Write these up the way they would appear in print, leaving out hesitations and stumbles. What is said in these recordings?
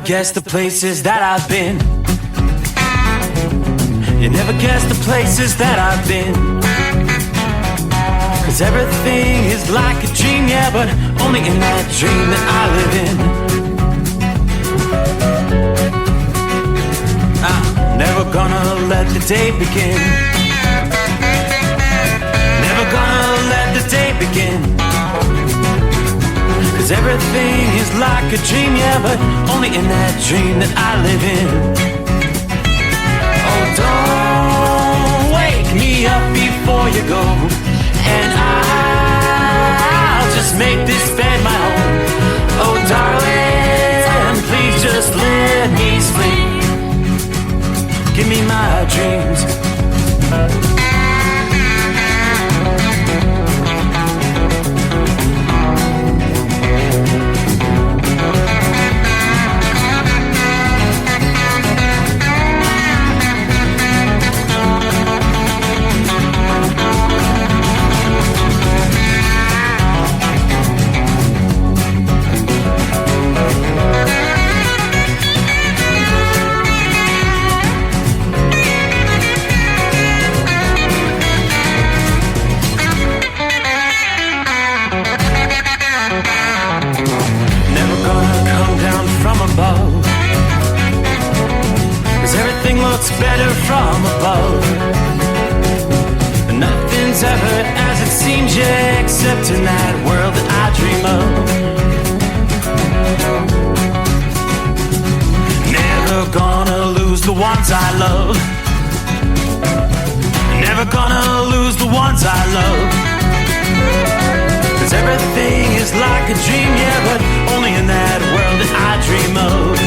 guess the places that I've been. You never guess the places that I've been. 'Cause everything is like a dream, yeah, but only in that dream that I live in. I'm never gonna let the day begin. Never gonna let the day begin. 'Cause everything is like a dream, yeah, but only in that dream that I live in. Oh, don't wake me up before you go, and I'll just make this bed my home. Oh, darling, please just let me sleep. Give me my dreams. Better from above. Nothing's ever as it seems, yeah, except in that world that I dream of. Never gonna lose the ones I love. Never gonna lose the ones I love. 'Cause everything is like a dream, yeah, but only in that world that I dream of.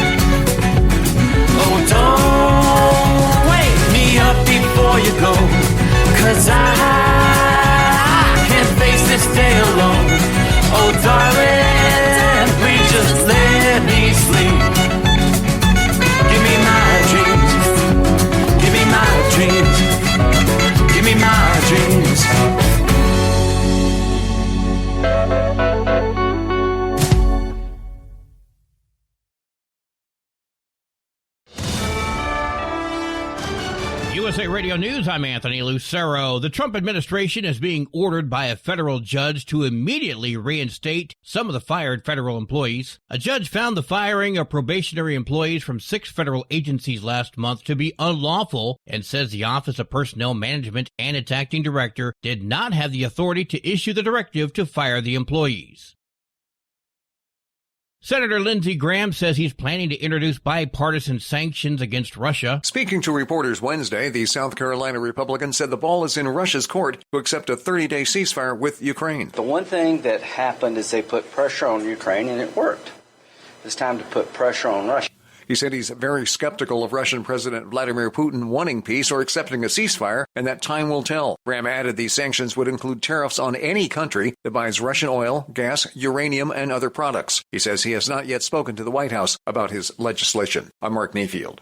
Oh, don't wake me up before you go, 'cause I can't face this day alone. Oh, darling, please just let me sleep. Give me my dreams. Give me my dreams. Give me my dreams. USA Radio News, I'm Anthony Lucero. The Trump administration is being ordered by a federal judge to immediately reinstate some of the fired federal employees. A judge found the firing of probationary employees from 6 federal agencies last month to be unlawful and says the Office of Personnel Management and its acting director did not have the authority to issue the directive to fire the employees. Senator Lindsey Graham says he's planning to introduce bipartisan sanctions against Russia. Speaking to reporters Wednesday, the South Carolina Republican said the ball is in Russia's court to accept a 30-day ceasefire with Ukraine. The one thing that happened is they put pressure on Ukraine, and it worked. It's time to put pressure on Russia. He said he's very skeptical of Russian President Vladimir Putin wanting peace or accepting a ceasefire, and that time will tell. Graham added these sanctions would include tariffs on any country that buys Russian oil, gas, uranium, and other products. He says he has not yet spoken to the White House about his legislation. I'm Mark Mayfield.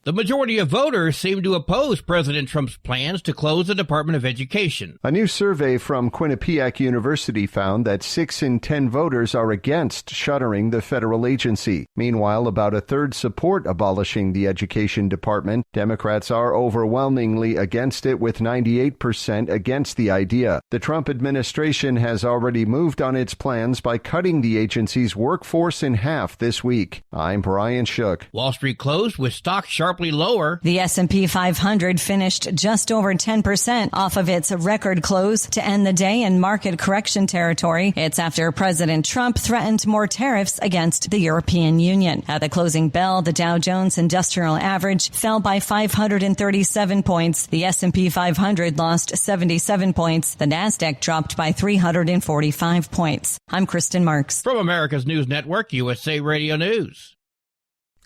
The majority of voters seem to oppose President Trump's plans to close the Department of Education. A new survey from Quinnipiac University found that 6 in 10 voters are against shuttering the federal agency. Meanwhile, about a third support abolishing the Education Department. Democrats are overwhelmingly against it, with 98% against the idea. The Trump administration has already moved on its plans by cutting the agency's workforce in half this week. I'm Brian Shook. Wall Street closed with stocks sharply lower. The S&P 500 finished just over 10% off of its record close to end the day in market correction territory. It's after President Trump threatened more tariffs against the European Union. At the closing bell, the Dow Jones Industrial Average fell by 537 points. The S&P 500 lost 77 points. The Nasdaq dropped by 345 points. I'm Kristen Marks. From America's News Network, USA Radio News.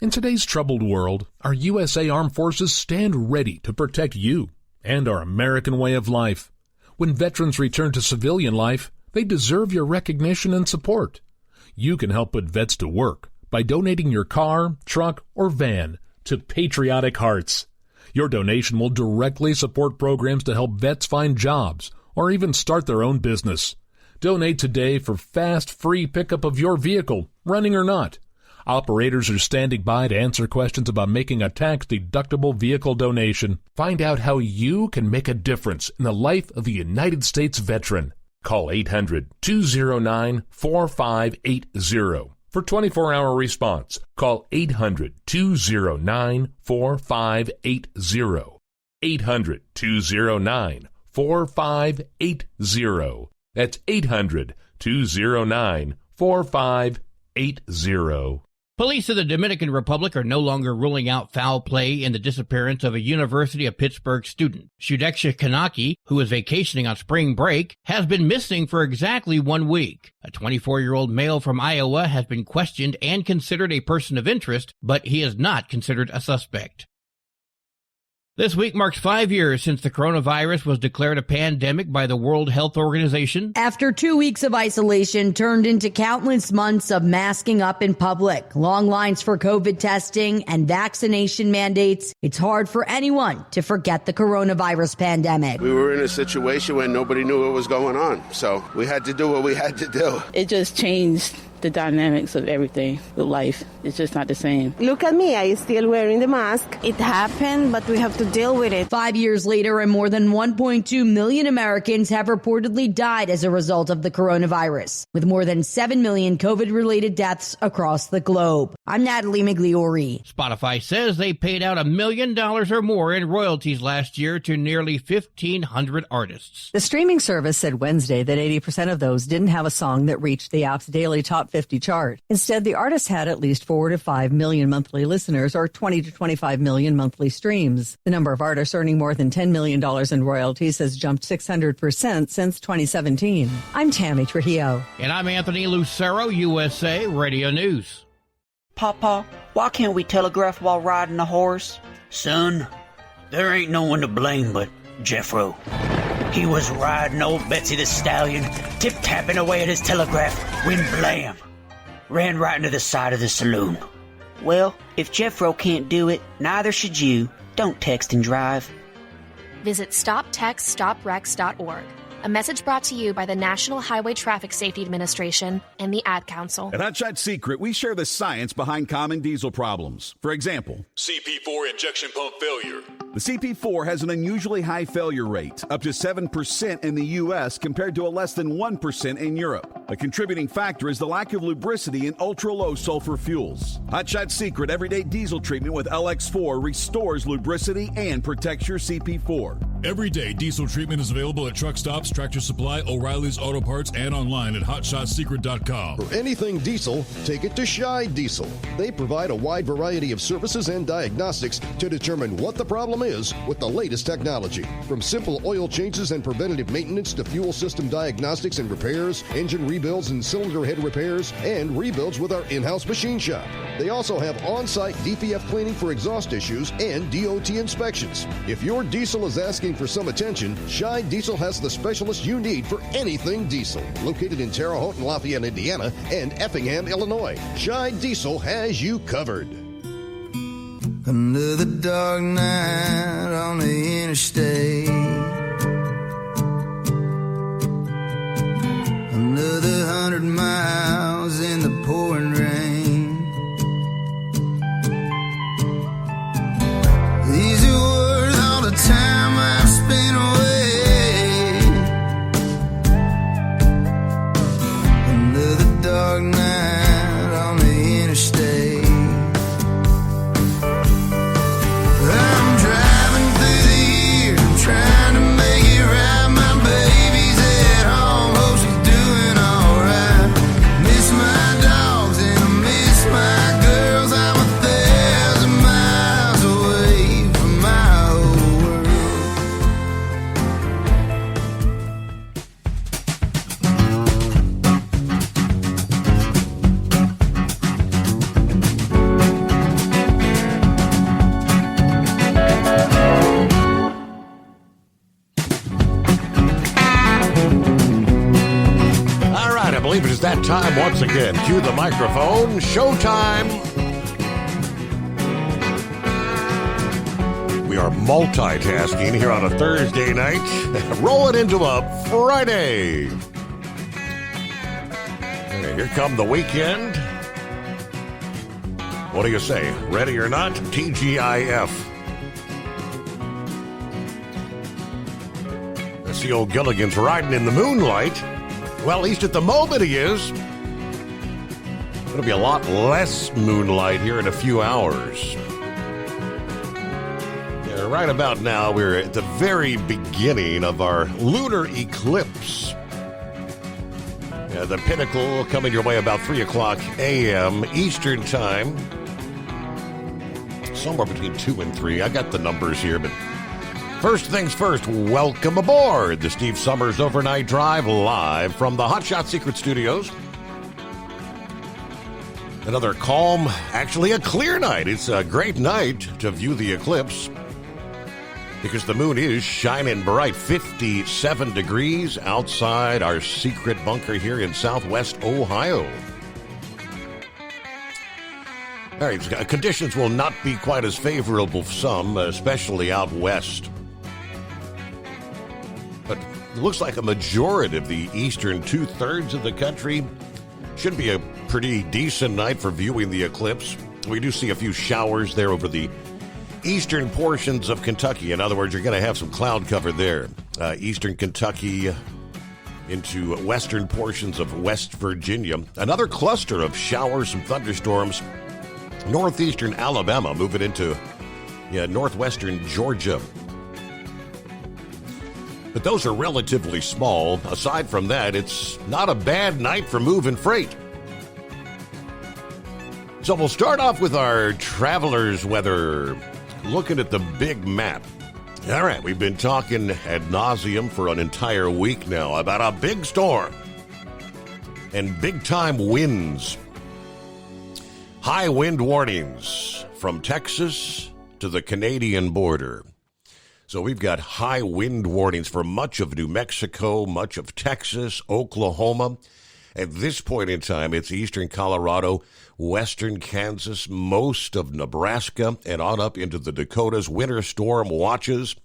In today's troubled world, our USA Armed Forces stand ready to protect you and our American way of life. When veterans return to civilian life, they deserve your recognition and support. You can help put vets to work by donating your car, truck, or van to Patriotic Hearts. Your donation will directly support programs to help vets find jobs or even start their own business. Donate today for fast, free pickup of your vehicle, running or not. Operators are standing by to answer questions about making a tax-deductible vehicle donation. Find out how you can make a difference in the life of a United States veteran. Call 800-209-4580 for 24-hour response. Call 800-209-4580. 800-209-4580. That's 800-209-4580. Police in the Dominican Republic are no longer ruling out foul play in the disappearance of a University of Pittsburgh student. Shudeksha Kanaki, who is vacationing on spring break, has been missing for exactly 1 week. A 24-year-old male from Iowa has been questioned and considered a person of interest, but he is not considered a suspect. This week marks 5 years since the coronavirus was declared a pandemic by the World Health Organization. After 2 weeks of isolation turned into countless months of masking up in public, long lines for COVID testing, and vaccination mandates, it's hard for anyone to forget the coronavirus pandemic. We were in a situation where nobody knew what was going on, so we had to do what we had to do. It just changed the dynamics of everything with life. It's just not the same. Look at me, I'm still wearing the mask. It happened, but we have to deal with it. 5 years later, and more than 1.2 million Americans have reportedly died as a result of the coronavirus, with more than 7 million COVID-related deaths across the globe. I'm Natalie Migliori. Spotify says they paid out $1 million or more in royalties last year to nearly 1,500 artists. The streaming service said Wednesday that 80% of those didn't have a song that reached the app's daily top 50 chart. Instead, the artist had at least 4 to 5 million monthly listeners or 20 to 25 million monthly streams. The number of artists earning more than $10 million in royalties has jumped 600% since 2017. I'm Tammy Trujillo. And I'm Anthony Lucero, USA Radio News. Papa, why can't we telegraph while riding a horse? Son, there ain't no one to blame but Jeffro. He was riding old Betsy the Stallion, tip-tapping away at his telegraph, when blam! Ran right into the side of the saloon. Well, if Jeffro can't do it, neither should you. Don't text and drive. Visit StopTextStopWrecks.org. A message brought to you by the National Highway Traffic Safety Administration and the Ad Council. At Hot Shot Secret, we share the science behind common diesel problems. For example, CP4 injection pump failure. The CP4 has an unusually high failure rate, up to 7% in the U.S. compared to a less than 1% in Europe. A contributing factor is the lack of lubricity in ultra-low sulfur fuels. Hot Shot Secret Everyday Diesel Treatment with LX4 restores lubricity and protects your CP4. Everyday Diesel Treatment is available at truck stops, Tractor Supply, O'Reilly's Auto Parts, and online at HotShotSecret.com. For anything diesel, take it to Scheid Diesel. They provide a wide variety of services and diagnostics to determine what the problem is with the latest technology. From simple oil changes and preventative maintenance to fuel system diagnostics and repairs, engine rebuilds and cylinder head repairs, and rebuilds with our in-house machine shop. They also have on-site DPF cleaning for exhaust issues and DOT inspections. If your diesel is asking for some attention, Scheid Diesel has the specialist you need for anything diesel. Located in Terre Haute and Lafayette, Indiana, and Effingham, Illinois, Scheid Diesel has you covered. Another dark night on the interstate. Another 100 miles in the pouring rain. These are worth all the time I've spent away. Another dark night on the interstate. I'm driving through the year, trying to make it right. My baby's at home, hope she's doing alright. Miss my dogs and I miss my girls. I'm 1,000 miles away from my old All right, I believe it is that time once again. Cue the microphone. Showtime. We are multitasking here on a Thursday night, rolling into a Friday. And here come the weekend. What do you say? Ready or not? TGIF. I see old Gilligan's riding in the moonlight. Well, at least at the moment he is. It'll be a lot less moonlight here in a few hours. Yeah, right about now, we're at the very beginning of our lunar eclipse. Yeah, the pinnacle coming your way about 3 o'clock a.m. Eastern Time. Somewhere between 2 and 3. I got the numbers here, but first things first, welcome aboard the Steve Summers Overnight Drive live from the Hot Shot Secret Studios. Another calm, actually a clear night. It's a great night to view the eclipse because the moon is shining bright. 57 degrees outside our secret bunker here in Southwest Ohio. All right, conditions will not be quite as favorable for some, especially out west. But it looks like a majority of the eastern two-thirds of the country should be a pretty decent night for viewing the eclipse. We do see a few showers there over the eastern portions of Kentucky. In other words, you're going to have some cloud cover there. Eastern Kentucky into western portions of West Virginia. Another cluster of showers and thunderstorms. Northeastern Alabama moving into northwestern Georgia. But those are relatively small. Aside from that, it's not a bad night for moving freight. So we'll start off with our traveler's weather, looking at the big map. All right, we've been talking ad nauseum for an entire week now about a big storm and big-time winds. High wind warnings from Texas to the Canadian border. So we've got high wind warnings for much of New Mexico, much of Texas, Oklahoma. At this point in time, it's eastern Colorado, western Kansas, most of Nebraska, and on up into the Dakotas. Winter storm watches,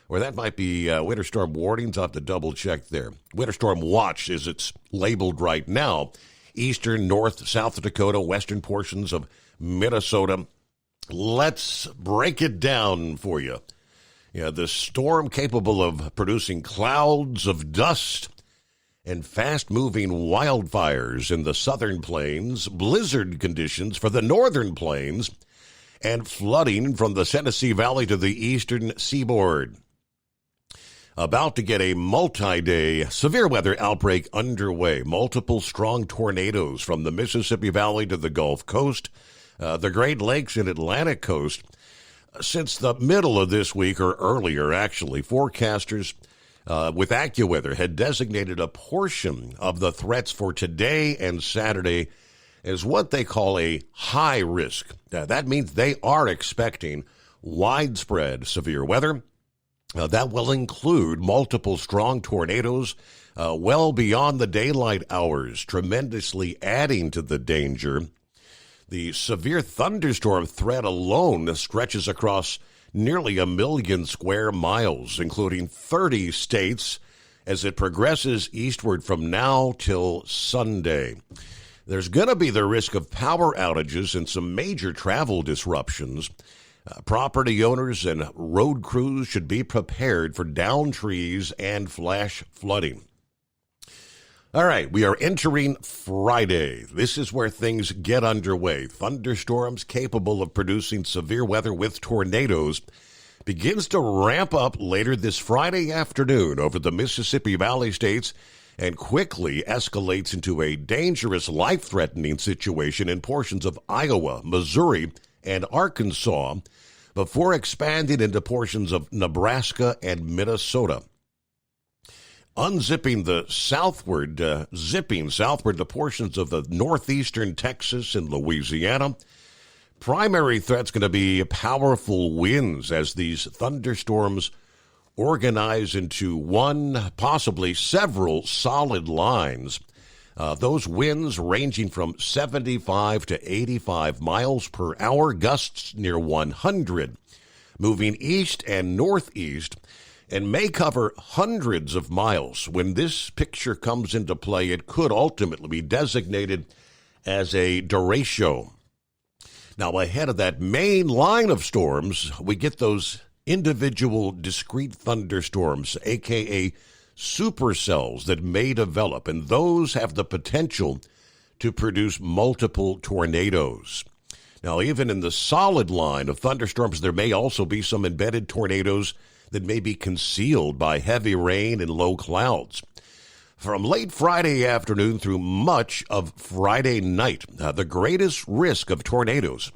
or that might be winter storm warnings. I'll have to double check there. Winter storm watch, as it's labeled right now. Eastern, North, South Dakota, western portions of Minnesota. Let's break it down for you. Yeah, the storm capable of producing clouds of dust and fast-moving wildfires in the southern plains, blizzard conditions for the northern plains, and flooding from the Tennessee Valley to the eastern seaboard. About to get a multi-day severe weather outbreak underway. Multiple strong tornadoes from the Mississippi Valley to the Gulf Coast, the Great Lakes and Atlantic Coast. Since the middle of this week, or earlier actually, forecasters with AccuWeather had designated a portion of the threats for today and Saturday as what they call a high risk. That means they are expecting widespread severe weather. That will include multiple strong tornadoes well beyond the daylight hours, tremendously adding to the danger. The severe thunderstorm threat alone stretches across nearly 1 million square miles, including 30 states, as it progresses eastward from now till Sunday. There's going to be the risk of power outages and some major travel disruptions. Property owners and road crews should be prepared for downed trees and flash flooding. All right, we are entering Friday. This is where things get underway. Thunderstorms capable of producing severe weather with tornadoes begins to ramp up later this Friday afternoon over the Mississippi Valley states and quickly escalates into a dangerous, life-threatening situation in portions of Iowa, Missouri, and Arkansas before expanding into portions of Nebraska and Minnesota. Unzipping the southward, zipping southward to portions of the northeastern Texas and Louisiana. Primary threat's going to be powerful winds as these thunderstorms organize into one, possibly several solid lines. Those winds ranging from 75 to 85 miles per hour, gusts near 100, moving east and northeast, and may cover hundreds of miles. When this picture comes into play, it could ultimately be designated as a derecho. Now, ahead of that main line of storms, we get those individual discrete thunderstorms, a.k.a. supercells that may develop, and those have the potential to produce multiple tornadoes. Now, even in the solid line of thunderstorms, there may also be some embedded tornadoes that may be concealed by heavy rain and low clouds. From late Friday afternoon through much of Friday night, the greatest risk of tornadoes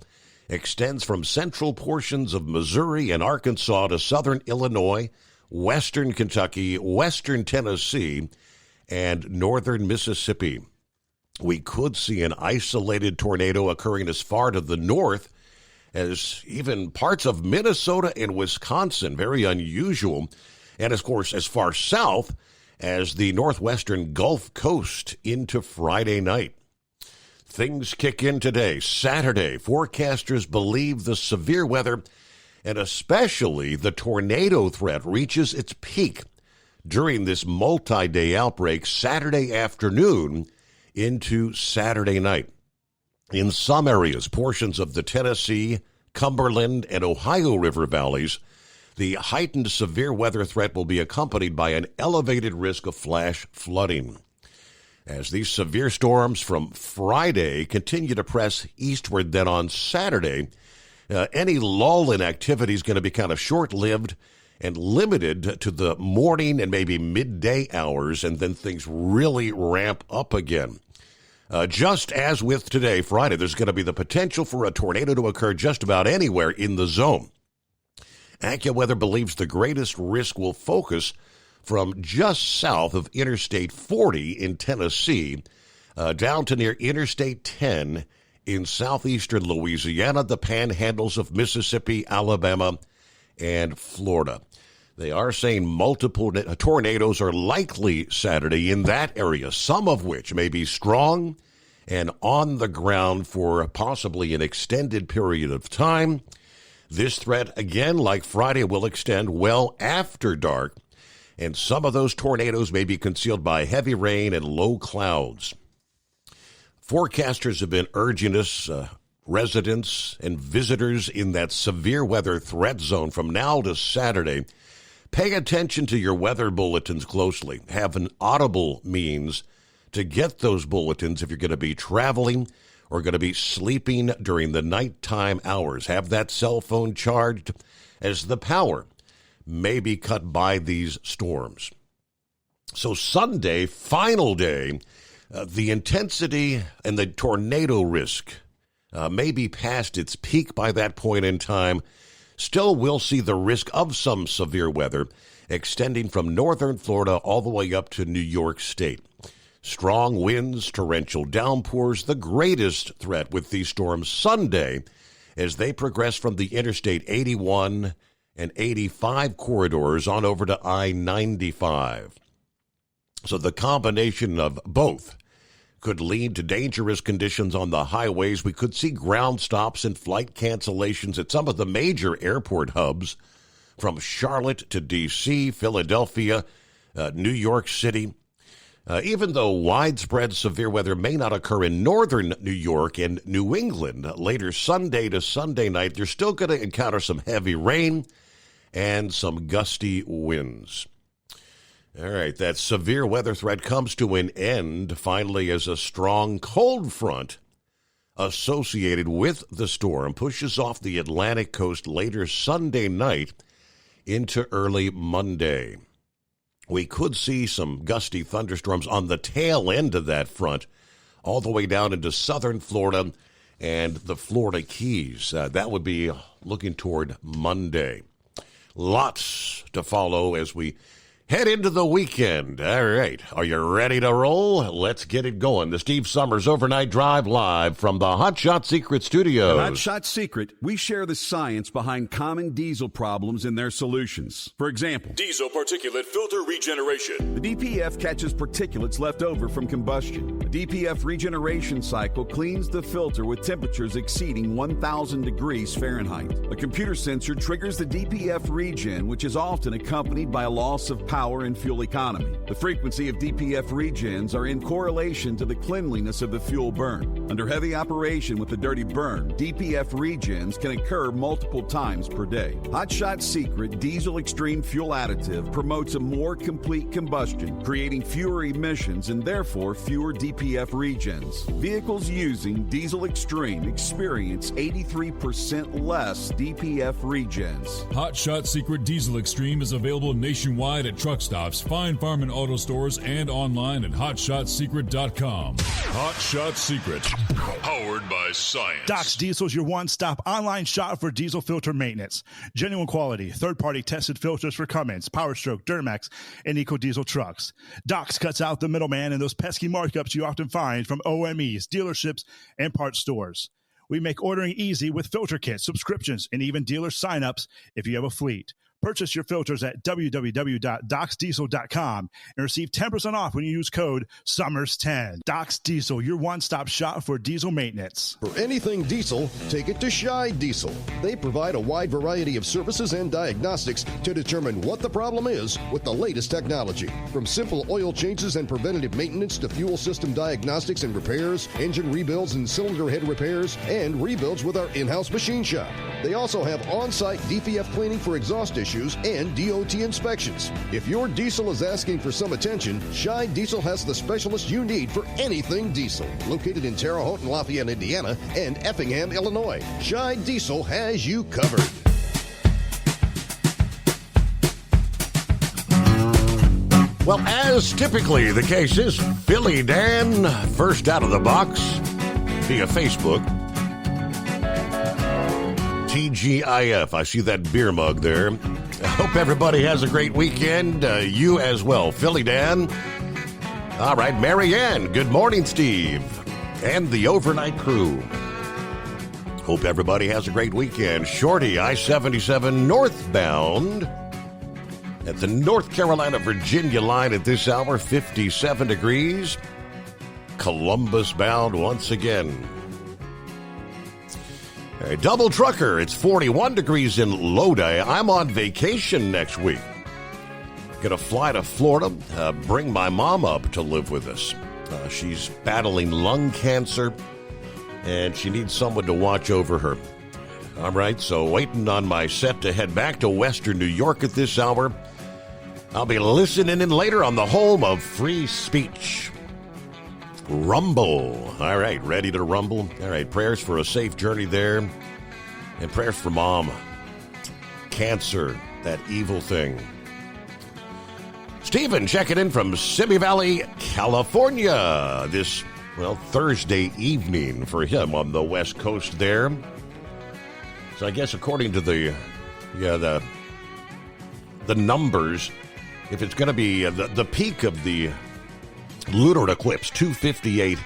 extends from central portions of Missouri and Arkansas to southern Illinois, western Kentucky, western Tennessee, and northern Mississippi. We could see an isolated tornado occurring as far to the north as even parts of Minnesota and Wisconsin, very unusual, and of course as far south as the northwestern Gulf Coast into Friday night. Things kick in today, Saturday. Forecasters believe the severe weather and especially the tornado threat reaches its peak during this multi-day outbreak Saturday afternoon into Saturday night. In some areas, portions of the Tennessee, Cumberland, and Ohio River valleys, the heightened severe weather threat will be accompanied by an elevated risk of flash flooding. As these severe storms from Friday continue to press eastward, then on Saturday, any lull in activity is going to be kind of short-lived and limited to the morning and maybe midday hours, and then things really ramp up again. Just as with today, Friday, there's going to be the potential for a tornado to occur just about anywhere in the zone. AccuWeather believes the greatest risk will focus from just south of Interstate 40 in Tennessee down to near Interstate 10 in southeastern Louisiana, the panhandles of Mississippi, Alabama, and Florida. They are saying multiple tornadoes are likely Saturday in that area, some of which may be strong and on the ground for possibly an extended period of time. This threat, again, like Friday, will extend well after dark, and some of those tornadoes may be concealed by heavy rain and low clouds. Forecasters have been urging us, residents and visitors in that severe weather threat zone from now to Saturday, pay attention to your weather bulletins closely. Have an audible means to get those bulletins if you're going to be traveling or going to be sleeping during the nighttime hours. Have that cell phone charged, as the power may be cut by these storms. So Sunday, final day, the intensity and the tornado risk may be past its peak by that point in time. Still, we'll see the risk of some severe weather extending from northern Florida all the way up to New York State. Strong winds, torrential downpours, the greatest threat with these storms Sunday as they progress from the Interstate 81 and 85 corridors on over to I-95. So the combination of both could lead to dangerous conditions on the highways. We could see ground stops and flight cancellations at some of the major airport hubs from Charlotte to D.C., Philadelphia, New York City. Even though widespread severe weather may not occur in northern New York and New England, later Sunday to Sunday night, you're still going to encounter some heavy rain and some gusty winds. All right, that severe weather threat comes to an end finally as a strong cold front associated with the storm pushes off the Atlantic coast later Sunday night into early Monday. We could see some gusty thunderstorms on the tail end of that front, all the way down into southern Florida and the Florida Keys. That would be looking toward Monday. Lots to follow as we head into the weekend. All right, are you ready to roll? Let's get it going. The Steve Summers Overnight Drive live from the Hot Shot Secret Studios. At Hot Shot Secret, we share the science behind common diesel problems and their solutions. For example, diesel particulate filter regeneration. The DPF catches particulates left over from combustion. The DPF regeneration cycle cleans the filter with temperatures exceeding 1,000 degrees Fahrenheit. A computer sensor triggers the DPF regen, which is often accompanied by a loss of power power and fuel economy. The frequency of DPF regens are in correlation to the cleanliness of the fuel burn. Under heavy operation with the dirty burn, DPF regens can occur multiple times per day. Hot Shot Secret Diesel Extreme Fuel Additive promotes a more complete combustion, creating fewer emissions and therefore fewer DPF regens. Vehicles using Diesel Extreme experience 83% less DPF regens. Hot Shot Secret Diesel Extreme is available nationwide at truck stops, fine farm and auto stores, and online at hotshotsecret.com. Hot Shot Secret, powered by science. Doc's Diesel is your one-stop online shop for diesel filter maintenance. Genuine quality, third-party tested filters for Cummins, Powerstroke, Duramax, and EcoDiesel trucks. Doc's cuts out the middleman and those pesky markups you often find from OMEs, dealerships, and parts stores. We make ordering easy with filter kits, subscriptions, and even dealer sign-ups if you have a fleet. Purchase your filters at www.docsdiesel.com and receive 10% off when you use code SUMMERS10. Doc's Diesel, your one-stop shop for diesel maintenance. For anything diesel, take it to Scheid Diesel. They provide a wide variety of services and diagnostics to determine what the problem is with the latest technology. From simple oil changes and preventative maintenance to fuel system diagnostics and repairs, engine rebuilds and cylinder head repairs, and rebuilds with our in-house machine shop. They also have on-site DPF cleaning for exhaust issues and DOT inspections. If your diesel is asking for some attention, Scheid Diesel has the specialist you need for anything diesel. Located in Terre Haute and Lafayette, Indiana, and Effingham, Illinois, Scheid Diesel has you covered. Well, as typically the case is, Philly Dan, first out of the box via Facebook. TGIF. I see that beer mug there. I hope everybody has a great weekend. You as well. Philly Dan. All right, Marianne. Good morning, Steve. And the overnight crew. Hope everybody has a great weekend. Shorty, I-77 northbound at the North Carolina-Virginia line at this hour, 57 degrees. Columbus bound once again. A double trucker, it's 41 degrees in Lodi. I'm on vacation next week. Gonna fly to Florida, bring my mom up to live with us. She's battling lung cancer, and she needs someone to watch over her. All right, so waiting on my set to head back to Western New York at this hour. I'll be listening in later on the home of free speech. Rumble. All right, ready to rumble? All right, prayers for a safe journey there. And prayers for Mom. Cancer, that evil thing. Stephen checking in from Simi Valley, California. This, Thursday evening for him on the West Coast there. So I guess according to the numbers, if it's going to be the peak of the lunar eclipse, 2:58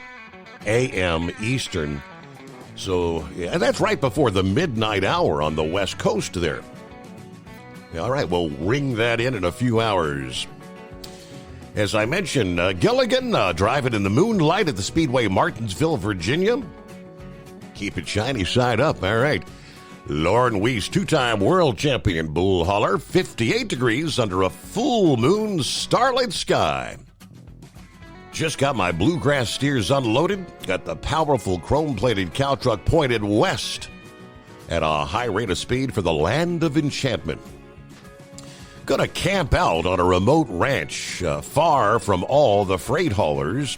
a.m. Eastern. So, that's right before the midnight hour on the West Coast there. All right, we'll ring that in a few hours. As I mentioned, Gilligan driving in the moonlight at the Speedway Martinsville, Virginia. Keep it shiny side up, all right. Lauren Weiss, two-time world champion bull hauler, 58 degrees under a full moon starlit sky. Just got my bluegrass steers unloaded. Got the powerful chrome-plated cow truck pointed west at a high rate of speed for the land of enchantment. Gonna camp out on a remote ranch far from all the freight haulers.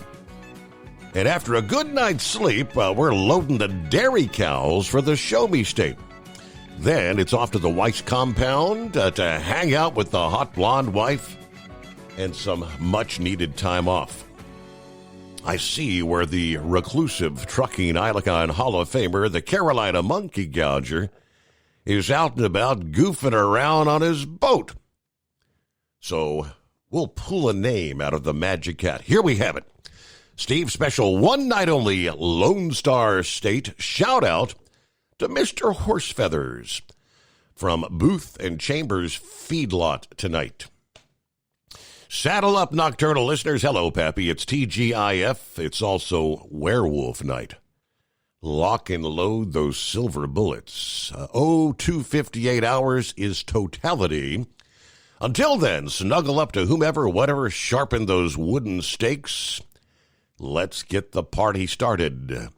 And after a good night's sleep, we're loading the dairy cows for the Show Me State. Then it's off to the Weiss compound to hang out with the hot blonde wife and some much-needed time off. I see where the reclusive trucking Icon Hall of Famer, the Carolina Monkey Gouger, is out and about goofing around on his boat. So we'll pull a name out of the magic hat. Here we have it. Steve, special one night only Lone Star State shout out to Mr. Horsefeathers from Booth and Chambers Feedlot tonight. Saddle up, nocturnal listeners. Hello, Pappy. It's TGIF. It's also Werewolf Night. Lock and load those silver bullets. 258 hours is totality Until then, snuggle up to whomever, whatever sharpened those wooden stakes. Let's get the party started.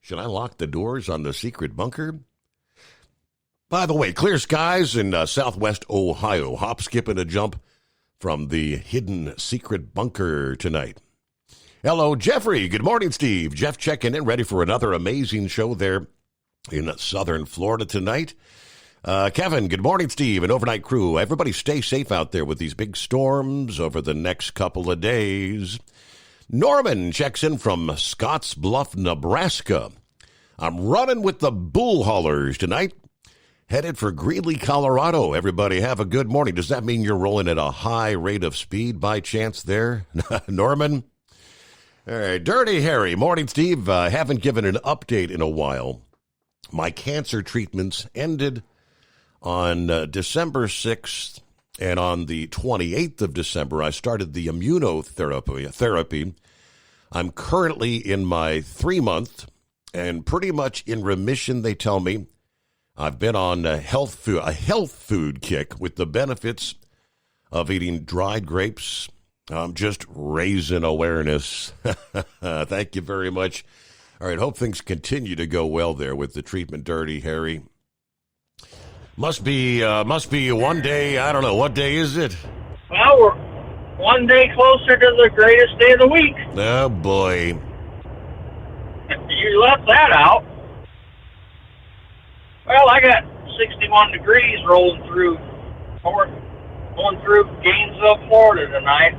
Should I lock the doors on the secret bunker? By the way, clear skies in southwest Ohio. Hop, skip, and a jump from the hidden secret bunker tonight. Hello, Jeffrey. Good morning, Steve. Jeff checking in, ready for another amazing show there in southern Florida tonight. Kevin, good morning, Steve, and overnight crew. Everybody stay safe out there with these big storms over the next couple of days. Norman checks in from Scottsbluff, Nebraska. I'm running with the bull haulers tonight. Headed for Greeley, Colorado. Everybody have a good morning. Does that mean you're rolling at a high rate of speed by chance there, Norman? All right, Dirty Harry. Morning, Steve. Haven't given an update in a while. My cancer treatments ended on December 6th, and on the 28th of December, I started the immunotherapy. I'm currently in my 3-month and pretty much in remission, they tell me. I've been on a health food kick with the benefits of eating dried grapes. I'm just raising awareness. Thank you very much. All right, hope things continue to go well there with the treatment, Dirty Harry. Must be one day, I don't know, what day is it? Well, we're one day closer to the greatest day of the week. Oh, boy. You left that out. Well, I got 61 degrees rolling through Gainesville, Florida tonight.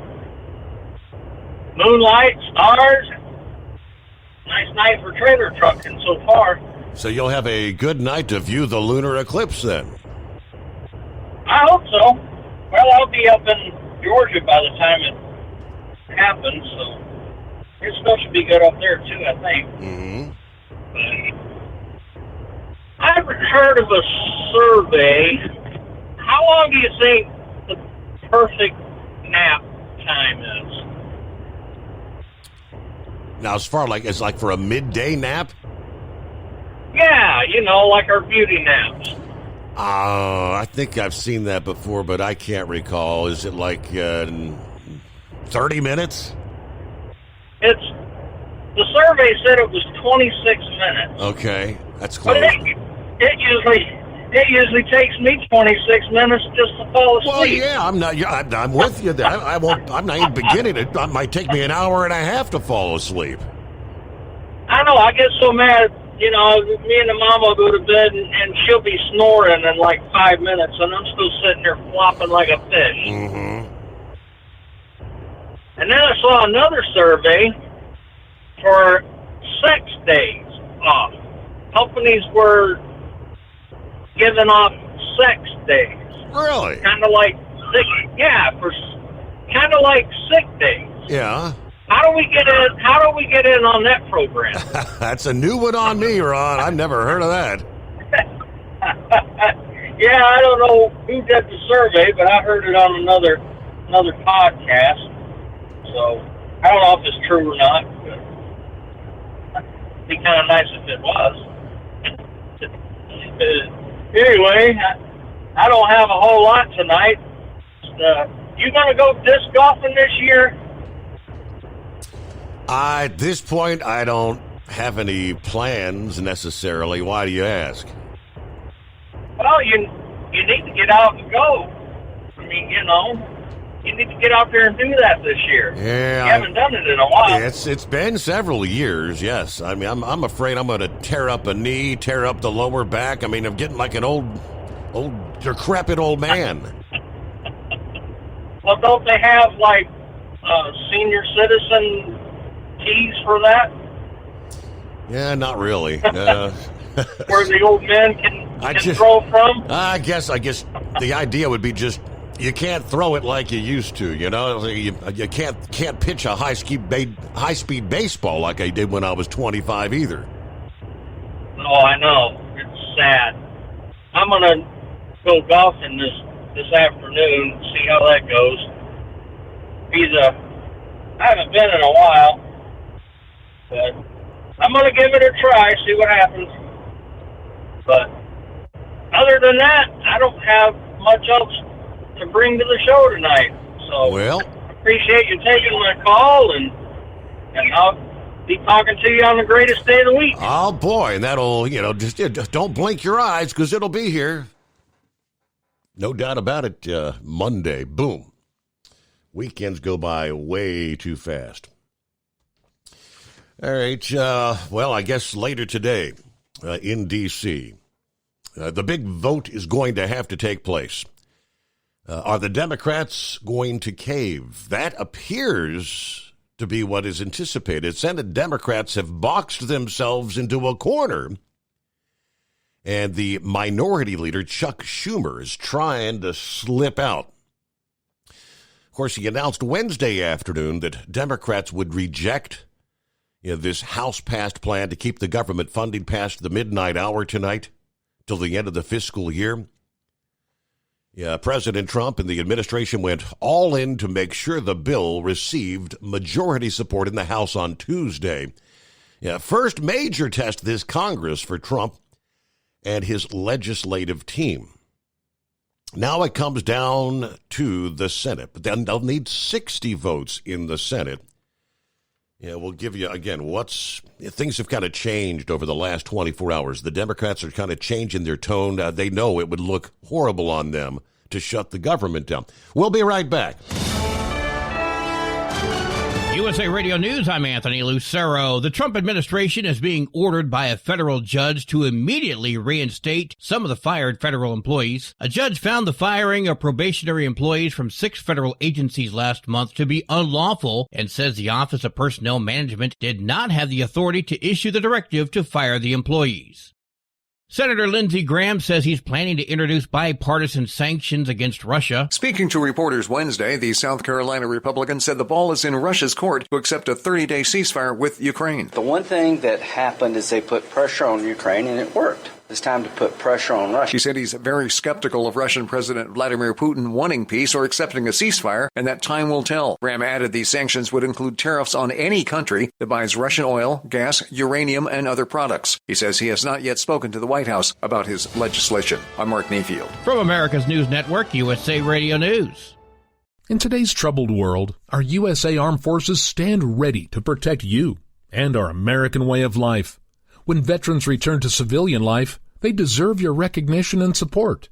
Moonlight, stars, nice night for trailer trucking so far. So you'll have a good night to view the lunar eclipse then? I hope so. Well, I'll be up in Georgia by the time it happens, so it still should be good up there too, I think. Mm-hmm. I've heard of a survey. How long do you think the perfect nap time is? Now, as far as like for a midday nap? Yeah, like our beauty naps. I think I've seen that before, but I can't recall. Is it like 30 minutes? The survey said it was 26 minutes. Okay, that's close. But it usually takes me 26 minutes just to fall asleep. Well, yeah, I'm with you there. I'm not even beginning. It might take me an hour and a half to fall asleep. I know. I get so mad. Me and the mom will go to bed and she'll be snoring in like 5 minutes, and I'm still sitting there flopping like a fish. Mm-hmm. And then I saw another survey for sex days off. Companies were giving off sex days. Really? Kind of like sick. Yeah, kind of like sick days. Yeah. How do we get in on that program? That's a new one on me, Ron. I've never heard of that. Yeah, I don't know who did the survey, but I heard it on another podcast. So I don't know if it's true or not. But it'd be kind of nice if it was. Anyway, I don't have a whole lot tonight. You gonna go disc golfing this year? At this point, I don't have any plans necessarily. Why do you ask? Well, you need to get out and go. I mean, you need to get out there and do that this year. Yeah, you haven't done it in a while. It's been several years. Yes, I mean, I'm afraid I'm going to tear up a knee, tear up the lower back. I mean, I'm getting like an old decrepit old man. Well, don't they have like senior citizen tees for that? Yeah, not really. Where the old men can throw from? I guess the idea would be just you can't throw it like you used to. You can't pitch a high speed baseball like I did when I was 25 either. Oh, I know. It's sad. I'm gonna go golfing this afternoon. See how that goes. I haven't been in a while. But I'm going to give it a try, see what happens. But other than that, I don't have much else to bring to the show tonight. So Well, appreciate you taking my call, and I'll be talking to you on the greatest day of the week. oh boy, and that'll, just don't blink your eyes because it'll be here. No doubt about it. Monday, boom. Weekends go by way too fast. All right, well, I guess later today in D.C., the big vote is going to have to take place. Are the Democrats going to cave? That appears to be what is anticipated. Senate Democrats have boxed themselves into a corner, and the minority leader, Chuck Schumer, is trying to slip out. Of course, he announced Wednesday afternoon that Democrats would reject this House-passed plan to keep the government funding past the midnight hour tonight till the end of the fiscal year. Yeah, President Trump and the administration went all in to make sure the bill received majority support in the House on Tuesday. Yeah, first major test this Congress for Trump and his legislative team. Now it comes down to the Senate, but then they'll need 60 votes in the Senate. Yeah, we'll give you, again, things have kind of changed over the last 24 hours. The Democrats are kind of changing their tone. They know it would look horrible on them to shut the government down. We'll be right back. USA Radio News, I'm Anthony Lucero. The Trump administration is being ordered by a federal judge to immediately reinstate some of the fired federal employees. A judge found the firing of probationary employees from 6 federal agencies last month to be unlawful and says the Office of Personnel Management did not have the authority to issue the directive to fire the employees. Senator Lindsey Graham says he's planning to introduce bipartisan sanctions against Russia. Speaking to reporters Wednesday, the South Carolina Republican said the ball is in Russia's court to accept a 30-day ceasefire with Ukraine. The one thing that happened is they put pressure on Ukraine, and it worked. It's time to put pressure on Russia. He said he's very skeptical of Russian President Vladimir Putin wanting peace or accepting a ceasefire, and that time will tell. Graham added these sanctions would include tariffs on any country that buys Russian oil, gas, uranium, and other products. He says he has not yet spoken to the White House about his legislation. I'm Mark Mayfield. From America's News Network, USA Radio News. In today's troubled world, our USA Armed Forces stand ready to protect you and our American way of life. When veterans return to civilian life, they deserve your recognition and support.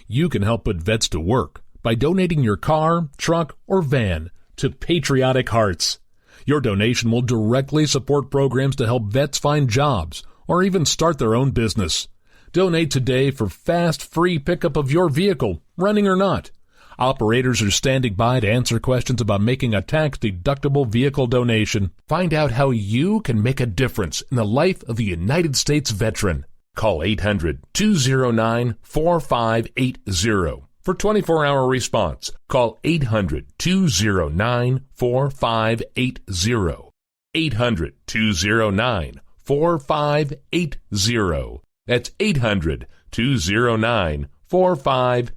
You can help put vets to work by donating your car, truck, or van to Patriotic Hearts. Your donation will directly support programs to help vets find jobs or even start their own business. Donate today for fast, free pickup of your vehicle, running or not. Operators are standing by to answer questions about making a tax-deductible vehicle donation. Find out how you can make a difference in the life of a United States veteran. Call 800-209-4580 for 24-hour response. Call 800-209-4580. 800-209-4580. That's 800-209-4580.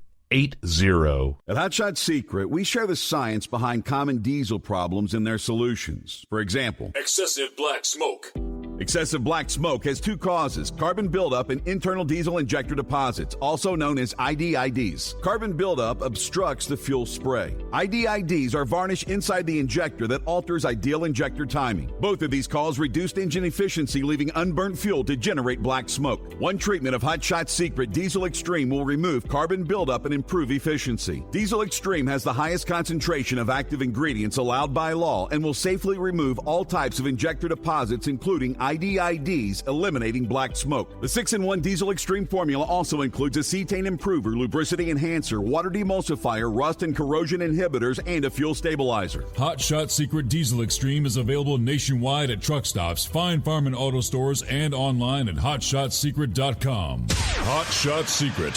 At Hotshot Secret, we share the science behind common diesel problems and their solutions. For example, excessive black smoke. Excessive black smoke has 2 causes: carbon buildup and internal diesel injector deposits, also known as IDIDs. Carbon buildup obstructs the fuel spray. IDIDs are varnish inside the injector that alters ideal injector timing. Both of these cause reduced engine efficiency, leaving unburnt fuel to generate black smoke. One treatment of Hotshot Secret Diesel Extreme will remove carbon buildup and improve efficiency. Diesel Extreme has the highest concentration of active ingredients allowed by law and will safely remove all types of injector deposits, including IDIDs, eliminating black smoke. The 6-in-1 Diesel Extreme formula also includes a cetane improver, lubricity enhancer, water demulsifier, rust and corrosion inhibitors, and a fuel stabilizer. Hot Shot Secret Diesel Extreme is available nationwide at truck stops, Fine Farm and auto stores, and online at hotshotsecret.com. Hot Shot Secret,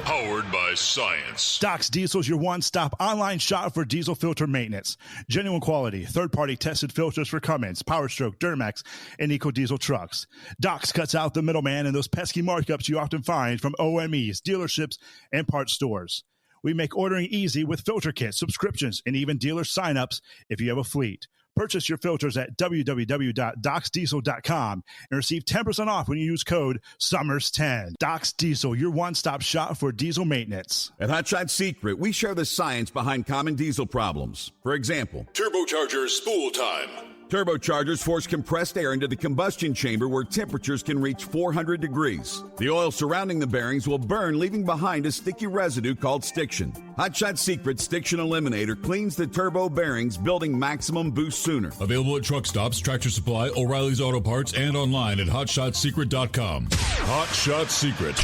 powered by science. Doc's Diesel is your one-stop online shop for diesel filter maintenance. Genuine quality, third-party tested filters for Cummins, Powerstroke, Duramax, and EcoDiesel trucks. Doc's cuts out the middleman and those pesky markups you often find from OMEs, dealerships, and parts stores. We make ordering easy with filter kits, subscriptions, and even dealer sign-ups if you have a fleet. Purchase your filters at www.docsdiesel.com and receive 10% off when you use code SUMMERS10. Docs Diesel, your one-stop shop for diesel maintenance. At Hot Shot Secret, we share the science behind common diesel problems. For example, Turbocharger spool time. Turbochargers force compressed air into the combustion chamber where temperatures can reach 400 degrees. The oil surrounding the bearings will burn, leaving behind a sticky residue called stiction. Hot Shot Secret Stiction Eliminator cleans the turbo bearings, building maximum boost sooner. Available at truck stops, Tractor Supply, O'Reilly's Auto Parts, and online at HotShotSecret.com. Hot Shot Secret,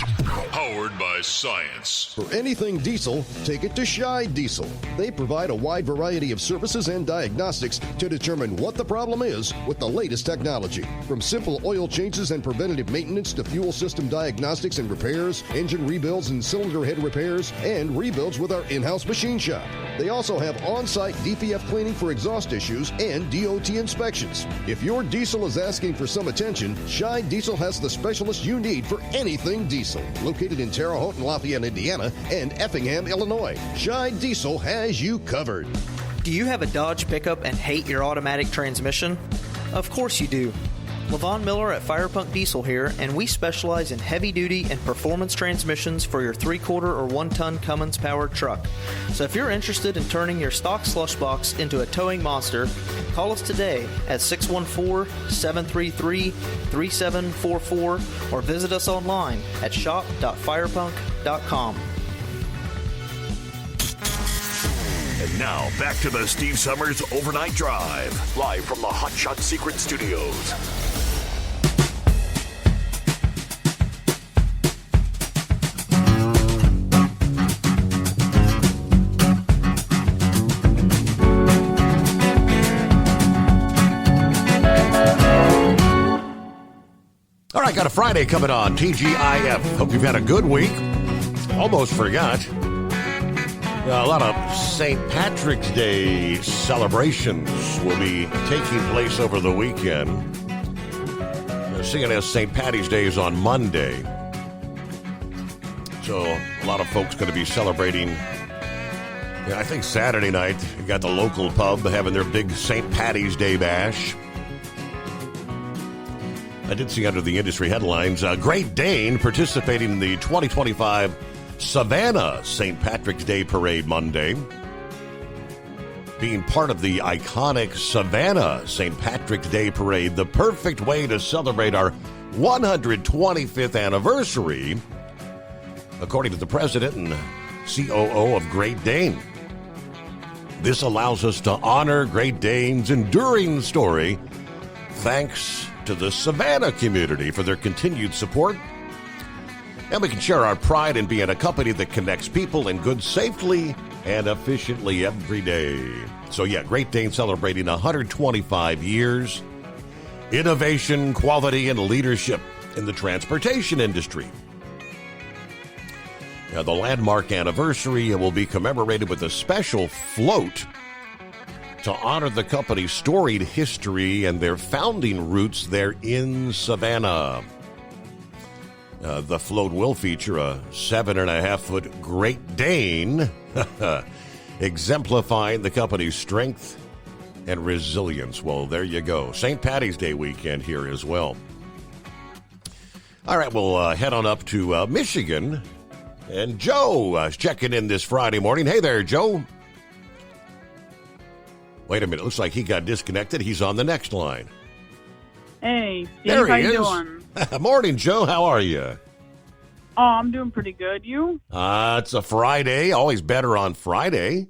powered by science. For anything diesel, take it to Scheid Diesel. They provide a wide variety of services and diagnostics to determine what the problem is with the latest technology. From simple oil changes and preventative maintenance to fuel system diagnostics and repairs, engine rebuilds and cylinder head repairs, and rebuilds with our in-house machine shop. They also have on-site DPF cleaning for exhaust issues and DOT inspections. If your diesel is asking for some attention, Scheid Diesel has the specialist you need for anything diesel. Located in Terre Haute and Lafayette, Indiana, and Effingham, Illinois, Scheid Diesel has you covered. Do you have a Dodge pickup and hate your automatic transmission? Of course you do. LaVon Miller at Firepunk Diesel here, and we specialize in heavy-duty and performance transmissions for your 3/4 or 1-ton Cummins-powered truck. So if you're interested in turning your stock slush box into a towing monster, call us today at 614-733-3744 or visit us online at shop.firepunk.com. And now, back to the Steve Summers Overnight Drive, live from the Hot Shot Secret Studios. All right, got a Friday coming on, TGIF. Hope you've had a good week. Almost forgot. A lot of St. Patrick's Day celebrations will be taking place over the weekend. Seeing as St. Patty's Day is on Monday. So a lot of folks going to be celebrating. I think Saturday night, you got the local pub having their big St. Patty's Day bash. I did see under the industry headlines, Great Dane participating in the 2025 Savannah St. Patrick's Day Parade Monday. Being part of the iconic Savannah St. Patrick's Day Parade, the perfect way to celebrate our 125th anniversary, according to the president and COO of Great Dane. This allows us to honor Great Dane's enduring story, thanks to the Savannah community for their continued support. And we can share our pride in being a company that connects people and goods safely and efficiently every day. So yeah, Great Dane celebrating 125 years. Innovation, quality, and leadership in the transportation industry. Now, the landmark anniversary will be commemorated with a special float to honor the company's storied history and their founding roots there in Savannah. The float will feature a 7.5-foot Great Dane, exemplifying the company's strength and resilience. Well, there you go. St. Patty's Day weekend here as well. All right, we'll head on up to Michigan. And Joe is checking in this Friday morning. Hey there, Joe. Wait a minute. Looks like he got disconnected. He's on the next line. Hey, Steve, there he how is. you doing? Morning, Joe. How are you? Oh, I'm doing pretty good. You? It's a Friday. Always better on Friday.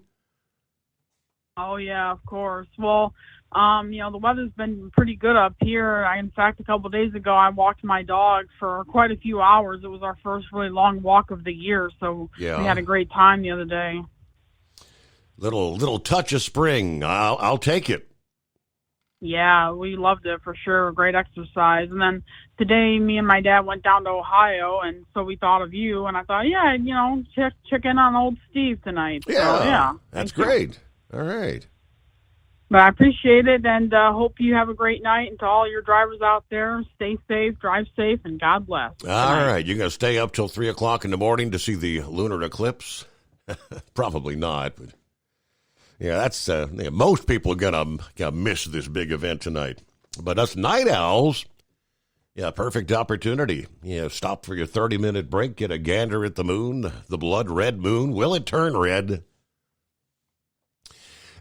Oh, yeah, of course. Well, the weather's been pretty good up here. In fact, a couple of days ago, I walked my dog for quite a few hours. It was our first really long walk of the year, so we had a great time the other day. Little touch of spring. I'll take it. Yeah, we loved it for sure. Great exercise. And then today, me and my dad went down to Ohio, and so we thought of you. And I thought, check in on old Steve tonight. Yeah, so, yeah, that's great. All right. But I appreciate it, and hope you have a great night. And to all your drivers out there, stay safe, drive safe, and God bless. All right. You're going to stay up till 3 o'clock in the morning to see the lunar eclipse? Probably not, but Yeah, that's most people are gonna miss this big event tonight. But us night owls, perfect opportunity. Stop for your 30-minute break, get a gander at the moon, the blood red moon. Will it turn red?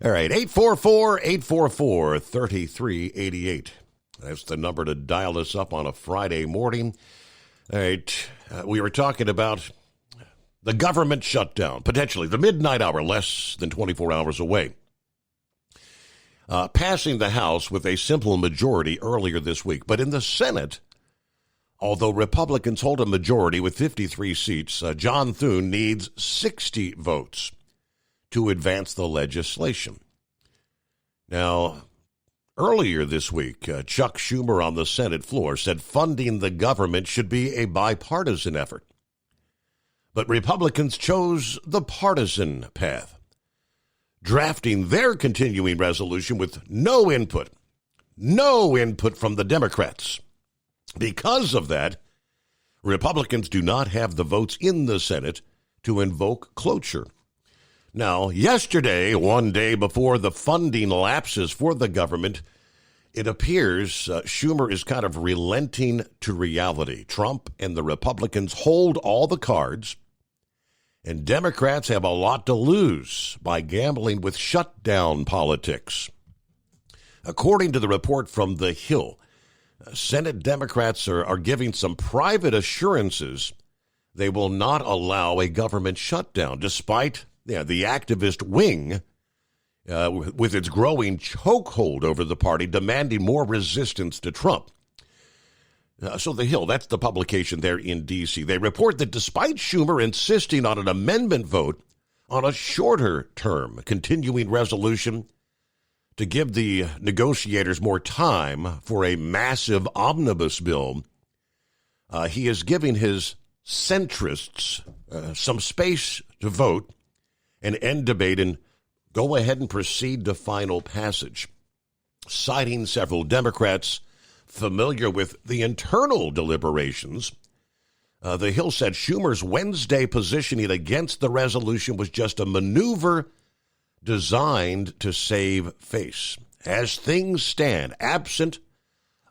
All right, 844-844-3388. That's the number to dial us up on a Friday morning. All right, we were talking about the government shutdown, potentially the midnight hour, less than 24 hours away. Passing the House with a simple majority earlier this week. But in the Senate, although Republicans hold a majority with 53 seats, John Thune needs 60 votes to advance the legislation. Now, earlier this week, Chuck Schumer on the Senate floor said funding the government should be a bipartisan effort. But Republicans chose the partisan path, drafting their continuing resolution with no input from the Democrats. Because of that, Republicans do not have the votes in the Senate to invoke cloture. Now, yesterday, one day before the funding lapses for the government, it appears Schumer is kind of relenting to reality. Trump and the Republicans hold all the cards, and Democrats have a lot to lose by gambling with shutdown politics. According to the report from The Hill, Senate Democrats are giving some private assurances they will not allow a government shutdown, despite the activist wing, with its growing chokehold over the party, demanding more resistance to Trump. So The Hill, that's the publication there in D.C., they report that despite Schumer insisting on an amendment vote on a shorter-term continuing resolution to give the negotiators more time for a massive omnibus bill, he is giving his centrists some space to vote and end debate and go ahead and proceed to final passage. Citing several Democrats familiar with the internal deliberations, The Hill said Schumer's Wednesday positioning against the resolution was just a maneuver designed to save face. As things stand, absent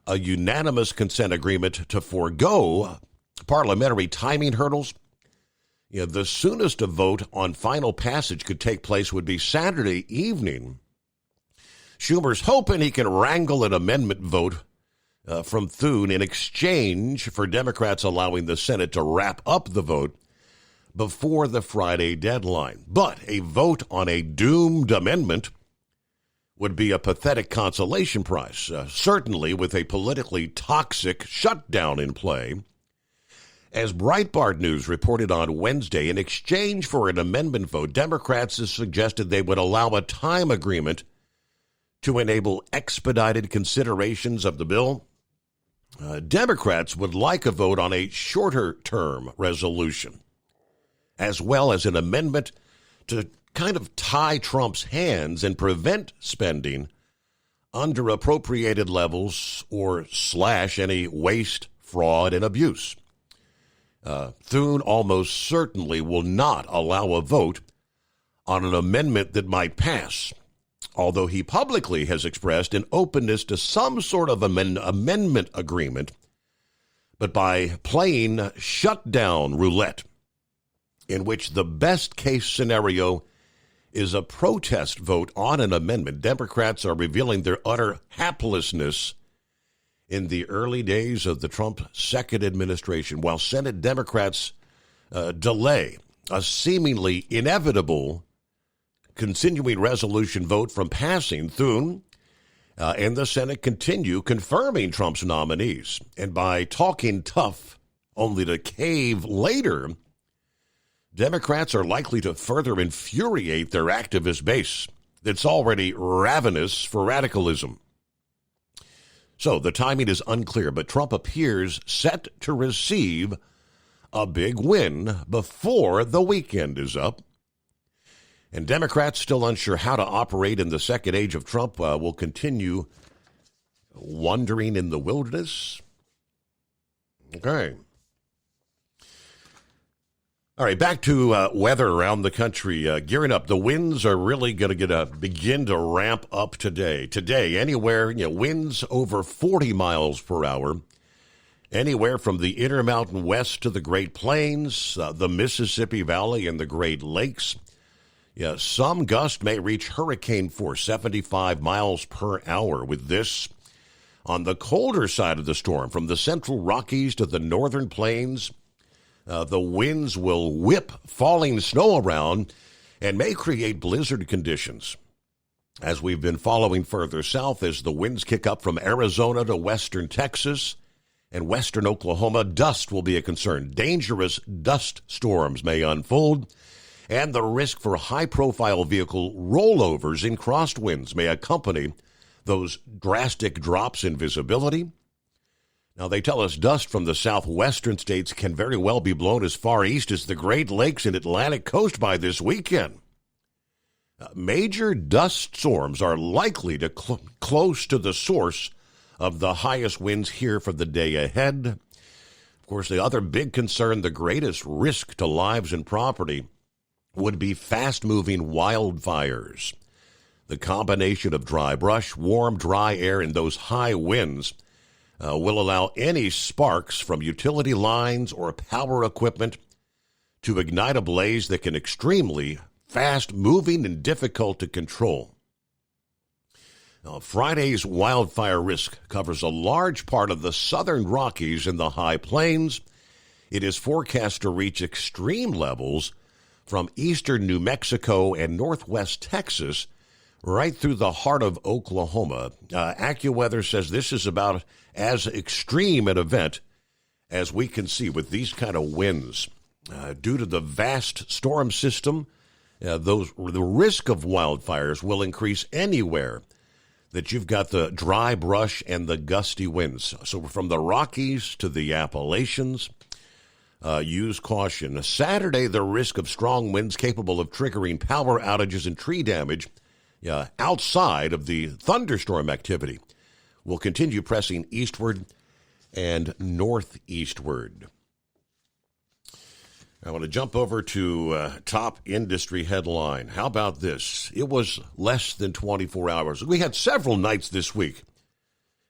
a unanimous consent agreement to forego parliamentary timing hurdles, the soonest a vote on final passage could take place would be Saturday evening. Schumer's hoping he can wrangle an amendment vote from Thune in exchange for Democrats allowing the Senate to wrap up the vote before the Friday deadline. But a vote on a doomed amendment would be a pathetic consolation prize, certainly with a politically toxic shutdown in play. As Breitbart News reported on Wednesday, in exchange for an amendment vote, Democrats have suggested they would allow a time agreement to enable expedited considerations of the bill. Democrats would like a vote on a shorter-term resolution, as well as an amendment to kind of tie Trump's hands and prevent spending under appropriated levels or slash any waste, fraud, and abuse. Thune almost certainly will not allow a vote on an amendment that might pass, although he publicly has expressed an openness to some sort of amendment agreement, but by playing shutdown roulette, in which the best-case scenario is a protest vote on an amendment, Democrats are revealing their utter haplessness in the early days of the Trump second administration, while Senate Democrats delay a seemingly inevitable continuing resolution vote from passing. Thune and the Senate continue confirming Trump's nominees. And by talking tough only to cave later, Democrats are likely to further infuriate their activist base that's already ravenous for radicalism. So the timing is unclear, but Trump appears set to receive a big win before the weekend is up. And Democrats, still unsure how to operate in the second age of Trump, will continue wandering in the wilderness. Okay. All right, back to weather around the country. Gearing up. The winds are really going to begin to ramp up today. Today, anywhere, winds over 40 miles per hour. Anywhere from the Intermountain West to the Great Plains, the Mississippi Valley, and the Great Lakes. Yeah, some gusts may reach hurricane force, 75 miles per hour with this. On the colder side of the storm, from the Central Rockies to the Northern Plains, the winds will whip falling snow around and may create blizzard conditions. As we've been following further south, as the winds kick up from Arizona to western Texas and western Oklahoma, dust will be a concern. Dangerous dust storms may unfold, and the risk for high-profile vehicle rollovers in crosswinds may accompany those drastic drops in visibility. Now, they tell us dust from the southwestern states can very well be blown as far east as the Great Lakes and Atlantic coast by this weekend. Major dust storms are likely to close to the source of the highest winds here for the day ahead. Of course, the other big concern, the greatest risk to lives and property, would be fast-moving wildfires. The combination of dry brush, warm, dry air, and those high winds will allow any sparks from utility lines or power equipment to ignite a blaze that can extremely fast-moving and difficult to control. Now, Friday's wildfire risk covers a large part of the southern Rockies and the High Plains. It is forecast to reach extreme levels from eastern New Mexico and northwest Texas right through the heart of Oklahoma. AccuWeather says this is about as extreme an event as we can see with these kind of winds. Due to the vast storm system, the risk of wildfires will increase anywhere that you've got the dry brush and the gusty winds. So from the Rockies to the Appalachians, use caution. Saturday, the risk of strong winds capable of triggering power outages and tree damage outside of the thunderstorm activity will continue pressing eastward and northeastward. I want to jump over to top industry headline. How about this? It was less than 24 hours. We had several nights this week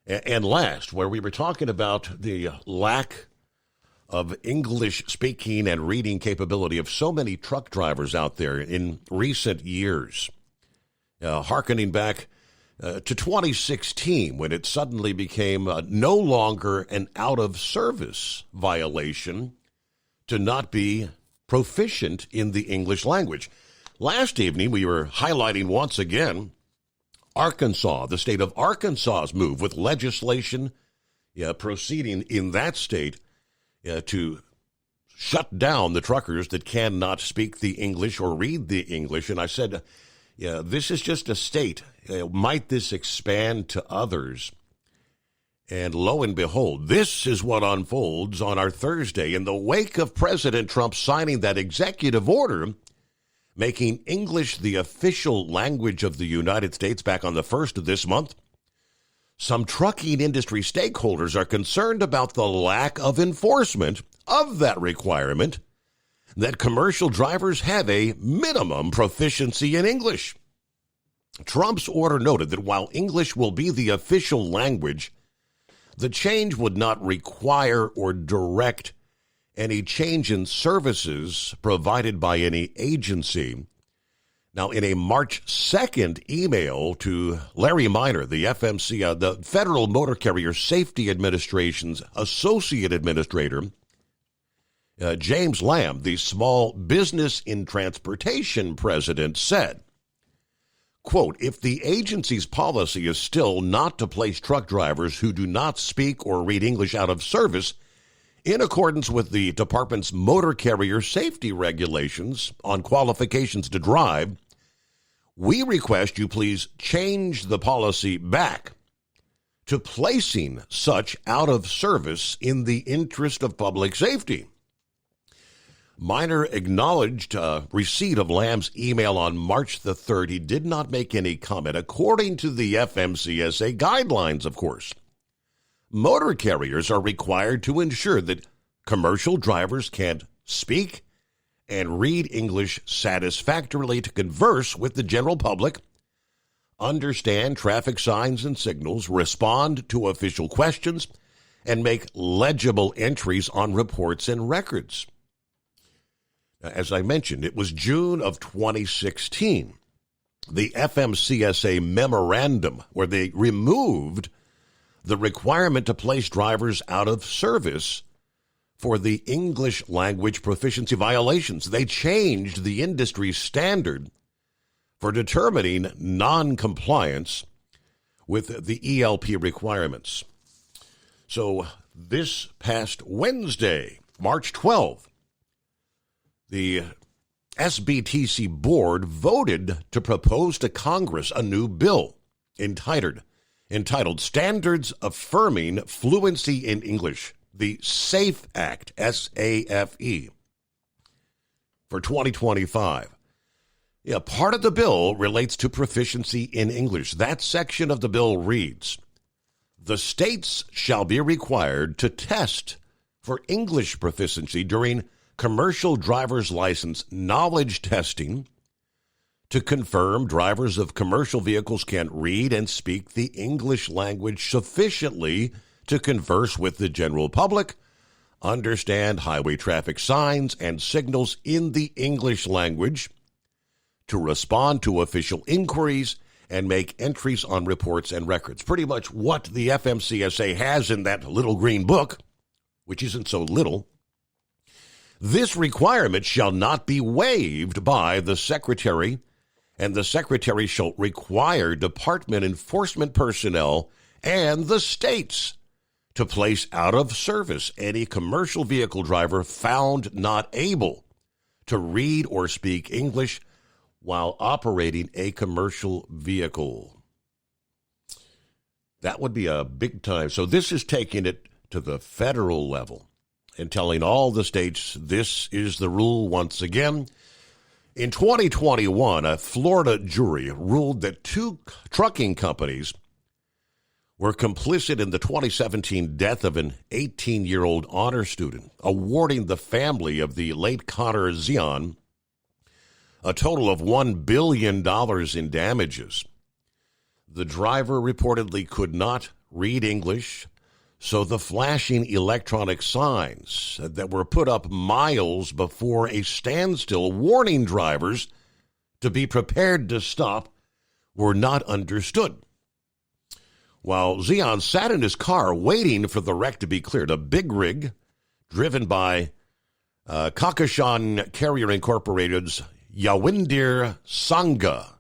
and last where we were talking about the lack of English speaking and reading capability of so many truck drivers out there in recent years. Hearkening back to 2016 when it suddenly became no longer an out-of-service violation to not be proficient in the English language. Last evening, we were highlighting once again Arkansas, the state of Arkansas's move with legislation proceeding in that state to shut down the truckers that cannot speak the English or read the English. And I said, this is just a state. Might this expand to others? And lo and behold, this is what unfolds on our Thursday in the wake of President Trump signing that executive order making English the official language of the United States back on the 1st of this month. Some trucking industry stakeholders are concerned about the lack of enforcement of that requirement, that commercial drivers have a minimum proficiency in English. Trump's order noted that while English will be the official language, the change would not require or direct any change in services provided by any agency. Now, in a March 2nd email to Larry Minor, the FMC, the Federal Motor Carrier Safety Administration's Associate Administrator, James Lamb, the Small Business in Transportation president, said, quote, if the agency's policy is still not to place truck drivers who do not speak or read English out of service in accordance with the department's motor carrier safety regulations on qualifications to drive, we request you please change the policy back to placing such out of service in the interest of public safety. Minor acknowledged receipt of Lamb's email on March the 3rd. He did not make any comment. According to the FMCSA guidelines, of course, motor carriers are required to ensure that commercial drivers can speak and read English satisfactorily to converse with the general public, understand traffic signs and signals, respond to official questions, and make legible entries on reports and records. As I mentioned, it was June of 2016, the FMCSA memorandum, where they removed the requirement to place drivers out of service for the English language proficiency violations. They changed the industry standard for determining non-compliance with the ELP requirements. So this past Wednesday, March 12th, the SBTC board voted to propose to Congress a new bill entitled Standards Affirming Fluency in English, the SAFE Act, S-A-F-E, for 2025. Part of the bill relates to proficiency in English. That section of the bill reads, the states shall be required to test for English proficiency during commercial driver's license knowledge testing to confirm drivers of commercial vehicles can read and speak the English language sufficiently to converse with the general public, understand highway traffic signs and signals in the English language, to respond to official inquiries, and make entries on reports and records. Pretty much what the FMCSA has in that little green book, which isn't so little. This requirement shall not be waived by the Secretary, and the Secretary shall require department enforcement personnel and the states to place out of service any commercial vehicle driver found not able to read or speak English while operating a commercial vehicle. That would be a big time. So this is taking it to the federal level and telling all the states this is the rule once again. In 2021, a Florida jury ruled that 2 trucking companies were complicit in the 2017 death of an 18-year-old honor student, awarding the family of the late Connor Zion a total of $1 billion in damages. The driver reportedly could not read English, so the flashing electronic signs that were put up miles before a standstill warning drivers to be prepared to stop were not understood. While Zion sat in his car waiting for the wreck to be cleared, a big rig driven by Kakashan Carrier Incorporated's Yawinder Sangha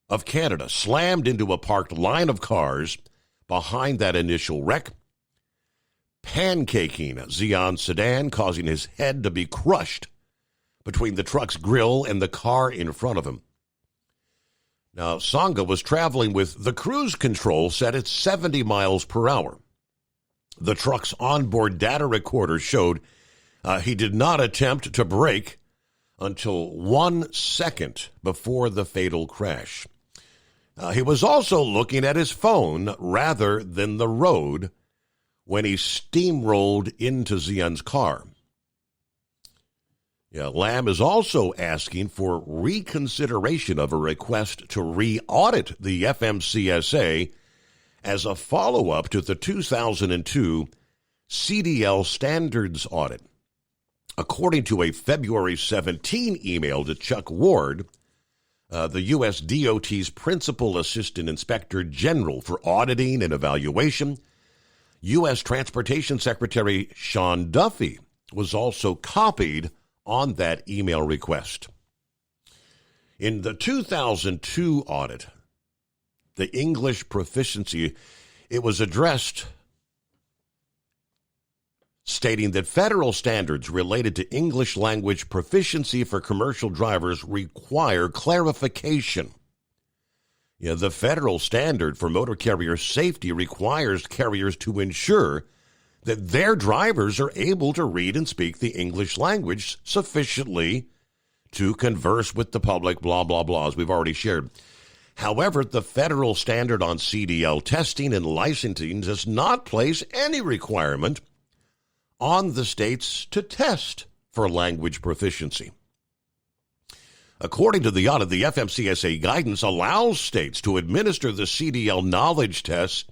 of Canada slammed into a parked line of cars behind that initial wreck, pancaking Zion's sedan, causing his head to be crushed between the truck's grill and the car in front of him. Now, Sangha was traveling with the cruise control set at 70 miles per hour. The truck's onboard data recorder showed he did not attempt to brake until 1 second before the fatal crash. He was also looking at his phone rather than the road when he steamrolled into Zion's car. Lamb is also asking for reconsideration of a request to re-audit the FMCSA as a follow-up to the 2002 CDL standards audit. According to a February 17 email to Chuck Ward, the U.S. DOT's Principal Assistant Inspector General for Auditing and Evaluation, U.S. Transportation Secretary Sean Duffy was also copied on that email request. In the 2002 audit, the English proficiency, it was addressed stating that federal standards related to English language proficiency for commercial drivers require clarification. The federal standard for motor carrier safety requires carriers to ensure that their drivers are able to read and speak the English language sufficiently to converse with the public, blah, blah, blah, as we've already shared. However, the federal standard on CDL testing and licensing does not place any requirement on the states to test for language proficiency. According to the audit, the FMCSA guidance allows states to administer the CDL knowledge test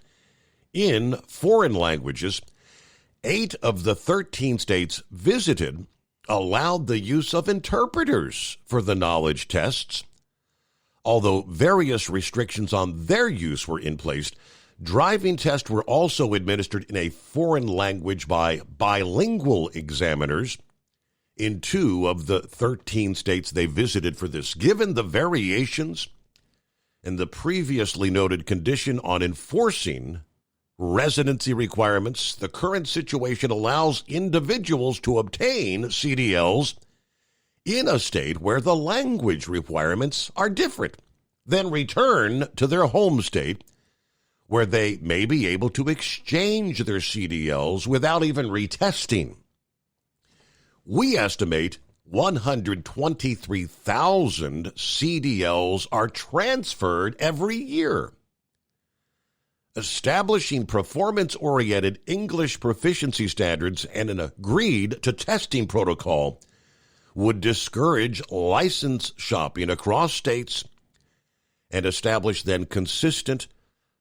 in foreign languages. 8 of the 13 states visited allowed the use of interpreters for the knowledge tests. Although various restrictions on their use were in place, driving tests were also administered in a foreign language by bilingual examiners in 2 of the 13 states they visited for this. Given the variations and the previously noted condition on enforcing residency requirements, the current situation allows individuals to obtain CDLs in a state where the language requirements are different, then return to their home state where they may be able to exchange their CDLs without even retesting. We estimate 123,000 CDLs are transferred every year. Establishing performance-oriented English proficiency standards and an agreed-to testing protocol would discourage license shopping across states and establish then consistent,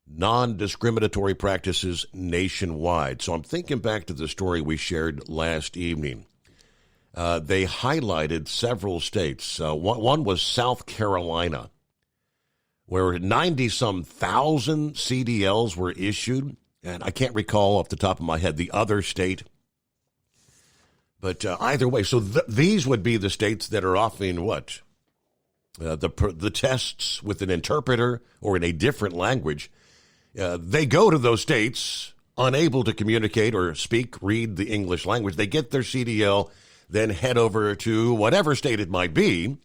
non-discriminatory practices nationwide. So I'm thinking back to the story we shared last evening. They highlighted several states. One was South Carolina, where 90-some thousand CDLs were issued. And I can't recall off the top of my head the other state. But either way, so these would be the states that are offering what? The tests with an interpreter or in a different language. They go to those states unable to communicate or speak, read the English language. They get their CDL, then head over to whatever state it might be,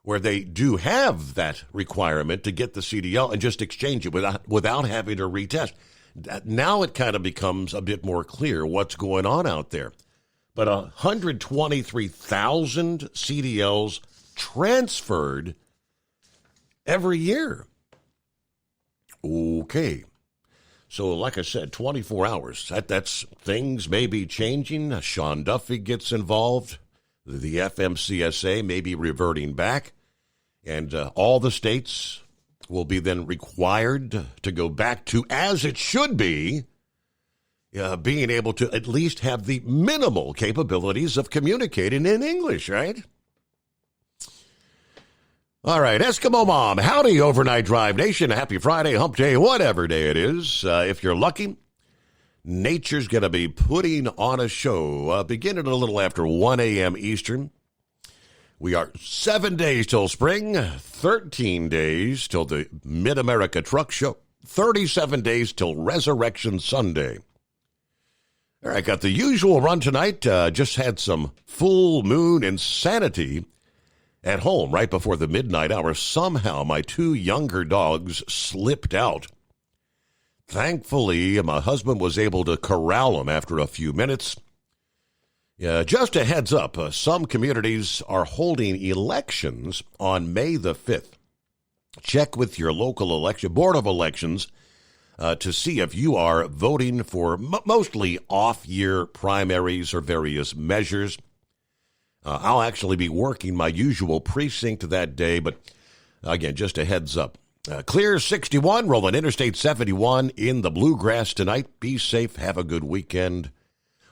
where they do have that requirement to get the CDL and just exchange it without having to retest. Now it kind of becomes a bit more clear what's going on out there. But 123,000 CDLs transferred every year. Okay. So like I said, 24 hours. That's things may be changing. Sean Duffy gets involved. The FMCSA may be reverting back. And all the states will be then required to go back to, as it should be, being able to at least have the minimal capabilities of communicating in English, right? All right, Eskimo Mom, howdy, Overnight Drive Nation. Happy Friday, hump day, whatever day it is. If you're lucky, nature's going to be putting on a show beginning a little after 1 a.m. Eastern. We are 7 days till spring, 13 days till the Mid-America Truck Show, 37 days till Resurrection Sunday. All right, got the usual run tonight. Just had some full moon insanity at home right before the midnight hour. Somehow my 2 younger dogs slipped out. Thankfully, my husband was able to corral them after a few minutes. Just a heads up, some communities are holding elections on May the 5th. Check with your local election board of elections to see if you are voting for mostly off-year primaries or various measures. I'll actually be working my usual precinct that day, but again, just a heads up. Clear 61, rolling Interstate 71 in the Bluegrass tonight. Be safe, have a good weekend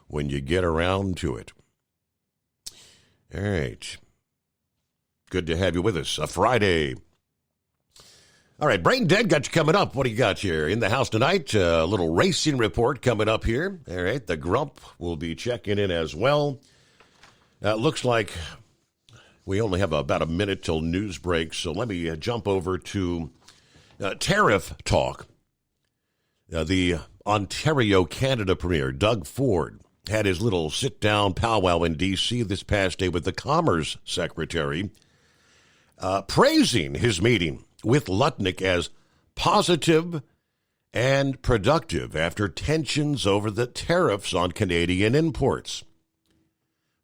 when you get around to it. All right. Good to have you with us. A Friday. All right, Brain Dead got you coming up. What do you got here? In the house tonight, a little racing report coming up here. All right, the Grump will be checking in as well. Looks like we only have about a minute till news break, so let me jump over to tariff talk. The Ontario, Canada Premier, Doug Ford, had his little sit-down powwow in D.C. this past day with the Commerce Secretary, praising his meeting with Lutnick as positive and productive after tensions over the tariffs on Canadian imports.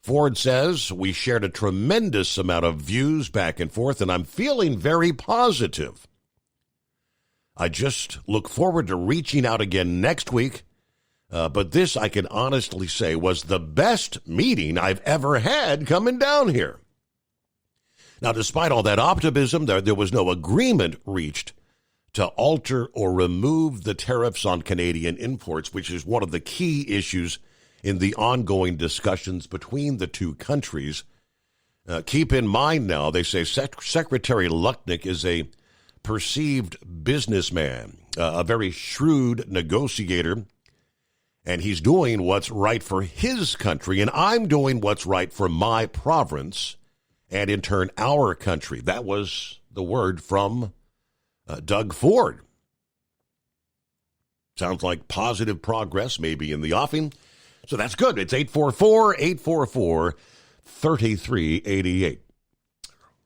Ford says, we shared a tremendous amount of views back and forth, and I'm feeling very positive. I just look forward to reaching out again next week, but this, I can honestly say, was the best meeting I've ever had coming down here. Now, despite all that optimism, there was no agreement reached to alter or remove the tariffs on Canadian imports, which is one of the key issues in the ongoing discussions between the two countries. Keep in mind now, they say Secretary Lutnick is a perceived businessman, a very shrewd negotiator, and he's doing what's right for his country, and I'm doing what's right for my province, and in turn, our country. That was the word from Doug Ford. Sounds like positive progress maybe in the offing. So that's good. It's 844-844-3388.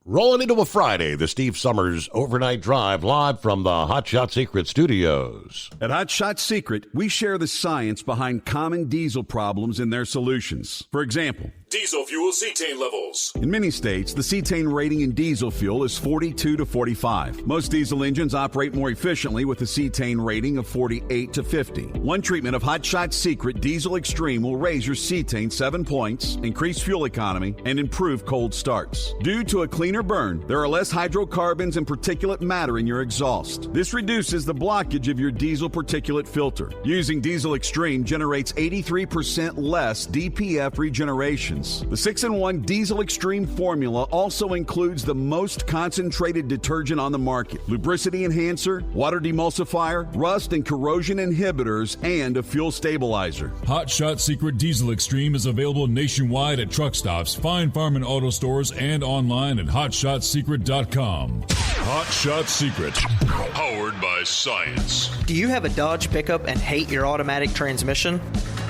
Rolling into a Friday, the Steve Summers Overnight Drive live from the Hot Shot Secret Studios. At Hot Shot Secret, we share the science behind common diesel problems and their solutions. For example, diesel fuel cetane levels. In many states, the cetane rating in diesel fuel is 42 to 45. Most diesel engines operate more efficiently with a cetane rating of 48 to 50. One treatment of Hot Shot Secret Diesel Extreme will raise your cetane 7 points, increase fuel economy, and improve cold starts. Due to a cleaner burn, there are less hydrocarbons and particulate matter in your exhaust. This reduces the blockage of your diesel particulate filter. Using Diesel Extreme generates 83% less DPF regeneration. The 6-in-1 Diesel Extreme formula also includes the most concentrated detergent on the market, lubricity enhancer, water demulsifier, rust and corrosion inhibitors, and a fuel stabilizer. Hot Shot Secret Diesel Extreme is available nationwide at truck stops, Fine Farm and auto stores, and online at hotshotsecret.com. Hot Shot Secret, powered by science. Do you have a Dodge pickup and hate your automatic transmission?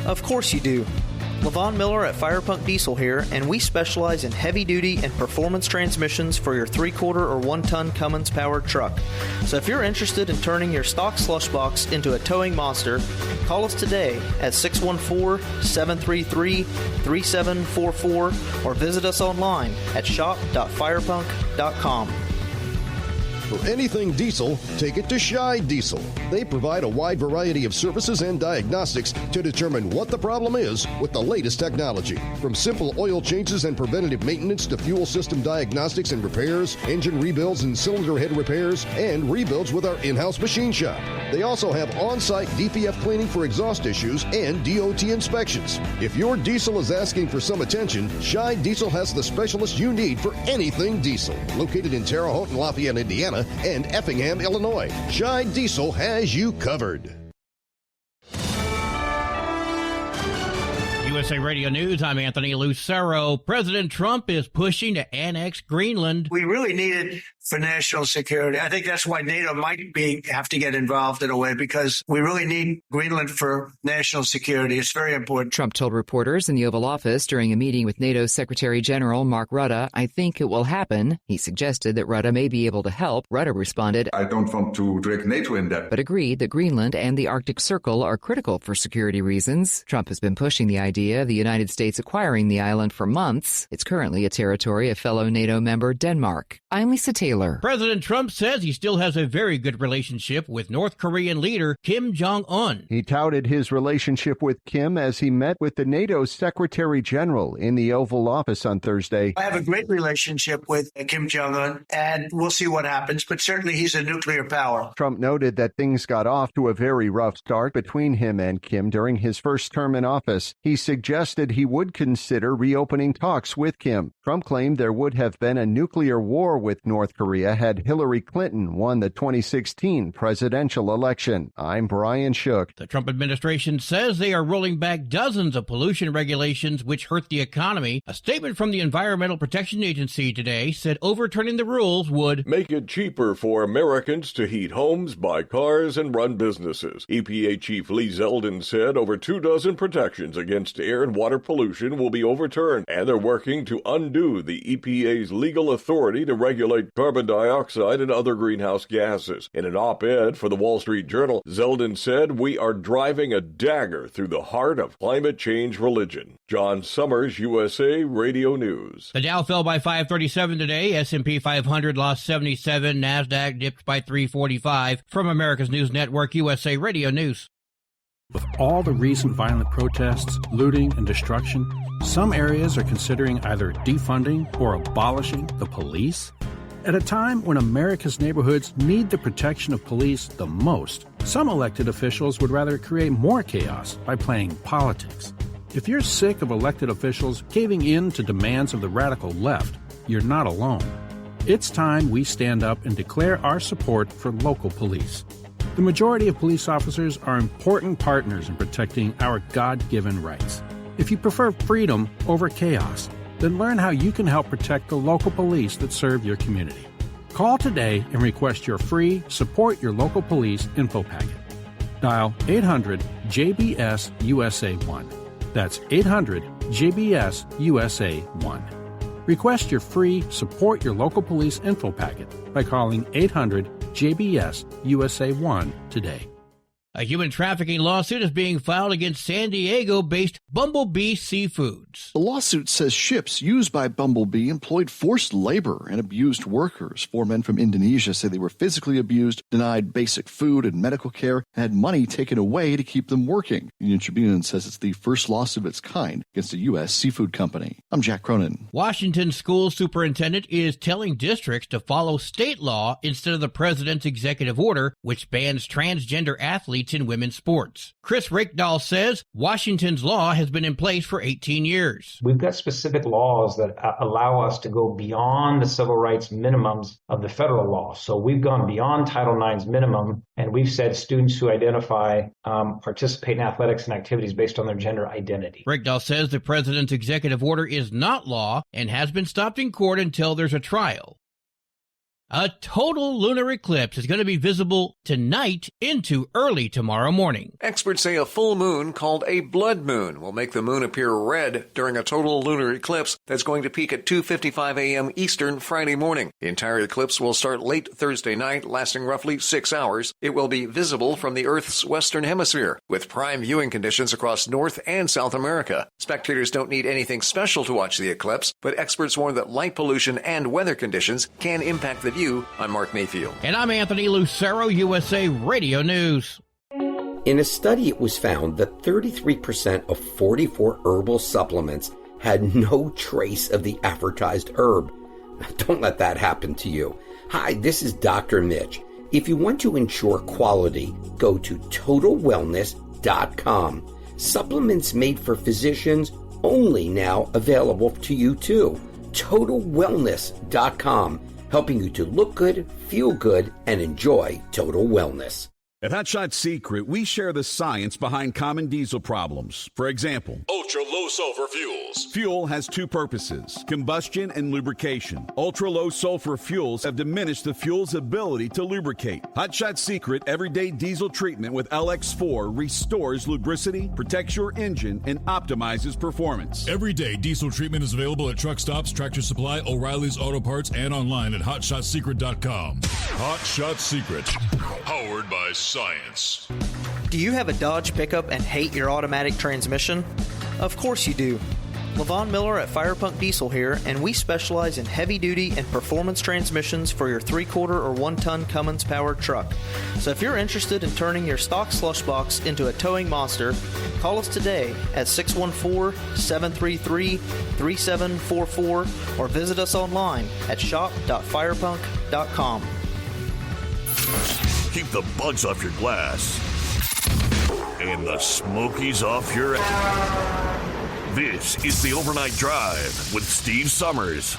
Of course you do. Levon Miller at Firepunk Diesel here, and we specialize in heavy-duty and performance transmissions for your 3-quarter or 1-ton Cummins-powered truck. So if you're interested in turning your stock slush box into a towing monster, call us today at 614-733-3744 or visit us online at shop.firepunk.com. For anything diesel, take it to Scheid Diesel. They provide a wide variety of services and diagnostics to determine what the problem is with the latest technology. From simple oil changes and preventative maintenance to fuel system diagnostics and repairs, engine rebuilds and cylinder head repairs, and rebuilds with our in-house machine shop. They also have on-site DPF cleaning for exhaust issues and DOT inspections. If your diesel is asking for some attention, Scheid Diesel has the specialist you need for anything diesel. Located in Terre Haute and Lafayette, Indiana, and Effingham, Illinois. Scheid Diesel has you covered. USA Radio News, I'm Anthony Lucero. President Trump is pushing to annex Greenland. We really need it for national security. I think that's why NATO might have to get involved in a way, because we really need Greenland for national security. It's very important. Trump told reporters in the Oval Office during a meeting with NATO Secretary General Mark Rutte, "I think it will happen." He suggested that Rutte may be able to help. Rutte responded, "I don't want to drag NATO in that," but agreed that Greenland and the Arctic Circle are critical for security reasons. Trump has been pushing the idea of the United States acquiring the island for months. It's currently a territory of fellow NATO member Denmark. I'm Lisa Taylor. President Trump says he still has a very good relationship with North Korean leader Kim Jong-un. He touted his relationship with Kim as he met with the NATO Secretary General in the Oval Office on Thursday. I have a great relationship with Kim Jong-un, and we'll see what happens, but certainly he's a nuclear power. Trump noted that things got off to a very rough start between him and Kim during his first term in office. He suggested he would consider reopening talks with Kim. Trump claimed there would have been a nuclear war with North Korea had Hillary Clinton won the 2016 presidential election. I'm Brian Shook. The Trump administration says they are rolling back dozens of pollution regulations which hurt the economy. A statement from the Environmental Protection Agency today said overturning the rules would make it cheaper for Americans to heat homes, buy cars, and run businesses. EPA Chief Lee Zeldin said over 24 protections against air and water pollution will be overturned, and they're working to undo the EPA's legal authority to regulate carbon dioxide and other greenhouse gases. In an op-ed for the Wall Street Journal, Zeldin said, "We are driving a dagger through the heart of climate change religion." John Summers, USA Radio News. The Dow fell by 537 today. S&P 500 lost 77. NASDAQ dipped by 345. From America's News Network, USA Radio News. With all the recent violent protests, looting, and destruction, some areas are considering either defunding or abolishing the police. At a time when America's neighborhoods need the protection of police the most, some elected officials would rather create more chaos by playing politics. If you're sick of elected officials caving in to demands of the radical left, you're not alone. It's time we stand up and declare our support for local police. The majority of police officers are important partners in protecting our God-given rights. If you prefer freedom over chaos, then learn how you can help protect the local police that serve your community. Call today and request your free Support Your Local Police info packet. Dial 800-JBS-USA-1. That's 800-JBS-USA-1. Request your free Support Your Local Police info packet by calling 800-JBS-USA-1 today. A human trafficking lawsuit is being filed against San Diego-based Bumblebee Seafoods. The lawsuit says ships used by Bumblebee employed forced labor and abused workers. 4 men from Indonesia say they were physically abused, denied basic food and medical care, and had money taken away to keep them working. Union Tribune says it's the first lawsuit of its kind against a U.S. seafood company. I'm Jack Cronin. Washington school superintendent is telling districts to follow state law instead of the president's executive order, which bans transgender athletes in women's sports. Chris Rickdahl says Washington's law has been in place for 18 years. We've got specific laws that allow us to go beyond the civil rights minimums of the federal law. So we've gone beyond Title IX's minimum, and we've said students who identify participate in athletics and activities based on their gender identity. Rickdahl says the president's executive order is not law and has been stopped in court until there's a trial. A total lunar eclipse is going to be visible tonight into early tomorrow morning. Experts say a full moon called a blood moon will make the moon appear red during a total lunar eclipse that's going to peak at 2:55 a.m. Eastern Friday morning. The entire eclipse will start late Thursday night, lasting roughly 6 hours. It will be visible from the Earth's western hemisphere, with prime viewing conditions across North and South America. Spectators don't need anything special to watch the eclipse, but experts warn that light pollution and weather conditions can impact the view. I'm Mark Mayfield. And I'm Anthony Lucero, USA Radio News. In a study, it was found that 33% of 44 herbal supplements had no trace of the advertised herb. Don't let that happen to you. Hi, this is Dr. Mitch. If you want to ensure quality, go to TotalWellness.com. Supplements made for physicians only now available to you too. TotalWellness.com. Helping you to look good, feel good, and enjoy total wellness. At Hot Shot Secret, we share the science behind common diesel problems. For example, ultra-low sulfur fuels. Fuel has two purposes, combustion and lubrication. Ultra-low sulfur fuels have diminished the fuel's ability to lubricate. Hot Shot Secret Everyday Diesel Treatment with LX4 restores lubricity, protects your engine, and optimizes performance. Everyday diesel treatment is available at truck stops, Tractor Supply, O'Reilly's Auto Parts, and online at HotShotSecret.com. Hot Shot Secret, powered by science. Do you have a Dodge pickup and hate your automatic transmission? Of course you do. Levon Miller at Firepunk Diesel here, and we specialize in heavy-duty and performance transmissions for your 3-quarter or 1-ton Cummins-powered truck. So if you're interested in turning your stock slush box into a towing monster, call us today at 614-733-3744 or visit us online at shop.firepunk.com. Keep the bugs off your glass and the smokies off your ass. This is the Overnight Drive with Steve Summers.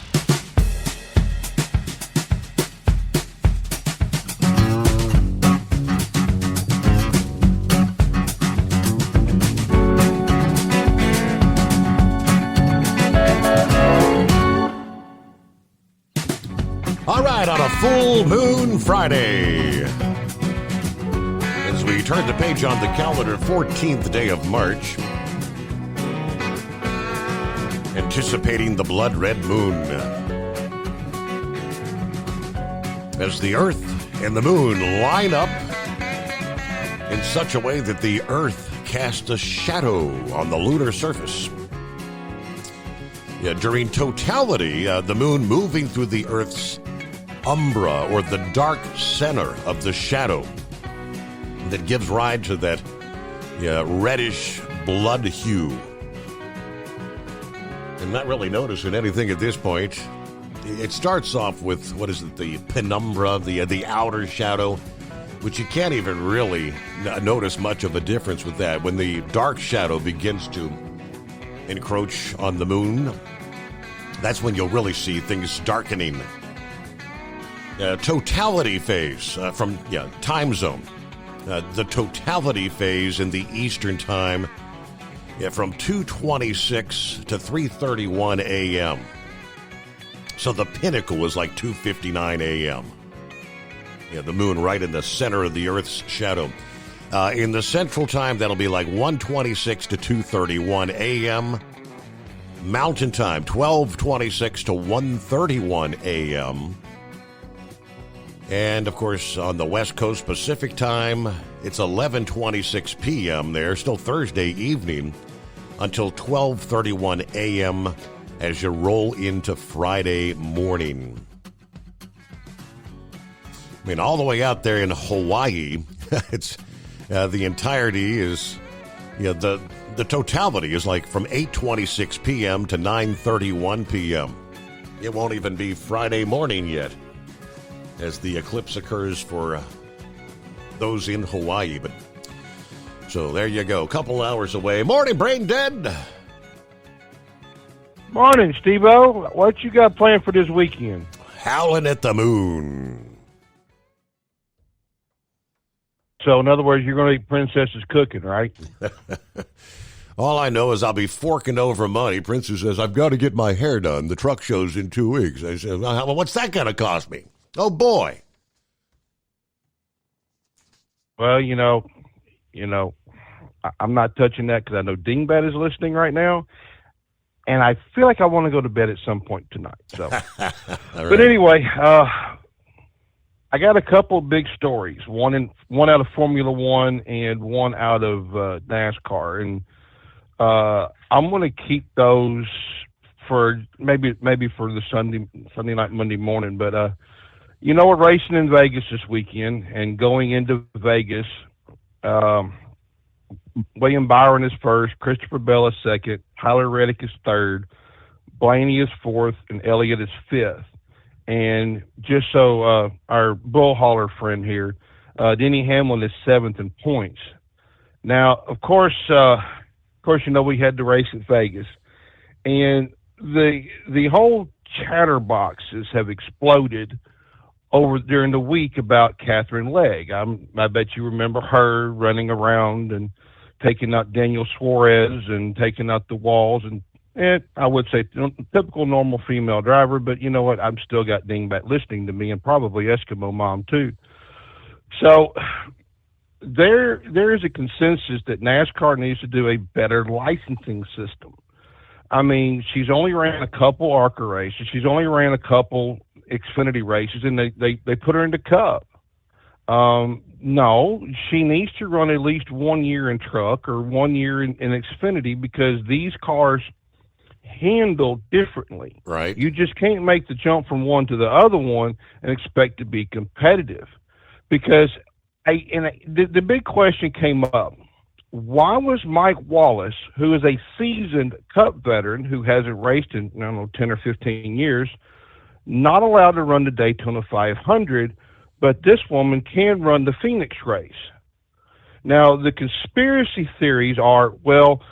All right, on a full moon Friday, as we turn the page on the calendar, 14th day of March, anticipating the blood red moon, as the Earth and the moon line up in such a way that the Earth casts a shadow on the lunar surface. During totality, the moon moving through the Earth's umbra, or the dark center of the shadow that gives rise to that reddish blood hue. I'm not really noticing anything at this point. It starts off with, what is it, the penumbra, the outer shadow, which you can't even really notice much of a difference with that. When the dark shadow begins to encroach on the moon, that's when you'll really see things darkening. Totality phase from time zone. The totality phase in the Eastern time, from 2:26 to 3:31 a.m. So the pinnacle was like 2:59 a.m. The moon right in the center of the Earth's shadow. In the Central Time, that'll be like 1:26 to 2:31 a.m. Mountain Time, 12:26 to 1:31 a.m. And, of course, on the West Coast Pacific Time, it's 11:26 p.m. there, still Thursday evening, until 12:31 a.m. as you roll into Friday morning. I mean, all the way out there in Hawaii, it's the entirety is, the totality is like from 8:26 p.m. to 9:31 p.m. It won't even be Friday morning yet as the eclipse occurs for those in Hawaii. But so there you go, a couple hours away. Morning, Brain Dead. Morning, Steve-O. What you got planned for this weekend? Howling at the Moon. So, in other words, you're going to eat Princess's cooking, right? All I know is I'll be forking over money. Princess says, I've got to get my hair done. The truck show's in 2 weeks. I said, well, what's that going to cost me? Oh, boy. Well, I'm not touching that because I know Dingbat is listening right now. And I feel like I want to go to bed at some point tonight. So, But anyway, I got a couple of big stories. One out of Formula One and one out of NASCAR, and I'm going to keep those for maybe for the Sunday night, Monday morning. But we're racing in Vegas this weekend, and going into Vegas, William Byron is first, Christopher Bell is second, Tyler Reddick is third, Blaney is fourth, and Elliott is fifth. And just so our bull hauler friend here, Denny Hamlin is seventh in points. Now, of course, we had the race at Vegas, and the whole chatterboxes have exploded during the week about Catherine Legg. I bet you remember her running around and taking out Daniel Suarez and taking out the walls, and I would say typical normal female driver, but you know what? I've still got Dingbat listening to me, and probably Eskimo Mom too. So there is a consensus that NASCAR needs to do a better licensing system. I mean, she's only ran a couple ARCA races. She's only ran a couple Xfinity races, and they put her into Cup. No, she needs to run at least 1 year in truck or 1 year in Xfinity, because these cars handle differently. Right. You just can't make the jump from one to the other one and expect to be competitive. Because the big question came up. Why was Mike Wallace, who is a seasoned Cup veteran who hasn't raced in, 10 or 15 years, not allowed to run the Daytona 500, but this woman can run the Phoenix race? Now, the conspiracy theories are, well,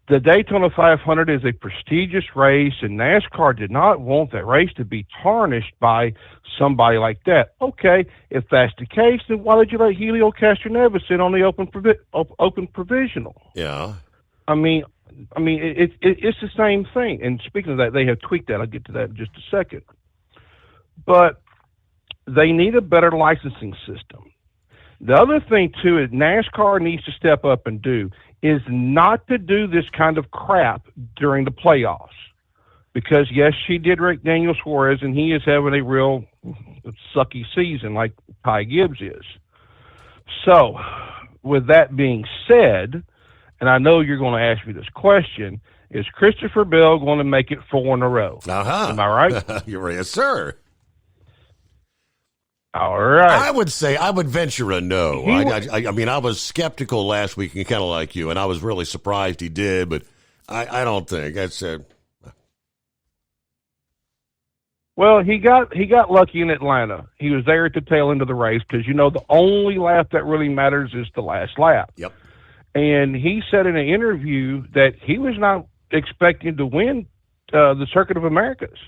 the Daytona 500 is a prestigious race, and NASCAR did not want that race to be tarnished by somebody like that. Okay, if that's the case, then why did you let Helio Castroneves sit on the open provisional? Yeah. I mean, it's the same thing. And speaking of that, they have tweaked that. I'll get to that in just a second. But they need a better licensing system. The other thing, too, is NASCAR needs to step up and do is not to do this kind of crap during the playoffs. Because, yes, she did Rick Daniel Suarez, and he is having a real sucky season like Ty Gibbs is. So, with that being said, and I know you're going to ask me this question, is Christopher Bell going to make it 4 in a row? Uh-huh. Am I right? You're right, yes, sir. All right. I would venture a no. I mean, I was skeptical last week, and kind of like you, and I was really surprised he did, but I don't think that's it. Well, he got lucky in Atlanta. He was there at the tail end of the race because, the only lap that really matters is the last lap. Yep. And he said in an interview that he was not expecting to win the Circuit of Americas.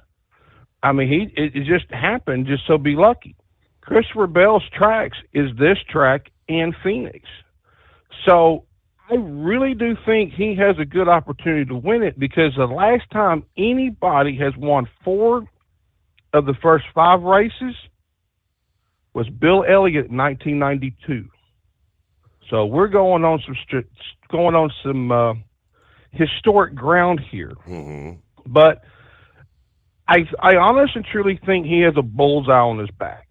I mean, it just happened just so be lucky. Christopher Bell's tracks is this track and Phoenix. So I really do think he has a good opportunity to win it because the last time anybody has won 4 of the first 5 races was Bill Elliott in 1992. So we're going on some historic ground here. Mm-hmm. But I honestly and truly think he has a bullseye on his back.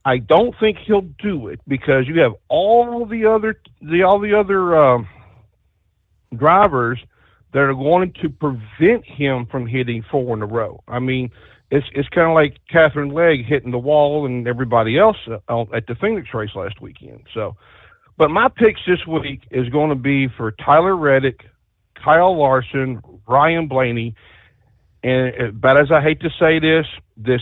I don't think he'll do it because you have all the other drivers that are going to prevent him from hitting 4 in a row. I mean, it's kind of like Catherine Legg hitting the wall and everybody else at the Phoenix race last weekend. So, but my picks this week is going to be for Tyler Reddick, Kyle Larson, Ryan Blaney. And but as I hate to say this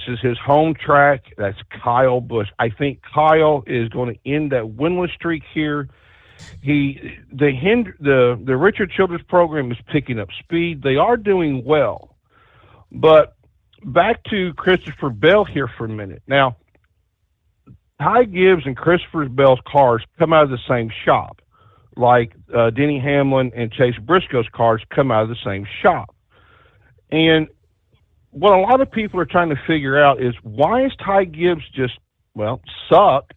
is his home track. That's Kyle Busch. I think Kyle is going to end that winless streak here. The Richard Childress program is picking up speed. They are doing well. But back to Christopher Bell here for a minute. Now, Ty Gibbs and Christopher Bell's cars come out of the same shop, like Denny Hamlin and Chase Briscoe's cars come out of the same shop. And what a lot of people are trying to figure out is why is Ty Gibbs just, sucked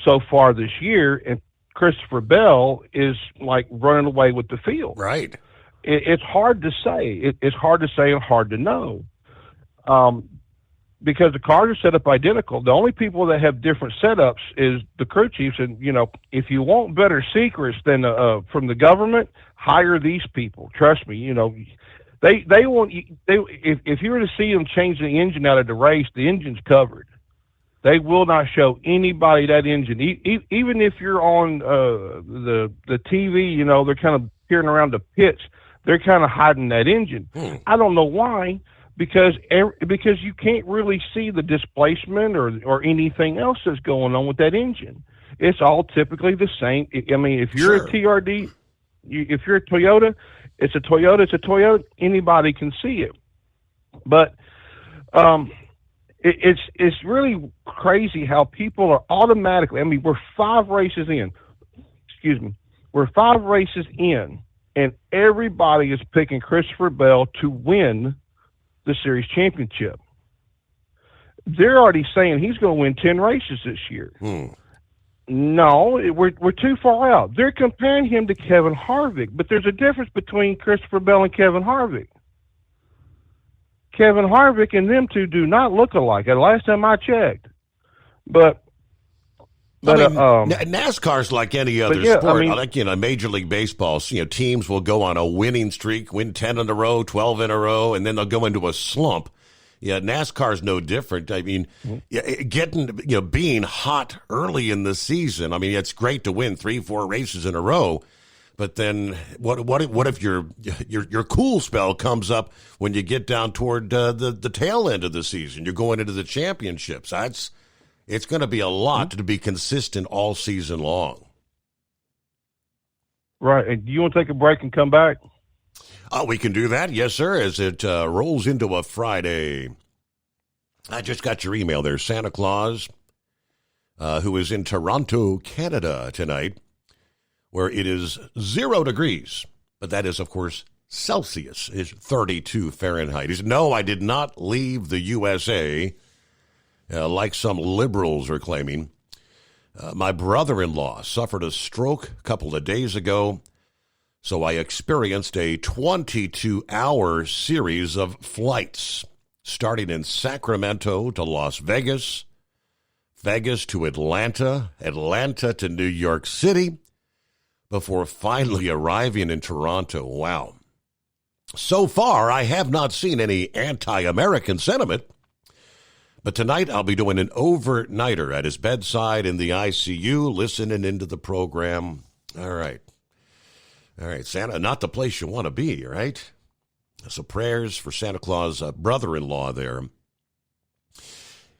so far this year, and Christopher Bell is like running away with the field? Right. It's hard to say. It's hard to say and hard to know. Because the cars are set up identical. The only people that have different setups is the crew chiefs. And, if you want better secrets than from the government, hire these people. Trust me, they want if you were to see them change the engine out of the race, the engine's covered. They will not show anybody that engine. Even if you're on the TV, they're kind of peering around the pits. They're kind of hiding that engine. I don't know why. Because you can't really see the displacement or anything else that's going on with that engine. It's all typically the same. I mean, if you're a TRD, if you're a Toyota, it's a Toyota. It's a Toyota. Anybody can see it. But it's really crazy how people are automatically. I mean, we're 5 races in. We're 5 races in, and everybody is picking Christopher Bell to win the series championship. They're already saying he's going to win 10 races this year. No, we're too far out. They're comparing him to Kevin Harvick, but there's a difference between Christopher Bell and Kevin Harvick. Kevin Harvick and them two do not look alike. The last time I checked, but NASCAR's like any other sport. I mean, like Major League Baseball, teams will go on a winning streak, win 10 in a row, 12 in a row, and then they'll go into a slump. Yeah, NASCAR's no different. I mean, being hot early in the season. I mean, it's great to win 3-4 races in a row, but then what if your cool spell comes up when you get down toward the tail end of the season? You're going into the championships. It's going to be a lot to be consistent all season long. Right. And do you want to take a break and come back? We can do that, yes, sir, as it rolls into a Friday. I just got your email there, Santa Claus, who is in Toronto, Canada tonight, where it is 0 degrees. But that is, of course, Celsius, is 32 Fahrenheit. He said, no, I did not leave the USA. Like some liberals are claiming. My brother-in-law suffered a stroke a couple of days ago, so I experienced a 22-hour series of flights, starting in Sacramento to Las Vegas, Vegas to Atlanta, Atlanta to New York City, before finally arriving in Toronto. Wow. So far, I have not seen any anti-American sentiment, But tonight I'll be doing an overnighter at his bedside in the ICU, listening into the program. All right, Santa, not the place you want to be, right? So prayers for Santa Claus' brother-in-law there.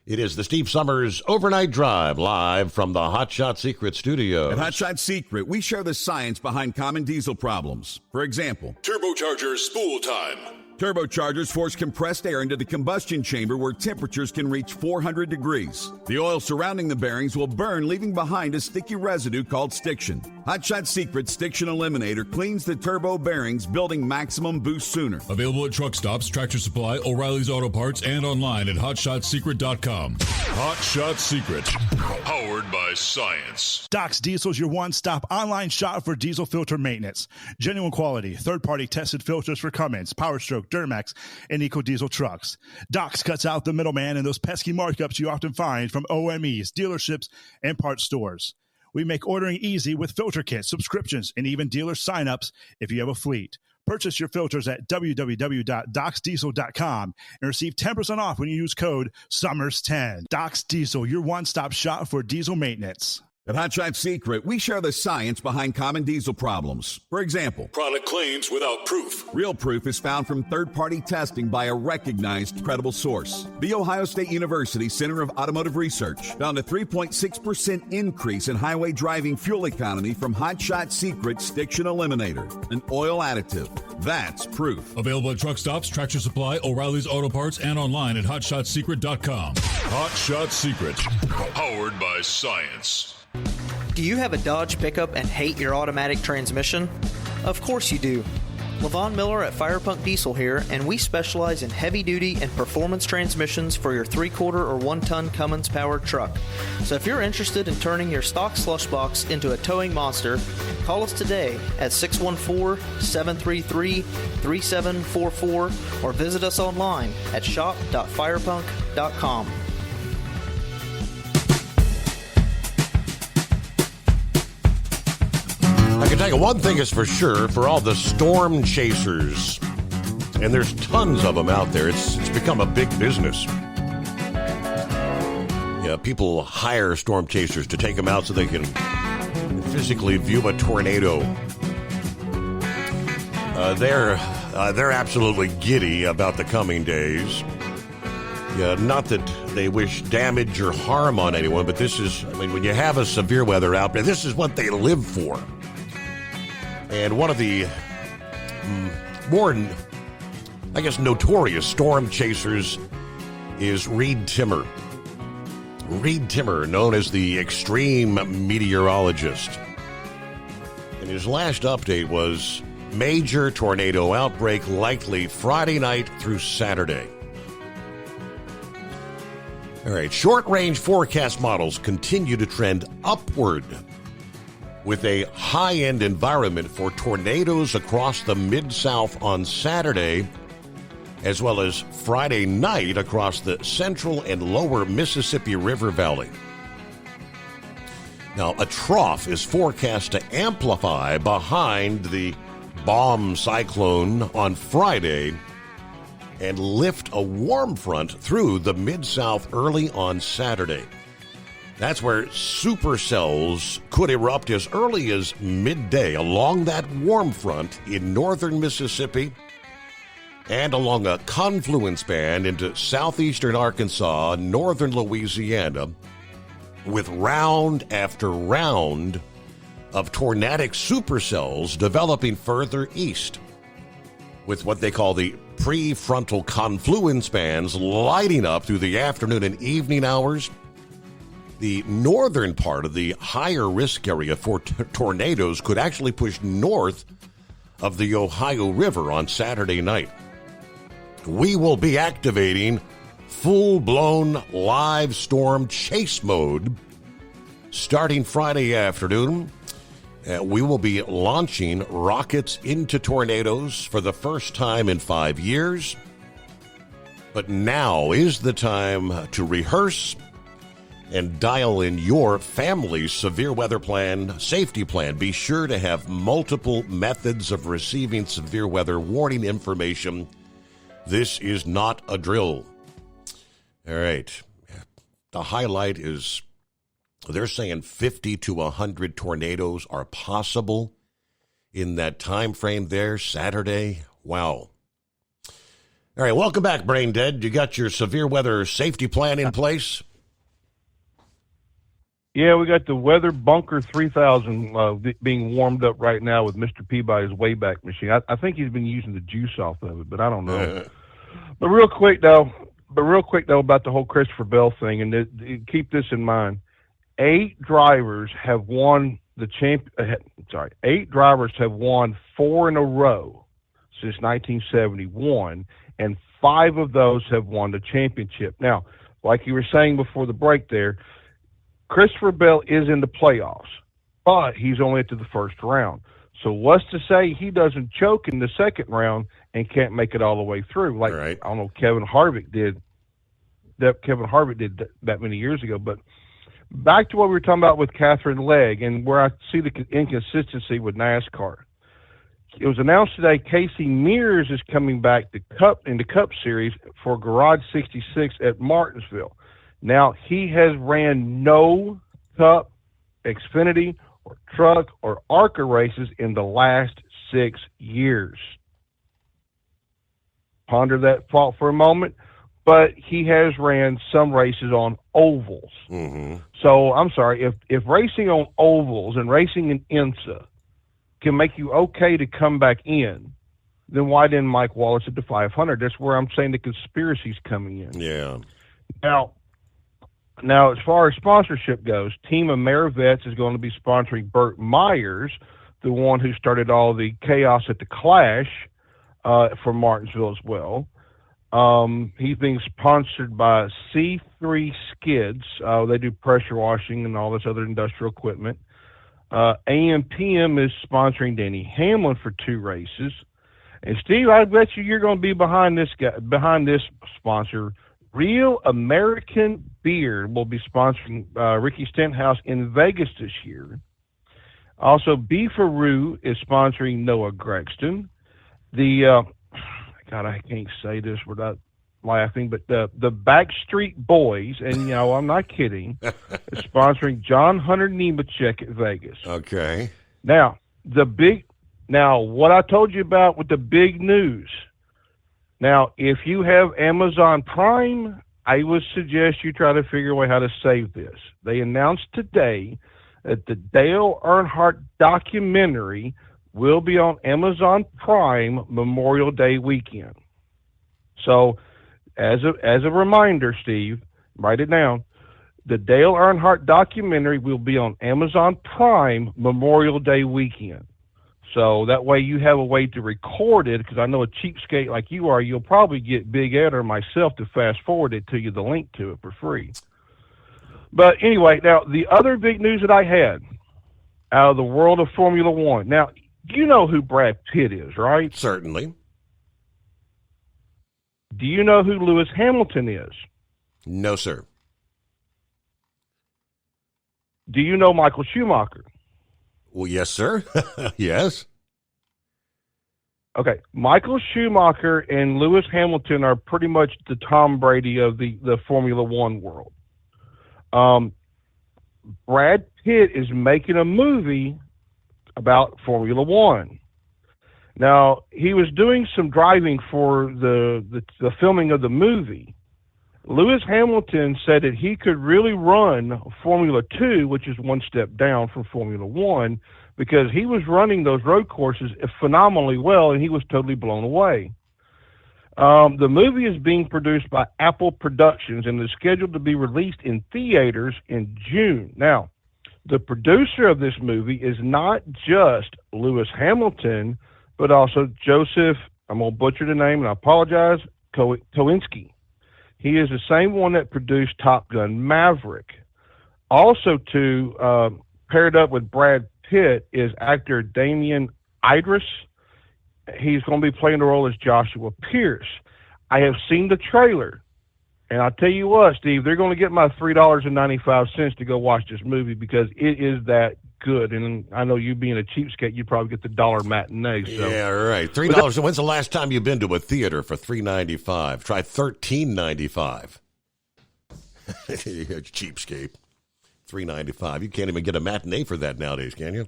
It is the Steve Summers Overnight Drive, live from the Hot Shot Secret studio. At Hot Shot Secret, we share the science behind common diesel problems. For example, Turbochargers spool time. Turbochargers force compressed air into the combustion chamber where temperatures can reach 400 degrees. The oil surrounding the bearings will burn, leaving behind a sticky residue called stiction. Hot Shot Secret's Stiction Eliminator cleans the turbo bearings, building maximum boost sooner. Available at truck stops, Tractor Supply, O'Reilly's Auto Parts, and online at hotshotsecret.com. Hot Shot Secret, powered by science. Doc's Diesel's your one-stop online shop for diesel filter maintenance. Genuine quality, third-party tested filters for Cummins, Power Stroke, Duramax, and EcoDiesel trucks. Doc's cuts out the middleman and those pesky markups you often find from OMEs, dealerships, and parts stores. We make ordering easy with filter kits, subscriptions, and even dealer sign-ups if you have a fleet. Purchase your filters at www.docsdiesel.com and receive 10% off when you use code SUMMERS10. Doc's Diesel, your one-stop shop for diesel maintenance. At Hot Shot Secret, we share the science behind common diesel problems. For example, product claims without proof. Real proof is found from third-party testing by a recognized, credible source. The Ohio State University Center of Automotive Research found a 3.6% increase in highway driving fuel economy from Hot Shot Secret Stiction Eliminator, an oil additive. That's proof. Available at truck stops, Tractor Supply, O'Reilly's Auto Parts, and online at hotshotsecret.com. Hot Shot Secret, powered by science. Do you have a Dodge pickup and hate your automatic transmission? Of course you do. Levon Miller at Firepunk Diesel here, and we specialize in heavy-duty and performance transmissions for your 3-quarter or 1-ton Cummins-powered truck. So if you're interested in turning your stock slush box into a towing monster, call us today at 614-733-3744 or visit us online at shop.firepunk.com. I can tell you one thing is for sure, for all the storm chasers, and there's tons of them out there, it's become a big business. Yeah, people hire storm chasers to take them out so they can physically view a tornado. They're absolutely giddy about the coming days. Yeah, not that they wish damage or harm on anyone, but this is, when you have a severe weather outbreak, this is what they live for. And one of the more, I guess, notorious storm chasers is Reed Timmer. Reed Timmer, known as the extreme meteorologist. And his last update was major tornado outbreak likely Friday night through Saturday. All right, short-range forecast models continue to trend upward, with a high-end environment for tornadoes across the Mid-South on Saturday, as well as Friday night across the central and lower Mississippi River Valley. Now, a trough is forecast to amplify behind the bomb cyclone on Friday and lift a warm front through the Mid-South early on Saturday. That's where supercells could erupt as early as midday along that warm front in northern Mississippi and along a confluence band into southeastern Arkansas, northern Louisiana, with round after round of tornadic supercells developing further east, with what they call the prefrontal confluence bands lighting up through the afternoon and evening hours. The northern part of the higher risk area for tornadoes could actually push north of the Ohio River on Saturday night. We will be activating full-blown live storm chase mode starting Friday afternoon. We will be launching rockets into tornadoes for the first time in 5 years. But now is the time to rehearse and dial in your family's severe weather plan, safety plan. Be sure to have multiple methods of receiving severe weather warning information. This is not a drill. All right. the highlight is they're saying 50 to 100 tornadoes are possible in that time frame there, Saturday. Wow. All right, welcome back, Brain Dead. You got your severe weather safety plan in place? Yeah, we got the Weather Bunker 3000 being warmed up right now with Mr. Peabody's Wayback Machine. I think he's been using the juice off of it, but I don't know. But real quick though, about the whole Christopher Bell thing, and keep this in mind: 8 drivers have won the Eight drivers have won 4 in a row since 1971, and 5 of those have won the championship. Now, like you were saying before the break there, Christopher Bell is in the playoffs, but he's only into the first round. So what's to say he doesn't choke in the second round and can't make it all the way through? Like, right. I don't know, Kevin Harvick did that many years ago. But back to what we were talking about with Catherine Legg and where I see the inconsistency with NASCAR. It was announced today Casey Mears is coming back in the Cup Series for Garage 66 at Martinsville. Now, he has ran no Cup, Xfinity, or Truck, or ARCA races in the last 6 years. Ponder that thought for a moment. But he has ran some races on ovals. Mm-hmm. So, I'm sorry, if racing on ovals and racing in IMSA can make you okay to come back in, then why didn't Mike Wallace at the 500? That's where I'm saying the conspiracy's coming in. Yeah. Now, as far as sponsorship goes, Team AmeriVets is going to be sponsoring Burt Myers, the one who started all the chaos at the Clash for Martinsville as well. He's being sponsored by C3 Skids. They do pressure washing and all this other industrial equipment. AMPM is sponsoring Denny Hamlin for 2 races. And Steve, I bet you're going to be behind this sponsor. Real American Beer will be sponsoring Ricky Stenhouse in Vegas this year. Also, Beefaroo is sponsoring Noah Gragson. God, I can't say this without laughing, but the Backstreet Boys, and I'm not kidding, is sponsoring John Hunter Nemechek at Vegas. Okay. Now, what I told you about with the big news. Now, if you have Amazon Prime, I would suggest you try to figure out how to save this. They announced today that the Dale Earnhardt documentary will be on Amazon Prime Memorial Day weekend. So, as a reminder, Steve, write it down. The Dale Earnhardt documentary will be on Amazon Prime Memorial Day weekend. So that way you have a way to record it, because I know a cheapskate like you are, you'll probably get Big Ed or myself to fast forward it to you, the link to it for free. But anyway, now the other big news that I had out of the world of Formula One. Now, you know who Brad Pitt is, right? Certainly. Do you know who Lewis Hamilton is? No, sir. Do you know Michael Schumacher? Well, yes, sir. Yes. Okay. Michael Schumacher and Lewis Hamilton are pretty much the Tom Brady of the Formula One world. Brad Pitt is making a movie about Formula One. Now, he was doing some driving for the filming of the movie. Lewis Hamilton said that he could really run Formula 2, which is one step down from Formula 1, because he was running those road courses phenomenally well, and he was totally blown away. The movie is being produced by Apple Productions and is scheduled to be released in theaters in June. Now, the producer of this movie is not just Lewis Hamilton, but also Joseph, I'm going to butcher the name and I apologize, Kosinski. He is the same one that produced Top Gun Maverick. Also, paired up with Brad Pitt is actor Damian Idris. He's going to be playing the role as Joshua Pierce. I have seen the trailer, and I'll tell you what, Steve, they're going to get my $3.95 to go watch this movie because it is that good. And I know you being a cheapskate, you probably get the $1 matinee. So. Yeah, right. $3. When's the last time you've been to a theater for $3.95? Try $13.95. Cheapskate. $3.95. You can't even get a matinee for that nowadays, can you?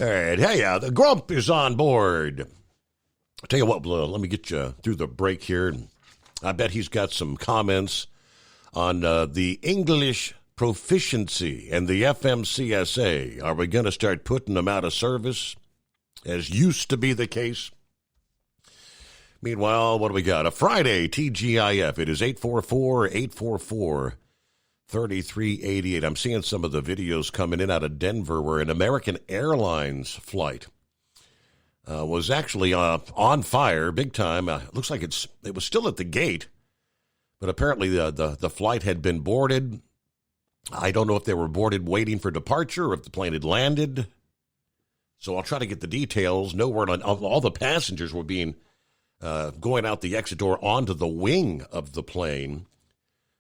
All right. Hey, the Grump is on board. I'll tell you what, let me get you through the break here. I bet he's got some comments on the English proficiency and the FMCSA. Are we going to start putting them out of service, as used to be the case? Meanwhile, what do we got? A Friday TGIF. It is 844-844-3388. I'm seeing some of the videos coming in out of Denver where an American Airlines flight was actually on fire big time. Looks like it was still at the gate, but apparently the flight had been boarded. I don't know if they were boarded waiting for departure or if the plane had landed. So I'll try to get the details. No word on all the passengers were being going out the exit door onto the wing of the plane.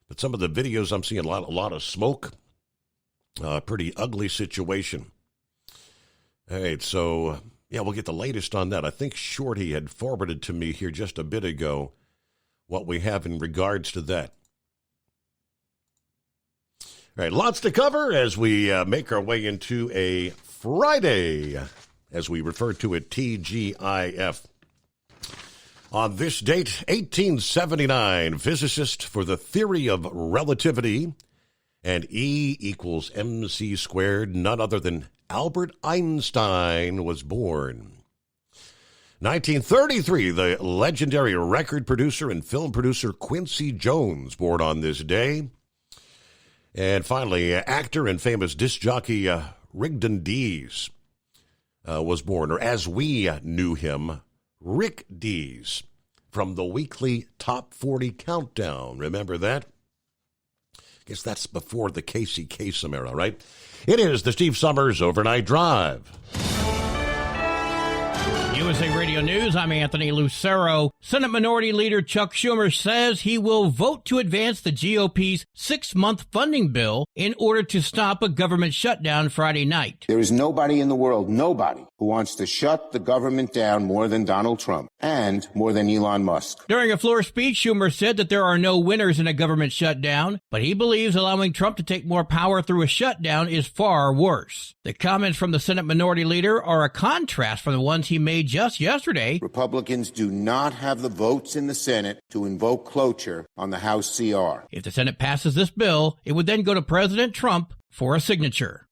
But some of the videos I'm seeing a lot of smoke. Pretty ugly situation. All right, so yeah, we'll get the latest on that. I think Shorty had forwarded to me here just a bit ago what we have in regards to that. All right, lots to cover as we make our way into a Friday, as we refer to it, TGIF. On this date, 1879, physicist for the theory of relativity and E equals MC squared, none other than Albert Einstein was born. 1933, the legendary record producer and film producer Quincy Jones, born on this day. And finally, actor and famous disc jockey Rigdon Dees was born, or as we knew him, Rick Dees, from the weekly Top 40 Countdown. Remember that? I guess that's before the Casey Kasem era, right? It is the Steve Summers Overnight Drive. USA Radio News, I'm Anthony Lucero. Senate Minority Leader Chuck Schumer says he will vote to advance the GOP's 6-month funding bill in order to stop a government shutdown Friday night. There is nobody in the world, nobody, who wants to shut the government down more than Donald Trump and more than Elon Musk. During a floor speech, Schumer said that there are no winners in a government shutdown, but he believes allowing Trump to take more power through a shutdown is far worse. The comments from the Senate Minority Leader are a contrast from the ones he made just yesterday. Republicans do not have the votes in the Senate to invoke cloture on the House CR. If the Senate passes this bill, it would then go to President Trump for a signature.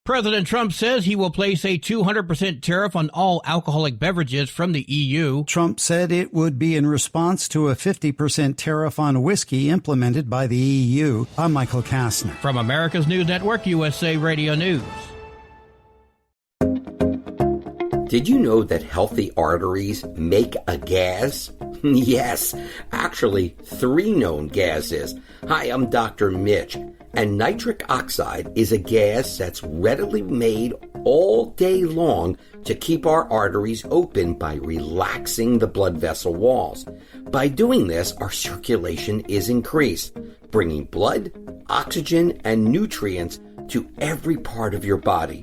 President Trump says he will place a 200% tariff on all alcoholic beverages from the EU. Trump said it would be in response to a 50% tariff on whiskey implemented by the EU. I'm Michael Kastner. From America's News Network, USA Radio News. Did you know that healthy arteries make a gas? Yes, actually 3 known gases. Hi, I'm Dr. Mitch, and nitric oxide is a gas that's readily made all day long to keep our arteries open by relaxing the blood vessel walls. By doing this, our circulation is increased, bringing blood, oxygen, and nutrients to every part of your body.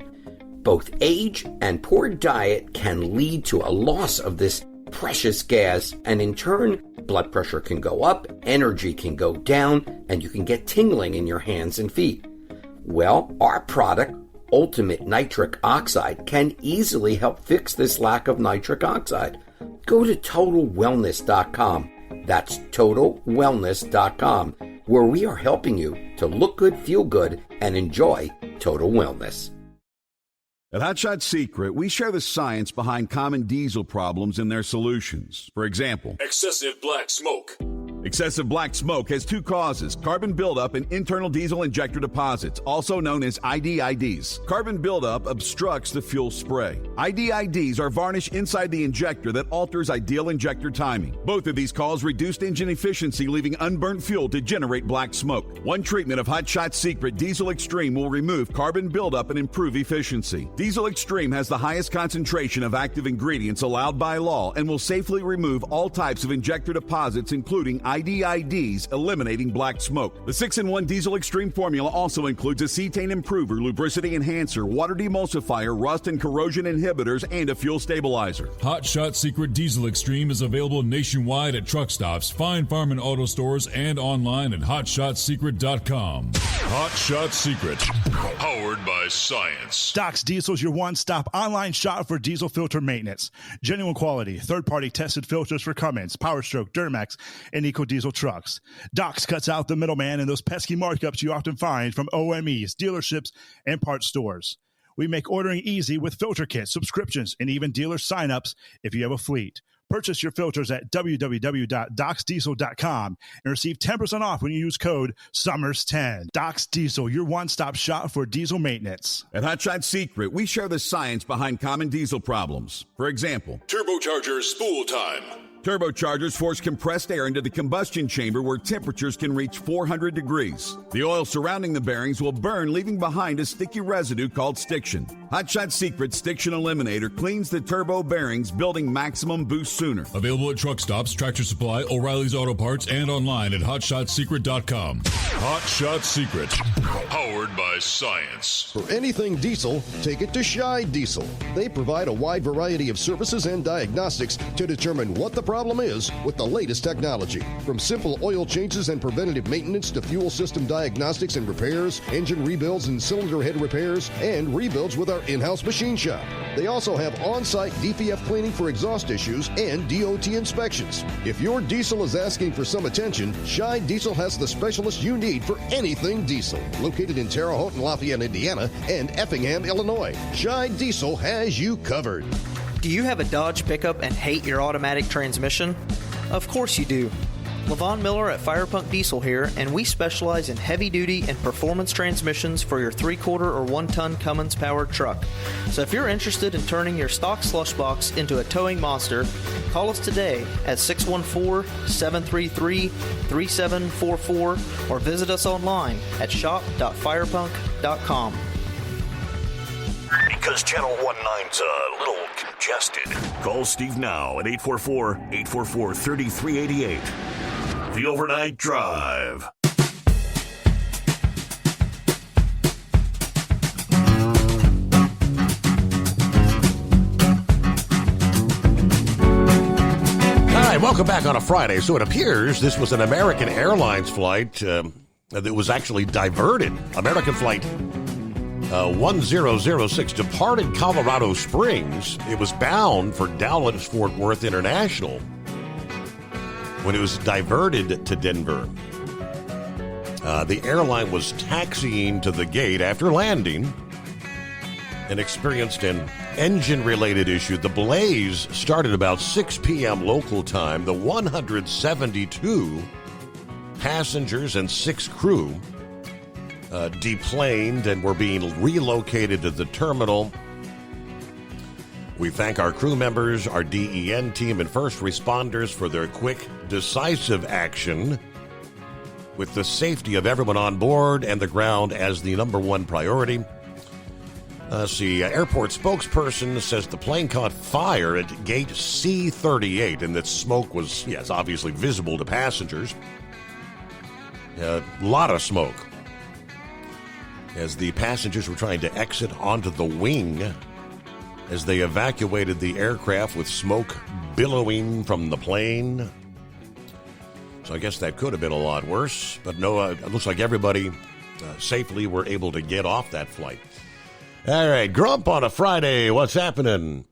Both age and poor diet can lead to a loss of this precious gas, and in turn, blood pressure can go up, energy can go down, and you can get tingling in your hands and feet. Well, our product, Ultimate Nitric Oxide, can easily help fix this lack of nitric oxide. Go to TotalWellness.com. That's TotalWellness.com, where we are helping you to look good, feel good, and enjoy total wellness. At Hot Shot Secret, we share the science behind common diesel problems and their solutions. For example, excessive black smoke. Excessive black smoke has 2 causes: carbon buildup and internal diesel injector deposits, also known as IDIDs. Carbon buildup obstructs the fuel spray. IDIDs are varnish inside the injector that alters ideal injector timing. Both of these cause reduced engine efficiency, leaving unburnt fuel to generate black smoke. One treatment of Hot Shot Secret Diesel Extreme will remove carbon buildup and improve efficiency. Diesel Extreme has the highest concentration of active ingredients allowed by law and will safely remove all types of injector deposits, including IDIDs, eliminating black smoke. The 6-in-1 Diesel Extreme formula also includes a cetane improver, lubricity enhancer, water demulsifier, rust and corrosion inhibitors, and a fuel stabilizer. Hot Shot Secret Diesel Extreme is available nationwide at truck stops, Fine Farm and auto stores, and online at hotshotsecret.com. Hot Shot Secret, powered by science. Doc's Diesel's your one-stop online shop for diesel filter maintenance. Genuine quality, third-party tested filters for Cummins, PowerStroke, Duramax, and EcoDiesel trucks. Doc's cuts out the middleman and those pesky markups you often find from OMEs, dealerships, and parts stores. We make ordering easy with filter kits, subscriptions, and even dealer sign-ups if you have a fleet. Purchase your filters at www.docsdiesel.com and receive 10% off when you use code SUMMERS10. Doc's Diesel, your one-stop shop for diesel maintenance. At Hot Shot Secret, we share the science behind common diesel problems. For example, Turbocharger spool time. Turbochargers force compressed air into the combustion chamber where temperatures can reach 400 degrees. The oil surrounding the bearings will burn, leaving behind a sticky residue called stiction. Hot Shot Secret Stiction Eliminator cleans the turbo bearings, building maximum boost sooner. Available at truck stops, Tractor Supply, O'Reilly's Auto Parts, and online at hotshotsecret.com. Hot Shot Secret, powered by science. For anything diesel, take it to Scheid Diesel. They provide a wide variety of services and diagnostics to determine what the problem is with the latest technology. From simple oil changes and preventative maintenance to fuel system diagnostics and repairs, engine rebuilds and cylinder head repairs, and rebuilds with our in-house machine shop. They also have on-site DPF cleaning for exhaust issues and DOT inspections. If your diesel is asking for some attention, Scheid Diesel has the specialist you need for anything diesel. Located in Terre Haute and Lafayette, Indiana, and Effingham, Illinois, Scheid Diesel has you covered. Do you have a Dodge pickup and hate your automatic transmission? Of course you do. Levon Miller at Firepunk Diesel here, and we specialize in heavy-duty and performance transmissions for your 3-quarter or 1-ton Cummins-powered truck. So if you're interested in turning your stock slush box into a towing monster, call us today at 614-733-3744 or visit us online at shop.firepunk.com. Because Channel 19's a little congested. Call Steve now at 844-844-3388. The Overnight Drive. Hi, welcome back on a Friday. So it appears this was an American Airlines flight that was actually diverted. American flight 1006 departed Colorado Springs. It was bound for Dallas-Fort Worth International when it was diverted to Denver. The airline was taxiing to the gate after landing and experienced an engine-related issue. The blaze started about 6 p.m. local time. The 172 passengers and 6 crew deplaned and were being relocated to the terminal. We thank our crew members, our DEN team, and first responders for their quick, decisive action with the safety of everyone on board and the ground as the number one priority. The airport spokesperson says the plane caught fire at gate C38 and that smoke was, yes, obviously visible to passengers. A lot of smoke as the passengers were trying to exit onto the wing as they evacuated the aircraft with smoke billowing from the plane. So I guess that could have been a lot worse, but no, it looks like everybody safely were able to get off that flight. All right, Grump on a Friday, what's happening?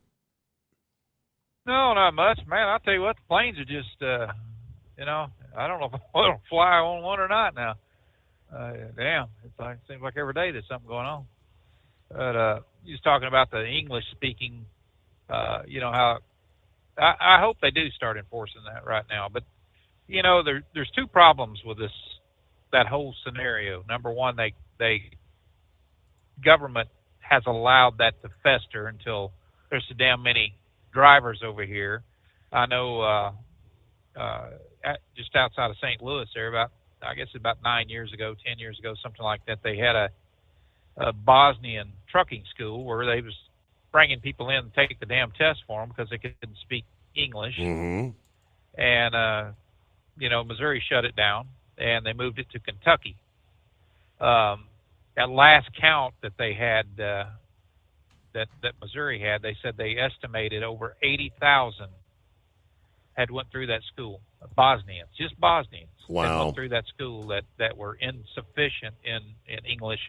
No, not much, man. I'll tell you what, the planes are just, I don't know if I want to fly on one or not now. Damn, it seems like every day there's something going on. But you was talking about the English speaking, how I hope they do start enforcing that right now. But there's two problems with that whole scenario. Number one, government has allowed that to fester until there's so damn many drivers over here. I know just outside of St. Louis there, about 9 years ago, 10 years ago, something like that, they had a Bosnian trucking school where they was bringing people in to take the damn test for them because they couldn't speak English. Mm-hmm. And Missouri shut it down, and they moved it to Kentucky. At last count that they had, that Missouri had, they said they estimated over 80,000 had went through that school. Bosnians, just Bosnians, wow, had went through that school that were insufficient in English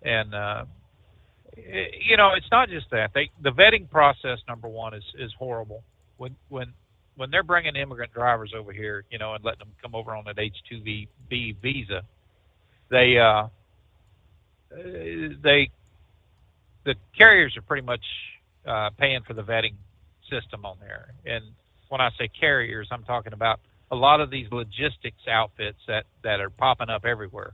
and it's not just that. The vetting process, number one, is horrible. When they're bringing immigrant drivers over here, and letting them come over on an H-2B visa, the carriers are pretty much paying for the vetting system on there. And when I say carriers, I'm talking about a lot of these logistics outfits that are popping up everywhere.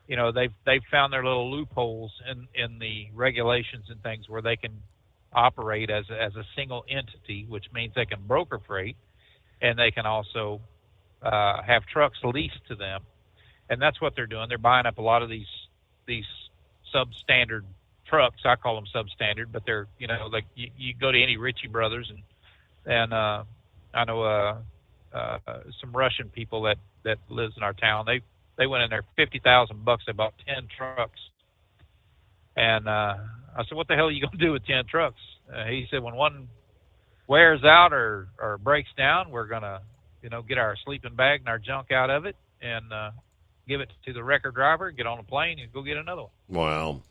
They've found their little loopholes in the regulations and things where they can operate as a single entity, which means they can broker freight, and they can also have trucks leased to them. And that's what they're doing. They're buying up a lot of these substandard trucks. I call them substandard, but they're, like you go to any Ritchie Brothers and I know some Russian people that lives in our town. They went in there $50,000. They bought 10 trucks. And I said, what the hell are you going to do with 10 trucks? He said, when one wears out or breaks down, we're going to, get our sleeping bag and our junk out of it and give it to the wrecker driver, get on a plane, and go get another one. Wow.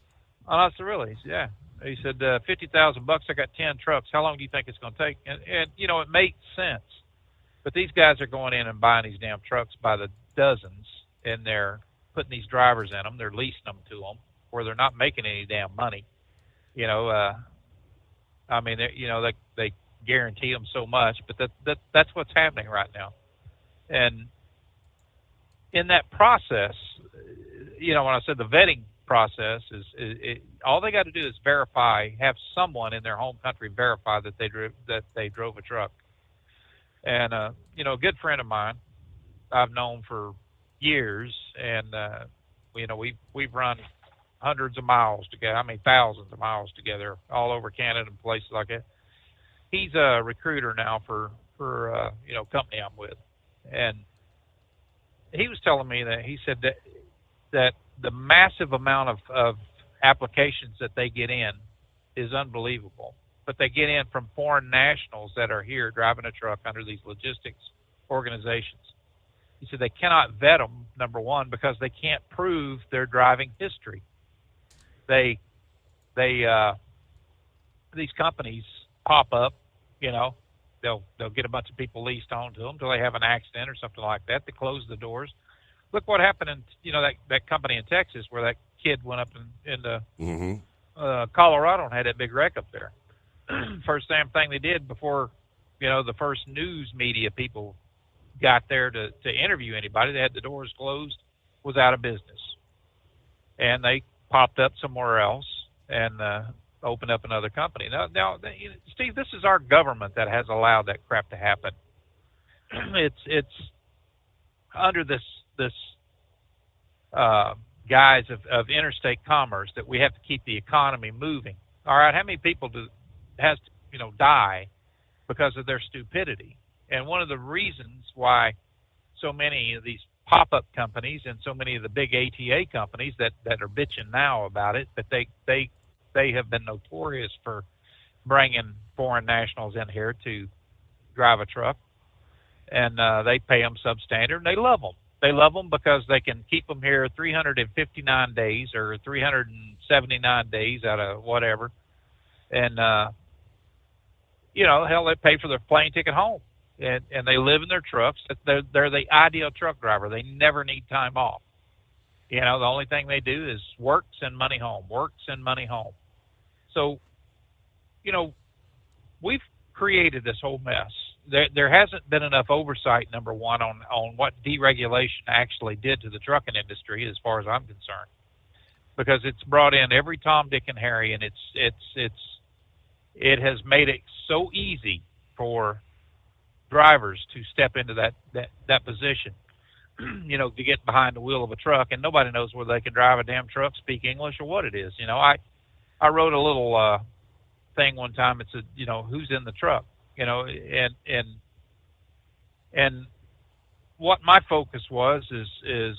Oh, I said, really? He said, yeah. He said, $50,000. I got 10 trucks. How long do you think it's going to take? And it makes sense. But these guys are going in and buying these damn trucks by the dozens, and they're putting these drivers in them. They're leasing them to them where they're not making any damn money. They guarantee them so much, but that's what's happening right now. And in that process, when I said the vetting process is all they got to do is have someone in their home country verify that they drove a truck. And a good friend of mine I've known for years, and we've run hundreds of miles together. Thousands of miles together all over Canada and places like that. He's a recruiter now for company I'm with, and he was telling me that he said that the massive amount of applications that they get in is unbelievable. But they get in from foreign nationals that are here driving a truck under these logistics organizations. He said they cannot vet them, number one, because they can't prove their driving history. These companies pop up, they'll get a bunch of people leased onto them until they have an accident or something like that. They close the doors. Look what happened in that company in Texas where that kid went up into Colorado and had that big wreck up there. First damn thing they did before the first news media people got there to interview anybody, they had the doors closed, was out of business, and they popped up somewhere else and opened up another company. Now, Steve, this is our government that has allowed that crap to happen. It's under this guise of interstate commerce that we have to keep the economy moving. All right, how many people has to die because of their stupidity? And one of the reasons why so many of these pop-up companies and so many of the big ATA companies that are bitching now about it, that they have been notorious for bringing foreign nationals in here to drive a truck, and they pay them substandard. They love them. They love them because they can keep them here 359 days or 379 days out of whatever. And, hell, they pay for their plane ticket home. And they live in their trucks. They're the ideal truck driver. They never need time off. The only thing they do is work, send money home, work, send money home. So, we've created this whole mess. There hasn't been enough oversight, number one, on what deregulation actually did to the trucking industry, as far as I'm concerned, because it's brought in every Tom, Dick, and Harry, and it has made it so easy for drivers to step into that position, to get behind the wheel of a truck, and nobody knows whether they can drive a damn truck, speak English, or what it is. I wrote a little thing one time. It said, who's in the truck? And what my focus was is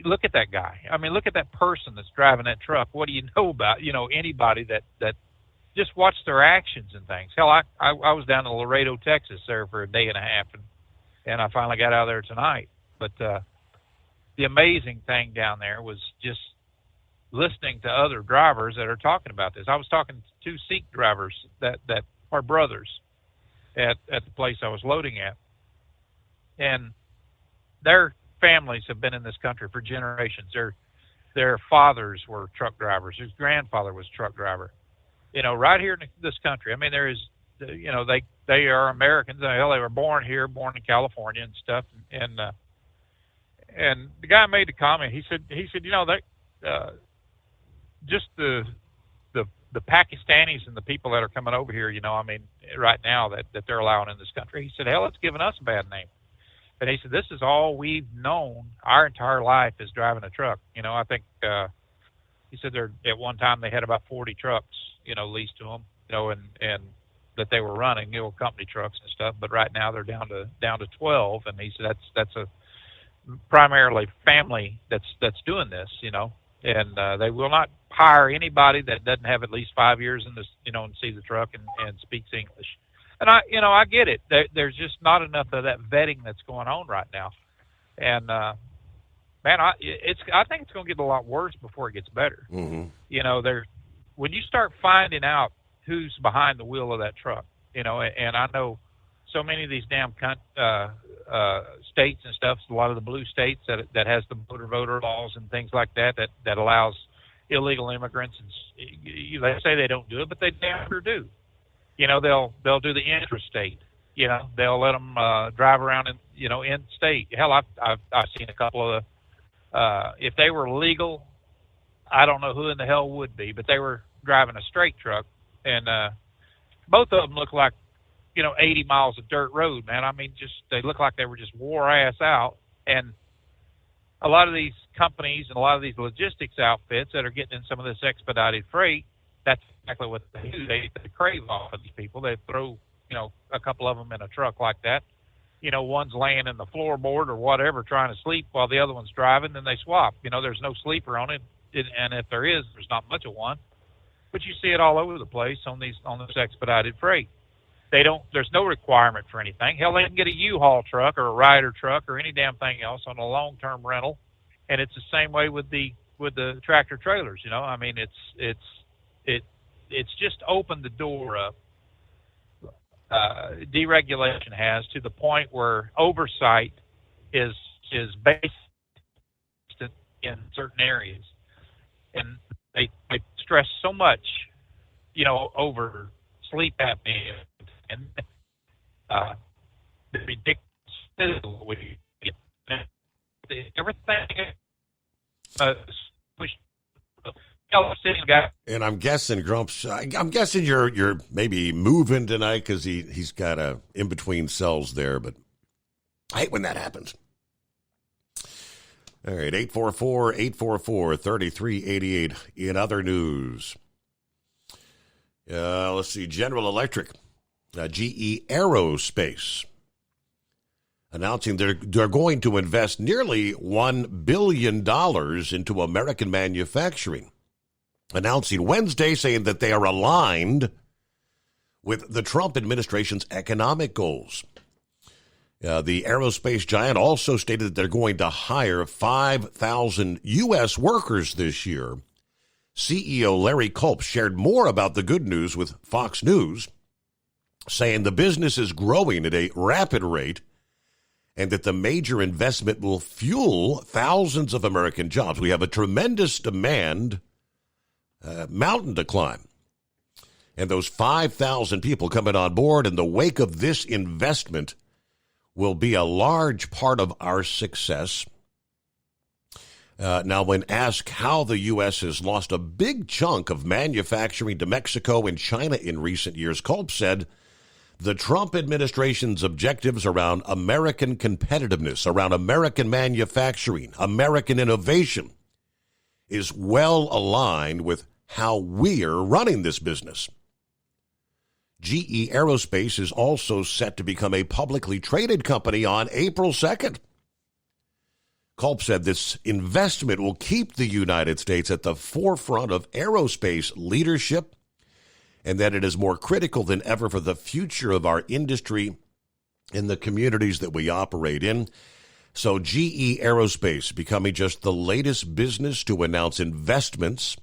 look at that guy. I mean, look at that person that's driving that truck. What do you know about, anybody that just watch their actions and things? Hell, I was down in Laredo, Texas there for a day and a half, and I finally got out of there tonight. But the amazing thing down there was just listening to other drivers that are talking about this. I was talking to 2 Sikh drivers that are brothers at the place I was loading at. And their families have been in this country for generations. Their fathers were truck drivers. His grandfather was a truck driver. Right here in this country. I mean, there is, they are Americans. Hell, they were born here, born in California and stuff. And the guy made the comment. He said, just the Pakistanis and the people that are coming over here, right now that they're allowing in this country. He said, hell, it's given us a bad name. And he said, this is all we've known our entire life is driving a truck. I think he said at one time they had about 40 trucks, leased to them, and that they were running, company trucks and stuff. But right now they're down to 12. And he said that's a primarily family that's doing this, and they will not hire anybody that doesn't have at least 5 years in this, and see the truck and speaks English. And I get it. There's just not enough of that vetting that's going on right now. And man, I think it's going to get a lot worse before it gets better. Mm-hmm. When you start finding out who's behind the wheel of that truck, and I know so many of these damn states and stuff, a lot of the blue states that has the voter laws and things like that allows illegal immigrants, and they say they don't do it, but they damn sure do. They'll do the interstate. They'll let them drive around in state. Hell, I've seen a couple of if they were legal, I don't know who in the hell would be, but they were driving a straight truck, and both of them look like 80 miles of dirt road, man. I mean, they look like they were just wore ass out. And a lot of these companies and a lot of these logistics outfits that are getting in some of this expedited freight, that's exactly what they do. They crave off of these people. They throw, a couple of them in a truck like that. One's laying in the floorboard or whatever trying to sleep while the other one's driving, then they swap. There's no sleeper on it, and if there is, there's not much of one. But you see it all over the place on this expedited freight. There's no requirement for anything. Hell, they can get a U-Haul truck or a Ryder truck or any damn thing else on a long-term rental, and it's the same way with the tractor trailers. I mean, it's just opened the door up. Deregulation has, to the point where oversight is based in certain areas, and they stress so much, over sleep apnea and the ridiculous everything. And I'm guessing, Grumps, I'm guessing you're maybe moving tonight because he's got a in between cells there, but I hate when that happens. All right, 844-844-3388 in other news. Let's see, General Electric, GE Aerospace, announcing they're going to invest nearly $1 billion into American manufacturing. Announcing Wednesday, saying that they are aligned with the Trump administration's economic goals. The aerospace giant also stated that they're going to hire 5,000 U.S. workers this year. CEO Larry Culp shared more about the good news with Fox News, saying the business is growing at a rapid rate and that the major investment will fuel thousands of American jobs. We have a tremendous demand, mountain to climb. And those 5,000 people coming on board in the wake of this investment will be a large part of our success. Now, when asked how the U.S. has lost a big chunk of manufacturing to Mexico and China in recent years, Culp said the Trump administration's objectives around American competitiveness, around American manufacturing, American innovation, is well aligned with how we're running this business. GE Aerospace is also set to become a publicly traded company on April 2nd. Culp said this investment will keep the United States at the forefront of aerospace leadership and that it is more critical than ever for the future of our industry and the communities that we operate in. So GE Aerospace becoming just the latest business to announce investments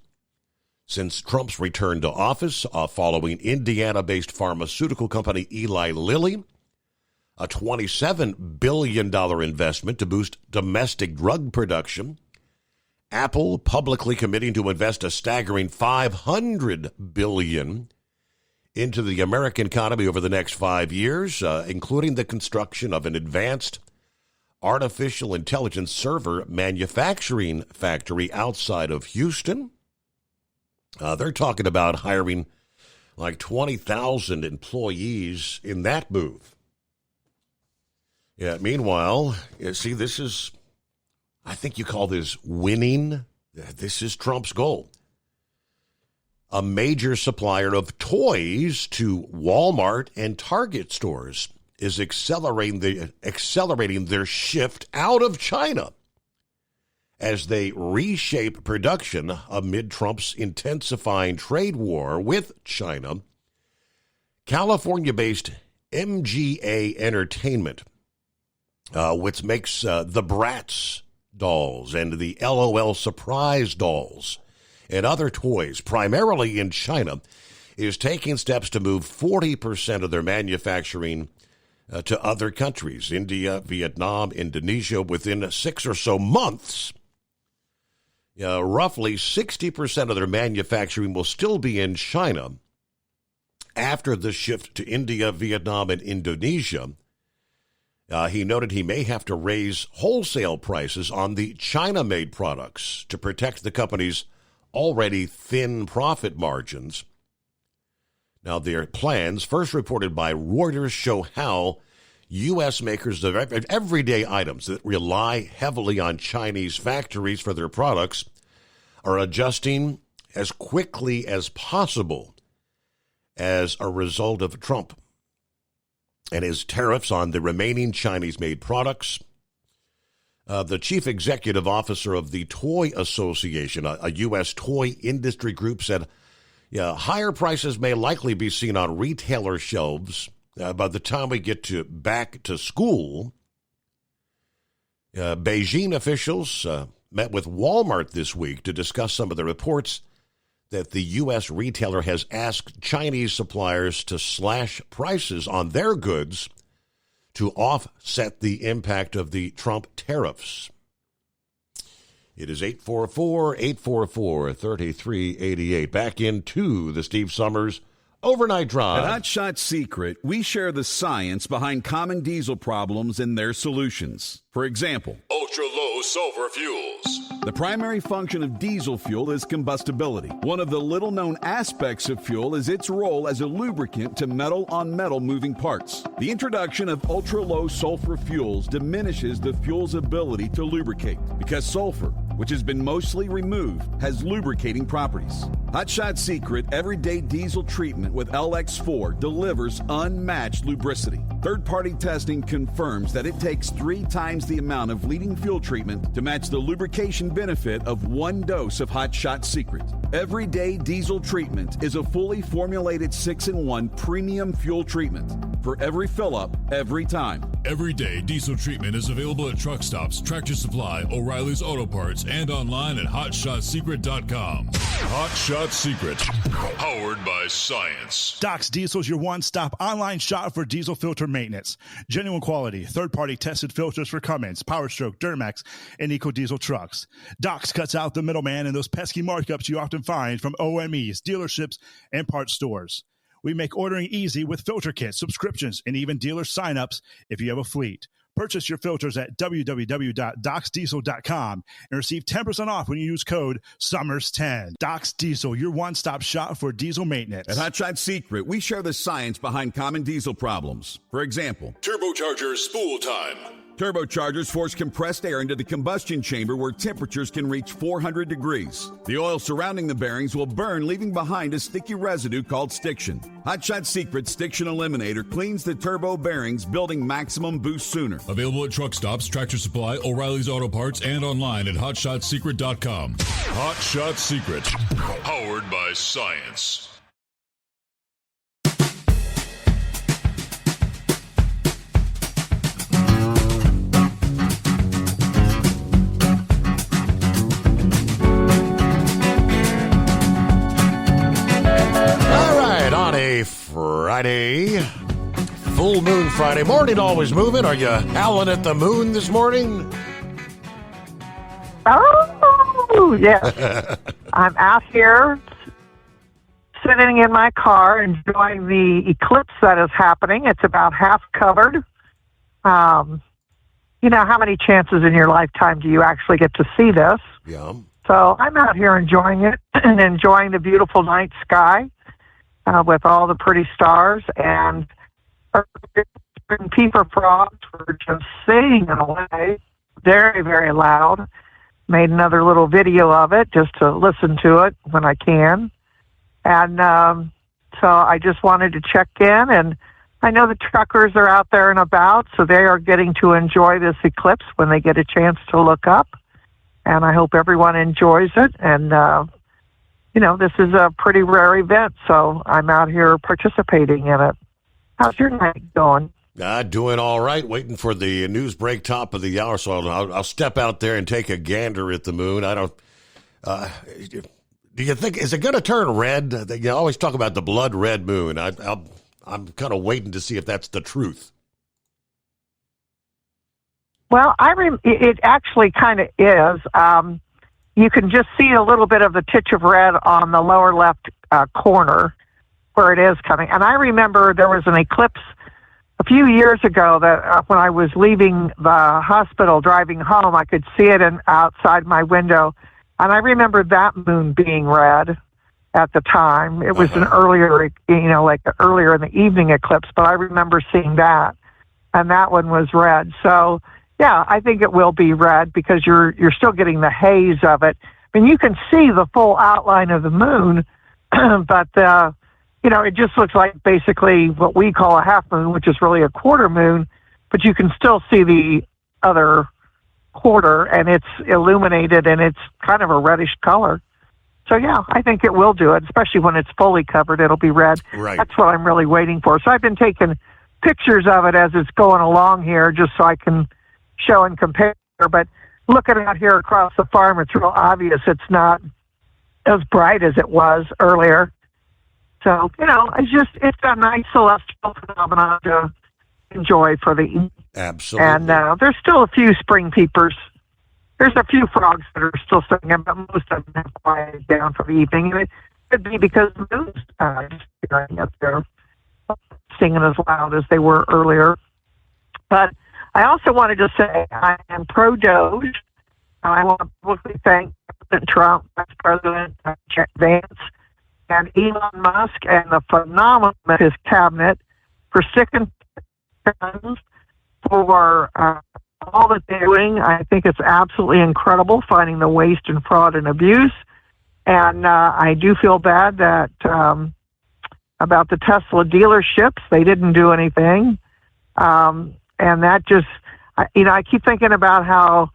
since Trump's return to office, following Indiana-based pharmaceutical company Eli Lilly, a $27 billion investment to boost domestic drug production, Apple publicly committing to invest a staggering $500 billion into the American economy over the next 5 years, including the construction of an advanced artificial intelligence server manufacturing factory outside of Houston. They're talking about hiring like 20,000 employees in that move. Yeah, meanwhile, see, this is, I think you call this winning. This is Trump's goal. A major supplier of toys to Walmart and Target stores is accelerating their shift out of China as they reshape production amid Trump's intensifying trade war with China. California-based MGA Entertainment, which makes the Bratz dolls and the LOL Surprise dolls and other toys, primarily in China, is taking steps to move 40% of their manufacturing to other countries, India, Vietnam, Indonesia, within 6 or so months. Roughly 60% of their manufacturing will still be in China after the shift to India, Vietnam, and Indonesia. He noted he may have to raise wholesale prices on the China-made products to protect the company's already thin profit margins. Now, their plans, first reported by Reuters, show how U.S. makers of everyday items that rely heavily on Chinese factories for their products are adjusting as quickly as possible as a result of Trump and his tariffs on the remaining Chinese-made products. The chief executive officer of the Toy Association, a U.S. toy industry group, said higher prices may likely be seen on retailer shelves by the time we get back to school. Beijing officials met with Walmart this week to discuss some of the reports that the U.S. retailer has asked Chinese suppliers to slash prices on their goods to offset the impact of the Trump tariffs. It is 844-844-3388. Back into the Steve Summers Overnight Drive. At Hot Shot Secret, we share the science behind common diesel problems and their solutions. For example, ultra-low sulfur fuels. The primary function of diesel fuel is combustibility. One of the little-known aspects of fuel is its role as a lubricant to metal-on-metal moving parts. The introduction of ultra-low sulfur fuels diminishes the fuel's ability to lubricate because sulfur, which has been mostly removed, has lubricating properties. Hot Shot Secret Everyday Diesel Treatment with LX4 delivers unmatched lubricity. Third-party testing confirms that it takes 3 times the amount of leading fuel treatment to match the lubrication benefit of 1 dose of Hot Shot Secret. Everyday Diesel Treatment is a fully formulated 6-in-1 premium fuel treatment for every fill-up, every time. Everyday Diesel Treatment is available at truck stops, Tractor Supply, O'Reilly's Auto Parts, and online at HotShotSecret.com. Hot Shot Secret, powered by science. Doc's Diesel is your one-stop online shop for diesel filter maintenance. Genuine quality, third-party tested filters for Cummins, PowerStroke, Duramax, and EcoDiesel trucks. Doc's cuts out the middleman and those pesky markups you often find from OMEs, dealerships, and parts stores. We make ordering easy with filter kits, subscriptions, and even dealer sign-ups if you have a fleet. Purchase your filters at www.docsdiesel.com and receive 10% off when you use code SUMMERS10. Doc's Diesel, your one-stop shop for diesel maintenance. At Hot Shot Secret, we share the science behind common diesel problems. For example, turbocharger spool time. Turbochargers force compressed air into the combustion chamber where temperatures can reach 400 degrees. The oil surrounding the bearings will burn, leaving behind a sticky residue called stiction. Hot Shot Secret Stiction Eliminator cleans the turbo bearings, building maximum boost sooner. Available at truck stops, Tractor Supply, O'Reilly's Auto Parts, and online at HotShotSecret.com. Hot Shot Secret, powered by science. Friday, full moon Friday morning, always moving. Are you howling at the moon this morning? Oh, yes. I'm out here sitting in my car enjoying the eclipse that is happening. It's about half covered. You know, how many chances in your lifetime do you actually get to see this? Yeah. So I'm out here enjoying it and enjoying the beautiful night sky. With all the pretty stars, and Peeper frogs were just singing away, very, very loud. Made another little video of it just to listen to it when I can. And so I just wanted to check in, and I know the truckers are out there and about, so they are getting to enjoy this eclipse when they get a chance to look up. And I hope everyone enjoys it, and you know, this is a pretty rare event, so I'm out here participating in it. How's your night going? Doing all right, waiting for the news break top of the hour, so I'll step out there and take a gander at the moon. I don't, do you think, is it going to turn red? You always talk about the blood red moon. I'm kind of waiting to see if that's the truth. Well, it actually kind of is. You can just see a little bit of the titch of red on the lower left corner where it is coming. And I remember there was an eclipse a few years ago that when I was leaving the hospital driving home, I could see it outside my window. And I remember that moon being red at the time. It was an earlier, like earlier in the evening eclipse, but I remember seeing that. And that one was red. So, yeah, I think it will be red because you're still getting the haze of it. I mean, you can see the full outline of the moon, but it just looks like basically what we call a half moon, which is really a quarter moon. But you can still see the other quarter, and it's illuminated, and it's kind of a reddish color. So yeah, I think it will do it, especially when it's fully covered. It'll be red. Right. That's what I'm really waiting for. So I've been taking pictures of it as it's going along here, just so I can show and compare, but looking out here across the farm, it's real obvious it's not as bright as it was earlier. So, it's a nice celestial phenomenon to enjoy for the evening. Absolutely. And there's still a few spring peepers. There's a few frogs that are still singing, but most of them have quieted down for the evening. And it could be because the moon's just up there singing as loud as they were earlier. But I also wanted to say I am pro-Doge. I want to publicly thank President Trump, Vice President Vance, and Elon Musk and the phenomenal of his cabinet for sticking guns, for all that they're doing. I think it's absolutely incredible, finding the waste and fraud and abuse. And I do feel bad that about the Tesla dealerships, they didn't do anything. And that just, I keep thinking about how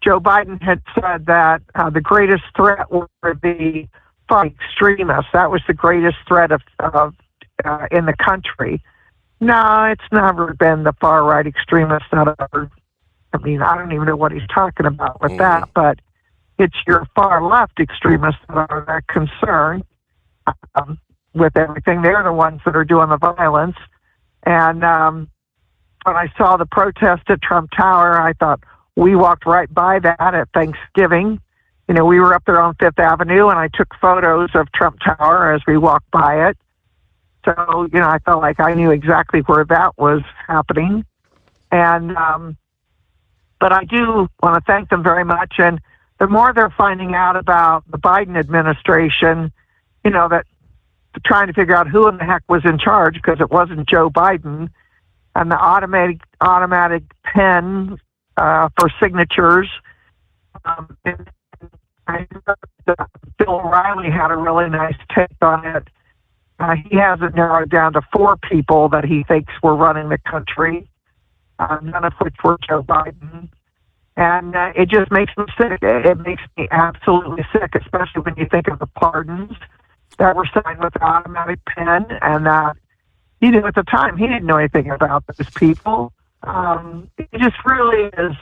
Joe Biden had said that the greatest threat were the extremists. That was the greatest threat of in the country. No, it's never been the far-right extremists that are, I don't even know what he's talking about with that, but it's your far-left extremists that are that concerned with everything. They're the ones that are doing the violence. And when I saw the protest at Trump Tower, I thought, we walked right by that at Thanksgiving. We were up there on Fifth Avenue, and I took photos of Trump Tower as we walked by it. So, I felt like I knew exactly where that was happening. And, but I do want to thank them very much. And the more they're finding out about the Biden administration, that trying to figure out who in the heck was in charge, because it wasn't Joe Biden, and the automatic pen for signatures. And I Bill O'Reilly had a really nice take on it. He has it narrowed down to 4 people that he thinks were running the country, none of which were Joe Biden. And it just makes me sick. It makes me absolutely sick, especially when you think of the pardons that were signed with the automatic pen. And he knew at the time, he didn't know anything about those people. It just really is.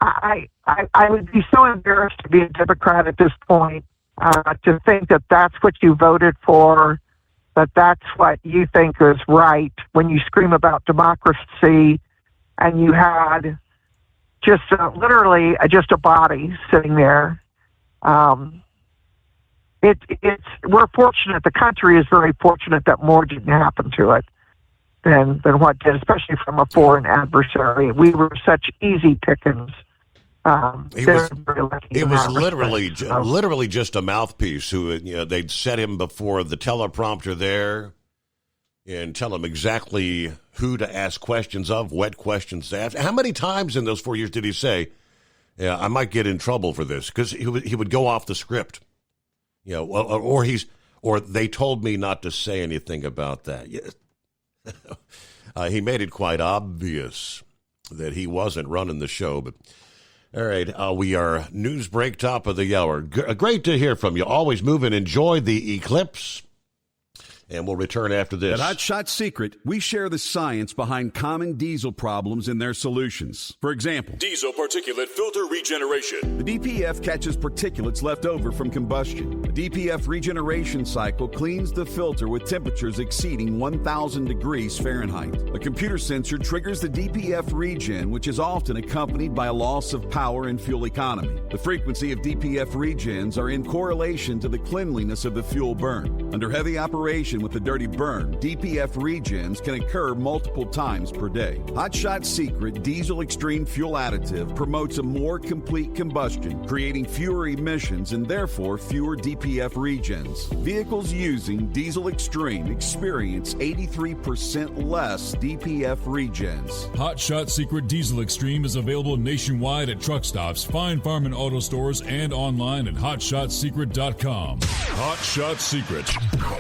I would be so embarrassed to be a Democrat at this point, to think that that's what you voted for, that that's what you think is right when you scream about democracy and you had just literally just a body sitting there. We're fortunate. The country is very fortunate that more didn't happen to it than what did, especially from a foreign adversary. We were such easy pickings. It was literally just a mouthpiece who, they'd set him before the teleprompter there and tell him exactly who to ask questions of, what questions to ask. How many times in those 4 years did he say, "Yeah, I might get in trouble for this"? Because he would go off the script, or they told me not to say anything about that. He made it quite obvious that he wasn't running the show, but. All right, we are news break, top of the hour. Great to hear from you. Always move and enjoy the eclipse. And we'll return after this. At Hot Shot Secret, we share the science behind common diesel problems and their solutions. For example, diesel particulate filter regeneration. The DPF catches particulates left over from combustion. The DPF regeneration cycle cleans the filter with temperatures exceeding 1,000 degrees Fahrenheit. A computer sensor triggers the DPF regen, which is often accompanied by a loss of power and fuel economy. The frequency of DPF regens are in correlation to the cleanliness of the fuel burn. Under heavy operation with the dirty burn, DPF regens can occur multiple times per day. Hot Shot Secret Diesel Extreme Fuel Additive promotes a more complete combustion, creating fewer emissions and therefore fewer DPF regens. Vehicles using Diesel Extreme experience 83% less DPF regens. Hot Shot Secret Diesel Extreme is available nationwide at truck stops, Fine Farm and auto stores, and online at hotshotsecret.com. Hot Shot Secret,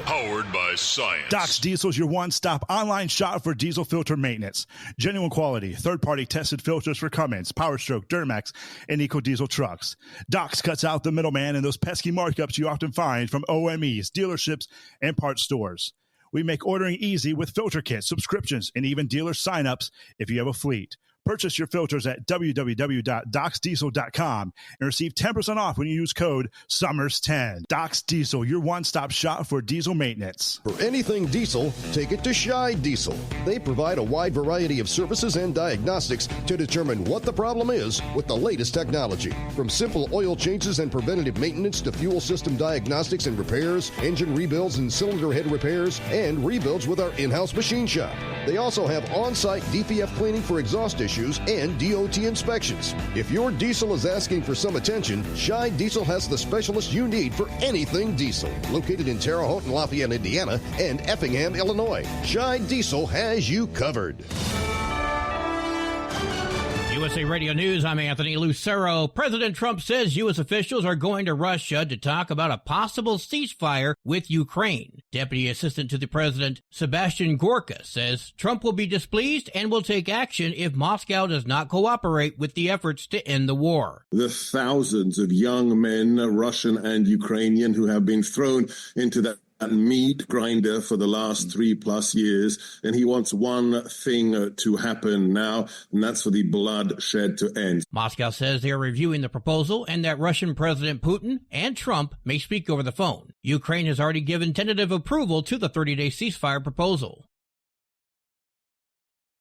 powered by science. Doc's Diesel is your one-stop online shop for diesel filter maintenance. Genuine quality, third-party tested filters for Cummins, PowerStroke, Duramax, and EcoDiesel trucks. Doc's cuts out the middleman and those pesky markups you often find from OMEs, dealerships, and parts stores. We make ordering easy with filter kits, subscriptions, and even dealer sign-ups if you have a fleet. Purchase your filters at www.docsdiesel.com and receive 10% off when you use code SUMMERS10. Doc's Diesel, your one-stop shop for diesel maintenance. For anything diesel, take it to Shy Diesel. They provide a wide variety of services and diagnostics to determine what the problem is with the latest technology. From simple oil changes and preventative maintenance to fuel system diagnostics and repairs, engine rebuilds and cylinder head repairs, and rebuilds with our in-house machine shop. They also have on-site DPF cleaning for exhaust issues and DOT inspections. If your diesel is asking for some attention, Shy Diesel has the specialist you need for anything diesel. Located in Terre Haute and Lafayette, Indiana, and Effingham, Illinois, Shy Diesel has you covered. USA Radio News, I'm Anthony Lucero. President Trump says U.S. officials are going to Russia to talk about a possible ceasefire with Ukraine. Deputy Assistant to the President, Sebastian Gorka, says Trump will be displeased and will take action if Moscow does not cooperate with the efforts to end the war. The thousands of young men, Russian and Ukrainian, who have been thrown into that meat grinder for the last 3+ years, and he wants one thing to happen now, and that's for the bloodshed to end. Moscow says they are reviewing the proposal and that Russian President Putin and Trump may speak over the phone. Ukraine has already given tentative approval to the 30-day ceasefire proposal.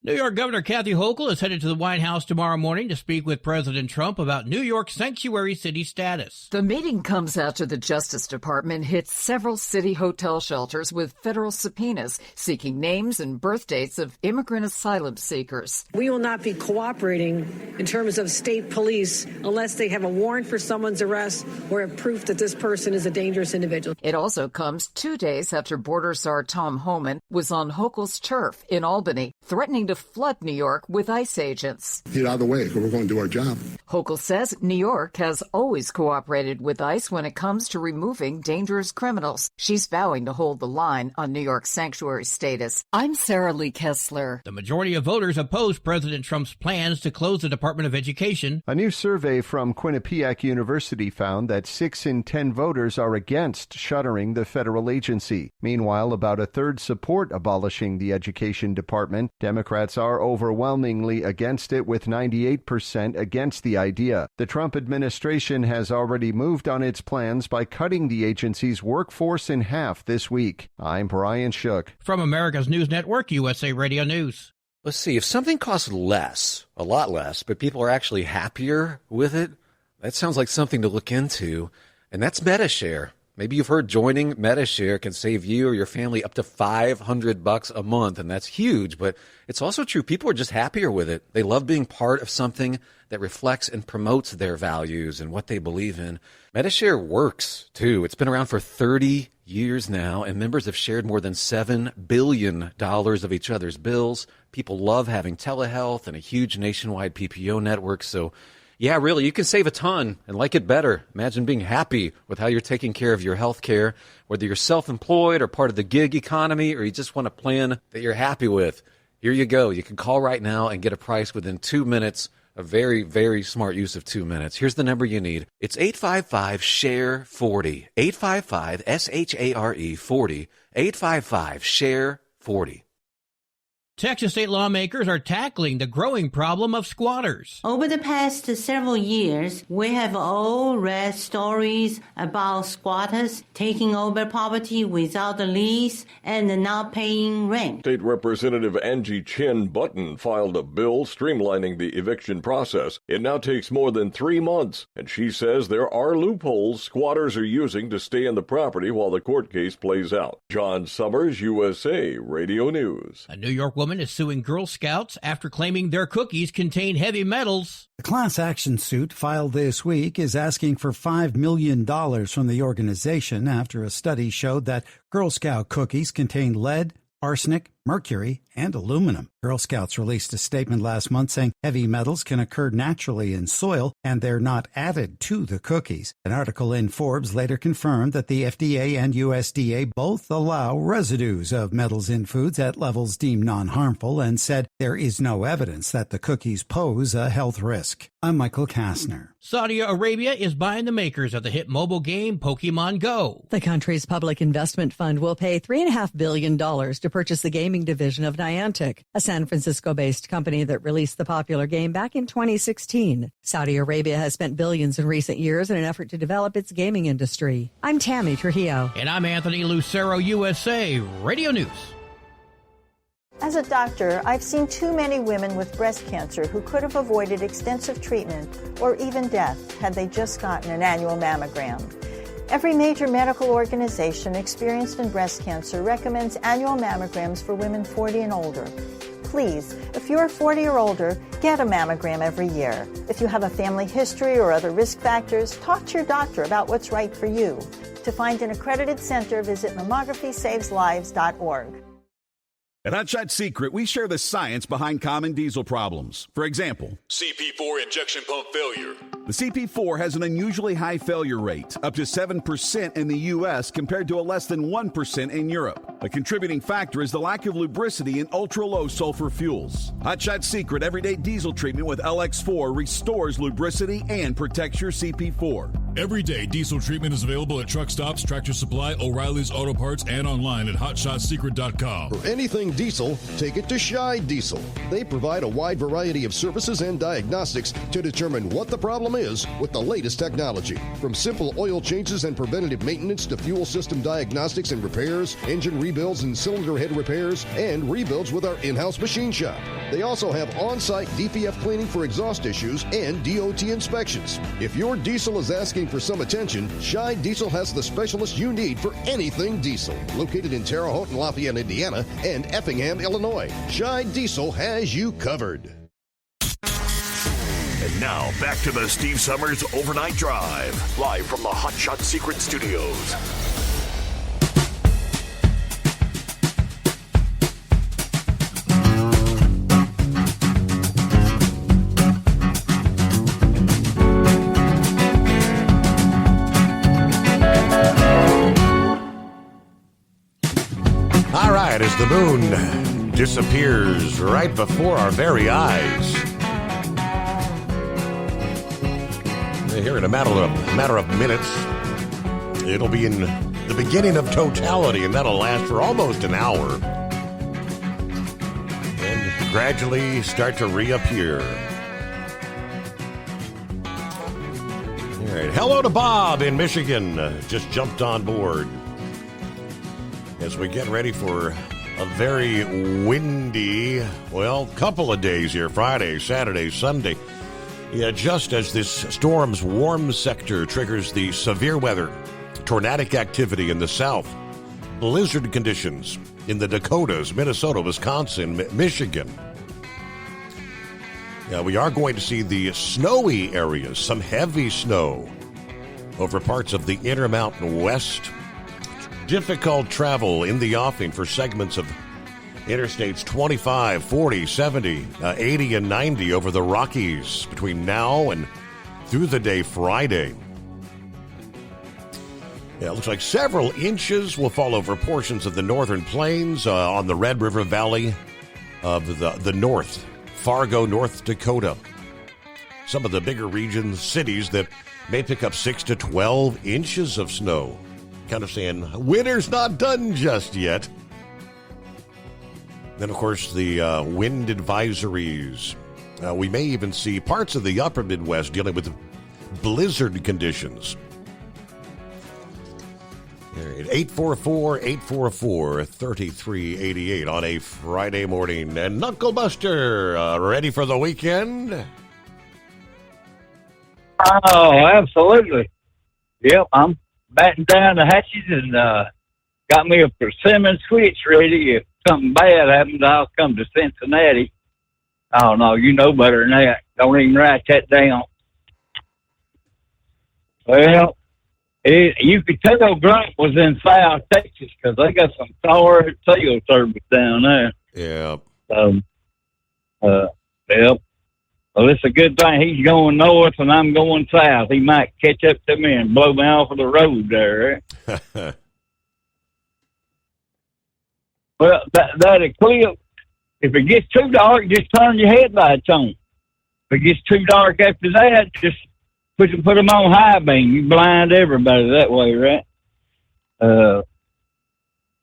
New York Governor Kathy Hochul is headed to the White House tomorrow morning to speak with President Trump about New York's sanctuary city status. The meeting comes after the Justice Department hit several city hotel shelters with federal subpoenas seeking names and birth dates of immigrant asylum seekers. We will not be cooperating in terms of state police unless they have a warrant for someone's arrest or have proof that this person is a dangerous individual. It also comes 2 days after border czar Tom Homan was on Hochul's turf in Albany, threatening to to flood New York with ICE agents. Get out of the way, because we're going to do our job. Hochul says New York has always cooperated with ICE when it comes to removing dangerous criminals. She's vowing to hold the line on New York's sanctuary status. I'm Sarah Lee Kessler. The majority of voters oppose President Trump's plans to close the Department of Education. A new survey from Quinnipiac University found that 6 in 10 voters are against shuttering the federal agency. Meanwhile, about a third support abolishing the Education Department. Democrats are overwhelmingly against it, with 98% against the idea. The Trump administration has already moved on its plans by cutting the agency's workforce in half this week. I'm Brian Shook. From America's News Network, USA Radio News. Let's see, if something costs less, a lot less, but people are actually happier with it, that sounds like something to look into, and that's MediShare. Maybe you've heard joining MediShare can save you or your family up to $500 a month, and that's huge, but it's also true. People are just happier with it. They love being part of something that reflects and promotes their values and what they believe in. MediShare works, too. It's been around for 30 years now, and members have shared more than $7 billion of each other's bills. People love having telehealth and a huge nationwide PPO network, so yeah, really, you can save a ton and like it better. Imagine being happy with how you're taking care of your health care, whether you're self-employed or part of the gig economy, or you just want a plan that you're happy with. Here you go. You can call right now and get a price within 2 minutes. A very, very smart use of 2 minutes. Here's the number you need. It's 855-SHARE-40. 855-SHARE-40. 855-SHARE-40. Texas state lawmakers are tackling the growing problem of squatters. Over the past several years, we have all read stories about squatters taking over property without a lease and not paying rent. State Representative Angie Chin Button filed a bill streamlining the eviction process. It now takes more than 3 months, and she says there are loopholes squatters are using to stay in the property while the court case plays out. John Summers, USA Radio News. A New York woman is suing Girl Scouts after claiming their cookies contain heavy metals. The class action suit filed this week is asking for $5 million from the organization after a study showed that Girl Scout cookies contain lead, arsenic, mercury, and aluminum. Girl Scouts released a statement last month saying heavy metals can occur naturally in soil and they're not added to the cookies. An article in Forbes later confirmed that the FDA and USDA both allow residues of metals in foods at levels deemed non-harmful and said there is no evidence that the cookies pose a health risk. I'm Michael Kastner. Saudi Arabia is buying the makers of the hit mobile game Pokemon Go. The country's public investment fund will pay $3.5 billion to purchase the gaming division of Niantic, a San Francisco-based company that released the popular game back in 2016. Saudi Arabia has spent billions in recent years in an effort to develop its gaming industry. I'm Tammy Trujillo. And I'm Anthony Lucero, USA Radio News. As a doctor, I've seen too many women with breast cancer who could have avoided extensive treatment or even death had they just gotten an annual mammogram. Every major medical organization experienced in breast cancer recommends annual mammograms for women 40 and older. Please, if you're 40 or older, get a mammogram every year. If you have a family history or other risk factors, talk to your doctor about what's right for you. To find an accredited center, visit mammography-saves-lives.org. At Hot Shot Secret, we share the science behind common diesel problems. For example, CP4 injection pump failure. The CP4 has an unusually high failure rate, up to 7% in the U.S. compared to a less than 1% in Europe. A contributing factor is the lack of lubricity in ultra-low sulfur fuels. Hot Shot Secret Everyday Diesel Treatment with LX4 restores lubricity and protects your CP4. Everyday diesel treatment is available at truck stops, Tractor Supply, O'Reilly's Auto Parts, and online at HotShotSecret.com. For anything diesel, take it to Scheid Diesel. They provide a wide variety of services and diagnostics to determine what the problem is with the latest technology. From simple oil changes and preventative maintenance to fuel system diagnostics and repairs, engine rebuilds and cylinder head repairs, and rebuilds with our in-house machine shop. They also have on-site DPF cleaning for exhaust issues and DOT inspections. If your diesel is asking for some attention, Scheid Diesel has the specialist you need for anything diesel. Located in Terre Haute and Lafayette, Indiana, and Effingham, Illinois, Scheid Diesel has you covered. And now, back to the Steve Summers Overnight Drive, live from the Hot Shot Secret Studios. right, as the moon disappears right before our very eyes. Here in a matter of minutes, it'll be in the beginning of totality, and that'll last for almost an hour. And gradually start to reappear. All right, hello to Bob in Michigan. Just jumped on board. As we get ready for a very windy, couple of days here, Friday, Saturday, Sunday. Yeah, just as this storm's warm sector triggers the severe weather, tornadic activity in the south, blizzard conditions in the Dakotas, Minnesota, Wisconsin, Michigan. Yeah, we are going to see the snowy areas, some heavy snow over parts of the Intermountain West. Difficult travel in the offing for segments of Interstates 25, 40, 70, 80, and 90 over the Rockies between now and through the day Friday. Yeah, it looks like several inches will fall over portions of the northern plains on the Red River Valley of the north, Fargo, North Dakota. Some of the bigger regions, cities that may pick up 6 to 12 inches of snow. Kind of saying, winter's not done just yet. Then, of course, the wind advisories. We may even see parts of the upper Midwest dealing with blizzard conditions. All right, 844-844-3388 on a Friday morning. And Knuckle Buster, ready for the weekend? Oh, absolutely. Yep, I'm batting down the hatches and got me a persimmon switch ready. If something bad happens, I'll come to Cincinnati. Oh, no, you know better than that. Don't even write that down. Well, you could tell Grunt was in South Texas because they got some torrid cell service down there. Yeah. Yep. Well, it's a good thing he's going north and I'm going south. He might catch up to me and blow me off of the road there. Well, that eclipse, if it gets too dark, just turn your headlights on. If it gets too dark after that, just put them on high beam. You blind everybody that way, right?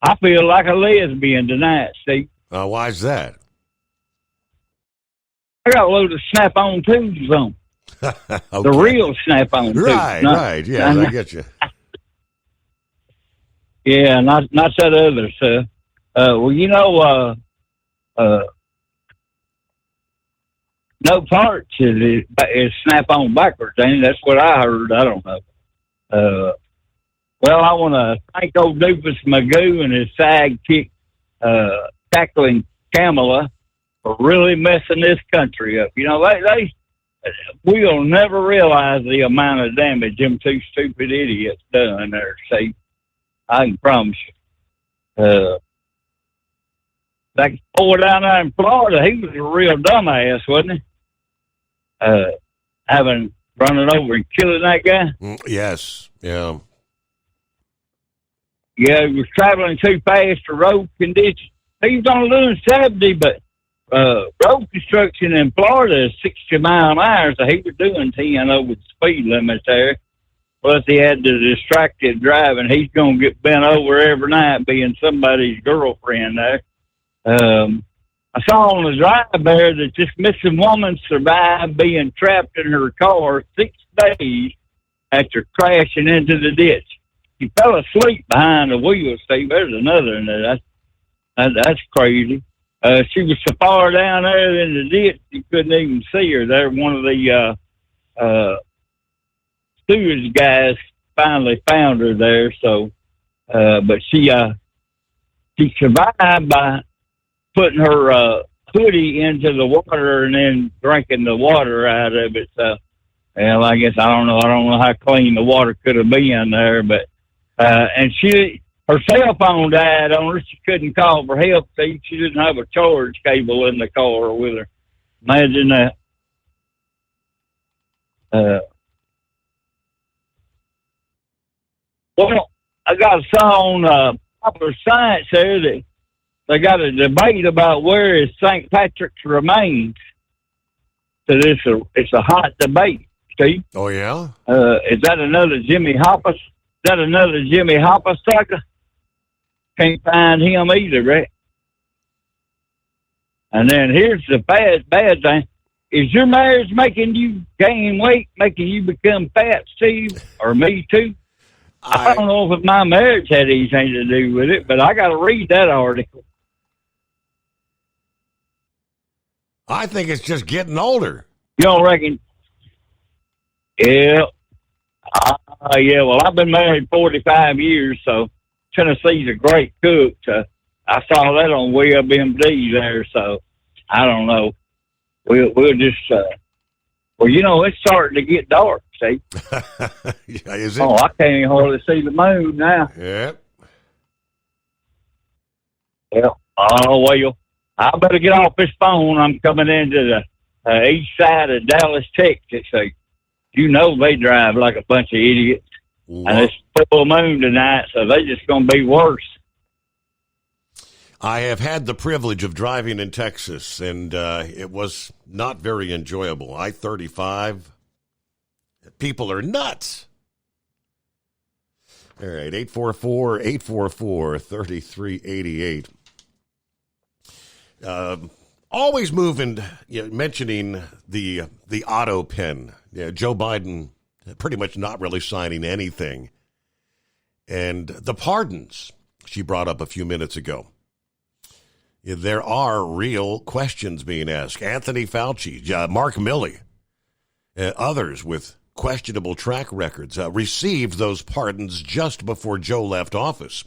I feel like a lesbian tonight, Steve. Why is that? I got a load of snap-on tubes on. Okay. The real snap-on tubes. Right. Yeah, I get you. Yeah, not that other stuff. Well, you know, no parts is snap-on backwards, ain't it? That's what I heard. I don't know. Well, I want to thank old Doofus Magoo and his sidekick, Tackling Kamala, for really messing this country up. You know, we'll never realize the amount of damage them two stupid idiots done there, see? I can promise you. That boy down there in Florida, he was a real dumbass, wasn't he? Running over and killing that guy. Yes, yeah. Yeah, he was traveling too fast for road conditions. He was only doing 70, but road construction in Florida is 60 mile an hour, so he was doing 10 over the speed limit there. Plus, he had the distracted driving. He's going to get bent over every night being somebody's girlfriend there. I saw on the drive there that this missing woman survived being trapped in her car 6 days after crashing into the ditch. She fell asleep behind the wheel, Steve. There's another in there. That's crazy. She was so far down there in the ditch, you couldn't even see her. There, one of the stewardess guys finally found her there. So, but she survived by putting her hoodie into the water and then drinking the water out of it. So, well, I guess I don't know how clean the water could have been there, but and her cell phone died on her. She couldn't call for help. She didn't have a charge cable in the car with her. Imagine that. Well, I got a song on Popular Science there that they got a debate about where is St. Patrick's remains. So it's a hot debate, Steve. Oh, yeah? Is that another Jimmy Hoffa? Is that another Jimmy Hoffa sucker? Can't find him either, right? And then here's the bad thing. Is your marriage making you gain weight, making you become fat, Steve? Or me too? I don't know if my marriage had anything to do with it, but I got to read that article. I think it's just getting older. You don't reckon? Yeah. Yeah, well, I've been married 45 years, so Tennessee's a great cook. So I saw that on WebMD there, so I don't know. We'll just, well, you know, it's starting to get dark, see? Yeah, is it? Oh, I can't even hardly see the moon now. Yep. Yeah. Oh, well, I better get off this phone. I'm coming into the east side of Dallas, Texas. So, you know they drive like a bunch of idiots. Wow. And it's full moon tonight, so they're just going to be worse. I have had the privilege of driving in Texas, and it was not very enjoyable. I-35, people are nuts. All right, 844-3388. Always moving, mentioning the auto pen. Yeah, Joe Biden pretty much not really signing anything. And the pardons she brought up a few minutes ago. There are real questions being asked. Anthony Fauci, Mark Milley, others with questionable track records received those pardons just before Joe left office.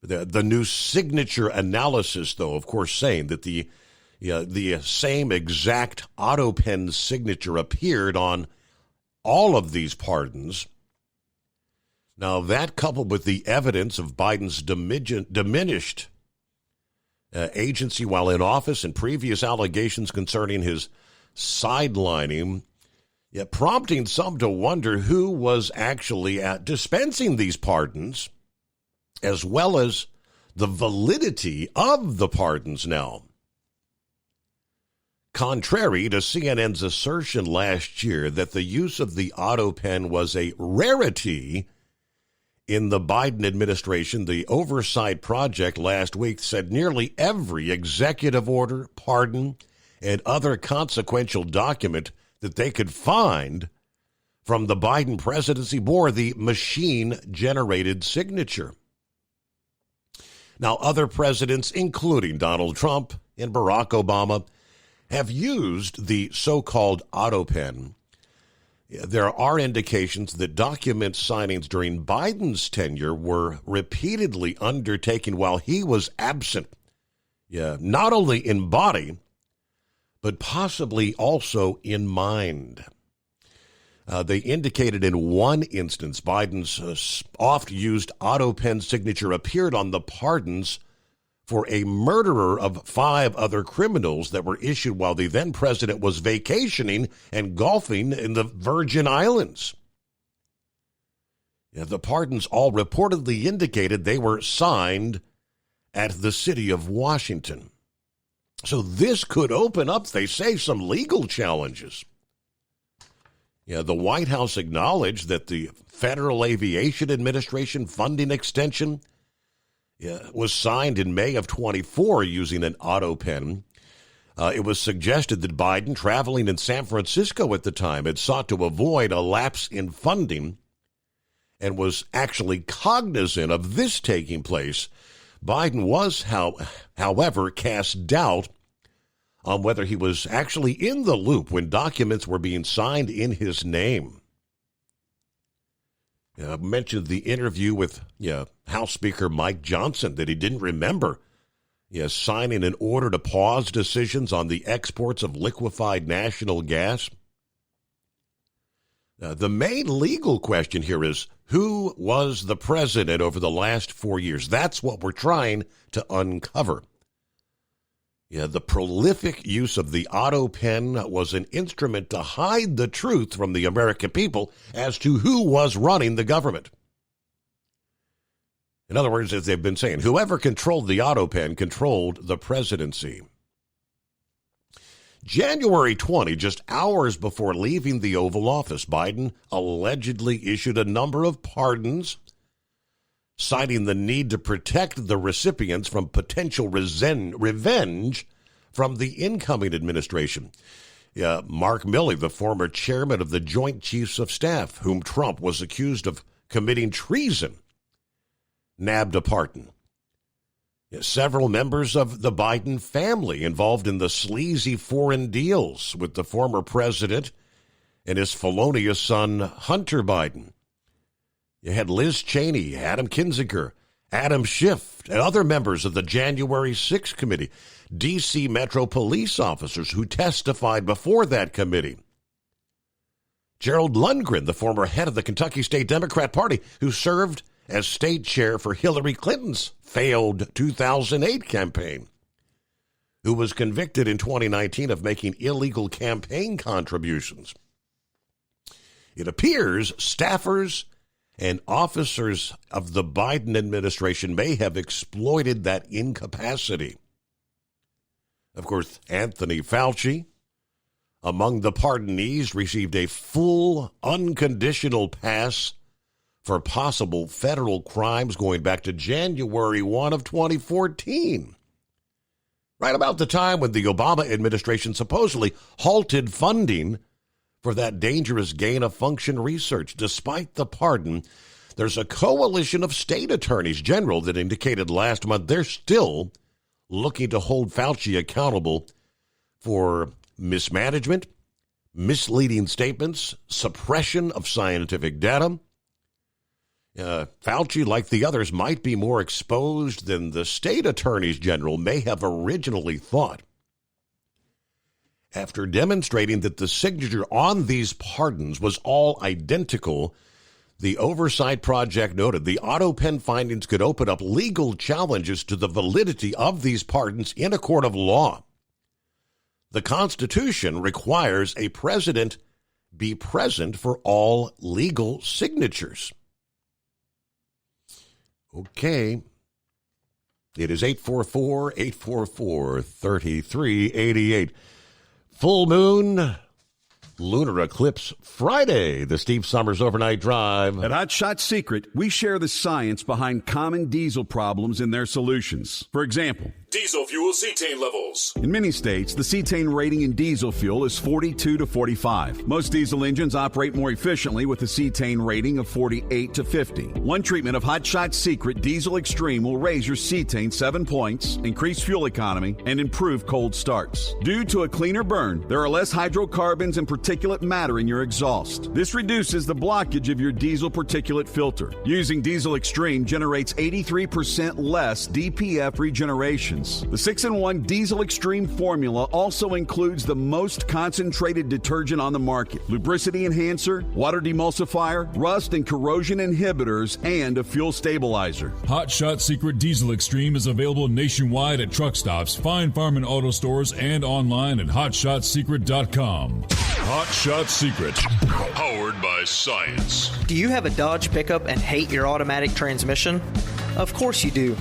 The new signature analysis, though, of course, saying that the same exact auto pen signature appeared on all of these pardons. Now, that coupled with the evidence of Biden's diminished agency while in office and previous allegations concerning his sidelining, prompting some to wonder who was actually dispensing these pardons, as well as the validity of the pardons now. Contrary to CNN's assertion last year that the use of the auto pen was a rarity in the Biden administration, the Oversight Project last week said nearly every executive order, pardon, and other consequential document that they could find from the Biden presidency bore the machine-generated signature. Now, other presidents, including Donald Trump and Barack Obama, have used the so-called auto pen. There are indications that document signings during Biden's tenure were repeatedly undertaken while he was absent, not only in body, but possibly also in mind. They indicated in one instance Biden's oft-used auto pen signature appeared on the pardons for a murderer of 5 other criminals that were issued while the then president was vacationing and golfing in the Virgin Islands. The pardons all reportedly indicated they were signed at the city of Washington. So this could open up, they say, some legal challenges. The White House acknowledged that the Federal Aviation Administration funding extension was signed in May of 24 using an auto pen. It was suggested that Biden, traveling in San Francisco at the time, had sought to avoid a lapse in funding and was actually cognizant of this taking place. Biden was, however, cast doubt on whether he was actually in the loop when documents were being signed in his name. I mentioned the interview with House Speaker Mike Johnson that he didn't remember signing an order to pause decisions on the exports of liquefied national gas. The main legal question here is, who was the president over the last 4 years? That's what we're trying to uncover. The prolific use of the auto pen was an instrument to hide the truth from the American people as to who was running the government. In other words, as they've been saying, whoever controlled the auto pen controlled the presidency. January 20, just hours before leaving the Oval Office, Biden allegedly issued a number of pardons, citing the need to protect the recipients from potential revenge from the incoming administration. Mark Milley, the former chairman of the Joint Chiefs of Staff, whom Trump was accused of committing treason, nabbed a pardon. Several members of the Biden family involved in the sleazy foreign deals with the former president and his felonious son, Hunter Biden. You had Liz Cheney, Adam Kinzinger, Adam Schiff, and other members of the January 6th committee, D.C. Metro police officers who testified before that committee. Gerald Lundgren, the former head of the Kentucky State Democrat Party, who served as state chair for Hillary Clinton's failed 2008 campaign, who was convicted in 2019 of making illegal campaign contributions. It appears staffers and officers of the Biden administration may have exploited that incapacity. Of course, Anthony Fauci, among the pardonees, received a full, unconditional pass for possible federal crimes going back to January 1 of 2014. Right about the time when the Obama administration supposedly halted funding for that dangerous gain-of-function research. Despite the pardon, there's a coalition of state attorneys general that indicated last month they're still looking to hold Fauci accountable for mismanagement, misleading statements, suppression of scientific data. Fauci, like the others, might be more exposed than the state attorneys general may have originally thought. After demonstrating that the signature on these pardons was all identical, the Oversight Project noted the auto pen findings could open up legal challenges to the validity of these pardons in a court of law. The Constitution requires a president be present for all legal signatures. Okay. It is 844-844-3388. Full moon, lunar eclipse Friday, the Steve Summers Overnight Drive. At Hot Shot Secret, we share the science behind common diesel problems and their solutions. For example, diesel fuel cetane levels. in many states, the cetane rating in diesel fuel is 42 to 45. Most diesel engines operate more efficiently with a cetane rating of 48 to 50. One treatment of Hot Shot Secret Diesel Extreme will raise your cetane 7 points, increase fuel economy, and improve cold starts. Due to a cleaner burn, there are less hydrocarbons and particulate matter in your exhaust. This reduces the blockage of your diesel particulate filter. Using Diesel Extreme generates 83% less DPF regeneration. The 6-in-1 Diesel Extreme formula also includes the most concentrated detergent on the market, lubricity enhancer, water demulsifier, rust and corrosion inhibitors, and a fuel stabilizer. Hot Shot Secret Diesel Extreme is available nationwide at truck stops, Fine Farm and Auto Stores, and online at hotshotsecret.com. Hot Shot Secret, powered by science. Do you have a Dodge pickup and hate your automatic transmission? Of course you do.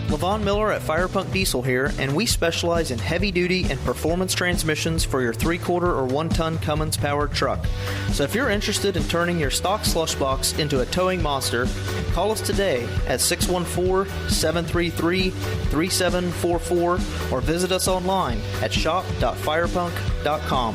LaVon Miller at Firepunk Diesel here, and we specialize in heavy-duty and performance transmissions for your 3/4 or 1-ton Cummins-powered truck. So if you're interested in turning your stock slush box into a towing monster, call us today at 614-733-3744 or visit us online at shop.firepunk.com.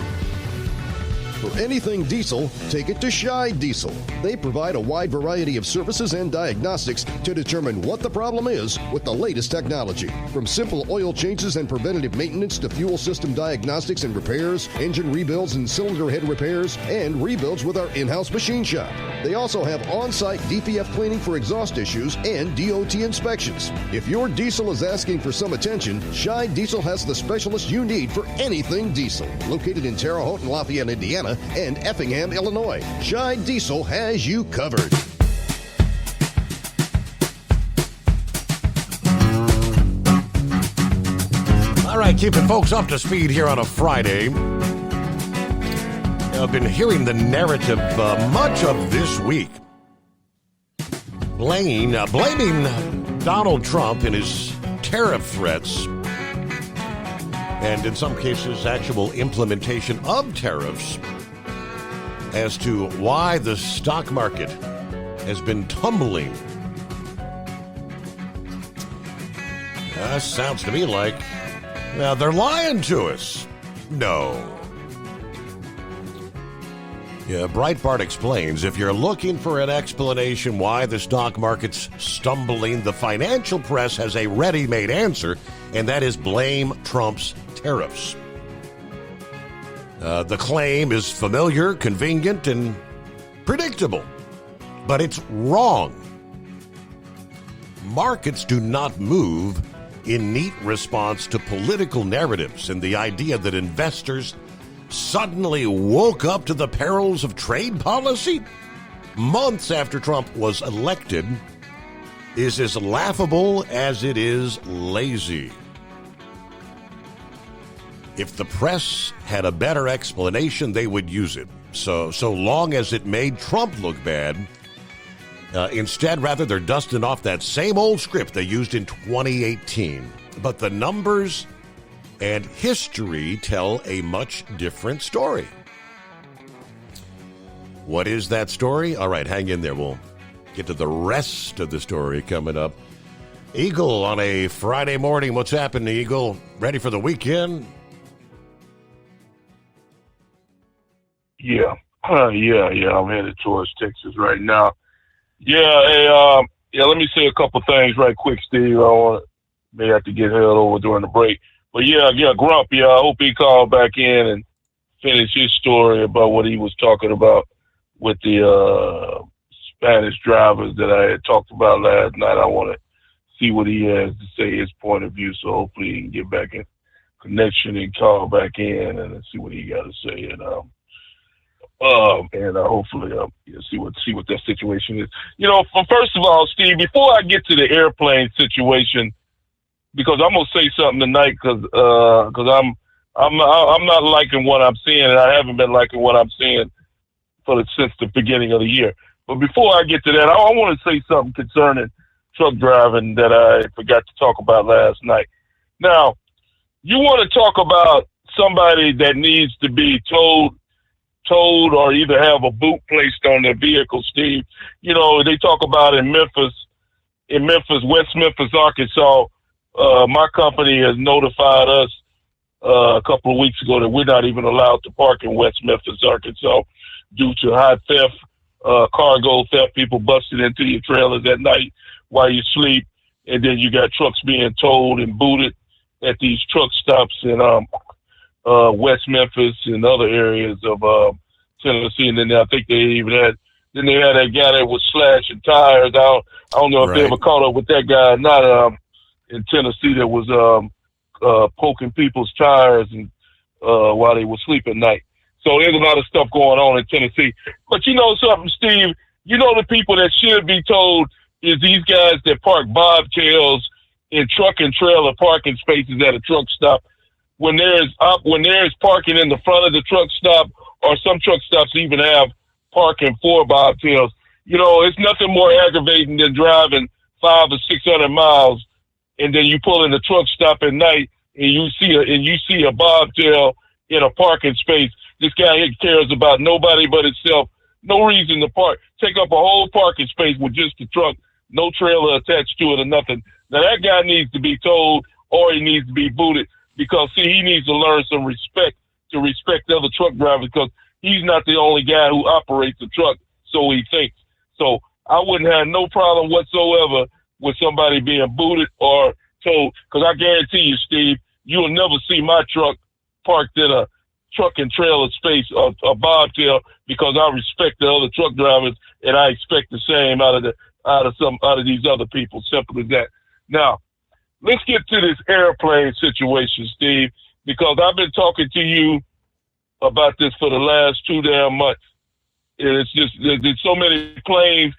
For anything diesel, take it to Shy Diesel. They provide a wide variety of services and diagnostics to determine what the problem is with the latest technology. From simple oil changes and preventative maintenance to fuel system diagnostics and repairs, engine rebuilds and cylinder head repairs, and rebuilds with our in-house machine shop. They also have on-site DPF cleaning for exhaust issues and DOT inspections. If your diesel is asking for some attention, Shy Diesel has the specialist you need for anything diesel. Located in Terre Haute and Lafayette, Indiana, and Effingham, Illinois. Shy Diesel has you covered. All right, keeping folks up to speed here on a Friday. I've been hearing the narrative much of this week blaming Donald Trump and his tariff threats, and in some cases, actual implementation of tariffs, as to why the stock market has been tumbling. Sounds to me like, well, they're lying to us. No. Yeah, Breitbart explains, if you're looking for an explanation why the stock market's stumbling, the financial press has a ready-made answer, and that is blame Trump's tariffs. The claim is familiar, convenient, and predictable, but it's wrong. Markets do not move in neat response to political narratives and the idea that investors suddenly woke up to the perils of trade policy months after Trump was elected is as laughable as it is lazy. If the press had a better explanation, they would use it. So long as it made Trump look bad. Instead, rather, they're dusting off that same old script they used in 2018. But the numbers and history tell a much different story. What is that story? All right, hang in there. We'll get to the rest of the story coming up. Eagle on a Friday morning. What's happening, Eagle? Ready for the weekend? Yeah. I'm headed towards Texas right now. Let me say a couple things right quick, Steve. I may have to get held over during the break. But Grump, I hope he called back in and finished his story about what he was talking about with the Spanish drivers that I had talked about last night. I want to see what he has to say, his point of view, so hopefully he can get back in connection and call back in and see what he got to say. And hopefully see what that situation is. First of all, Steve, before I get to the airplane situation, because I'm gonna say something tonight, because I'm not liking what I'm seeing, and I haven't been liking what I'm seeing since the beginning of the year. But before I get to that, I want to say something concerning truck driving that I forgot to talk about last night. Now, you want to talk about somebody that needs to be told or either have a boot placed on their vehicle, Steve. They talk about in Memphis, West Memphis, Arkansas. My company has notified us a couple of weeks ago that we're not even allowed to park in West Memphis, Arkansas, due to high theft, cargo theft, people busting into your trailers at night while you sleep, and then you got trucks being towed and booted at these truck stops in West Memphis and other areas of Tennessee. And then I think they had that guy that was slashing tires. I don't know if they ever caught up with that guy or not in Tennessee that was poking people's tires and while they were sleeping at night. So there's a lot of stuff going on in Tennessee. But you know something, Steve? The people that should be told is these guys that park bobtails in truck and trailer parking spaces at a truck stop. When there's parking in the front of the truck stop, or some truck stops even have parking for bobtails. It's nothing more aggravating than driving 500 or 600 miles, and then you pull in the truck stop at night and you see a bobtail in a parking space. This guy cares about nobody but himself. No reason to park. Take up a whole parking space with just the truck, no trailer attached to it or nothing. Now that guy needs to be told, or he needs to be booted, because he needs to learn some respect to respect the other truck drivers, because he's not the only guy who operates the truck, so he thinks. So I wouldn't have no problem whatsoever with somebody being booted or told, because I guarantee you, Steve, you will never see my truck parked in a truck and trailer space or a bobtail, because I respect the other truck drivers and I expect the same out of these other people. Simple as that. Now, let's get to this airplane situation, Steve, because I've been talking to you about this for the last 2 damn months. It's just, there's so many things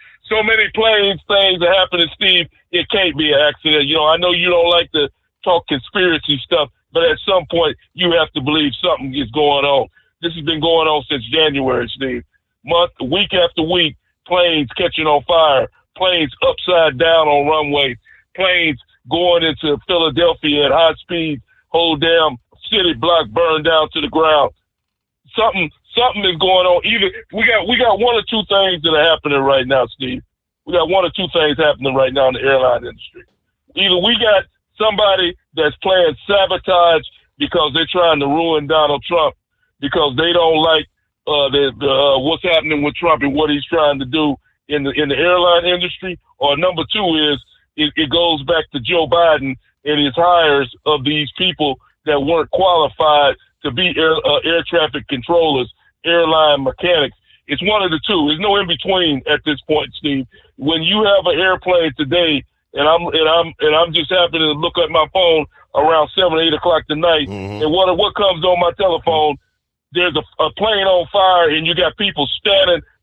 that happen, Steve, it can't be an accident. I know you don't like to talk conspiracy stuff, but at some point you have to believe something is going on. This has been going on since January, Steve. Week after week, planes catching on fire, planes upside down on runways, planes going into Philadelphia at high speed, whole damn city block burned down to the ground. Something is going on. Either we got one or two things that are happening right now, Steve. We got one or two things happening right now in the airline industry. Either we got somebody that's playing sabotage because they're trying to ruin Donald Trump because they don't like what's happening with Trump and what he's trying to do in the airline industry, or number two is it goes back to Joe Biden and his hires of these people that weren't qualified to be air traffic controllers, airline mechanics. It's one of the two. There's no in between at this point, Steve. When you have an airplane today, and I'm just happening to look at my phone around 7 or 8 o'clock tonight, and what comes on my telephone? There's a plane on fire, and you got people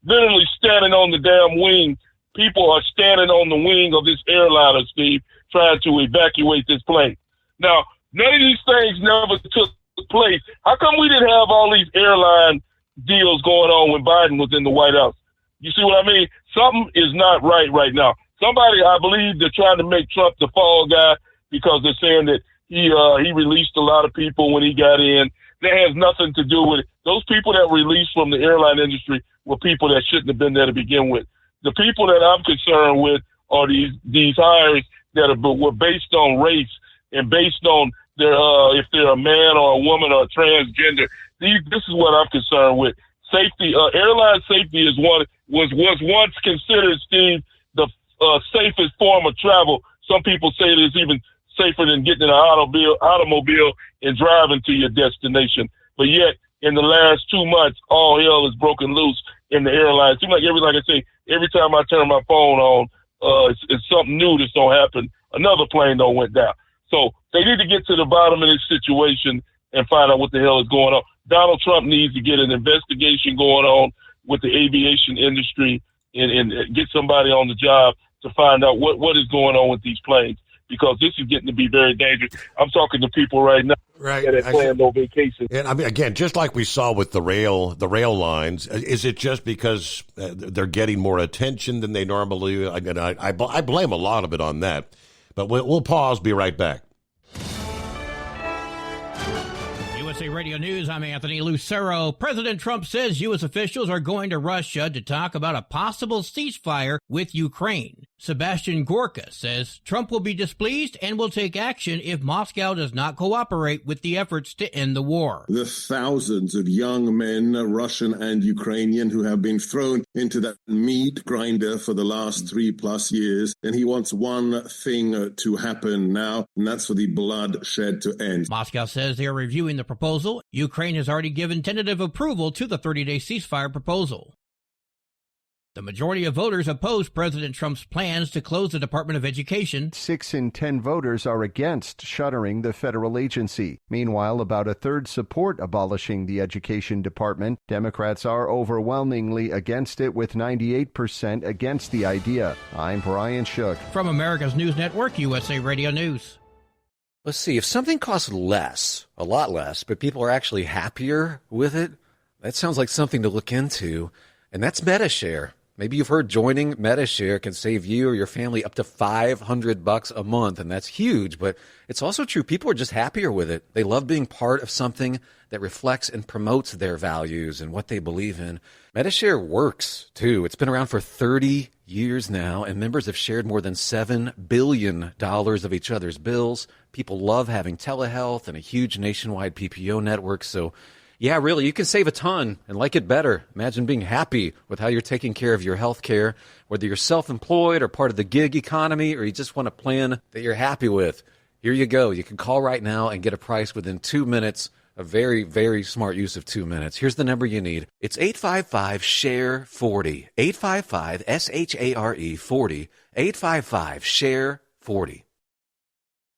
literally standing on the damn wing. People are standing on the wing of this airliner, Steve, trying to evacuate this plane. Now, none of these things never took place. How come we didn't have all these airline deals going on when Biden was in the White House? You see what I mean? Something is not right now. Somebody, I believe, they're trying to make Trump the fall guy because they're saying that he released a lot of people when he got in. That has nothing to do with it. Those people that released from the airline industry were people that shouldn't have been there to begin with. The people that I'm concerned with are these hires that were based on race and based on their if they're a man or a woman or a transgender. This is what I'm concerned with. Safety, airline safety was once considered, Steve, the safest form of travel. Some people say it is even safer than getting in an automobile and driving to your destination. But yet, in the last 2 months, all hell is broken loose in the airline. It seems like every time I turn my phone on, it's something new that's going to happen. Another plane went down. So they need to get to the bottom of this situation and find out what the hell is going on. Donald Trump needs to get an investigation going on with the aviation industry and get somebody on the job to find out what is going on with these planes, because this is getting to be very dangerous. I'm talking to people right now that are planning no vacation. And I mean, again, just like we saw with the rail lines, is it just because they're getting more attention than they normally? I blame a lot of it on that. But we'll pause. Be right back. USA Radio News, I'm Anthony Lucero. President Trump says U.S. officials are going to Russia to talk about a possible ceasefire with Ukraine. Sebastian Gorka says Trump will be displeased and will take action if Moscow does not cooperate with the efforts to end the war. The thousands of young men, Russian and Ukrainian, who have been thrown into that meat grinder for the last 3+ years. And he wants one thing to happen now, and that's for the bloodshed to end. Moscow says they are reviewing the proposal. Ukraine has already given tentative approval to the 30-day ceasefire proposal. The majority of voters oppose President Trump's plans to close the Department of Education. 6 in 10 voters are against shuttering the federal agency. Meanwhile, about a third support abolishing the Education Department. Democrats are overwhelmingly against it, with 98% against the idea. I'm Brian Shook. From America's News Network, USA Radio News. Let's see, if something costs less, a lot less, but people are actually happier with it, that sounds like something to look into, and that's MediShare. Maybe you've heard joining MediShare can save you or your family up to $500 a month, and that's huge, but it's also true. People are just happier with it. They love being part of something that reflects and promotes their values and what they believe in. MediShare works, too. It's been around for 30 years now, and members have shared more than $7 billion of each other's bills. People love having telehealth and a huge nationwide PPO network, so yeah, really, you can save a ton and like it better. Imagine being happy with how you're taking care of your health care, whether you're self-employed or part of the gig economy, or you just want a plan that you're happy with. Here you go. You can call right now and get a price within 2 minutes. A very, very smart use of 2 minutes. Here's the number you need. It's 855-SHARE-40. 855-SHARE-40. 855-SHARE-40.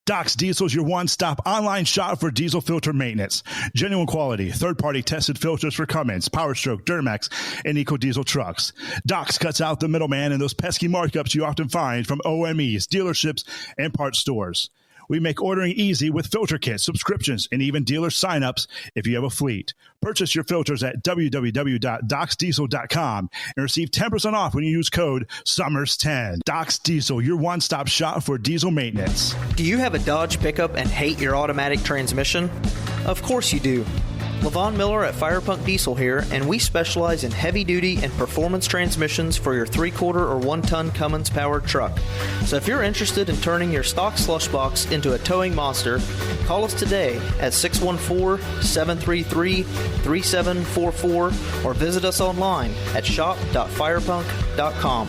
Docs Diesel is your one-stop online shop for diesel filter maintenance. Genuine quality, third-party tested filters for Cummins, PowerStroke, Duramax, and EcoDiesel trucks. Docs cuts out the middleman and those pesky markups you often find from OMEs, dealerships, and parts stores. We make ordering easy with filter kits, subscriptions, and even dealer signups if you have a fleet. Purchase your filters at www.docsdiesel.com and receive 10% off when you use code SUMMERS10. Docs Diesel, your one-stop shop for diesel maintenance. Do you have a Dodge pickup and hate your automatic transmission? Of course you do. Levon Miller at Firepunk Diesel here, and we specialize in heavy-duty and performance transmissions for your 3-quarter or 1-ton Cummins-powered truck. So if you're interested in turning your stock slush box into a towing monster, call us today at 614-733-3744 or visit us online at shop.firepunk.com.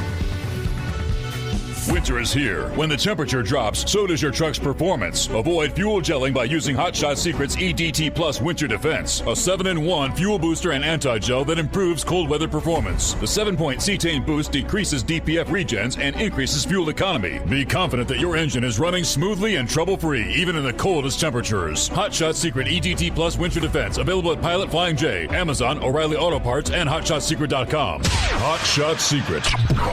Winter is here. When the temperature drops, so does your truck's performance. Avoid fuel gelling by using Hot Shot Secret's EDT Plus Winter Defense, a 7-in-1 fuel booster and anti-gel that improves cold weather performance. The 7-point cetane boost decreases DPF regens and increases fuel economy. Be confident that your engine is running smoothly and trouble-free, even in the coldest temperatures. Hot Shot Secret EDT Plus Winter Defense, available at Pilot Flying J, Amazon, O'Reilly Auto Parts, and HotShotSecret.com. Hot Shot Secret,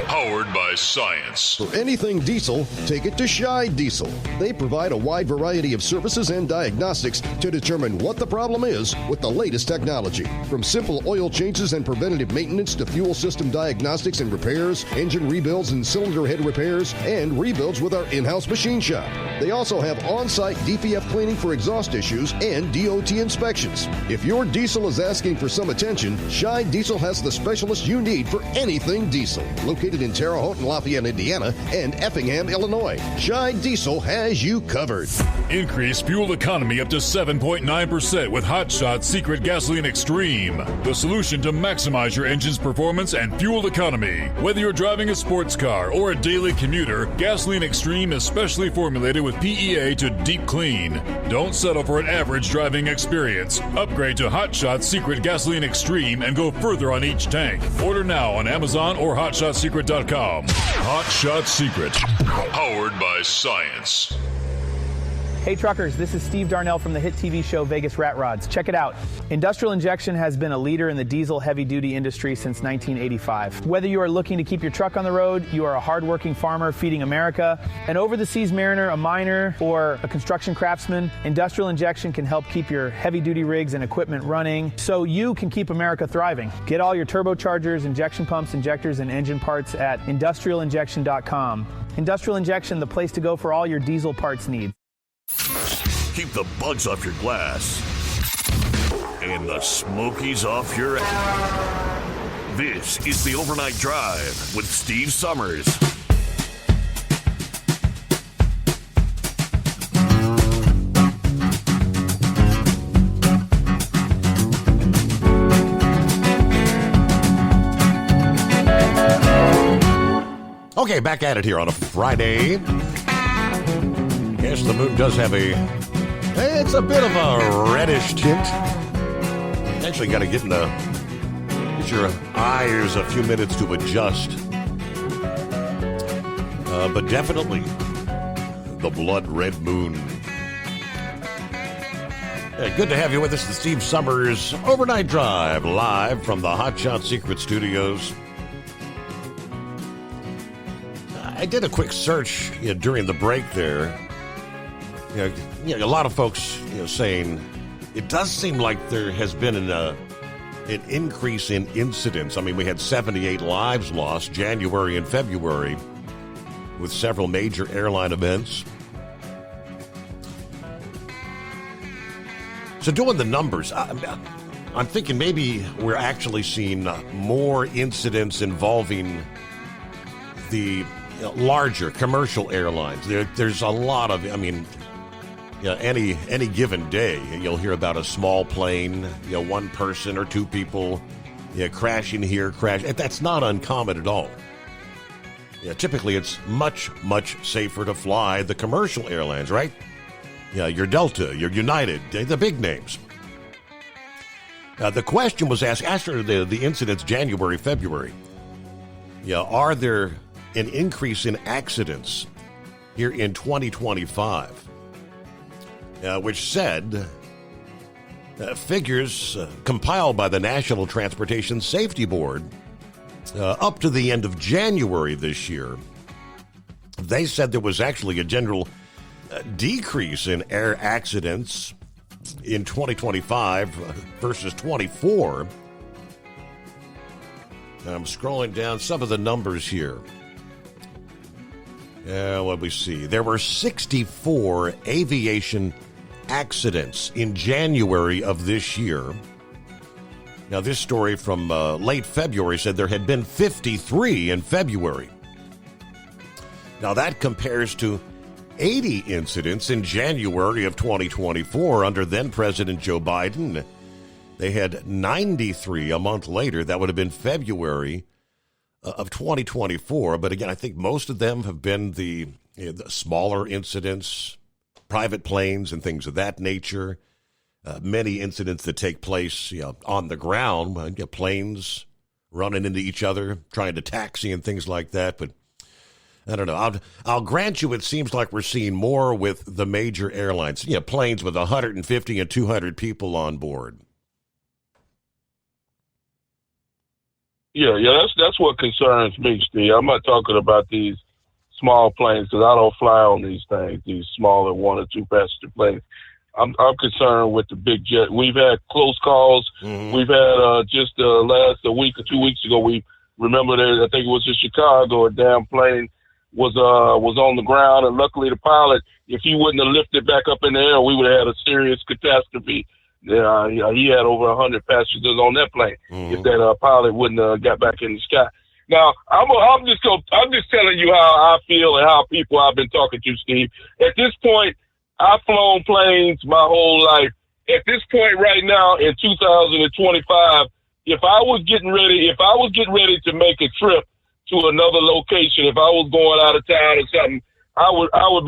powered by science. For anything diesel, take it to Scheid Diesel. They provide a wide variety of services and diagnostics to determine what the problem is with the latest technology. From simple oil changes and preventative maintenance to fuel system diagnostics and repairs, engine rebuilds and cylinder head repairs, and rebuilds with our in-house machine shop. They also have on-site DPF cleaning for exhaust issues and DOT inspections. If your diesel is asking for some attention, Scheid Diesel has the specialist you need for anything diesel. Located in Terre Haute and Lafayette, Indiana, and Effingham, Illinois, Scheid Diesel has you covered. Increase fuel economy up to 7.9% with Hot Shot Secret Gasoline Extreme, the solution to maximize your engine's performance and fuel economy. Whether you're driving a sports car or a daily commuter, Gasoline Extreme is specially formulated with PEA to deep clean. Don't settle for an average driving experience. Upgrade to Hot Shot Secret Gasoline Extreme and go further on each tank. Order now on Amazon or HotShotSecret.com. Hot Shot Secret, powered by science. Hey truckers, this is Steve Darnell from the hit TV show Vegas Rat Rods. Check it out. Industrial Injection has been a leader in the diesel heavy-duty industry since 1985. Whether you are looking to keep your truck on the road, you are a hard-working farmer feeding America, an over-the-seas mariner, a miner, or a construction craftsman, Industrial Injection can help keep your heavy-duty rigs and equipment running so you can keep America thriving. Get all your turbochargers, injection pumps, injectors, and engine parts at industrialinjection.com. Industrial Injection, the place to go for all your diesel parts needs. Keep the bugs off your glass and the smokies off your ass. This is the Overnight Drive with Steve Summers. Okay, back at it here on a Friday. Yes, the moon does have it's a bit of a reddish tint. Actually got to get your eyes a few minutes to adjust. But definitely the blood red moon. Good to have you with us, the Steve Summers Overnight Drive, live from the Hot Shot Secret Studios. I did a quick search during the break there. A lot of folks saying it does seem like there has been an increase in incidents. I mean, we had 78 lives lost January and February with several major airline events. So doing the numbers, I'm thinking maybe we're actually seeing more incidents involving the larger commercial airlines. There's a lot of, any given day, you'll hear about a small plane, one person or two people, crashing here, That's not uncommon at all. Typically it's much, much safer to fly the commercial airlines, right? Your Delta, your United, the big names. The question was asked after the incidents January, February. Are there an increase in accidents here in 2025? Which said figures compiled by the National Transportation Safety Board up to the end of January this year, they said there was actually a general decrease in air accidents in 2025 versus 24. I'm scrolling down some of the numbers here. What we see. There were 64 aviation accidents in January of this year. Now, this story from late February said there had been 53 in February. Now, that compares to 80 incidents in January of 2024 under then-President Joe Biden. They had 93 a month later. That would have been February of 2024. But again, I think most of them have been the smaller incidents, private planes and things of that nature. Many incidents that take place on the ground, planes running into each other, trying to taxi and things like that. But I don't know. I'll grant you it seems like we're seeing more with the major airlines, planes with 150 and 200 people on board. Yeah, that's what concerns me, Steve. I'm not talking about these small planes because I don't fly on these things, these smaller 1 or 2 passenger planes. I'm concerned with the big jet. We've had close calls. Mm-hmm. We've had just last a week or 2 weeks ago. We remember that I think it was in Chicago. A damn plane was on the ground, and luckily the pilot, if he wouldn't have lifted back up in the air, we would have had a serious catastrophe. He had over 100 passengers on that plane. Mm-hmm. If that pilot wouldn't have got back in the sky. Now I'm just telling you how I feel and how people I've been talking to, Steve. At this point, I've flown planes my whole life. At this point right now in 2025, if I was getting ready to make a trip to another location, if I was going out of town or something, I would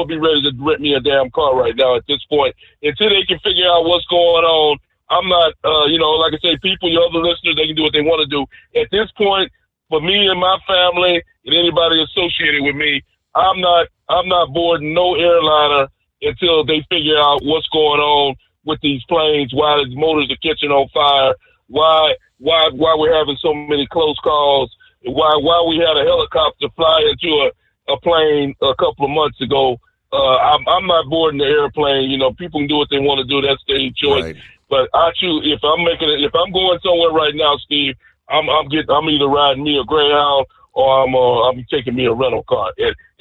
be ready to rent me a damn car right now at this point until they can figure out what's going on. I'm not, like I say, people, your other listeners, they can do what they want to do. At this point, for me and my family and anybody associated with me, I'm not boarding no airliner until they figure out what's going on with these planes, why the motors are catching on fire, why we're having so many close calls, why we had a helicopter fly into a plane a couple of months ago. I'm not boarding the airplane. People can do what they want to do. That's their choice. Right. But I choose if I'm going somewhere right now, Steve, I'm either riding me a Greyhound or I'm taking me a rental car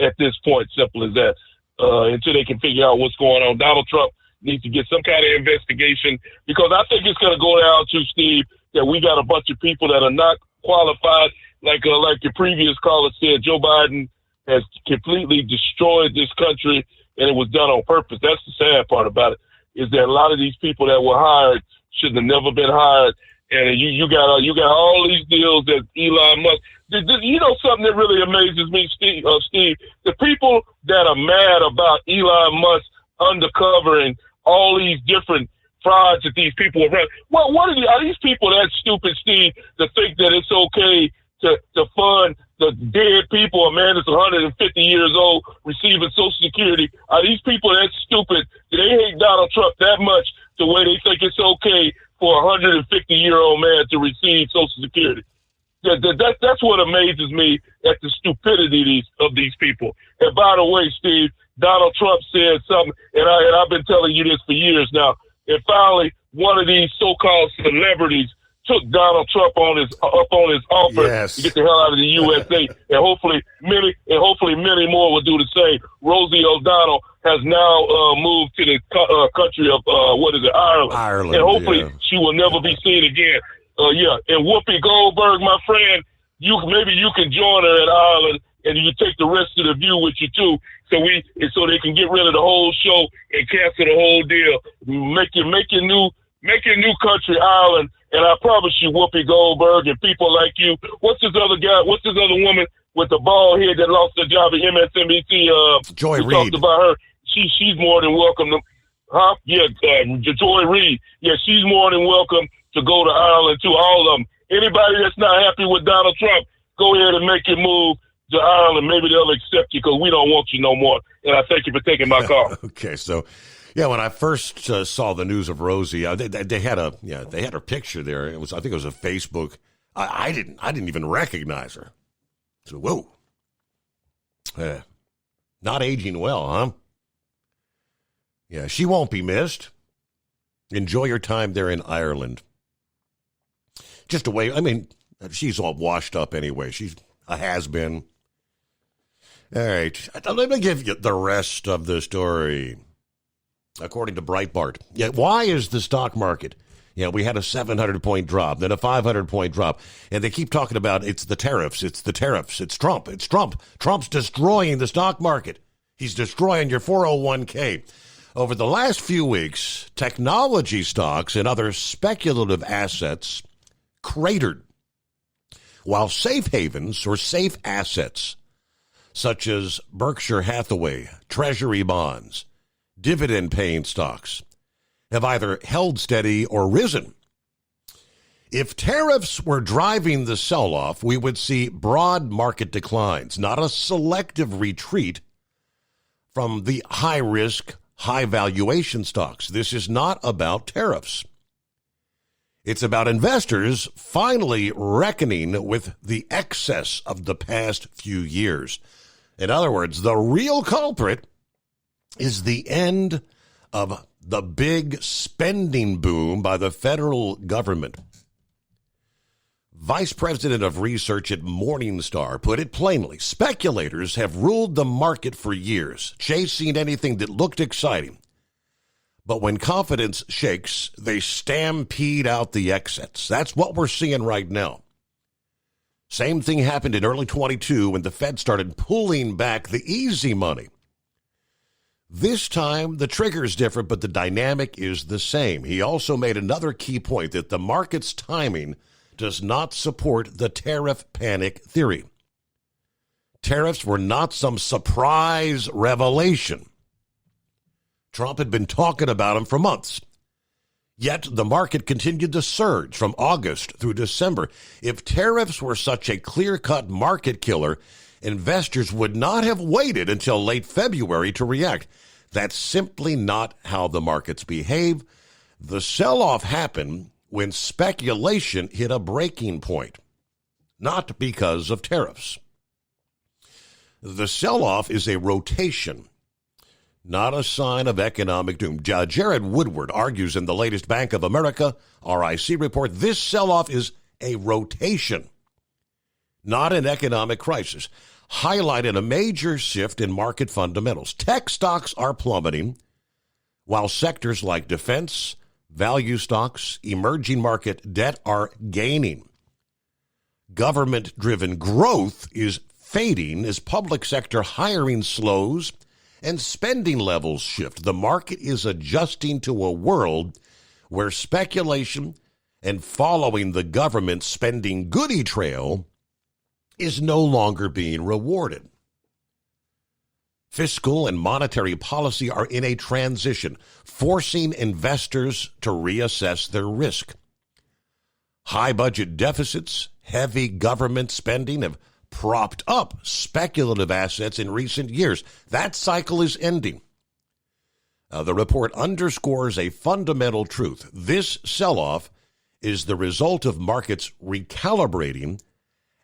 at this point, simple as that, until they can figure out what's going on. Donald Trump needs to get some kind of investigation because I think it's going to go down to, Steve, that we got a bunch of people that are not qualified. Like your previous caller said, Joe Biden has completely destroyed this country, and it was done on purpose. That's the sad part about it, is that a lot of these people that were hired should have never been hired. And you got all these deals that Elon Musk. Something that really amazes me, Steve. The people that are mad about Elon Musk undercovering all these different frauds that these people are running. Well, are these people that stupid, Steve, to think that it's okay to fund the dead people, a man that's 150 years old receiving Social Security? Are these people that stupid? Do they hate Donald Trump that much to where they think it's okay for a 150-year-old man to receive Social Security? That's what amazes me at the stupidity of these people. And by the way, Steve, Donald Trump said something, and I've been telling you this for years now. And finally, one of these so-called celebrities took Donald Trump up on his offer to get the hell out of the USA, and hopefully many more will do the same. Rosie O'Donnell has now moved to the country of Ireland, and hopefully she will never be seen again. And Whoopi Goldberg, my friend, maybe you can join her in Ireland, and you take the rest of the View with you too, so they can get rid of the whole show and cancel the whole deal. Make your new country Ireland. And I promise you, Whoopi Goldberg and people like you. What's this other woman with the bald head that lost her job at MSNBC? Joy Reid. Talked about her. She's more than welcome to. Joy Reid. Yeah, she's more than welcome to go to Ireland too. All of them. Anybody that's not happy with Donald Trump, go ahead and make your move to Ireland. Maybe they'll accept you because we don't want you no more. And I thank you for taking my call. Okay, so. Yeah, when I first saw the news of Rosie, they had her picture there. I think it was a Facebook. I didn't even recognize her. So whoa, Not aging well, huh? Yeah, she won't be missed. Enjoy your time there in Ireland. Just away. I mean, she's all washed up anyway. She's a has-been. All right. Let me give you the rest of the story. According to Breitbart. Yeah, why is the stock market? Yeah, we had a 700-point drop, then a 500-point drop. And they keep talking about it's the tariffs, it's the tariffs, it's Trump, it's Trump. Trump's destroying the stock market. He's destroying your 401k. Over the last few weeks, technology stocks and other speculative assets cratered, while safe havens or safe assets, such as Berkshire Hathaway, Treasury bonds, dividend-paying stocks, have either held steady or risen. If tariffs were driving the sell-off, we would see broad market declines, not a selective retreat from the high-risk, high-valuation stocks. This is not about tariffs. It's about investors finally reckoning with the excess of the past few years. In other words, the real culprit is the end of the big spending boom by the federal government. Vice President of Research at Morningstar put it plainly. Speculators have ruled the market for years, chasing anything that looked exciting. But when confidence shakes, they stampede out the exits. That's what we're seeing right now. Same thing happened in early 22 when the Fed started pulling back the easy money. This time, the trigger is different, but the dynamic is the same. He also made another key point that the market's timing does not support the tariff panic theory. Tariffs were not some surprise revelation. Trump had been talking about them for months. Yet the market continued to surge from August through December. If tariffs were such a clear-cut market killer, investors would not have waited until late February to react. That's simply not how the markets behave. The sell-off happened when speculation hit a breaking point, not because of tariffs. The sell-off is a rotation, not a sign of economic doom. Jared Woodward argues in the latest Bank of America RIC report, this sell-off is a rotation, not an economic crisis, highlighted a major shift in market fundamentals. Tech stocks are plummeting, while sectors like defense, value stocks, emerging market debt are gaining. Government-driven growth is fading as public sector hiring slows and spending levels shift. The market is adjusting to a world where speculation and following the government spending goodie trail is no longer being rewarded. Fiscal and monetary policy are in a transition, forcing investors to reassess their risk. High budget deficits, heavy government spending have propped up speculative assets in recent years. That cycle is ending. The report underscores a fundamental truth. This sell-off is the result of markets recalibrating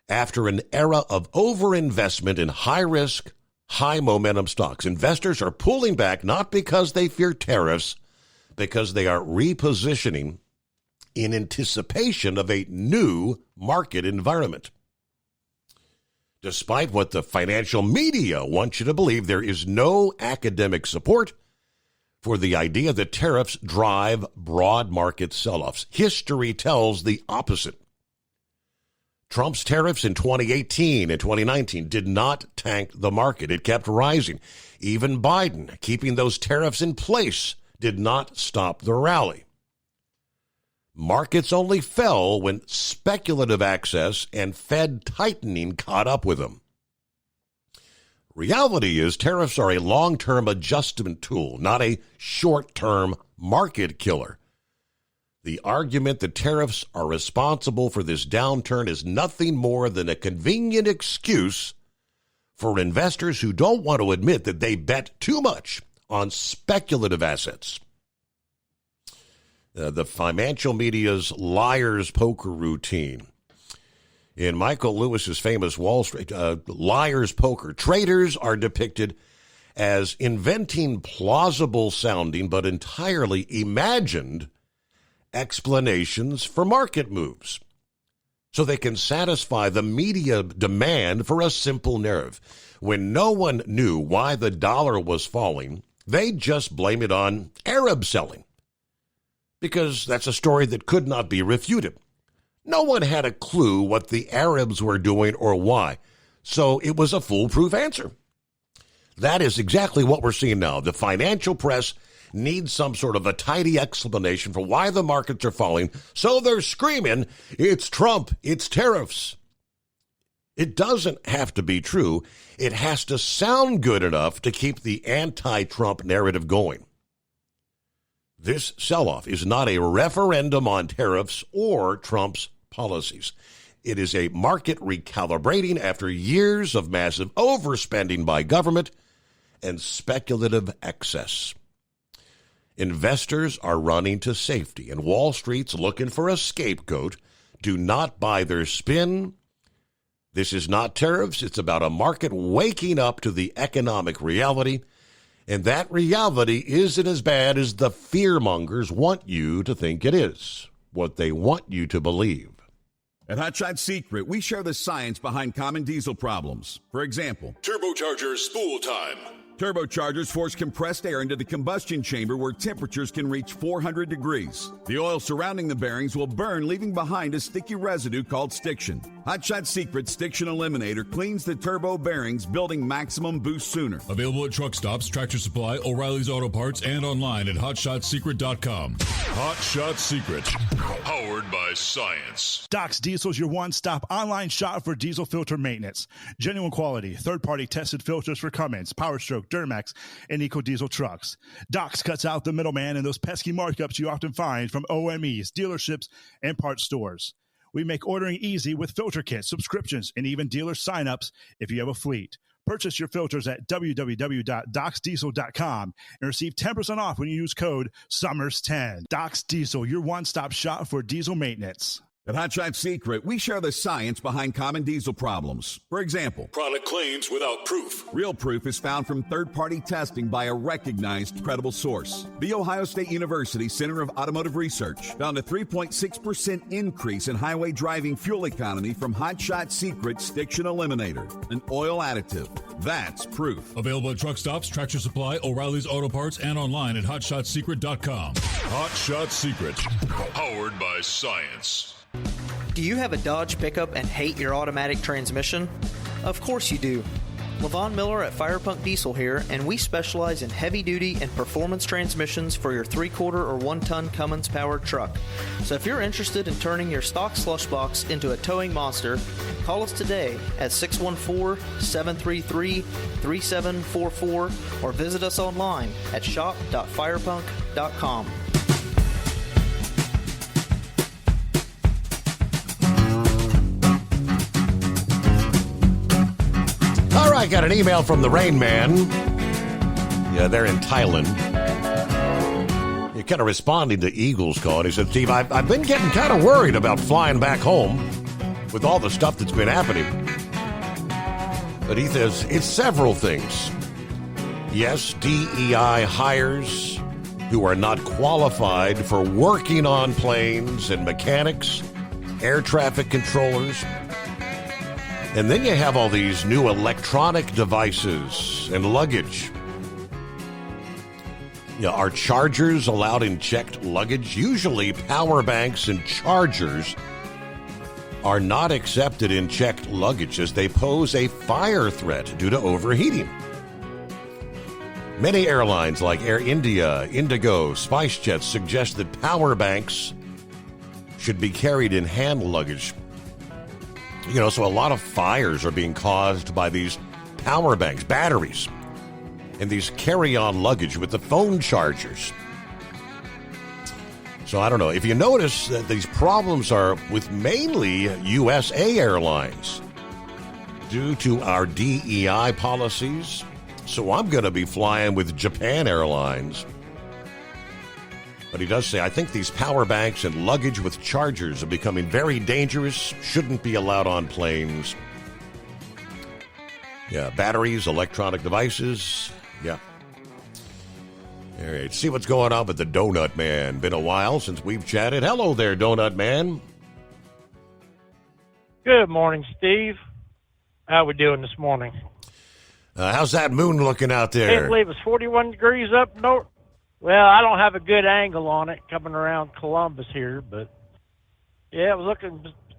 after an era of overinvestment in high-risk, high-momentum stocks. Investors are pulling back not because they fear tariffs, because they are repositioning in anticipation of a new market environment. Despite what the financial media wants you to believe, there is no academic support for the idea that tariffs drive broad market sell-offs. History tells the opposite. Trump's tariffs in 2018 and 2019 did not tank the market. It kept rising. Even Biden, keeping those tariffs in place, did not stop the rally. Markets only fell when speculative access and Fed tightening caught up with them. Reality is tariffs are a long-term adjustment tool, not a short-term market killer. The argument that tariffs are responsible for this downturn is nothing more than a convenient excuse for investors who don't want to admit that they bet too much on speculative assets. The financial media's liar's poker routine. In Michael Lewis's famous Wall Street liar's poker, traders are depicted as inventing plausible sounding but entirely imagined explanations for market moves, so they can satisfy the media demand for a simple narrative. When no one knew why the dollar was falling, they just blame it on Arab selling, because that's a story that could not be refuted. No one had a clue what the Arabs were doing or why, so it was a foolproof answer. That is exactly what we're seeing now. The financial press needs some sort of a tidy explanation for why the markets are falling, so they're screaming, it's Trump, it's tariffs. It doesn't have to be true. It has to sound good enough to keep the anti-Trump narrative going. This sell-off is not a referendum on tariffs or Trump's policies. It is a market recalibrating after years of massive overspending by government and speculative excess. Investors are running to safety, and Wall Street's looking for a scapegoat. Do not buy their spin. This is not tariffs. It's about a market waking up to the economic reality, and that reality isn't as bad as the fearmongers want you to think it is, what they want you to believe. At Hot Shot Secret, we share the science behind common diesel problems. For example, Turbochargers spool time. Turbochargers force compressed air into the combustion chamber where temperatures can reach 400 degrees. The oil surrounding the bearings will burn, leaving behind a sticky residue called stiction. Hot Shot Secret Stiction Eliminator cleans the turbo bearings, building maximum boost sooner. Available at truck stops, Tractor Supply, O'Reilly's Auto Parts, and online at HotShotSecret.com. Hot Shot Secret, powered by science. Doc's Diesel's your one-stop online shop for diesel filter maintenance. Genuine quality, third-party tested filters for Cummins, PowerStroke, Duramax, and EcoDiesel trucks. Doc's cuts out the middleman and those pesky markups you often find from OMEs, dealerships, and parts stores. We make ordering easy with filter kits, subscriptions, and even dealer sign-ups if you have a fleet. Purchase your filters at www.docsdiesel.com and receive 10% off when you use code SUMMERS10. Doc's Diesel, your one-stop shop for diesel maintenance. At Hot Shot Secret, we share the science behind common diesel problems. For example, product claims without proof. Real proof is found from third-party testing by a recognized, credible source. The Ohio State University Center of Automotive Research found a 3.6% increase in highway driving fuel economy from Hot Shot Secret Stiction Eliminator, an oil additive. That's proof. Available at truck stops, Tractor Supply, O'Reilly's Auto Parts, and online at HotShotSecret.com. Hot Shot Secret, powered by science. Do you have a Dodge pickup and hate your automatic transmission? Of course you do. Levon Miller at Firepunk Diesel here, and we specialize in heavy-duty and performance transmissions for your 3-quarter or 1-ton Cummins-powered truck. So if you're interested in turning your stock slush box into a towing monster, call us today at 614-733-3744 or visit us online at shop.firepunk.com. I got an email from the Rain Man. Yeah, they're in Thailand. You're kind of responding to Eagles call. And he said, Steve, I've been getting kind of worried about flying back home with all the stuff that's been happening. But he says it's several things. Yes, DEI hires who are not qualified for working on planes and mechanics, air traffic controllers. And then you have all these new electronic devices and luggage. Yeah, are chargers allowed in checked luggage? Usually power banks and chargers are not accepted in checked luggage as they pose a fire threat due to overheating. Many airlines like Air India, Indigo, SpiceJet suggest that power banks should be carried in hand luggage. You know, so a lot of fires are being caused by these power banks, batteries, and these carry-on luggage with the phone chargers. So I don't know. If you notice that these problems are with mainly USA Airlines due to our DEI policies. So I'm going to be flying with Japan Airlines. But he does say, I think these power banks and luggage with chargers are becoming very dangerous, shouldn't be allowed on planes. Yeah, batteries, electronic devices, Yeah. All right, see what's going on with the Donut Man. Been a while since we've chatted. Hello there, Donut Man. Good morning, Steve. How we doing this morning? How's that moon looking out Can't there? believe it's 41 degrees up north. Well, I don't have a good angle on it coming around Columbus here, but yeah, it was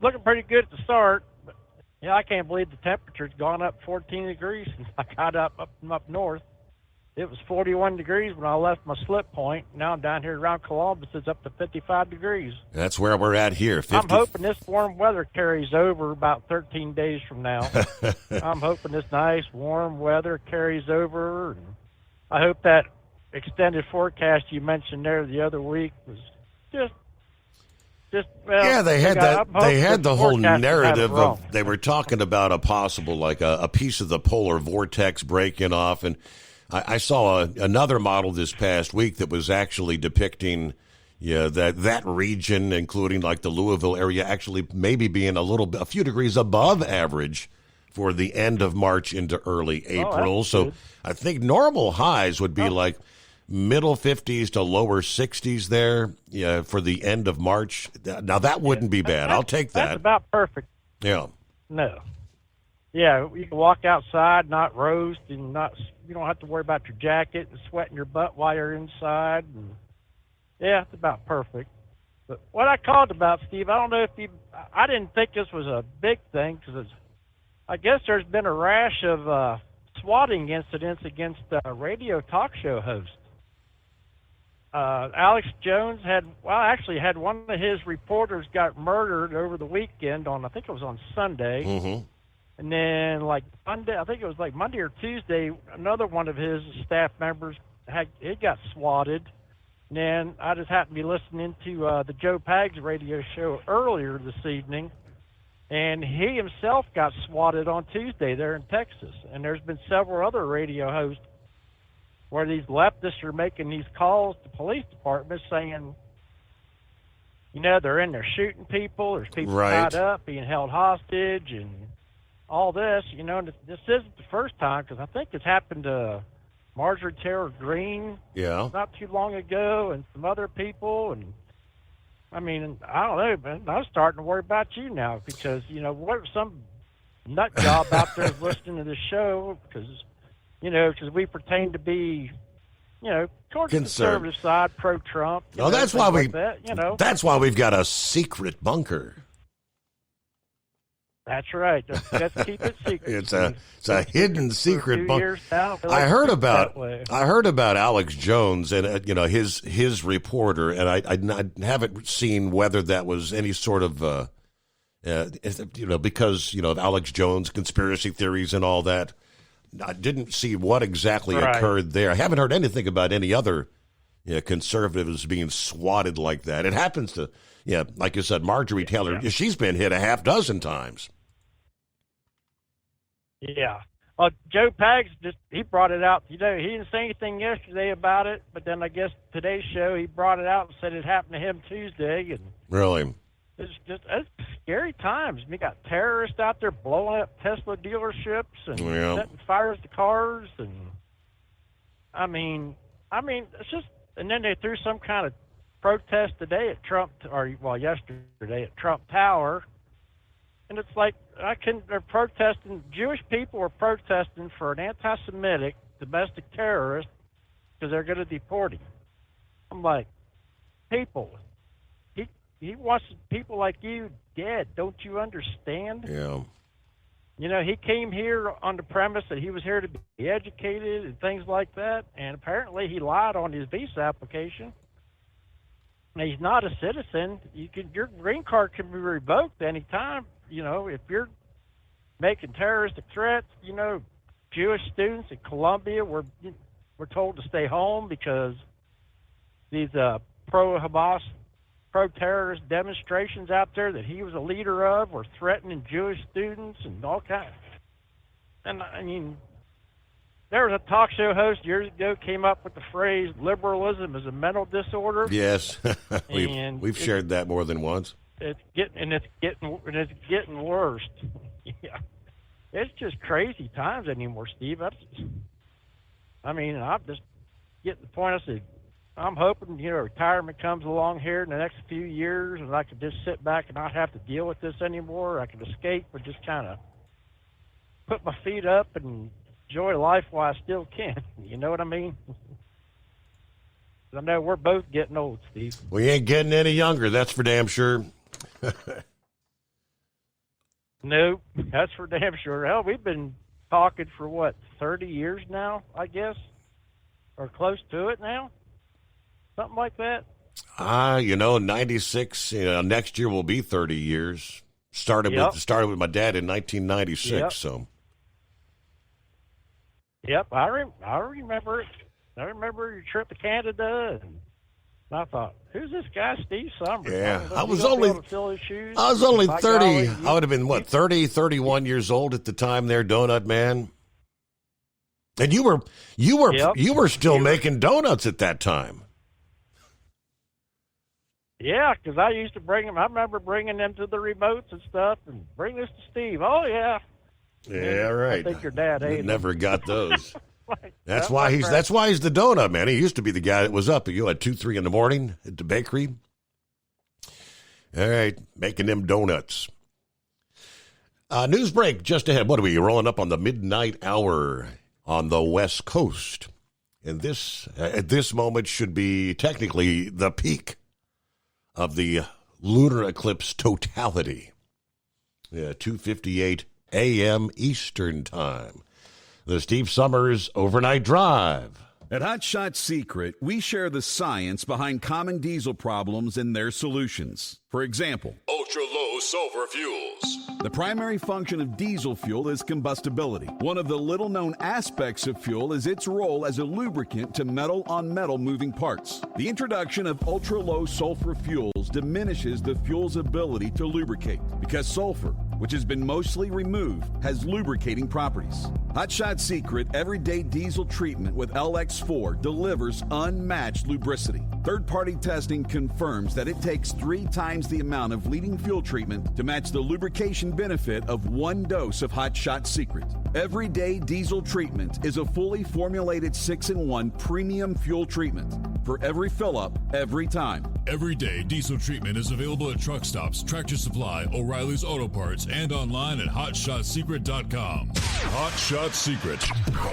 looking pretty good at the start. But yeah, I can't believe the temperature's gone up 14 degrees since I got up north. It was 41 degrees when I left my slip point. Now I'm down here around Columbus. It's up to 55 degrees. That's where we're at here. 50. I'm hoping this warm weather carries over about 13 days from now. I'm hoping this nice warm weather carries over. And I hope that extended forecast you mentioned there the other week was just well, yeah, they had that. They had the whole forecast narrative had it wrong. of they were talking about a possible like a piece of the polar vortex breaking off, and I saw another model this past week that was actually depicting, that region, including like the Louisville area, actually maybe being a few degrees above average for the end of March into early April. So good. I think normal highs would be like middle 50s to lower 60s there, for the end of March. Now that wouldn't be bad. I'll take that. That's about perfect. Yeah. No. Yeah, you can walk outside, not roast, and you don't have to worry about your jacket and sweating your butt while you're inside. And yeah, it's about perfect. But what I called about, Steve, I don't know if I didn't think this was a big thing because I guess there's been a rash of swatting incidents against radio talk show hosts. Alex Jones had one of his reporters got murdered over the weekend I think it was on Sunday. Mm-hmm. And then, like Monday, I think it was like Monday or Tuesday, another one of his staff members got swatted. And then I just happened to be listening to the Joe Pags radio show earlier this evening, and he himself got swatted on Tuesday there in Texas. And there's been several other radio hosts where these leftists are making these calls to police departments saying, they're in there shooting people, there's people tied up, being held hostage, and all this, and this isn't the first time, because I think it's happened to Marjorie Taylor Greene not too long ago, and some other people, and I mean, I don't know, man, I'm starting to worry about you now, because, what if some nut job out there is listening to this show, because we pertain to be, towards the conservative side, pro-Trump. That's why that's why we've got a secret bunker. That's right. Let's keep it secret. It's a hidden secret bunker. Now, I heard about Alex Jones and his reporter, and I haven't seen whether that was any sort of because of Alex Jones conspiracy theories and all that. I didn't see what exactly occurred there. I haven't heard anything about any other conservatives being swatted like that. It happens to. Yeah, like you said, Marjorie Taylor, she's been hit a half dozen times. Yeah. Joe Pags, he brought it out. He didn't say anything yesterday about it, but then I guess today's show he brought it out and said it happened to him Tuesday. And really? It's scary times. We got terrorists out there blowing up Tesla dealerships and setting fires to cars. And I mean, it's just, and then they threw some kind of protest today at yesterday at Trump Tower, and it's like they're protesting. Jewish people are protesting for an anti-Semitic domestic terrorist because they're going to deport him. I'm like, people, he wants people like you dead. Don't you understand? Yeah. He came here on the premise that he was here to be educated and things like that, and apparently he lied on his visa application. He's not a citizen. Your green card can be revoked any time. If you're making terroristic threats, Jewish students in Columbia were told to stay home because these pro-Hamas, pro-terrorist demonstrations out there that he was a leader of were threatening Jewish students and all kinds. And I mean, there was a talk show host years ago came up with the phrase "liberalism is a mental disorder." Yes, we've shared that more than once. It's getting worse. Yeah, it's just crazy times anymore, Steve. I mean, I'm just getting to the point. I said, I'm hoping, retirement comes along here in the next few years, and I could just sit back and not have to deal with this anymore. I could escape and just kind of put my feet up and enjoy life while I still can. You know what I mean? I know we're both getting old, Steve. We ain't getting any younger, that's for damn sure. Nope, that's for damn sure. Hell, we've been talking for, 30 years now, I guess? Or close to it now? Something like that? 96, next year will be 30 years. Started with my dad in 1996, so. Yep, I remember it. I remember your trip to Canada, and I thought, who's this guy, Steve Summers? Yeah, I was only 30. I would have been, 30, 31 years old at the time there, Donut Man. And you were still making donuts at that time. Yeah, because I used to bring them. I remember bringing them to the remotes and stuff, and bring this to Steve. Oh yeah. Yeah, right. I think your dad ate them. Never got those. That's why he's the donut man. He used to be the guy that was up at 2, 3 in the morning at the bakery. All right, making them donuts. News break just ahead. What are we rolling up on the midnight hour on the West Coast? And this at this moment should be technically the peak of the lunar eclipse totality. 2:58 a.m. Eastern Time. The Steve Summers Overnight Drive. At Hot Shot Secret, we share the science behind common diesel problems and their solutions. For example, ultra-low sulfur fuels. The primary function of diesel fuel is combustibility. One of the little-known aspects of fuel is its role as a lubricant to metal-on-metal moving parts. The introduction of ultra-low sulfur fuels diminishes the fuel's ability to lubricate because sulfur, which has been mostly removed, has lubricating properties. Hot Shot Secret Everyday Diesel Treatment with LX4 delivers unmatched lubricity. Third-party testing confirms that it takes 3 times the amount of leading fuel treatment to match the lubrication benefit of 1 dose of Hot Shot Secret. Everyday Diesel Treatment is a fully formulated 6-in-1 premium fuel treatment for every fill-up, every time. Everyday Diesel Treatment is available at truck stops, Tractor Supply, O'Reilly's Auto Parts, and online at HotShotSecret.com. Hot Shot Secret,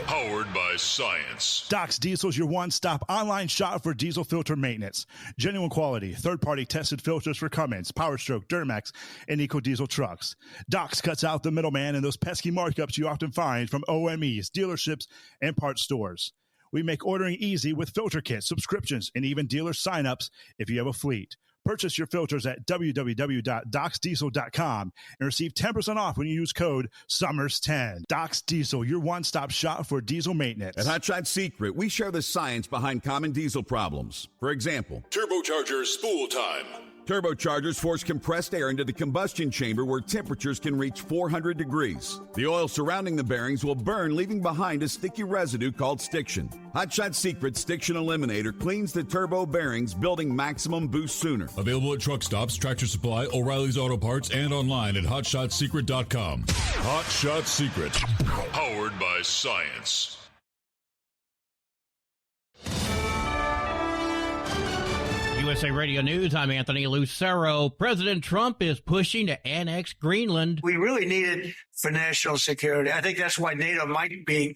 powered by science. Doc's Diesel is your one-stop online shop for diesel filter maintenance. Genuine quality, third-party tested filters for Cummins, PowerStroke, Duramax, and EcoDiesel trucks. Doc's cuts out the middleman and those pesky markups you often find from OMEs, dealerships, and parts stores. We make ordering easy with filter kits, subscriptions, and even dealer sign-ups if you have a fleet. Purchase your filters at www.docsdiesel.com and receive 10% off when you use code SUMMERS10. Doc's Diesel, your one-stop shop for diesel maintenance. At Hot Shot Secret, we share the science behind common diesel problems. For example, turbocharger spool time. Turbochargers force compressed air into the combustion chamber where temperatures can reach 400 degrees. The oil surrounding the bearings will burn, leaving behind a sticky residue called stiction. Hot Shot Secret Stiction Eliminator cleans the turbo bearings, building maximum boost sooner. Available at truck stops, Tractor Supply, O'Reilly's Auto Parts, and online at HotShotSecret.com. Hot Shot Secret, powered by science. USA Radio News, I'm Anthony Lucero. President Trump is pushing to annex Greenland. We really need it for national security. I think that's why NATO might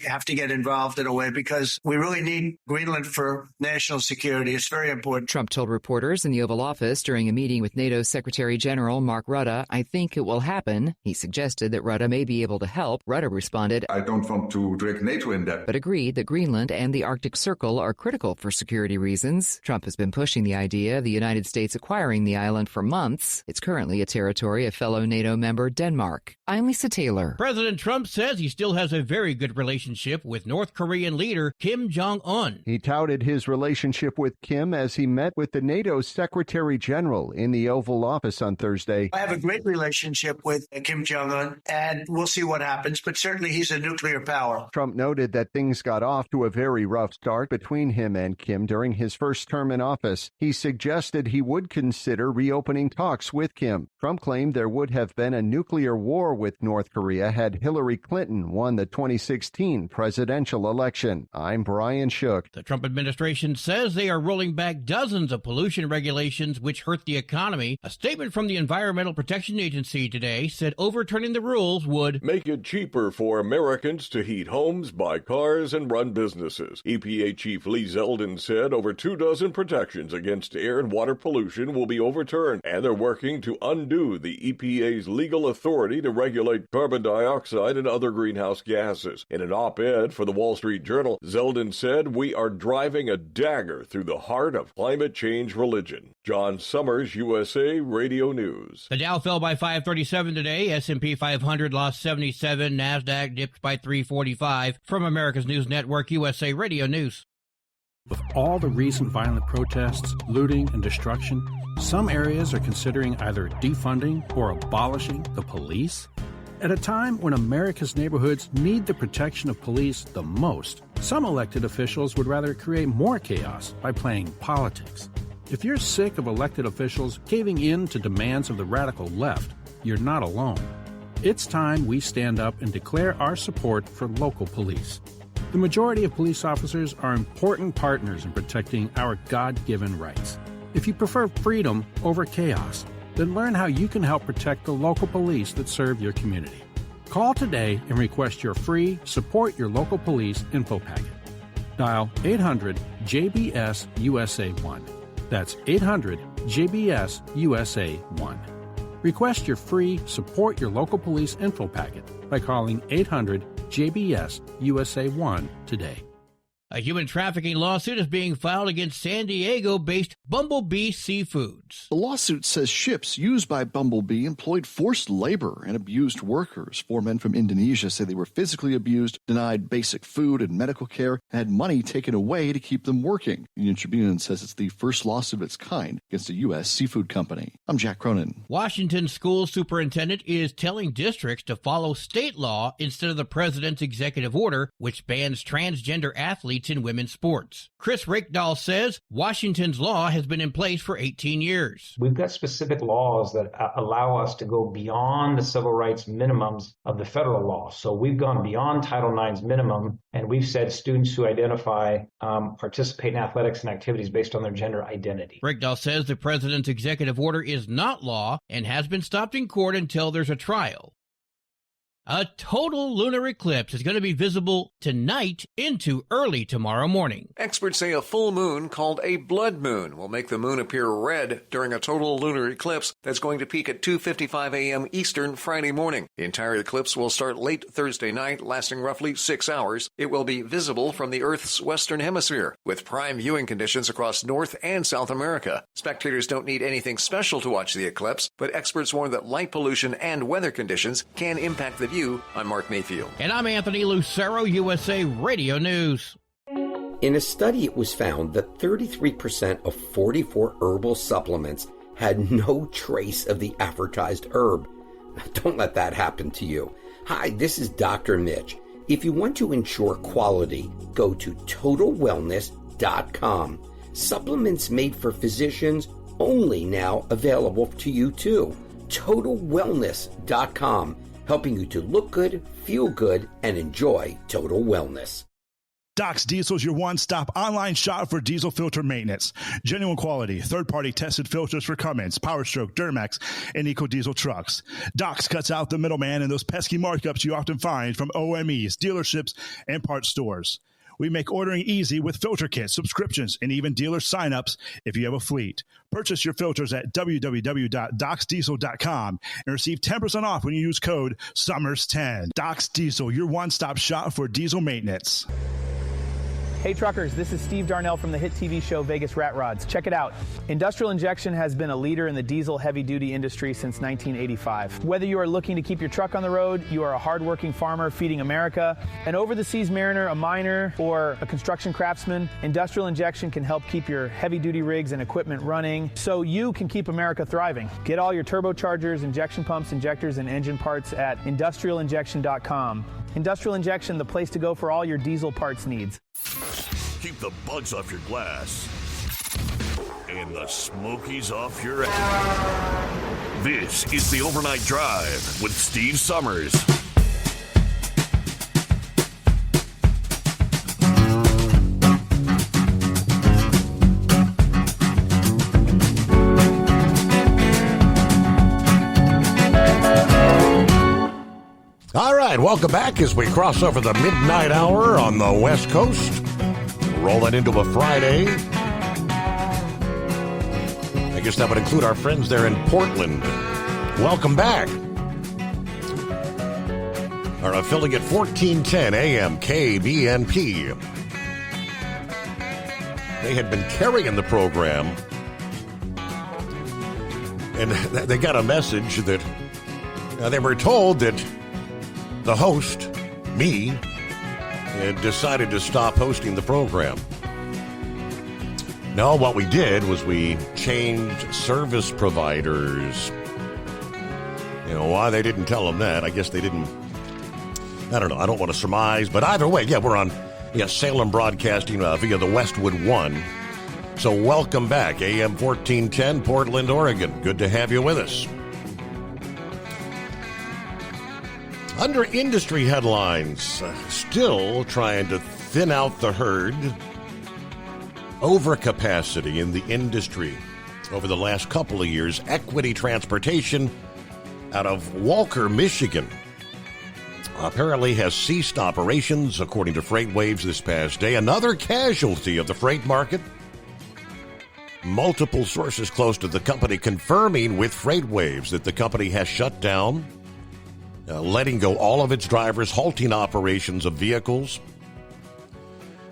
have to get involved in a way, because we really need Greenland for national security. It's very important. Trump told reporters in the Oval Office during a meeting with NATO Secretary General Mark Rutte, "I think it will happen." He suggested that Rutte may be able to help. Rutte responded, "I don't want to drag NATO in that," but agreed that Greenland and the Arctic Circle are critical for security reasons. Trump has been pushing the idea of the United States acquiring the island for months. It's currently a territory of fellow NATO member Denmark. I'm Lisa Taylor. President Trump says he still has a very good relationship with North Korean leader Kim Jong-un. He touted his relationship with Kim as he met with the NATO Secretary General in the Oval Office on Thursday. I have a great relationship with Kim Jong-un, and we'll see what happens, but certainly he's a nuclear power. Trump noted that things got off to a very rough start between him and Kim during his first term in office. He suggested he would consider reopening talks with Kim. Trump claimed there would have been a nuclear war with North Korea Korea had Hillary Clinton won the 2016 presidential election. I'm Brian Shook. The Trump administration says they are rolling back dozens of pollution regulations which hurt the economy. A statement from the Environmental Protection Agency today said overturning the rules would make it cheaper for Americans to heat homes, buy cars, and run businesses. EPA Chief Lee Zeldin said over 24 protections against air and water pollution will be overturned, and they're working to undo the EPA's legal authority to regulate carbon dioxide and other greenhouse gases. In an op-ed for the Wall Street Journal, Zeldin said, "We are driving a dagger through the heart of climate change religion." John Summers, USA Radio News. The Dow fell by 537 today. S&P 500 lost 77. NASDAQ dipped by 345. From America's News Network, USA Radio News. With all the recent violent protests, looting, and destruction, some areas are considering either defunding or abolishing the police. At a time when America's neighborhoods need the protection of police the most, some elected officials would rather create more chaos by playing politics. If you're sick of elected officials caving in to demands of the radical left, you're not alone. It's time we stand up and declare our support for local police. The majority of police officers are important partners in protecting our God-given rights. If you prefer freedom over chaos, then learn how you can help protect the local police that serve your community. Call today and request your free Support Your Local Police info packet. Dial 800-JBS-USA1. That's 800-JBS-USA1. Request your free Support Your Local Police info packet by calling 800-JBS-USA1 today. A human trafficking lawsuit is being filed against San Diego-based Bumblebee Seafoods. The lawsuit says ships used by Bumblebee employed forced labor and abused workers. 4 men from Indonesia say they were physically abused, denied basic food and medical care, and had money taken away to keep them working. Union Tribune says it's the first lawsuit of its kind against a U.S. seafood company. I'm Jack Cronin. Washington school superintendent is telling districts to follow state law instead of the president's executive order, which bans transgender athletes in women's sports. Chris Rakedahl says Washington's law has been in place for 18 years. We've got specific laws that allow us to go beyond the civil rights minimums of the federal law. So we've gone beyond Title IX's minimum, and we've said students who identify participate in athletics and activities based on their gender identity. Rakedahl says the president's executive order is not law and has been stopped in court until there's a trial. A total lunar eclipse is going to be visible tonight into early tomorrow morning. Experts say a full moon called a blood moon will make the moon appear red during a total lunar eclipse that's going to peak at 2:55 a.m. Eastern Friday morning. The entire eclipse will start late Thursday night, lasting roughly 6 hours. It will be visible from the Earth's western hemisphere, with prime viewing conditions across North and South America. Spectators don't need anything special to watch the eclipse, but experts warn that light pollution and weather conditions can impact the view. I'm Mark Mayfield. And I'm Anthony Lucero, USA Radio News. In a study, it was found that 33% of 44 herbal supplements had no trace of the advertised herb. Don't let that happen to you. Hi, this is Dr. Mitch. If you want to ensure quality, go to TotalWellness.com. Supplements made for physicians, only now available to you too. TotalWellness.com. Helping you to look good, feel good, and enjoy total wellness. Docs Diesel is your one-stop online shop for diesel filter maintenance. Genuine quality, third-party tested filters for Cummins, PowerStroke, Duramax, and EcoDiesel trucks. Docs cuts out the middleman and those pesky markups you often find from OMEs, dealerships, and parts stores. We make ordering easy with filter kits, subscriptions, and even dealer sign-ups if you have a fleet. Purchase your filters at www.docsdiesel.com and receive 10% off when you use code SUMMERS10. Docs Diesel, your one-stop shop for diesel maintenance. Hey truckers, this is Steve Darnell from the hit TV show Vegas Rat Rods. Check it out. Industrial Injection has been a leader in the diesel heavy-duty industry since 1985. Whether you are looking to keep your truck on the road, you are a hardworking farmer feeding America, an over-the-seas mariner, a miner, or a construction craftsman, Industrial Injection can help keep your heavy-duty rigs and equipment running so you can keep America thriving. Get all your turbochargers, injection pumps, injectors, and engine parts at industrialinjection.com. Industrial Injection, the place to go for all your diesel parts needs. Keep the bugs off your glass and the smokies off your ass. This is the Overnight Drive with Steve Summers. Welcome back as we cross over the midnight hour on the West Coast. Rolling into a Friday. I guess that would include our friends there in Portland. Welcome back. Our affiliate 1410 AM KBNP. They had been carrying the program, and they got a message that they were told that the host, me, had decided to stop hosting the program. No, what we did was we changed service providers. You know, why they didn't tell them that, I guess they didn't. I don't know. I don't want to surmise, but either way, yeah, we're on Salem Broadcasting via the Westwood One. So welcome back, AM 1410, Portland, Oregon. Good to have you with us. Under industry headlines, still trying to thin out the herd. Overcapacity in the industry. Over the last couple of years, Equity Transportation out of Walker, Michigan, apparently has ceased operations, according to FreightWaves this past day. Another casualty of the freight market. Multiple sources close to the company confirming with FreightWaves that the company has shut down, letting go all of its drivers, halting operations of vehicles.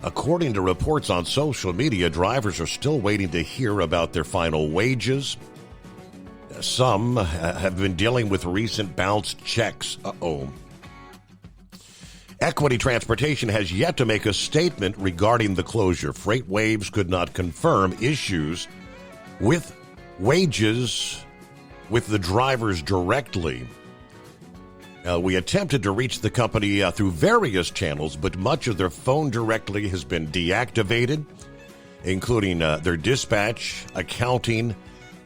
According to reports on social media, drivers are still waiting to hear about their final wages. Some have been dealing with recent bounced checks. Equity Transportation has yet to make a statement regarding the closure. FreightWaves could not confirm issues with wages with the drivers directly. We attempted to reach the company through various channels, but much of their phone directly has been deactivated, including their dispatch, accounting,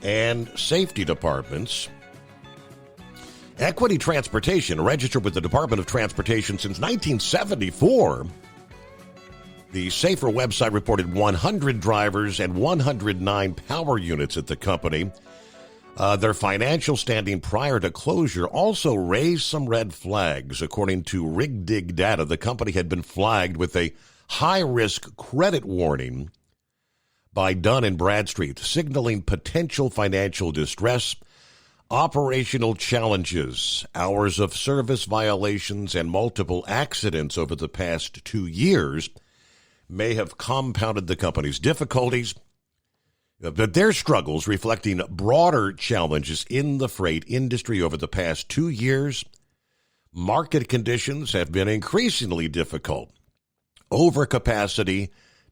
and safety departments. Equity Transportation, registered with the Department of Transportation since 1974. The Safer website reported 100 drivers and 109 power units at the company. Their financial standing prior to closure also raised some red flags. According to RigDig data, the company had been flagged with a high-risk credit warning by Dun & Bradstreet, signaling potential financial distress, operational challenges, hours of service violations, and multiple accidents over the past 2 years may have compounded the company's difficulties. But their struggles reflecting broader challenges in the freight industry over the past 2 years. Market conditions have been increasingly difficult. Overcapacity,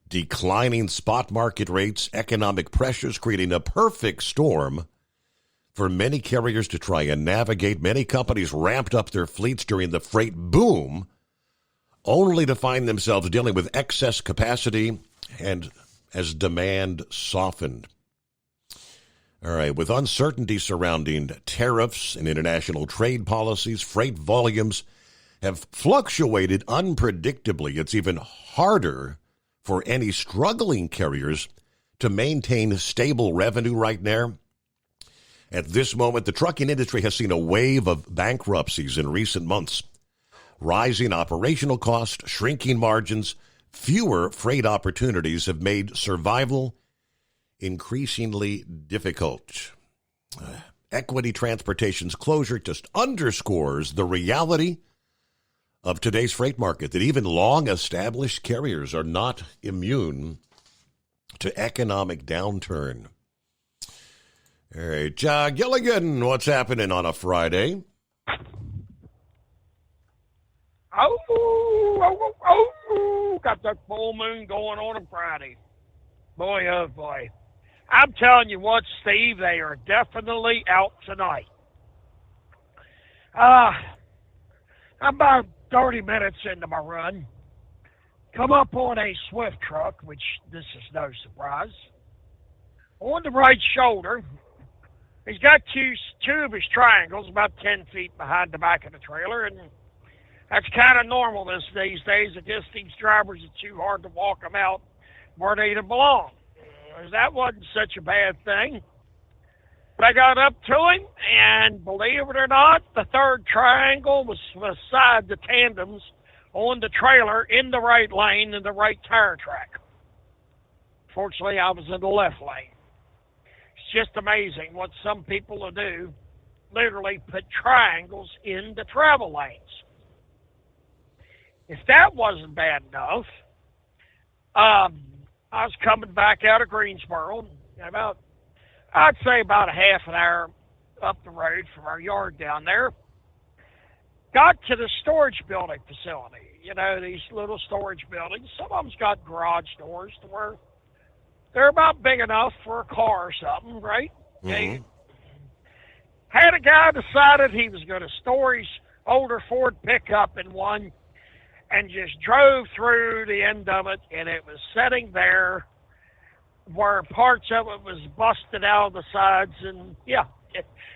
declining spot market rates, economic pressures creating a perfect storm for many carriers to try and navigate. Many companies ramped up their fleets during the freight boom, only to find themselves dealing with excess capacity and as demand softened. All right, with uncertainty surrounding tariffs and international trade policies, freight volumes have fluctuated unpredictably. It's even harder for any struggling carriers to maintain stable revenue right now. At this moment, the trucking industry has seen a wave of bankruptcies in recent months. Rising operational costs, shrinking margins, fewer freight opportunities have made survival increasingly difficult. Equity Transportation's closure just underscores the reality of today's freight market, that even long-established carriers are not immune to economic downturn. All right, Gilligan, what's happening on a Friday? Got that full moon going on Friday. Boy, oh boy. I'm telling you what, Steve, they are definitely out tonight. I'm about 30 minutes into my run. Come up on a Swift truck, which this is no surprise. On the right shoulder, he's got two of his triangles about 10 feet behind the back of the trailer, and that's kind of normal these days. It just these drivers are too hard to walk them out where they belong. That wasn't such a bad thing. I got up to him, and believe it or not, the third triangle was beside the tandems on the trailer in the right lane in the right tire track. Fortunately, I was in the left lane. It's just amazing what some people will do, literally put triangles in the travel lanes. If that wasn't bad enough, I was coming back out of Greensboro, I'd say about a half an hour up the road from our yard down there. Got to the storage building facility. You know, these little storage buildings. Some of them's got garage doors to where they're about big enough for a car or something, right? Mm-hmm. Had a guy decided he was going to store his older Ford pickup in one and just drove through the end of it, and it was sitting there where parts of it was busted out of the sides, and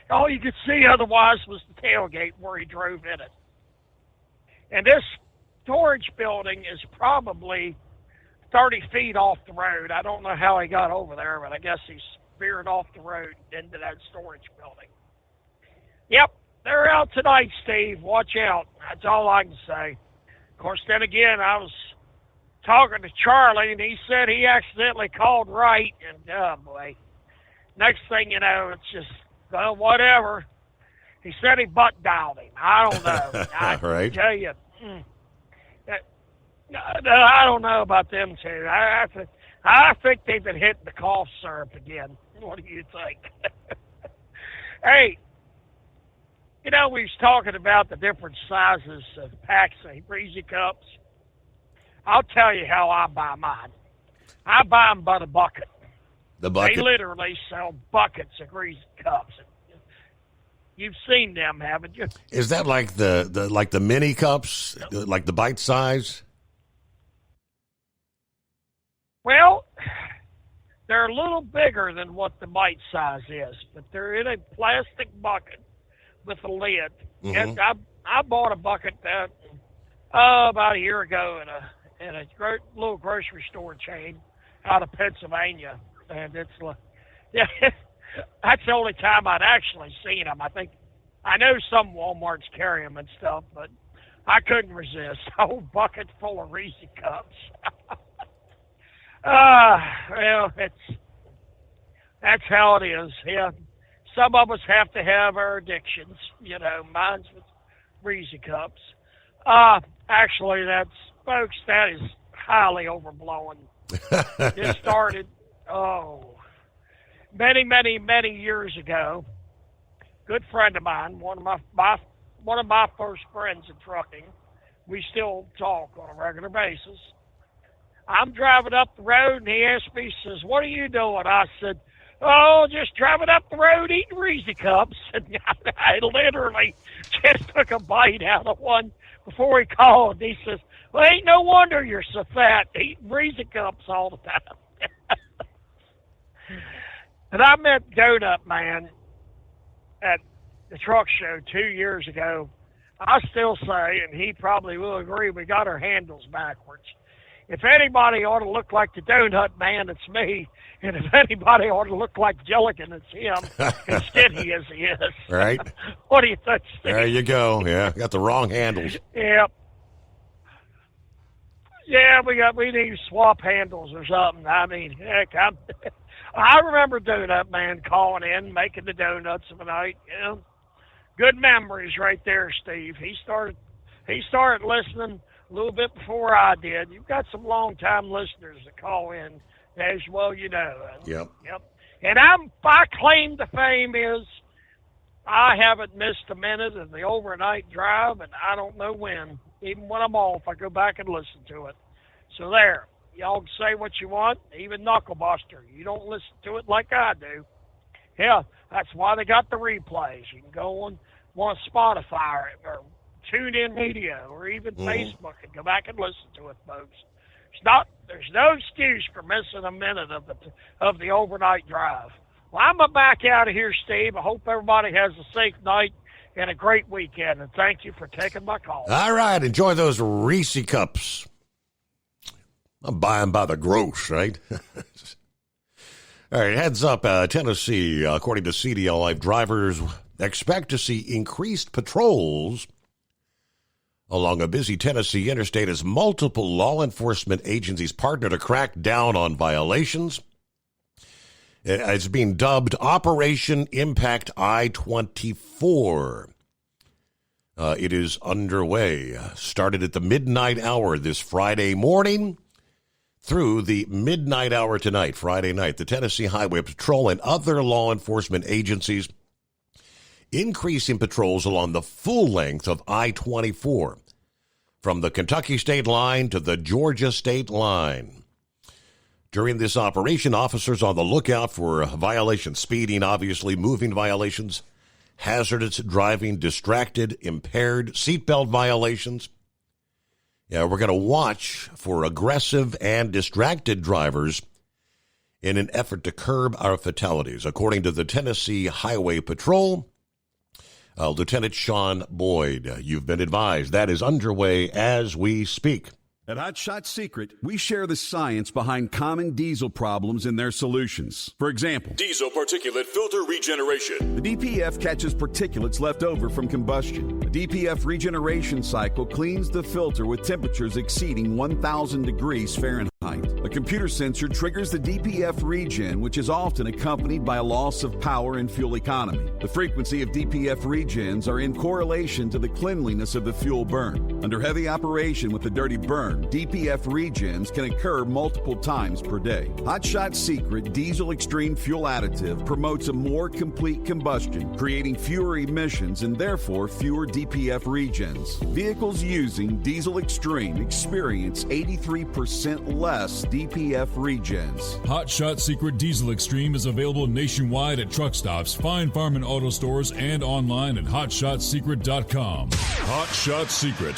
all you could see otherwise was the tailgate where he drove in it. And this storage building is probably 30 feet off the road. I don't know how he got over there, but I guess he veered off the road into that storage building. Yep, they're out tonight, Steve. Watch out. That's all I can say. Of course, then again, I was talking to Charlie, and he said he accidentally called right, and oh boy. Next thing you know, it's just, well, whatever. He said he butt dialed him. I don't know. I Right. tell you, I don't know about them two. I think they've been hitting the cough syrup again. What do you think? Hey, you know, we was talking about the different sizes of packs of Reezy cups. I'll tell you how I buy mine. I buy them by the bucket. The bucket. They literally sell buckets of Reezy cups. You've seen them, haven't you? Is that like the mini cups, like the bite size? Well, they're a little bigger than what the bite size is, but they're in a plastic bucket with a lid. Mm-hmm. And I bought a bucket that about a year ago in a little grocery store chain out of Pennsylvania, and it's that's the only time I'd actually seen them. I know some Walmarts carry them and stuff, but I couldn't resist. A whole bucket full of Reezy cups. Well, that's how it is. Yeah, some of us have to have our addictions. You know, mine's with Reezy cups. Actually, that is highly overblown. It started, many, many, many years ago. Good friend of mine, one of my first friends in trucking. We still talk on a regular basis. I'm driving up the road, and he asked me, he says, "What are you doing?" I said, "Oh, just driving up the road eating Reezy cups." And I literally just took a bite out of one before he called. He says, "Well, ain't no wonder you're so fat, eating Reezy cups all the time." And I met Donut Man at the truck show 2 years ago. I still say, and he probably will agree, we got our handles backwards. If anybody ought to look like the Donut Man, it's me. And if anybody ought to look like Gilligan, it's him, as skinny as he is. Right. What do you think, Steve? There you go. Yeah, got the wrong handles. Yep. Yeah, we need to swap handles or something. I mean, heck, I remember Donut Man calling in, making the donuts of the night. You know, good memories right there, Steve. He started listening a little bit before I did. You've got some long-time listeners that call in, as well, you know. Yep. And my claim to fame is I haven't missed a minute of the overnight drive, and I don't know when. Even when I'm off, I go back and listen to it. So there. Y'all can say what you want, even Knucklebuster. You don't listen to it like I do. Yeah, that's why they got the replays. You can go on Spotify or TuneIn Media or even Facebook and go back and listen to it, folks. There's no excuse for missing a minute of the overnight drive. Well, I'm back out of here, Steve. I hope everybody has a safe night and a great weekend, and thank you for taking my call. All right, enjoy those Reezy cups. I'm buying by the gross, right? All right, heads up, Tennessee. According to CDL Life, drivers expect to see increased patrols along a busy Tennessee interstate as multiple law enforcement agencies partner to crack down on violations. It's being dubbed Operation Impact I-24. It is underway. Started at the midnight hour this Friday morning through the midnight hour tonight, Friday night. The Tennessee Highway Patrol and other law enforcement agencies increasing patrols along the full length of I-24 from the Kentucky state line to the Georgia state line. During this operation, officers on the lookout for violations, speeding, obviously, moving violations, hazardous driving, distracted, impaired, seatbelt violations. Yeah, we're going to watch for aggressive and distracted drivers in an effort to curb our fatalities. According to the Tennessee Highway Patrol, Lieutenant Sean Boyd, you've been advised that is underway as we speak. At Hot Shot Secret, we share the science behind common diesel problems and their solutions. For example, Diesel particulate filter regeneration. the DPF catches particulates left over from combustion. The DPF regeneration cycle cleans the filter with temperatures exceeding 1,000 degrees Fahrenheit. A computer sensor triggers the DPF regen, which is often accompanied by a loss of power and fuel economy. The frequency of DPF regens are in correlation to the cleanliness of the fuel burn. Under heavy operation with the dirty burn, DPF regens can occur multiple times per day. Hot Shot Secret Diesel Extreme Fuel Additive promotes a more complete combustion, creating fewer emissions and therefore fewer DPF regens. Vehicles using Diesel Extreme experience 83% less DPF regens. Hot Shot Secret Diesel Extreme is available nationwide at truck stops, Fine Farm and auto stores, and online at hotshotsecret.com. Hot Shot Secret,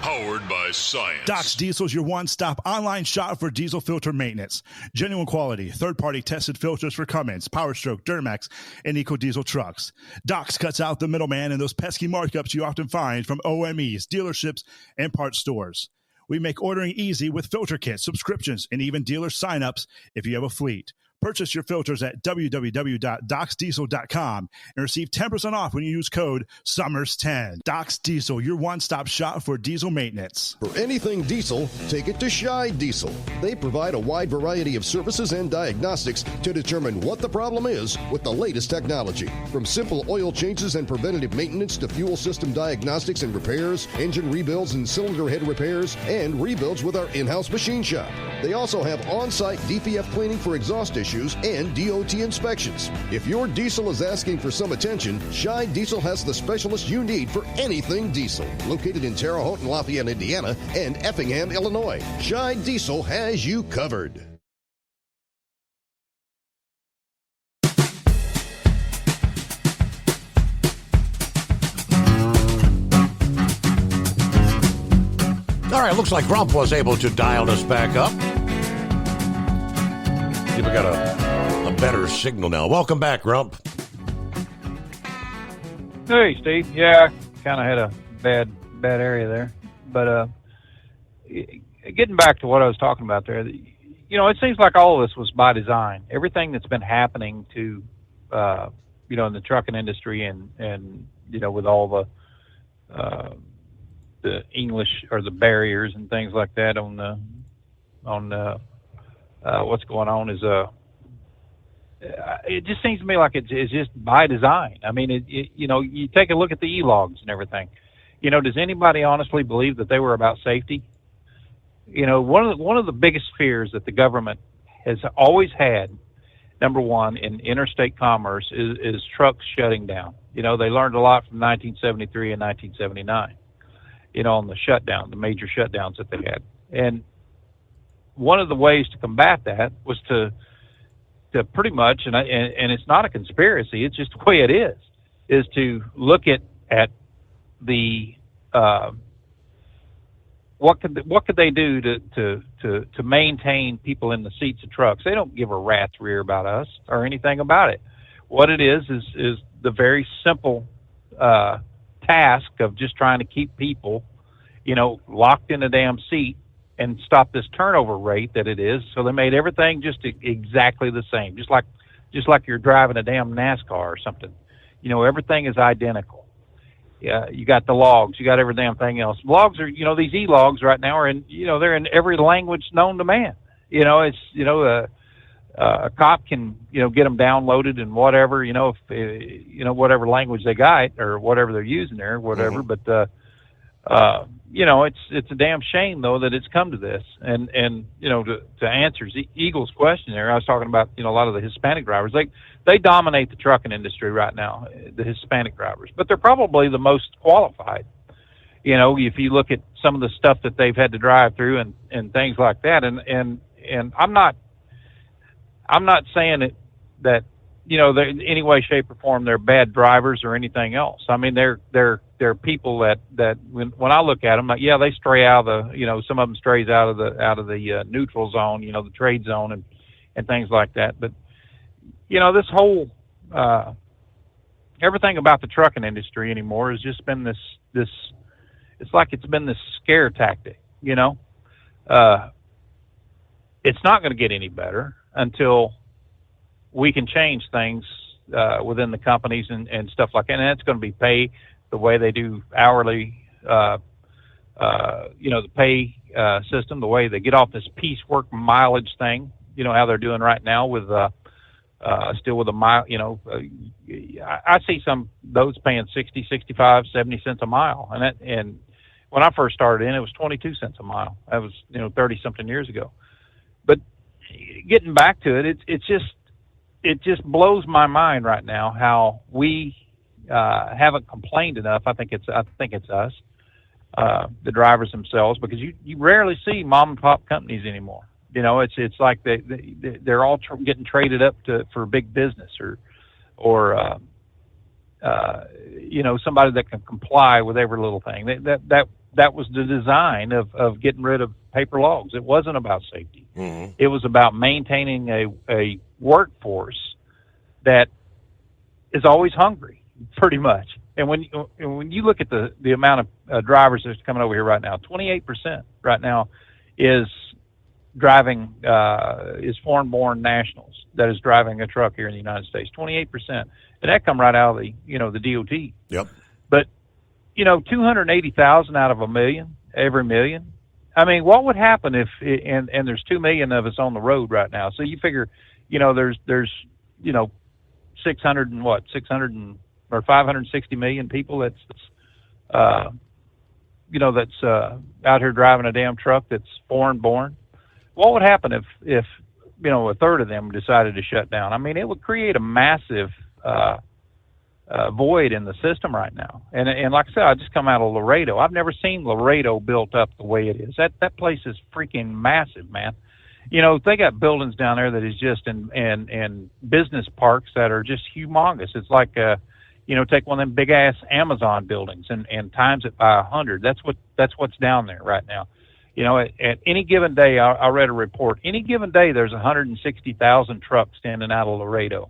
powered by science. Doc's Diesel is your one-stop online shop for diesel filter maintenance. Genuine quality, third-party tested filters for Cummins, Powerstroke, Duramax, and EcoDiesel trucks. Doc's cuts out the middleman and those pesky markups you often find from OMEs, dealerships, and parts stores. We make ordering easy with filter kits, subscriptions, and even dealer sign-ups if you have a fleet. Purchase your filters at www.docsdiesel.com and receive 10% off when you use code SUMMERS10. Doc's Diesel, your one-stop shop for diesel maintenance. For anything diesel, take it to Scheid Diesel. They provide a wide variety of services and diagnostics to determine what the problem is with the latest technology. From simple oil changes and preventative maintenance to fuel system diagnostics and repairs, engine rebuilds and cylinder head repairs, and rebuilds with our in-house machine shop. They also have on-site DPF cleaning for exhaust issues and DOT inspections. If your diesel is asking for some attention, Scheid Diesel has the specialist you need for anything diesel. Located in Terre Haute and Lafayette, Indiana, and Effingham, Illinois, Scheid Diesel has you covered. All right, looks like Grump was able to dial us back up. We got a better signal now. Welcome back, Grump. Hey, Steve. Yeah, kind of had a bad area there. But getting back to what I was talking about there, you know, it seems like all of this was by design. Everything that's been happening to, you know, in the trucking industry and you know, with all the English or the barriers and things like that on what's going on is it just seems to me like it's just by design. I mean, it you know, you take a look at the e-logs and everything. You know, does anybody honestly believe that they were about safety? You know, one of the biggest fears that the government has always had, number one, in interstate commerce is trucks shutting down. You know, they learned a lot from 1973 and 1979. You know, on the shutdown, the major shutdowns that they had, and one of the ways to combat that was to pretty much, and it's not a conspiracy, it's just the way it is to look at the what could they do to maintain people in the seats of trucks? They don't give a rat's rear about us or anything about it. What it is the very simple task of just trying to keep people, you know, locked in a damn seat stop this turnover rate that it is. So they made everything just exactly the same, just like you're driving a damn NASCAR or something. You know, everything is identical. Yeah, you got the logs, you got every damn thing else. Logs are, you know, these e-logs right now are in, you know, they're in every language known to man. You know, it's, you know, a cop can, you know, get them downloaded and whatever, you know, if, you know, whatever language they got or whatever they're using there, whatever. But, you know, it's a damn shame though that it's come to this. And you know, to answer Eagle's question there, I was talking about, you know, a lot of the Hispanic drivers. They dominate the trucking industry right now, the Hispanic drivers, but they're probably the most qualified. You know, if you look at some of the stuff that they've had to drive through and things like that, and I'm not saying that you know, in any way, shape, or form they're bad drivers or anything else. I mean, they're people that when I look at them, like, yeah, they stray out of the, you know, some of them strays out of the neutral zone, you know, the trade zone and things like that. But you know, this whole everything about the trucking industry anymore has just been this. It's like it's been this scare tactic. You know, it's not going to get any better until we can change things within the companies and stuff like that. And that's going to be pay the way they do hourly, you know, the pay system, the way they get off this piecework mileage thing, you know, how they're doing right now with still with a mile, you know, I see some those paying 60, 65, 70 cents a mile. And when I first started in, it was 22 cents a mile. That was, you know, 30 something years ago. But getting back to it, it just blows my mind right now how we haven't complained enough. I think it's us, the drivers themselves, because you rarely see mom and pop companies anymore. You know, it's like they're all getting traded up for big business or you know, somebody that can comply with every little thing. That was the design of getting rid of paper logs. It wasn't about safety. Mm-hmm. It was about maintaining a workforce that is always hungry, pretty much. And when you look at the amount of drivers that's coming over here right now, 28% right now is driving is foreign-born nationals that is driving a truck here in the United States. 28%, and that come right out of the DOT. Yep. But 280,000 out of a million, every million. I mean, what would happen if and there's 2 million of us on the road right now? So you figure, there's 600 or 560 million people that's out here driving a damn truck that's foreign born. What would happen if a third of them decided to shut down? I mean, it would create a massive void in the system right now. And like I said, I just come out of Laredo. I've never seen Laredo built up the way it is. That place is freaking massive, man. They got buildings down there that is just in business parks that are just humongous. It's like take one of them big ass Amazon buildings and times it by 100. That's what's down there right now. At any given day, I read a report. Any given day, there's 160,000 trucks standing out of Laredo.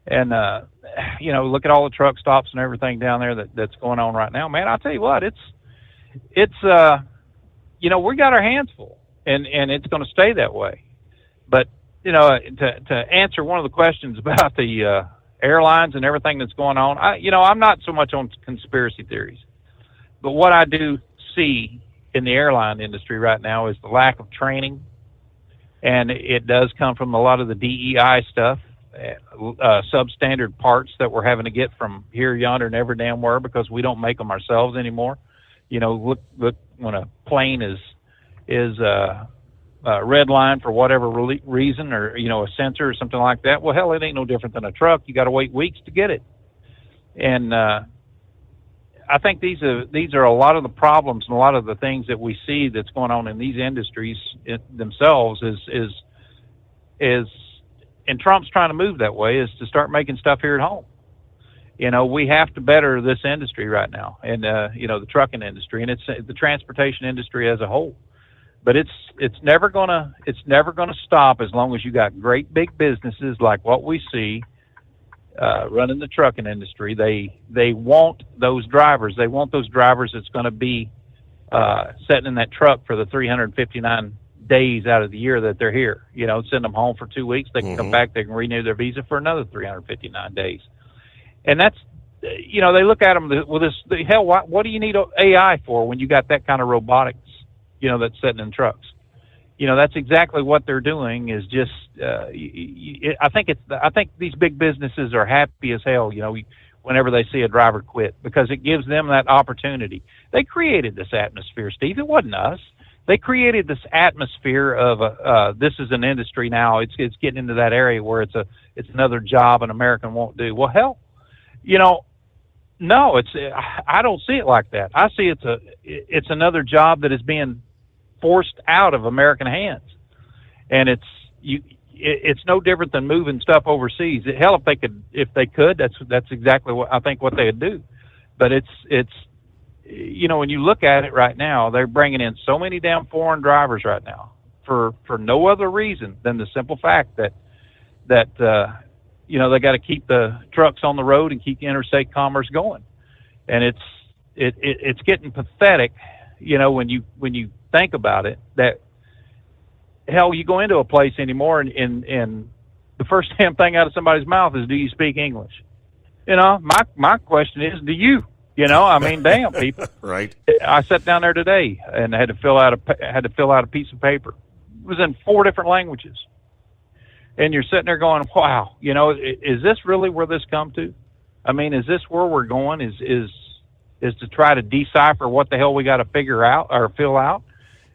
And, look at all the truck stops and everything down there that's going on right now. Man, I'll tell you what, it's we got our hands full, and it's going to stay that way. But, to answer one of the questions about the airlines and everything that's going on, I'm not so much on conspiracy theories. But what I do see in the airline industry right now is the lack of training, and it does come from a lot of the DEI stuff. Substandard parts that we're having to get from here, yonder, and every damn where because we don't make them ourselves anymore. Look when a plane is red line for whatever reason, or a sensor or something like that. Well, hell, it ain't no different than a truck. You got to wait weeks to get it, and I think these are a lot of the problems and a lot of the things that we see that's going on in these industries themselves is. And Trump's trying to move that way, is to start making stuff here at home. We have to better this industry right now, and the trucking industry, and it's the transportation industry as a whole. But it's never gonna stop as long as you got great big businesses like what we see running the trucking industry. They want those drivers. They want those drivers that's going to be sitting in that truck for the 359 days out of the year that they're here. You know, send them home for 2 weeks. They can come back. They can renew their visa for another 359 days. And that's, you know, they look at them with this, hell, what do you need AI for when you got that kind of robotics, you know, that's sitting in trucks? You know, that's exactly what they're doing is just, I think these big businesses are happy as hell, you know, whenever they see a driver quit, because it gives them that opportunity. They created this atmosphere, Steve. It wasn't us. They created this atmosphere of this is an industry now. It's getting into that area where it's another job an American won't do. Well, hell, you know, no, I don't see it like that. I see it's another job that is being forced out of American hands, and it's no different than moving stuff overseas. Hell, if they could, that's exactly what I think what they would do. But it's you know, when you look at it right now, they're bringing in so many damn foreign drivers right now for no other reason than the simple fact that you know, they got to keep the trucks on the road and keep interstate commerce going. And it's getting pathetic, you know, when you think about it, that hell, you go into a place anymore and the first damn thing out of somebody's mouth is, do you speak English? You know, my question is, do you? You know, I mean, damn, people. Right. I sat down there today and had to fill out a piece of paper. It was in 4 different languages, and you're sitting there going, "Wow, you know, is this really where this come to? I mean, is this where we're going? Is to try to decipher what the hell we got to figure out or fill out?"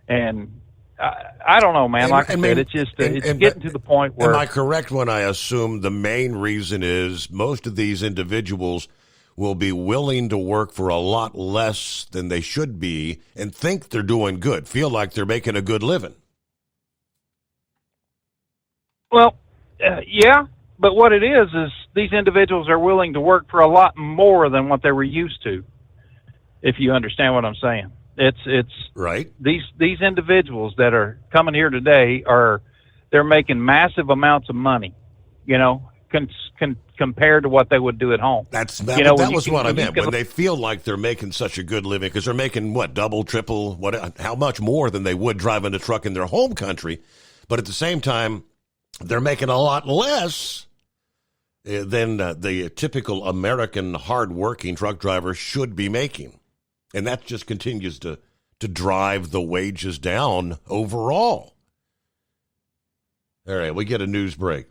And I don't know, man. Like I said, it's just it's getting to the point where. Am I correct when I assume the main reason is most of these individuals will be willing to work for a lot less than they should be and think they're doing good, feel like they're making a good living? Well, yeah, but what it is these individuals are willing to work for a lot more than what they were used to, if you understand what I'm saying. It's right. These individuals that are coming here today they're making massive amounts of money, you know, compared to what they would do at home. That was what I meant. When they feel like they're making such a good living, because they're making what, double, triple, how much more than they would driving a truck in their home country, but at the same time, they're making a lot less than the typical American hard-working truck driver should be making, and that just continues to drive the wages down overall. All right, we get a news break.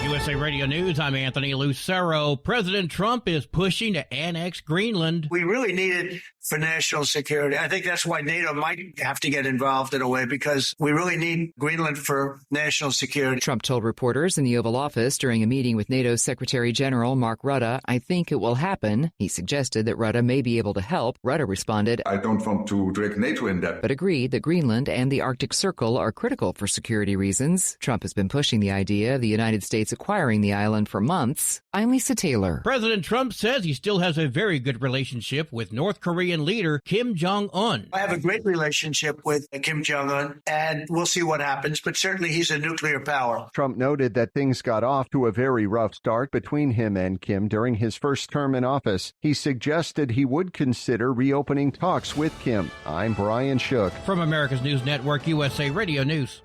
USA Radio News, I'm Anthony Lucero. President Trump is pushing to annex Greenland. We really need it for national security. I think that's why NATO might have to get involved in a way, because we really need Greenland for national security. Trump told reporters in the Oval Office during a meeting with NATO Secretary General Mark Rutte, "I think it will happen." He suggested that Rutte may be able to help. Rutte responded, "I don't want to drag NATO in that," but agreed that Greenland and the Arctic Circle are critical for security reasons. Trump has been pushing the idea of the United States acquiring the island for months. I'm Lisa Taylor. President Trump says he still has a very good relationship with North Korean leader Kim Jong-un. I have a great relationship with Kim Jong-un, and we'll see what happens, but certainly he's a nuclear power. Trump noted that things got off to a very rough start between him and Kim during his first term in office. He suggested he would consider reopening talks with Kim. I'm Brian Shook. From America's News Network, USA Radio News.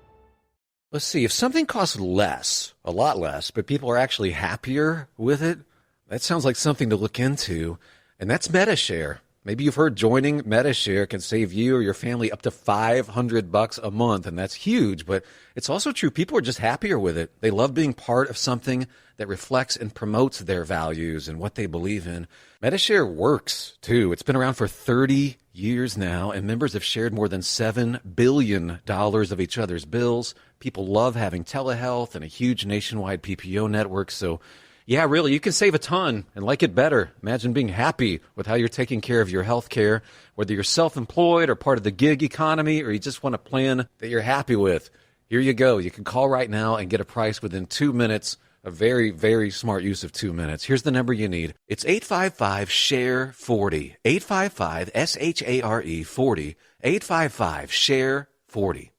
Let's see, if something costs less, a lot less, but people are actually happier with it, that sounds like something to look into, and that's MediShare. Maybe you've heard joining MediShare can save you or your family up to $500 a month, and that's huge, but it's also true. People are just happier with it. They love being part of something that reflects and promotes their values and what they believe in. MediShare works, too. It's been around for 30 years now, and members have shared more than $7 billion of each other's bills. People love having telehealth and a huge nationwide PPO network, so yeah, really, you can save a ton and like it better. Imagine being happy with how you're taking care of your health care, whether you're self-employed or part of the gig economy, or you just want a plan that you're happy with. Here you go. You can call right now and get a price within 2 minutes. A very, very smart use of 2 minutes. Here's the number you need. It's 855-SHARE-40. 855-SHARE-40. 855-SHARE-40.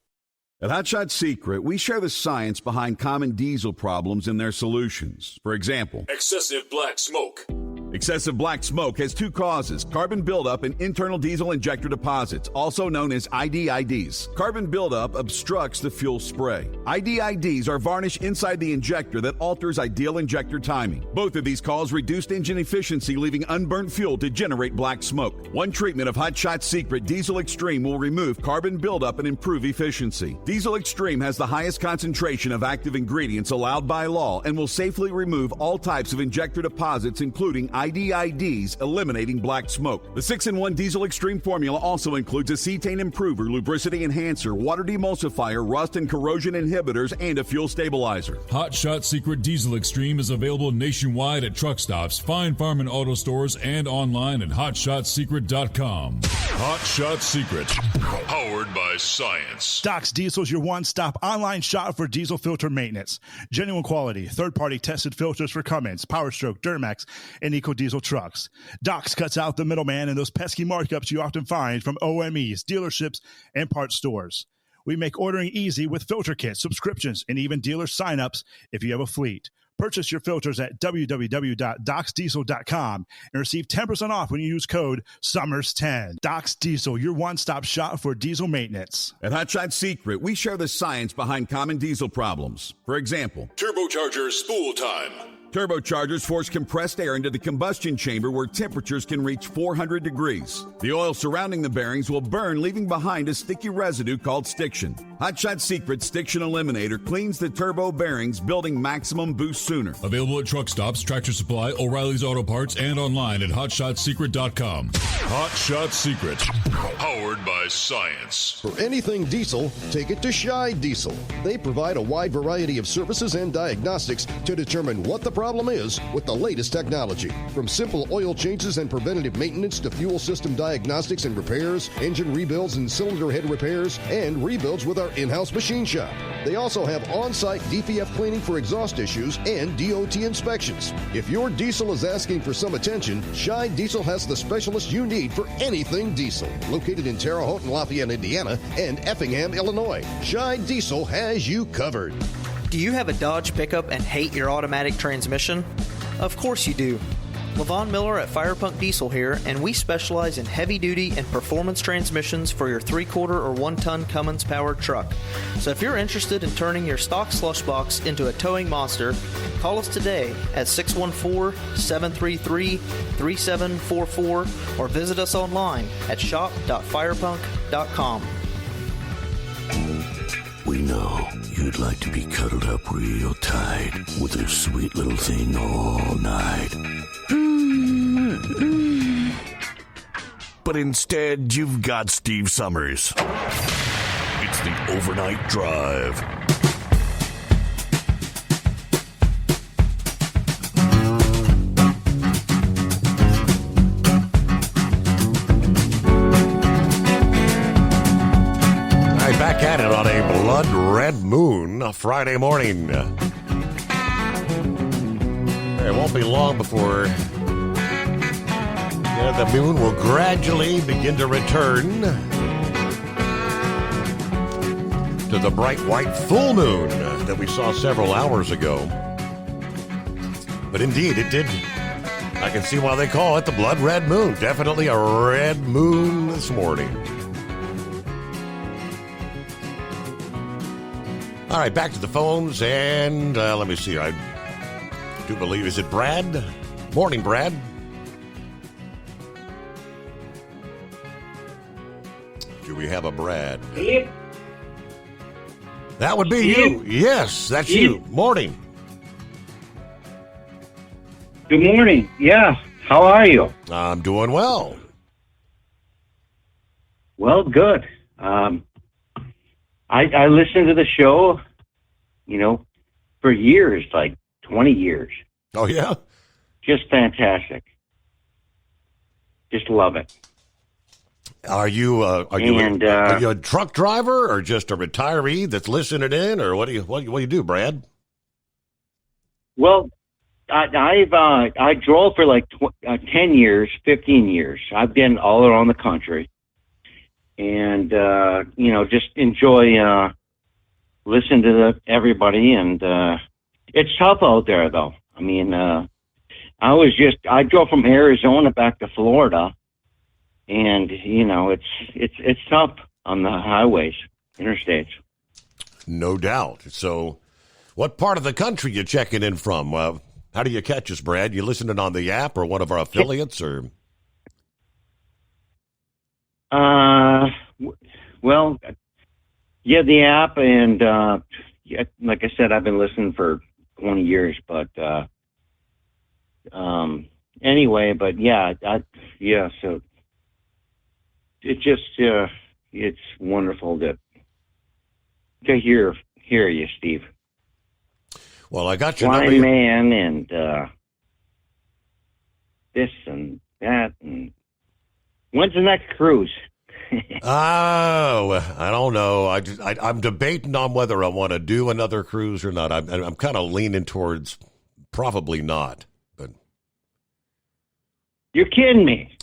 At Hot Shot Secret, we share the science behind common diesel problems and their solutions. For example, excessive black smoke, Excessive black smoke has two causes: carbon buildup and internal diesel injector deposits, also known as IDIDs. Carbon buildup obstructs the fuel spray. IDIDs are varnish inside the injector that alters ideal injector timing. Both of these cause reduced engine efficiency, leaving unburnt fuel to generate black smoke. One treatment of Hot Shot Secret Diesel Extreme will remove carbon buildup and improve efficiency. Diesel Extreme has the highest concentration of active ingredients allowed by law and will safely remove all types of injector deposits, including IDIDs, eliminating black smoke. The 6-in-1 Diesel Extreme formula also includes a cetane improver, lubricity enhancer, water demulsifier, rust and corrosion inhibitors, and a fuel stabilizer. Hot Shot Secret Diesel Extreme is available nationwide at truck stops, Fine Farm and auto stores, and online at hotshotsecret.com. Hot Shot Secret, powered by science. Doc's Diesel is your one-stop online shop for diesel filter maintenance. Genuine quality, third-party tested filters for Cummins, Powerstroke, Duramax, and EcoDiesel trucks. Doc's cuts out the middleman and those pesky markups you often find from OMEs, dealerships, and parts stores. We make ordering easy with filter kits, subscriptions, and even dealer sign-ups if you have a fleet. Purchase your filters at www.docsdiesel.com and receive 10% off when you use code SUMMERS10. Doc's Diesel, your one-stop shop for diesel maintenance. At Hot Shot Secret, we share the science behind common diesel problems. For example, Turbocharger spool time. Turbochargers force compressed air into the combustion chamber where temperatures can reach 400 degrees. The oil surrounding the bearings will burn, leaving behind a sticky residue called stiction. Hot Shot Secret Stiction Eliminator cleans the turbo bearings, building maximum boost sooner. Available at truck stops, Tractor Supply, O'Reilly's Auto Parts, and online at hotshotsecret.com. Hot Shot Secret, powered by science. For anything diesel, take it to Scheid Diesel. They provide a wide variety of services and diagnostics to determine what the problem is with the latest technology. From simple oil changes and preventative maintenance to fuel system diagnostics and repairs, engine rebuilds and cylinder head repairs, and rebuilds with our in-house machine shop. They also have on-site DPF cleaning for exhaust issues and DOT inspections. If your diesel is asking for some attention, Scheid Diesel has the specialist you need for anything diesel. Located in Terre Haute and Lafayette, Indiana, and Effingham, Illinois, Scheid Diesel has you covered. Do you have a Dodge pickup and hate your automatic transmission? Of course you do. Levon Miller at Firepunk Diesel here, and we specialize in heavy-duty and performance transmissions for your 3-quarter or 1-ton Cummins-powered truck. So if you're interested in turning your stock slush box into a towing monster, call us today at 614-733-3744 or visit us online at shop.firepunk.com. We know you'd like to be cuddled up real tight with a sweet little thing all night. But instead, you've got Steve Summers. It's the Overnight Drive. Back at it on a blood red moon, a Friday morning. It won't be long before the moon will gradually begin to return to the bright white full moon that we saw several hours ago. But indeed, it did. I can see why they call it the blood red moon. Definitely a red moon this morning. All right, back to the phones, and let me see. I do believe, is it Brad? Morning, Brad. Do we have a Brad? That would be you. Yes, that's you. Morning. Good morning. Yeah, how are you? I'm doing well. Well, good. I listened to the show, for years, like 20 years. Oh, yeah? Just fantastic. Just love it. Are you a truck driver or just a retiree that's listening in, or what do you do, Brad? Well, I drove for like 10 years, 15 years. I've been all around the country. And, just enjoy listening to everybody. And it's tough out there, though. I mean, I drove from Arizona back to Florida, and it's tough on the highways, interstates. No doubt. So, what part of the country you checking in from? How do you catch us, Brad? You listening on the app or one of our affiliates, or? Well, yeah, the app, and like I said, I've been listening for 20 years, but anyway, but yeah, so it just it's wonderful to hear you, Steve. Well, I got your Blind number. Man and this and that, and when's the next cruise? Oh, I don't know. I'm debating on whether I want to do another cruise or not. I'm kind of leaning towards probably not. But you're kidding me.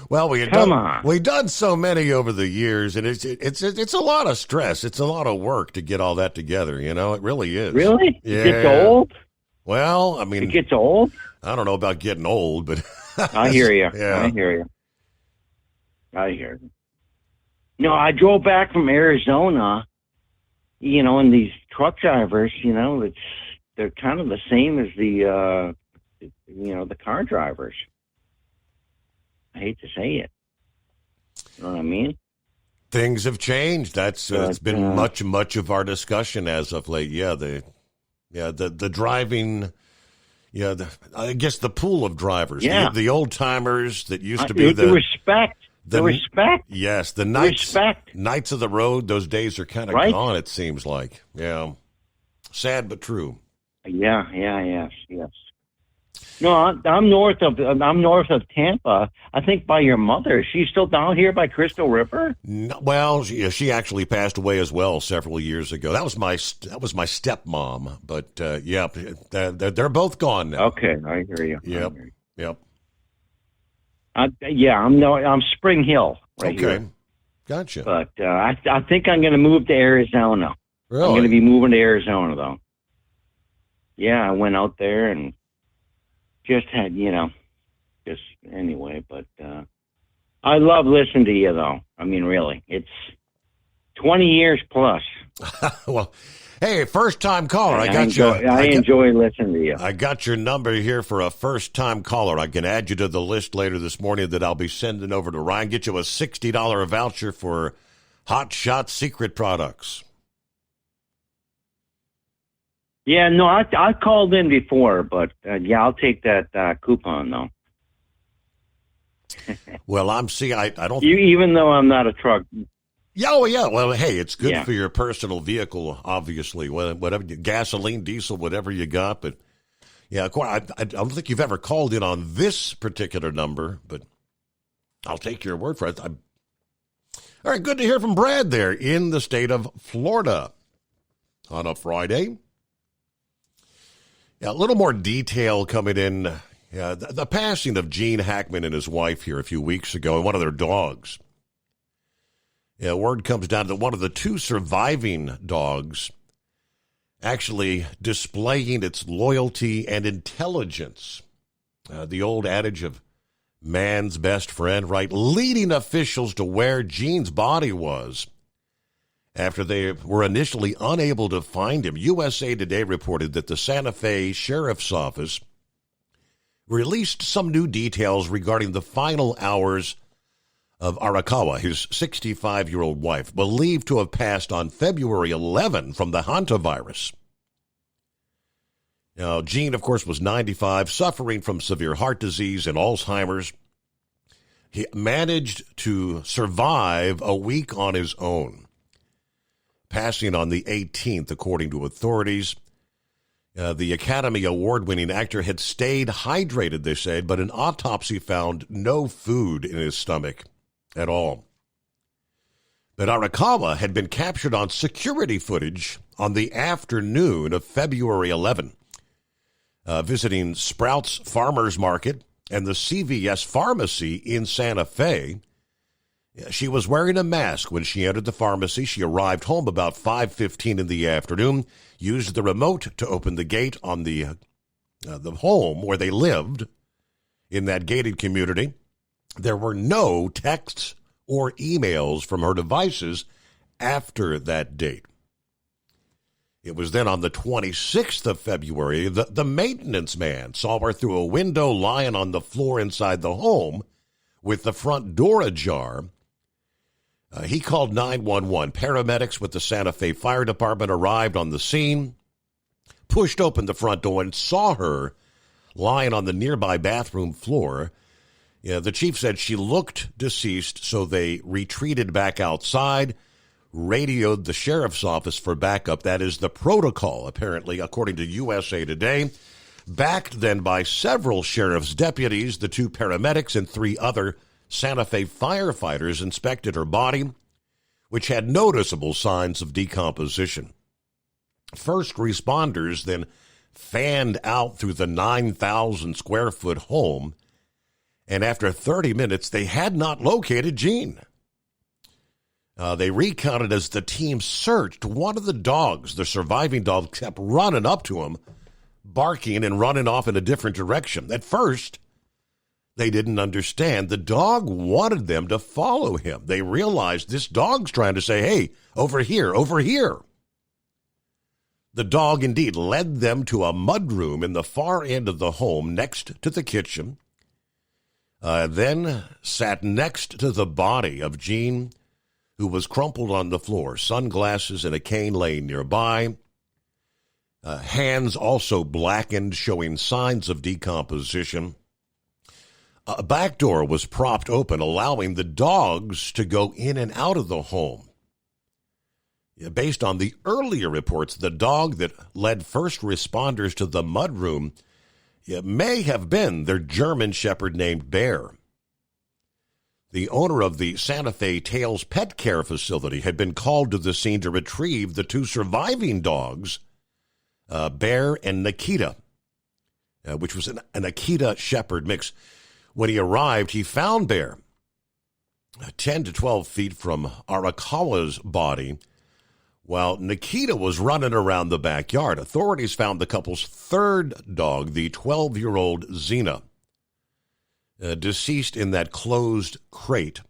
Well, we've done so many over the years, and it's a lot of stress. It's a lot of work to get all that together. It really is. Really? Yeah. It gets old? Well, I mean, it gets old. I don't know about getting old, but I hear you. Yeah. I hear you. No, I drove back from Arizona, and these truck drivers, they're kind of the same as the car drivers. I hate to say it. You know what I mean? Things have changed. It's been much of our discussion as of late. Yeah, the driving. Yeah, I guess the pool of drivers. Yeah. The old timers that used to be the respect. The respect. Yes, the nights of the road. Those days are kind of gone. It seems like. Yeah, sad but true. Yes. No, I'm north of Tampa. I think by your mother. Is she still down here by Crystal River? No, well, she actually passed away as well several years ago. That was my stepmom. But yeah, they're both gone now. Okay, I hear you. Yep. I'm Spring Hill right here. Okay, gotcha. But I think I'm going to move to Arizona. Really? I'm going to be moving to Arizona, though. Yeah, I went out there and just had, anyway. But I love listening to you, though. I mean, really, it's 20 years plus. Well, hey, first-time caller. I enjoy listening to you. I got your number here for a first-time caller. I can add you to the list later this morning that I'll be sending over to Ryan. Get you a $60 voucher for Hot Shot Secret products. Yeah, no, I called in before, but I'll take that coupon, though. Well, I don't... Even though I'm not a truck... Yeah, well, hey, it's good for your personal vehicle, obviously. Whatever, gasoline, diesel, whatever you got. But, yeah, I don't think you've ever called in on this particular number, but I'll take your word for it. All right, good to hear from Brad there in the state of Florida on a Friday. Yeah, a little more detail coming in. Yeah, the passing of Gene Hackman and his wife here a few weeks ago and one of their dogs. Yeah, word comes down that one of the two surviving dogs actually displaying its loyalty and intelligence. The old adage of man's best friend, right? Leading officials to where Gene's body was after they were initially unable to find him. USA Today reported that the Santa Fe Sheriff's Office released some new details regarding the final hours of Arakawa, his 65-year-old wife, believed to have passed on February 11 from the hantavirus. Now, Gene, of course, was 95, suffering from severe heart disease and Alzheimer's. He managed to survive a week on his own, passing on the 18th, according to authorities. The Academy Award-winning actor had stayed hydrated, they said, but an autopsy found no food in his stomach at all. But Arakawa had been captured on security footage on the afternoon of February 11, visiting Sprouts Farmers Market and the CVS Pharmacy in Santa Fe. She was wearing a mask when she entered the pharmacy. She arrived home about 5:15 in the afternoon, used the remote to open the gate on the the home where they lived in that gated community, there were no texts or emails from her devices after that date. It was then on the 26th of February, the maintenance man saw her through a window lying on the floor inside the home with the front door ajar. He called 911. Paramedics with the Santa Fe Fire Department arrived on the scene, pushed open the front door, and saw her lying on the nearby bathroom floor. The chief said she looked deceased, so they retreated back outside, radioed the sheriff's office for backup. That is the protocol, apparently, according to USA Today. Backed then by several sheriff's deputies, the 2 paramedics and 3 other Santa Fe firefighters inspected her body, which had noticeable signs of decomposition. First responders then fanned out through the 9,000-square-foot home, and after 30 minutes, they had not located Jean. They recounted as the team searched. One of the dogs, the surviving dog, kept running up to him, barking and running off in a different direction. At first, they didn't understand. The dog wanted them to follow him. They realized this dog's trying to say, hey, over here, over here. The dog indeed led them to a mudroom in the far end of the home next to the kitchen, then sat next to the body of Jean, who was crumpled on the floor, sunglasses and a cane laying nearby, hands also blackened, showing signs of decomposition. A back door was propped open, allowing the dogs to go in and out of the home. Based on the earlier reports, the dog that led first responders to the mudroom may have been their German shepherd named Bear. The owner of the Santa Fe Tails Pet Care Facility had been called to the scene to retrieve the 2 surviving dogs, Bear and Nikita, which was an Akita Shepherd mix. When he arrived, he found Bear 10 to 12 feet from Arakawa's body, while Nikita was running around the backyard. Authorities found the couple's 3rd dog, the 12-year-old Xena, deceased in that closed crate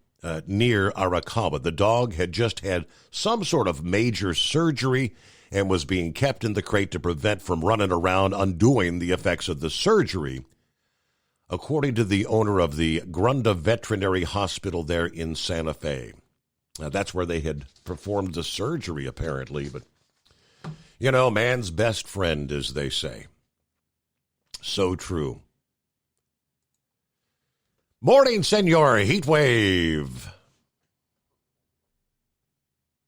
near Arakawa. The dog had just had some sort of major surgery and was being kept in the crate to prevent from running around undoing the effects of the surgery, according to the owner of the Grunda Veterinary Hospital there in Santa Fe. That's where they had performed the surgery, apparently. But, you know, man's best friend, as they say. So true. Morning, Senor Heatwave.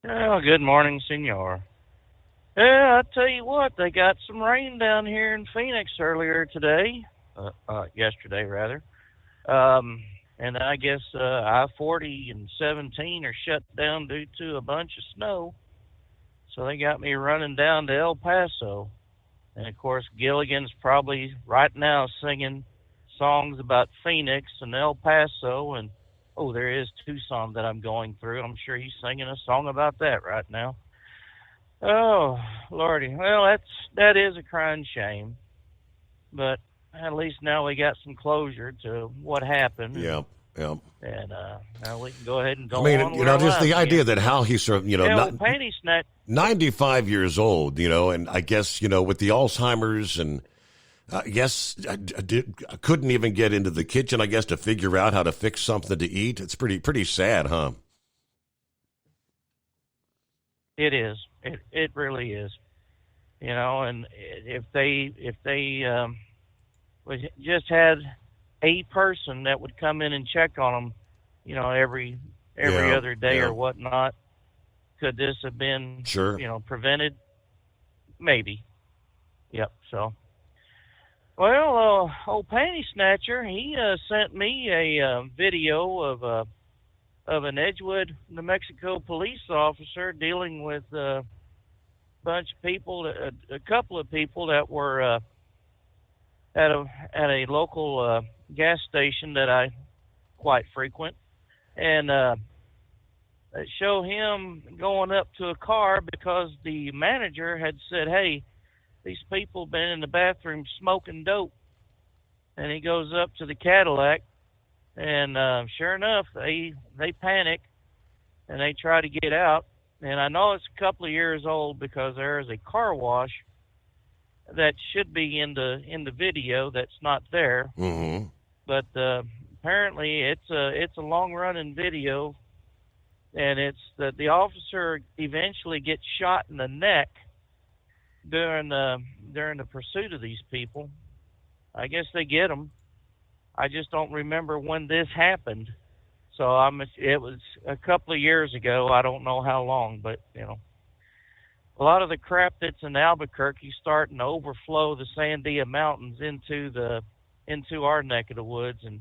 Oh, good morning, Senor. Yeah, I tell you what, they got some rain down here in Phoenix earlier today. Yesterday, rather. And I guess I-40 and 17 are shut down due to a bunch of snow. So they got me running down to El Paso. And, of course, Gilligan's probably right now singing songs about Phoenix and El Paso. And, oh, there is Tucson that I'm going through. I'm sure he's singing a song about that right now. Oh, Lordy. Well, that is a crying shame. But at least now we got some closure to what happened. Yeah. And now we can go ahead and go on. I mean, just the idea that how he sort of, panty snatch. 95 years old, and I guess, with the Alzheimer's and I couldn't even get into the kitchen, I guess, to figure out how to fix something to eat. It's pretty sad, huh? It is. It really is. And if they just had a person that would come in and check on them, every other day or whatnot, could this have been, prevented? Maybe. Yep. So, well, old Panty Snatcher, he sent me a video of an Edgewood, New Mexico police officer dealing with a bunch of people, a couple of people that were at a local gas station that I quite frequent, and show him going up to a car because the manager had said, hey, these people have been in the bathroom smoking dope. And he goes up to the Cadillac, and sure enough, they panic, and they try to get out. And I know it's a couple of years old because there is a car wash that should be in the video that's not there. Mm-hmm. But apparently it's a long running video, and it's that the officer eventually gets shot in the neck during the pursuit of these people. I guess they get them. I just don't remember when this happened. So it was a couple of years ago. I don't know how long, but a lot of the crap that's in Albuquerque starting to overflow the Sandia Mountains into our neck of the woods, and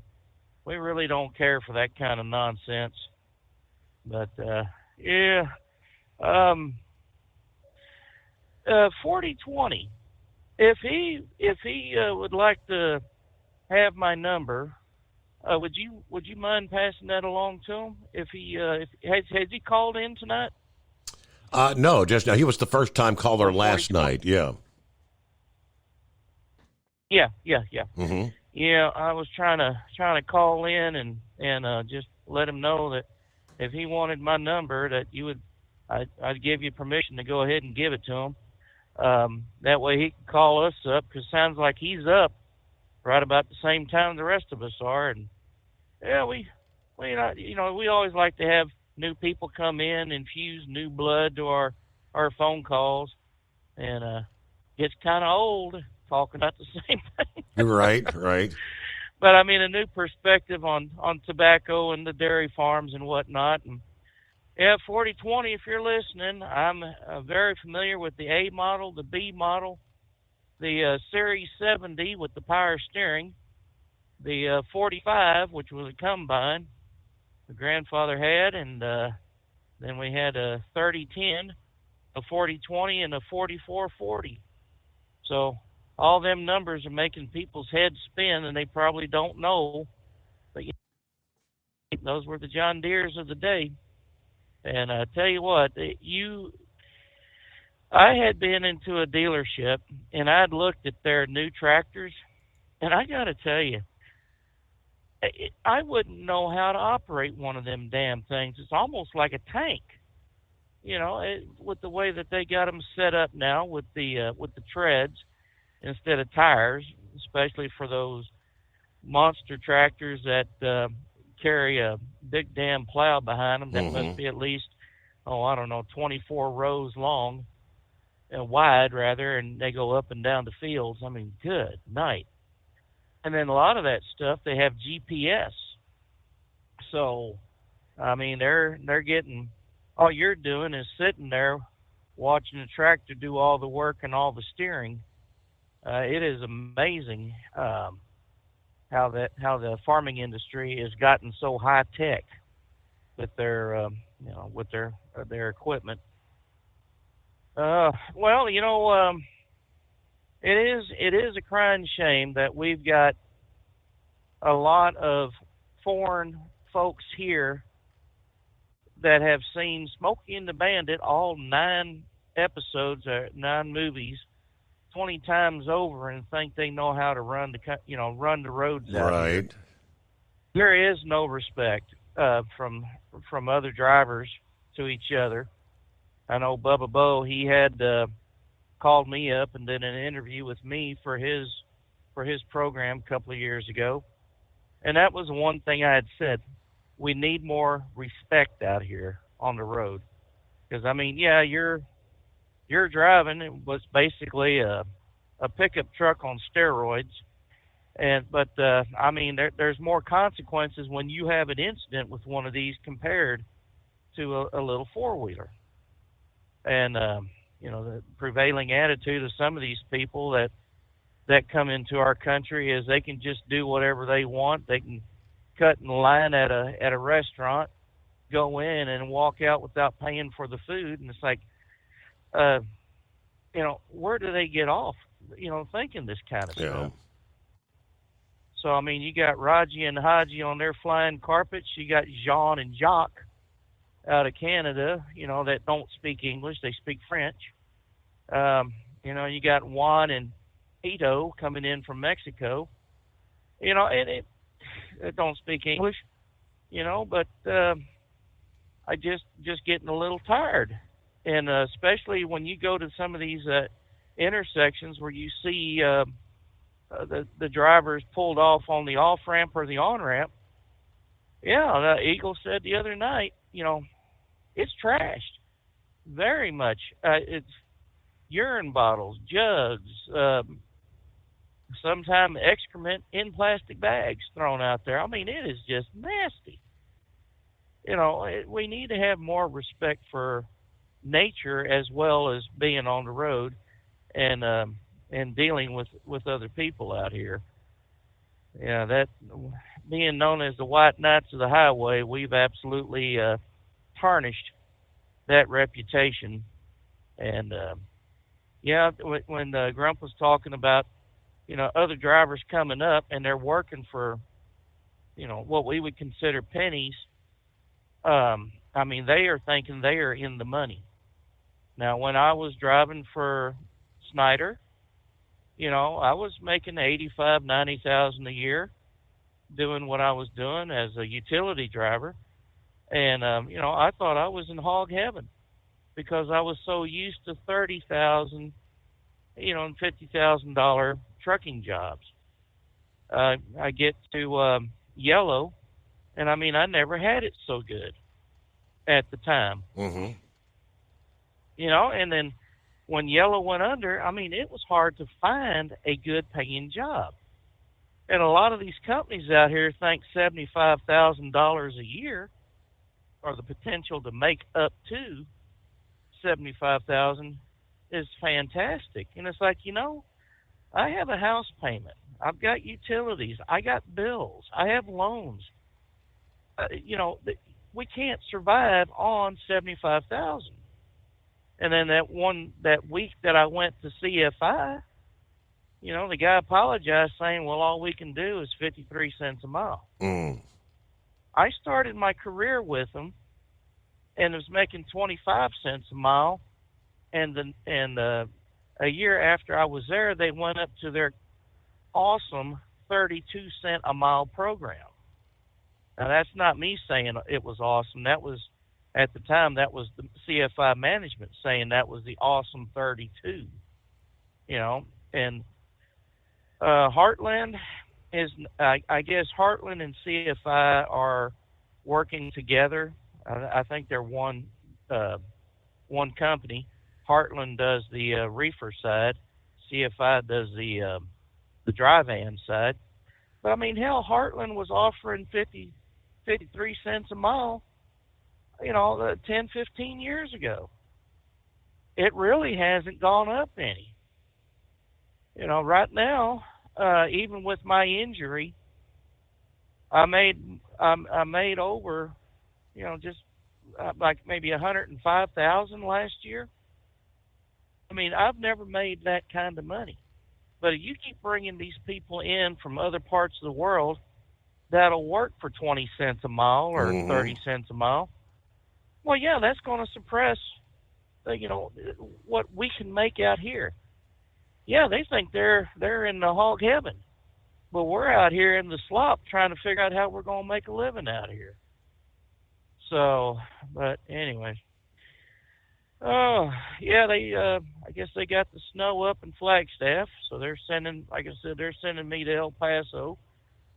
we really don't care for that kind of nonsense. But 4020. If he would like to have my number, would you mind passing that along to him? If has he called in tonight? No, just now. He was the first time caller last night. Yeah. Yeah. Mm-hmm. Yeah, I was trying to call in and just let him know that if he wanted my number, that I'd give you permission to go ahead and give it to him. That way he can call us up, because it sounds like he's up right about the same time the rest of us are. And yeah, we always like to have new people come in, infuse new blood to our phone calls, and gets kind of old talking about the same thing. Right. But I mean, a new perspective on tobacco and the dairy farms and whatnot. And yeah, 4020, if you're listening, I'm very familiar with the A model, the B model, the Series 70 with the power steering, the 45, which was a combine the grandfather had, and then we had a 3010, a 4020, and a 4440. So all them numbers are making people's heads spin, and they probably don't know. But those were the John Deeres of the day. And I tell you what, I had been into a dealership, and I'd looked at their new tractors, and I got to tell you, I wouldn't know how to operate one of them damn things. It's almost like a tank, with the way that they got them set up now with the treads instead of tires, especially for those monster tractors that carry a big damn plow behind them that must be at least, 24 rows long and wide, rather, and they go up and down the fields. I mean, good night. And then a lot of that stuff, they have GPS. So, I mean, they're getting, all you're doing is sitting there watching the tractor do all the work and all the steering. It is amazing how the farming industry has gotten so high tech with their their equipment. It is a crying shame that we've got a lot of foreign folks here that have seen Smokey and the Bandit, all 9 episodes or 9 movies, 20 times over, and think they know how to run the roads out right here. There is no respect from other drivers to each other. I know Bubba Bo, he had called me up and did an interview with me for his program a couple of years ago, and that was one thing I had said: we need more respect out here on the road. Because I mean, yeah, you're driving. It was basically a pickup truck on steroids, but I mean, there's more consequences when you have an incident with one of these compared to a little 4-wheeler. And the prevailing attitude of some of these people that come into our country is they can just do whatever they want. They can cut in line at a restaurant, go in and walk out without paying for the food, and it's like, where do they get off, thinking this kind of stuff? So I mean, you got Raji and Haji on their flying carpets. You got Jean and Jacques out of Canada, that don't speak English, they speak French. You know, you got Juan and Ito coming in from Mexico. You know, and it don't speak English, you know, but I just getting a little tired. And especially when you go to some of these intersections where you see the drivers pulled off on the off-ramp or the on-ramp. Yeah, the Eagle said the other night, you know, it's trashed. Very much. It's urine bottles, jugs, sometimes excrement in plastic bags thrown out there. I mean, it is just nasty. You know, we need to have more respect for nature as well as being on the road and dealing with other people out here. Yeah, that being known as the White Knights of the Highway, we've absolutely tarnished that reputation. And yeah, when Grump was talking about, you know, other drivers coming up and they're working for, you know, what we would consider pennies. I mean, they are thinking they are in the money. Now, when I was driving for Snyder, you know, I was making $85,000-$90,000 a year doing what I was doing as a utility driver. And, you know, I thought I was in hog heaven because I was so used to $30,000, you know, and $50,000 trucking jobs. I get to Yellow, and I mean, I never had it so good at the time. Mm-hmm. You know, and then when Yellow went under, I mean, it was hard to find a good paying job. And a lot of these companies out here think $75,000 a year, or the potential to make up to $75,000, is fantastic. And it's like, you know, I have a house payment. I've got utilities. I got bills. I have loans. You know, we can't survive on $75,000. And then that week that I went to CFI, you know, the guy apologized saying, well, all we can do is 53 cents a mile. Mm. I started my career with them and was making 25 cents a mile. And a year after I was there, they went up to their awesome 32 cent a mile program. Now, that's not me saying it was awesome. That was, at the time, that was the CFI management saying that was the awesome 32, you know. And Heartland is, I guess Heartland and CFI are working together. I think they're one company. Heartland does the reefer side. CFI does the dry van side. But, I mean, hell, Heartland was offering 53 cents a mile, you know, 10, 15 years ago. It really hasn't gone up any. You know, right now, even with my injury, I made over, you know, just like maybe $105,000 last year. I mean, I've never made that kind of money. But if you keep bringing these people in from other parts of the world that'll work for 20 cents a mile or 30 cents a mile, well, yeah, that's going to suppress, you know, what we can make out here. Yeah, they think they're in the hog heaven, but we're out here in the slop trying to figure out how we're going to make a living out here. So, but anyway, oh yeah, I guess they got the snow up in Flagstaff, so they're sending, like I said, they're sending me to El Paso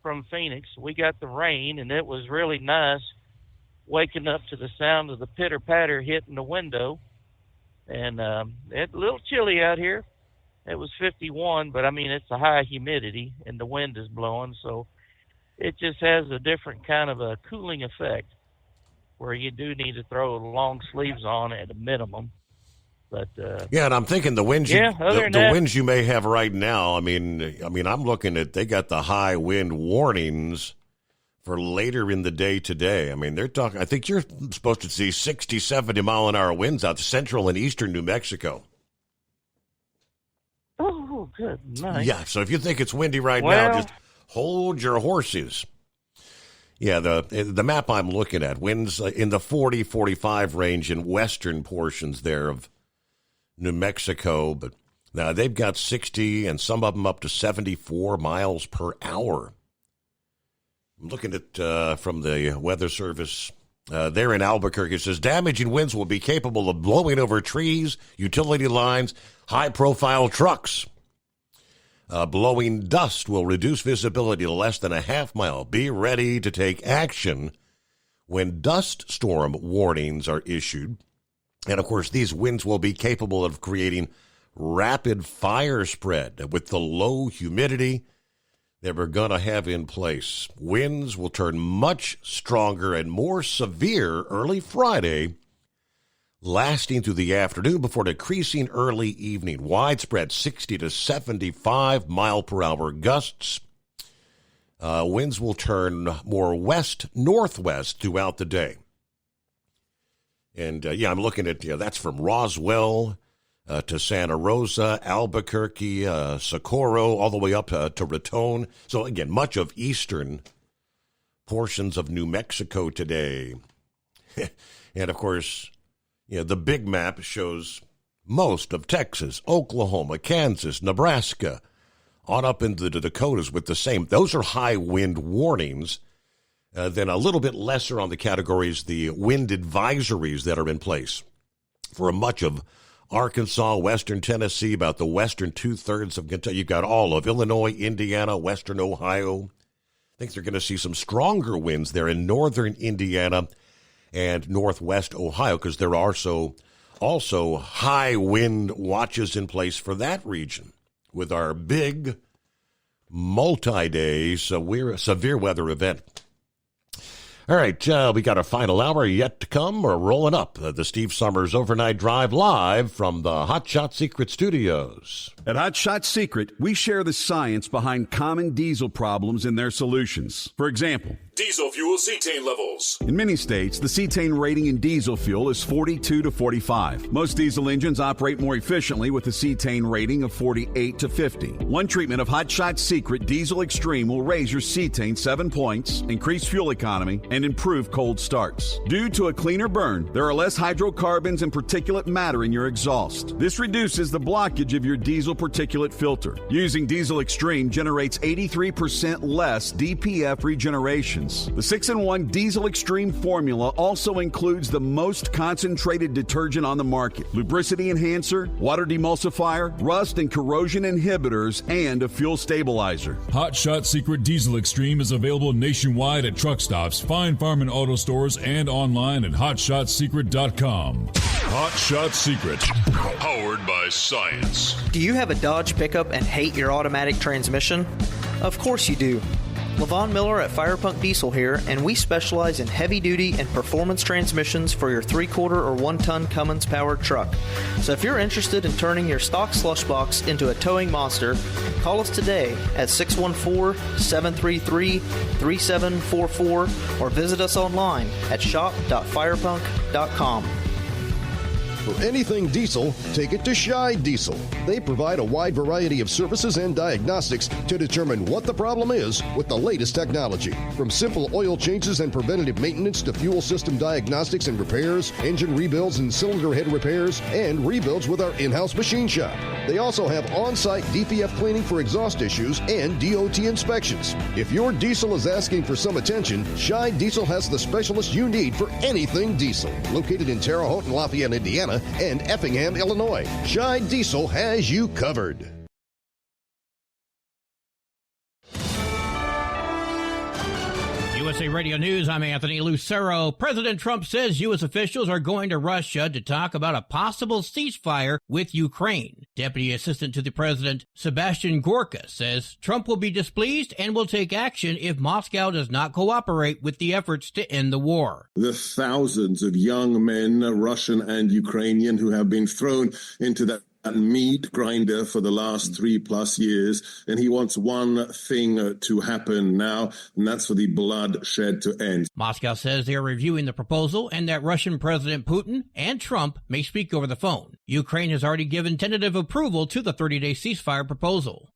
from Phoenix. We got the rain, and it was really nice waking up to the sound of the pitter-patter hitting the window. And it's a little chilly out here. It was 51, but, I mean, it's a high humidity, and the wind is blowing, so it just has a different kind of a cooling effect where you do need to throw long sleeves on at a minimum. But yeah, and I'm thinking the winds winds you may have right now. I mean, I'm looking at, they got the high wind warnings for later in the day today. I mean, they're talking, I think you're supposed to see 60, 70 mile an hour winds out to central and eastern New Mexico. Oh, good night. Yeah, so if you think it's windy right now, just hold your horses. Yeah, the map I'm looking at, winds in the 40, 45 range in western portions there of New Mexico, but Now, they've got 60 and some of them up to 74 miles per hour. I'm looking at from the Weather Service there in Albuquerque. It says damaging winds will be capable of blowing over trees, utility lines, high-profile trucks. Blowing dust will reduce visibility to less than a half mile. Be ready to take action when dust storm warnings are issued. And, of course, these winds will be capable of creating rapid fire spread with the low humidity that we're going to have in place. Winds will turn much stronger and more severe early Friday, lasting through the afternoon before decreasing early evening. Widespread 60 to 75 mile per hour gusts. Winds will turn more west-northwest throughout the day. And, I'm looking at, that's from Roswell to Santa Rosa, Albuquerque, Socorro, all the way up to Raton. So, again, much of eastern portions of New Mexico today. And, of course, the big map shows most of Texas, Oklahoma, Kansas, Nebraska, on up into the Dakotas with the same. Those are high wind warnings. Then a little bit lesser on the categories, the wind advisories that are in place for much of Arkansas, western Tennessee, about the western two-thirds of Kentucky. You've got all of Illinois, Indiana, western Ohio. I think they're going to see some stronger winds there in northern Indiana and northwest Ohio because there are also high wind watches in place for that region with our big multi-day severe weather event. All right, we got our final hour yet to come. We're rolling up the Steve Summers Overnight Drive live from the Hot Shot Secret Studios. At Hot Shot Secret, we share the science behind common diesel problems and their solutions. For example, diesel fuel cetane levels. In many states, the cetane rating in diesel fuel is 42 to 45. Most diesel engines operate more efficiently with a cetane rating of 48 to 50. One treatment of Hot Shot Secret Diesel Extreme will raise your cetane 7 points, increase fuel economy, and improve cold starts. Due to a cleaner burn, there are less hydrocarbons and particulate matter in your exhaust. This reduces the blockage of your diesel particulate filter. Using Diesel Extreme generates 83% less DPF regenerations. The 6-in-1 Diesel Extreme formula also includes the most concentrated detergent on the market, lubricity enhancer, water demulsifier, rust and corrosion inhibitors, and a fuel stabilizer. Hot Shot Secret Diesel Extreme is available nationwide at truck stops, Fine Farm and auto stores, and online at hotshotsecret.com. Hot Shot Secret, powered by science. Do you have a Dodge pickup and hate your automatic transmission? Of course you do. Levon Miller at Firepunk Diesel here, and we specialize in heavy-duty and performance transmissions for your 3-quarter or 1-ton Cummins-powered truck. So if you're interested in turning your stock slush box into a towing monster, call us today at 614-733-3744 or visit us online at shop.firepunk.com. For anything diesel, take it to Scheid Diesel. They provide a wide variety of services and diagnostics to determine what the problem is with the latest technology. From simple oil changes and preventative maintenance to fuel system diagnostics and repairs, engine rebuilds and cylinder head repairs, and rebuilds with our in-house machine shop. They also have on-site DPF cleaning for exhaust issues and DOT inspections. If your diesel is asking for some attention, Scheid Diesel has the specialist you need for anything diesel. Located in Terre Haute and Lafayette, Indiana, and Effingham, Illinois. Scheid Diesel has you covered. USA Radio News, I'm Anthony Lucero. President Trump says U.S. officials are going to Russia to talk about a possible ceasefire with Ukraine. Deputy Assistant to the President, Sebastian Gorka, says Trump will be displeased and will take action if Moscow does not cooperate with the efforts to end the war. The thousands of young men, Russian and Ukrainian, who have been thrown into that meat grinder for the last 3+ years, and he wants one thing to happen now, and that's for the bloodshed to end. Moscow says they are reviewing the proposal and that Russian President Putin and Trump may speak over the phone. Ukraine has already given tentative approval to the 30-day ceasefire proposal.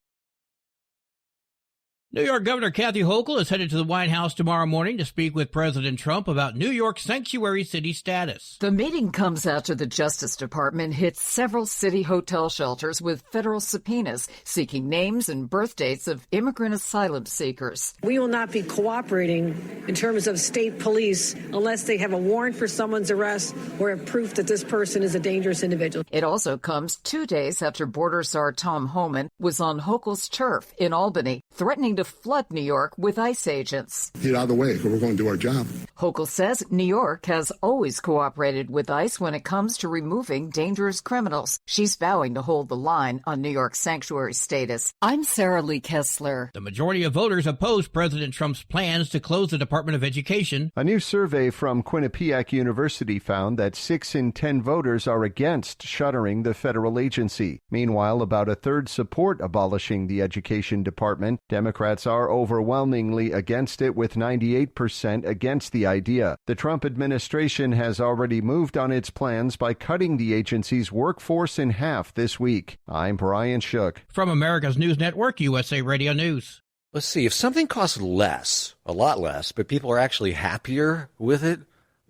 New York Governor Kathy Hochul is headed to the White House tomorrow morning to speak with President Trump about New York's sanctuary city status. The meeting comes after the Justice Department hit several city hotel shelters with federal subpoenas seeking names and birth dates of immigrant asylum seekers. We will not be cooperating in terms of state police unless they have a warrant for someone's arrest or have proof that this person is a dangerous individual. It also comes 2 days after border czar Tom Homan was on Hochul's turf in Albany, threatening to flood New York with ICE agents. Get out of the way, because we're going to do our job. Hochul says New York has always cooperated with ICE when it comes to removing dangerous criminals. She's vowing to hold the line on New York's sanctuary status. I'm Sarah Lee Kessler. The majority of voters oppose President Trump's plans to close the Department of Education. A new survey from Quinnipiac University found that 6 in 10 voters are against shuttering the federal agency. Meanwhile, about a third support abolishing the Education Department. Democrats are overwhelmingly against it, with 98% against the idea. The Trump administration has already moved on its plans by cutting the agency's workforce in half this week. I'm Brian Shook. From America's News Network, USA Radio News. Let's see, if something costs less, a lot less, but people are actually happier with it,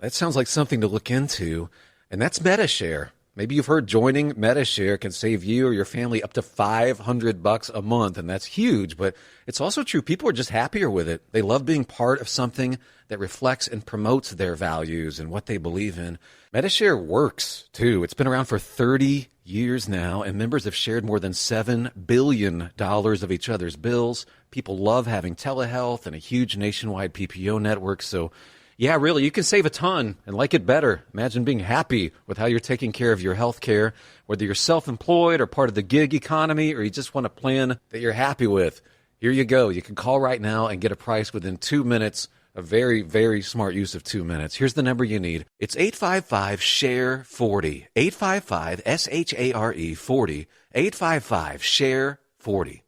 that sounds like something to look into, and that's Medi-Share. Maybe you've heard joining Medi-Share can save you or your family up to $500 a month, and that's huge, but it's also true. People are just happier with it. They love being part of something that reflects and promotes their values and what they believe in. Medi-Share works, too. It's been around for 30 years now, and members have shared more than $7 billion of each other's bills. People love having telehealth and a huge nationwide PPO network, so yeah, really, you can save a ton and like it better. Imagine being happy with how you're taking care of your health care, whether you're self-employed or part of the gig economy, or you just want a plan that you're happy with. Here you go. You can call right now and get a price within 2 minutes. A very, very smart use of 2 minutes. Here's the number you need. It's 855-SHARE-40. 855-SHARE-40. 855-SHARE-40.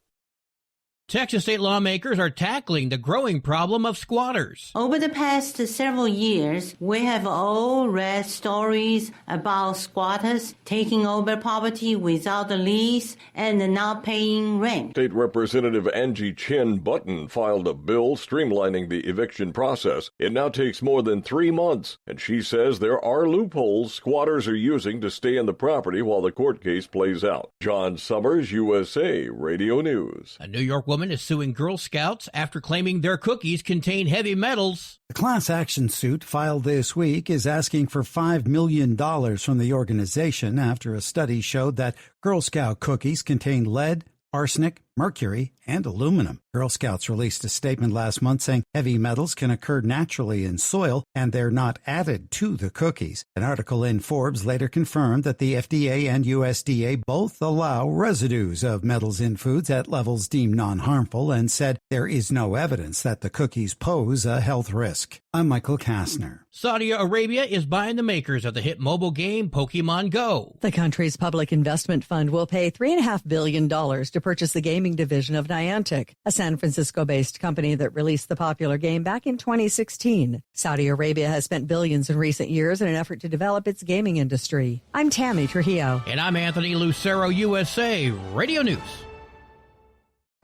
Texas state lawmakers are tackling the growing problem of squatters. Over the past several years, we have all read stories about squatters taking over property without a lease and not paying rent. State Representative Angie Chin Button filed a bill streamlining the eviction process. It now takes more than 3 months, and she says there are loopholes squatters are using to stay in the property while the court case plays out. John Summers, USA Radio News. A New York woman is suing Girl Scouts after claiming their cookies contain heavy metals. The class action suit filed this week is asking for $5 million from the organization after a study showed that Girl Scout cookies contain lead, arsenic, mercury, and aluminum. Girl Scouts released a statement last month saying heavy metals can occur naturally in soil and they're not added to the cookies. An article in Forbes later confirmed that the FDA and USDA both allow residues of metals in foods at levels deemed non-harmful and said there is no evidence that the cookies pose a health risk. I'm Michael Kastner. Saudi Arabia is buying the makers of the hit mobile game Pokemon Go. The country's public investment fund will pay $3.5 billion to purchase the gaming division of Niantic, a San Francisco-based company that released the popular game back in 2016. Saudi Arabia has spent billions in recent years in an effort to develop its gaming industry. I'm Tammy Trujillo. And I'm Anthony Lucero, USA Radio News.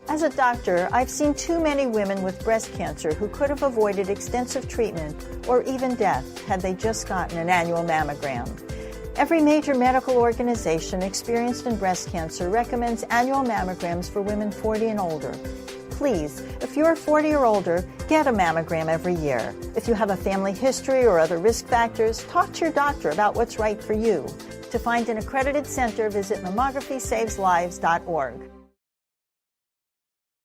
As a doctor, I've seen too many women with breast cancer who could have avoided extensive treatment or even death had they just gotten an annual mammogram. Every major medical organization experienced in breast cancer recommends annual mammograms for women 40 and older. Please, if you're 40 or older, get a mammogram every year. If you have a family history or other risk factors, talk to your doctor about what's right for you. To find an accredited center, visit mammography-saves-lives.org.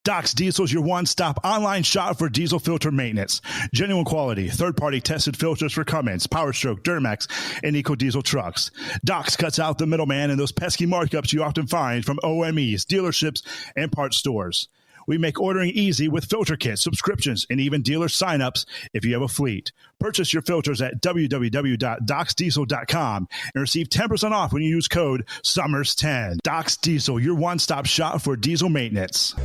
Docs Diesel is your one-stop online shop for diesel filter maintenance. Genuine quality, third-party tested filters for Cummins, PowerStroke, Duramax, and EcoDiesel trucks. Docs cuts out the middleman and those pesky markups you often find from OMEs, dealerships, and parts stores. We make ordering easy with filter kits, subscriptions, and even dealer sign-ups if you have a fleet. Purchase your filters at www.docsdiesel.com and receive 10% off when you use code SUMMERS10. Docs Diesel, your one-stop shop for diesel maintenance.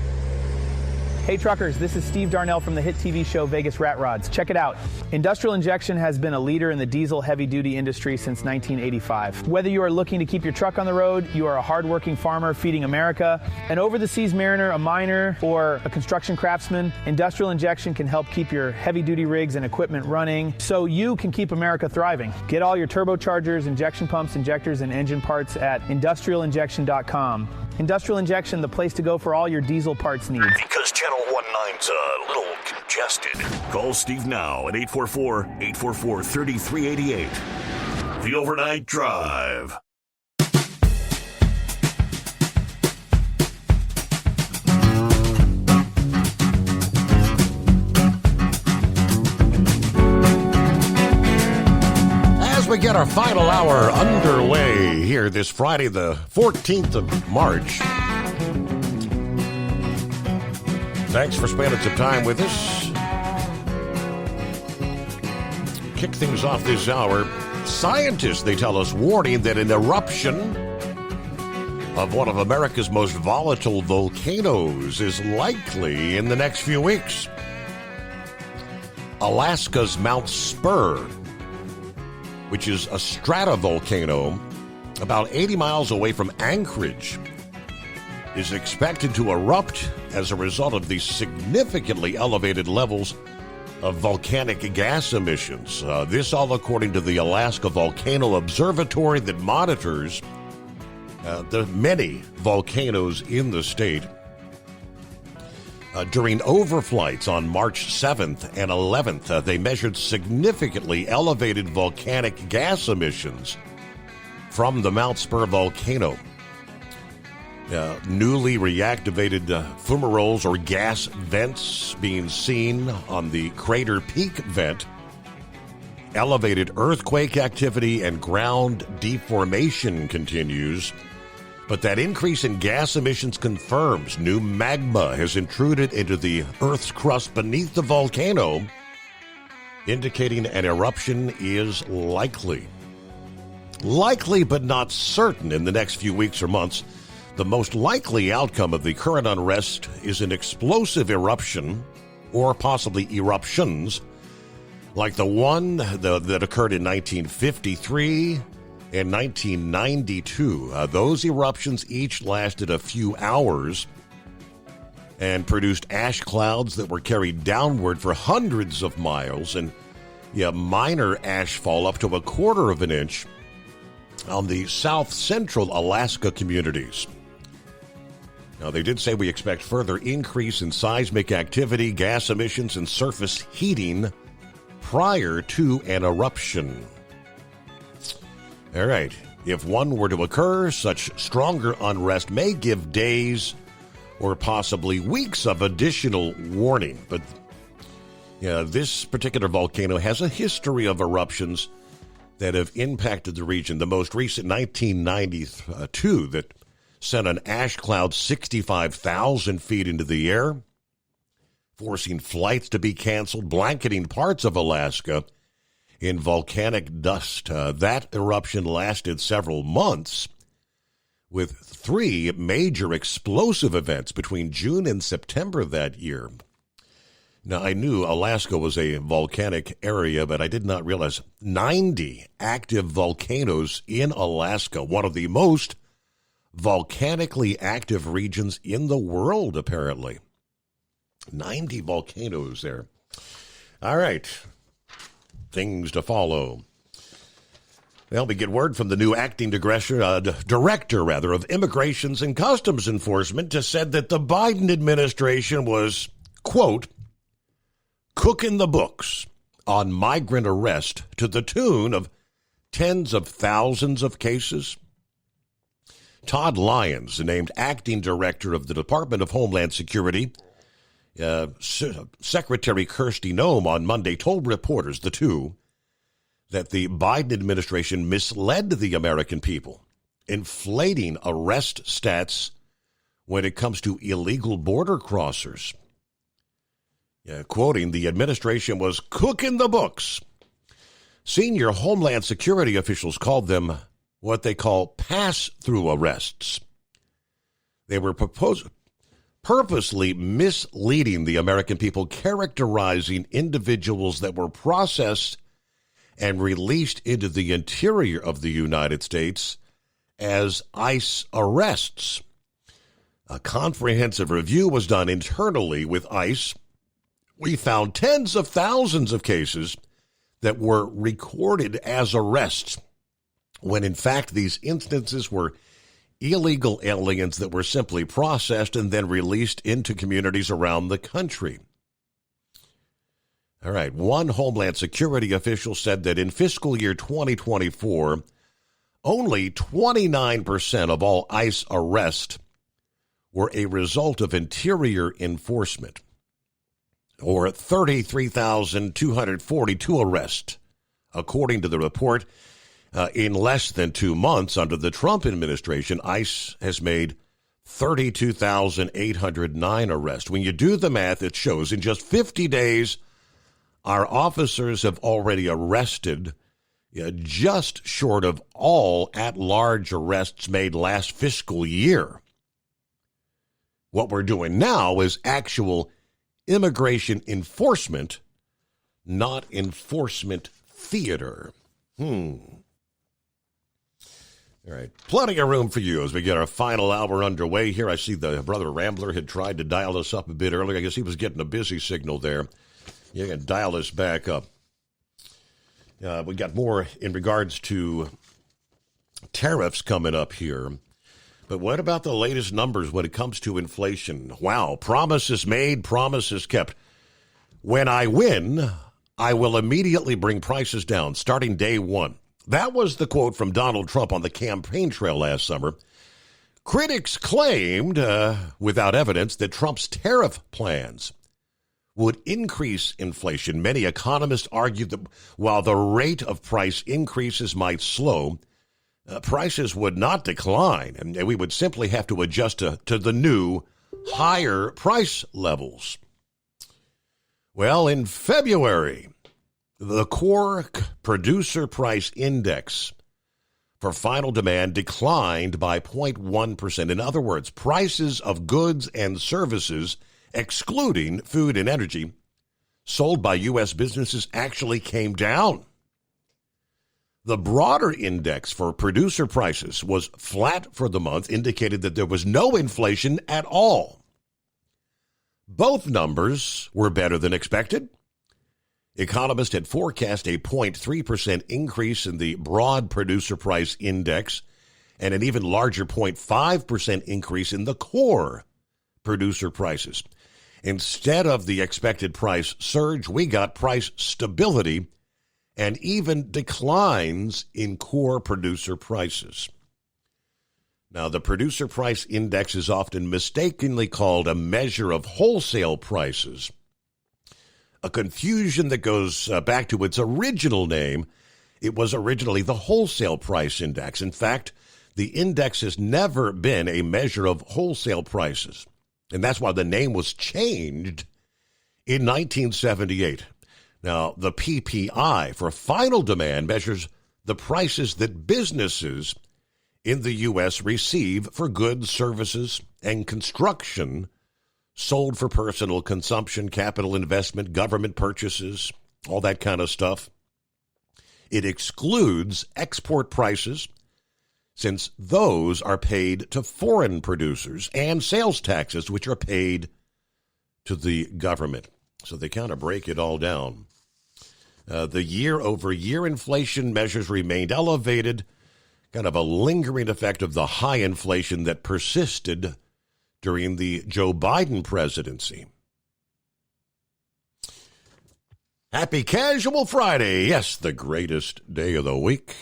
Hey truckers, this is Steve Darnell from the hit TV show Vegas Rat Rods. Check it out. Industrial Injection has been a leader in the diesel heavy-duty industry since 1985. Whether you are looking to keep your truck on the road, you are a hardworking farmer feeding America, an over-the-seas mariner, a miner, or a construction craftsman, Industrial Injection can help keep your heavy-duty rigs and equipment running so you can keep America thriving. Get all your turbochargers, injection pumps, injectors, and engine parts at industrialinjection.com. Industrial Injection, the place to go for all your diesel parts needs. Because Channel 19's a little congested. Call Steve now at 844-844-3388. The Overnight Drive. As we get our final hour underway here this Friday, the 14th of March. Thanks for spending some time with us. Kick things off this hour. Scientists, they tell us, warning that an eruption of one of America's most volatile volcanoes is likely in the next few weeks. Alaska's Mount Spur, which is a stratovolcano about 80 miles away from Anchorage, is expected to erupt as a result of the significantly elevated levels of volcanic gas emissions. This all according to the Alaska Volcano Observatory that monitors the many volcanoes in the state. During overflights on March 7th and 11th, they measured significantly elevated volcanic gas emissions from the Mount Spur volcano. Newly reactivated fumaroles or gas vents being seen on the Crater Peak vent. Elevated earthquake activity and ground deformation continues. But that increase in gas emissions confirms new magma has intruded into the Earth's crust beneath the volcano, indicating an eruption is likely. Likely but not certain in the next few weeks or months. The most likely outcome of the current unrest is an explosive eruption, or possibly eruptions, like the one that occurred in 1953 and 1992. Those eruptions each lasted a few hours and produced ash clouds that were carried downward for hundreds of miles, and minor ash fall up to 1/4 of an inch on the south central Alaska communities. Now, they did say we expect further increase in seismic activity, gas emissions, and surface heating prior to an eruption. All right. If one were to occur, such stronger unrest may give days or possibly weeks of additional warning. But this particular volcano has a history of eruptions that have impacted the region. The most recent, 1992, that sent an ash cloud 65,000 feet into the air, forcing flights to be canceled, blanketing parts of Alaska in volcanic dust. That eruption lasted several months, with 3 major explosive events between June and September that year. Now, I knew Alaska was a volcanic area, but I did not realize 90 active volcanoes in Alaska, one of the most volcanically active regions in the world, apparently. 90 volcanoes there. All right. Things to follow. Well, we get word from the new acting director of Immigrations and Customs Enforcement said that the Biden administration was, quote, cooking the books on migrant arrest to the tune of tens of thousands of cases. Todd Lyons, named acting director of the Department of Homeland Security, Secretary Kirsty Noem on Monday told reporters, that the Biden administration misled the American people, inflating arrest stats when it comes to illegal border crossers. Quoting, the administration was cooking the books. Senior Homeland Security officials called them what they call pass-through arrests. They were purposely misleading the American people, characterizing individuals that were processed and released into the interior of the United States as ICE arrests. A comprehensive review was done internally with ICE. We found tens of thousands of cases that were recorded as arrests, when in fact these instances were illegal aliens that were simply processed and then released into communities around the country. All right, one Homeland Security official said that in fiscal year 2024, only 29% of all ICE arrests were a result of interior enforcement, or 33,242 arrests, according to the report. In less than 2 months under the Trump administration, ICE has made 32,809 arrests. When you do the math, it shows in just 50 days, our officers have already arrested just short of all at-large arrests made last fiscal year. What we're doing now is actual immigration enforcement, not enforcement theater. All right, plenty of room for you as we get our final hour underway here. I see the Brother Rambler had tried to dial us up a bit earlier. I guess he was getting a busy signal there. You can dial us back up. We got more in regards to tariffs coming up here. But what about the latest numbers when it comes to inflation? Wow, promises made, promises kept. When I win, I will immediately bring prices down starting day one. That was the quote from Donald Trump on the campaign trail last summer. Critics claimed, without evidence, that Trump's tariff plans would increase inflation. Many economists argued that while the rate of price increases might slow, prices would not decline, and we would simply have to adjust to the new, higher price levels. Well, in February, the core producer price index for final demand declined by 0.1%. In other words, prices of goods and services, excluding food and energy, sold by U.S. businesses actually came down. The broader index for producer prices was flat for the month, indicated that there was no inflation at all. Both numbers were better than expected. Economists had forecast a 0.3% increase in the broad producer price index and an even larger 0.5% increase in the core producer prices. Instead of the expected price surge, we got price stability and even declines in core producer prices. Now, the producer price index is often mistakenly called a measure of wholesale prices, a confusion that goes back to its original name. It was originally the wholesale price index. In fact, the index has never been a measure of wholesale prices, and that's why the name was changed in 1978. Now, the PPI for final demand measures the prices that businesses in the U.S. receive for goods, services, and construction sold for personal consumption, capital investment, government purchases, all that kind of stuff. It excludes export prices, since those are paid to foreign producers, and sales taxes, which are paid to the government. So they kind of break it all down. The year-over-year inflation measures remained elevated, kind of a lingering effect of the high inflation that persisted during the Joe Biden presidency. Happy Casual Friday. Yes, the greatest day of the week.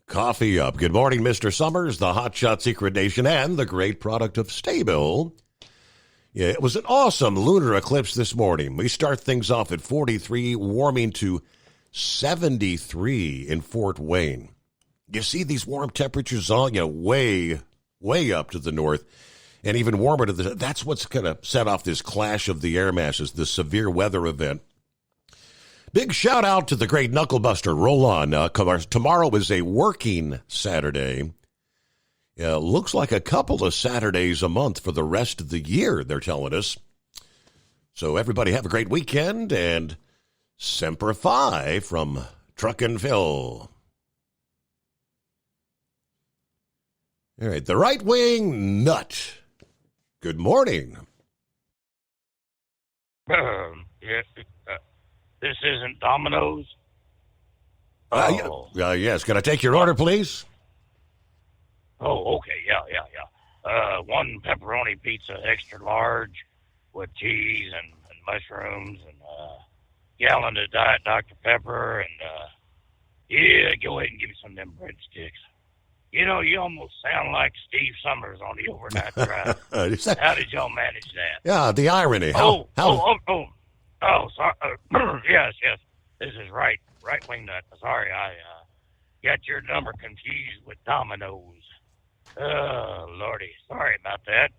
Coffee up. Good morning, Mr. Summers, the Hotshot Secret Nation, and the great product of Stable. Yeah, it was an awesome lunar eclipse this morning. We start things off at 43, warming to 73 in Fort Wayne. You see these warm temperatures on, way up to the north. And even warmer to the, that's what's going to set off this clash of the air masses, the severe weather event. Big shout out to the great Knucklebuster. Roll on. Tomorrow is a working Saturday. Looks like a couple of Saturdays a month for the rest of the year, they're telling us. So everybody have a great weekend, and Semper Fi from Truck and Phil. All right, the right-wing nut. Good morning. Yes, this isn't Domino's. Yes, can I take your order, please? Oh, okay, yeah. One pepperoni pizza, extra large, with cheese and mushrooms, and gallon of Diet Dr. Pepper, and go ahead and give me some of them breadsticks. You know, you almost sound like Steve Summers on the Overnight Drive. How did y'all manage that? Yeah, the irony. Sorry. Yes. This is right-wing nut. Sorry, I got your number confused with Domino's. Oh, Lordy. Sorry about that.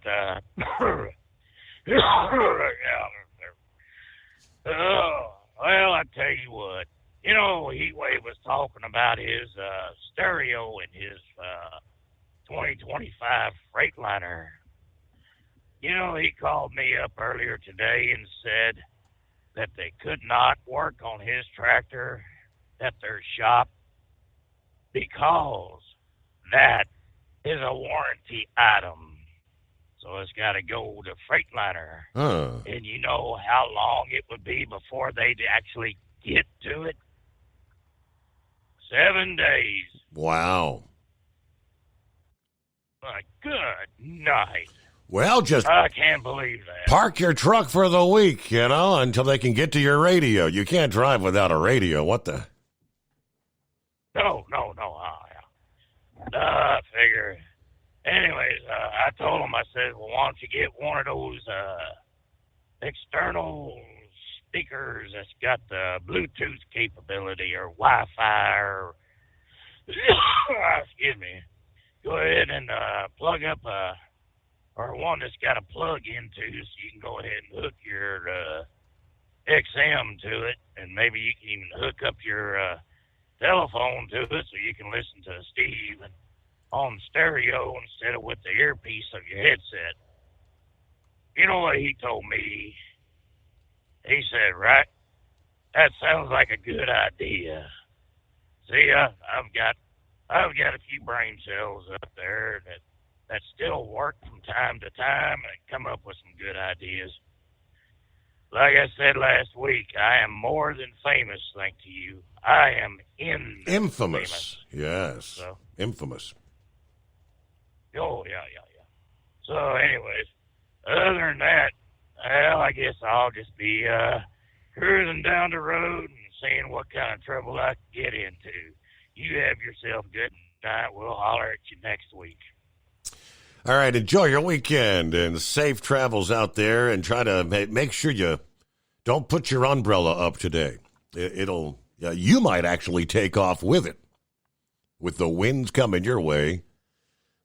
Well, I tell you what. You know, Heatwave was talking about his stereo in his 2025 Freightliner. You know, he called me up earlier today and said that they could not work on his tractor at their shop because that is a warranty item. So it's got to go to Freightliner. And you know how long it would be before they'd actually get to it? 7 days. Wow. My good night. Well, I can't believe that. Park your truck for the week, until they can get to your radio. You can't drive without a radio. What the? No. I figure. Anyways, I told him, I said, well, why don't you get one of those external speakers that's got the Bluetooth capability or Wi-Fi or excuse me. Go ahead and plug up or one that's got a plug into, so you can go ahead and hook your XM to it, and maybe you can even hook up your telephone to it so you can listen to Steve on stereo instead of with the earpiece of your headset. You know what he told me? He said, right, that sounds like a good idea. See, I've got a few brain cells up there that still work from time to time and come up with some good ideas. Like I said last week, I am more than famous, thanks to you. I am infamous. Yes. So, infamous. Oh, yeah. So, anyways, other than that, well, I guess I'll just be cruising down the road and seeing what kind of trouble I can get into. You have yourself a good night. We'll holler at you next week. All right, enjoy your weekend and safe travels out there, and try to make sure you don't put your umbrella up today. You might actually take off with it. With the winds coming your way,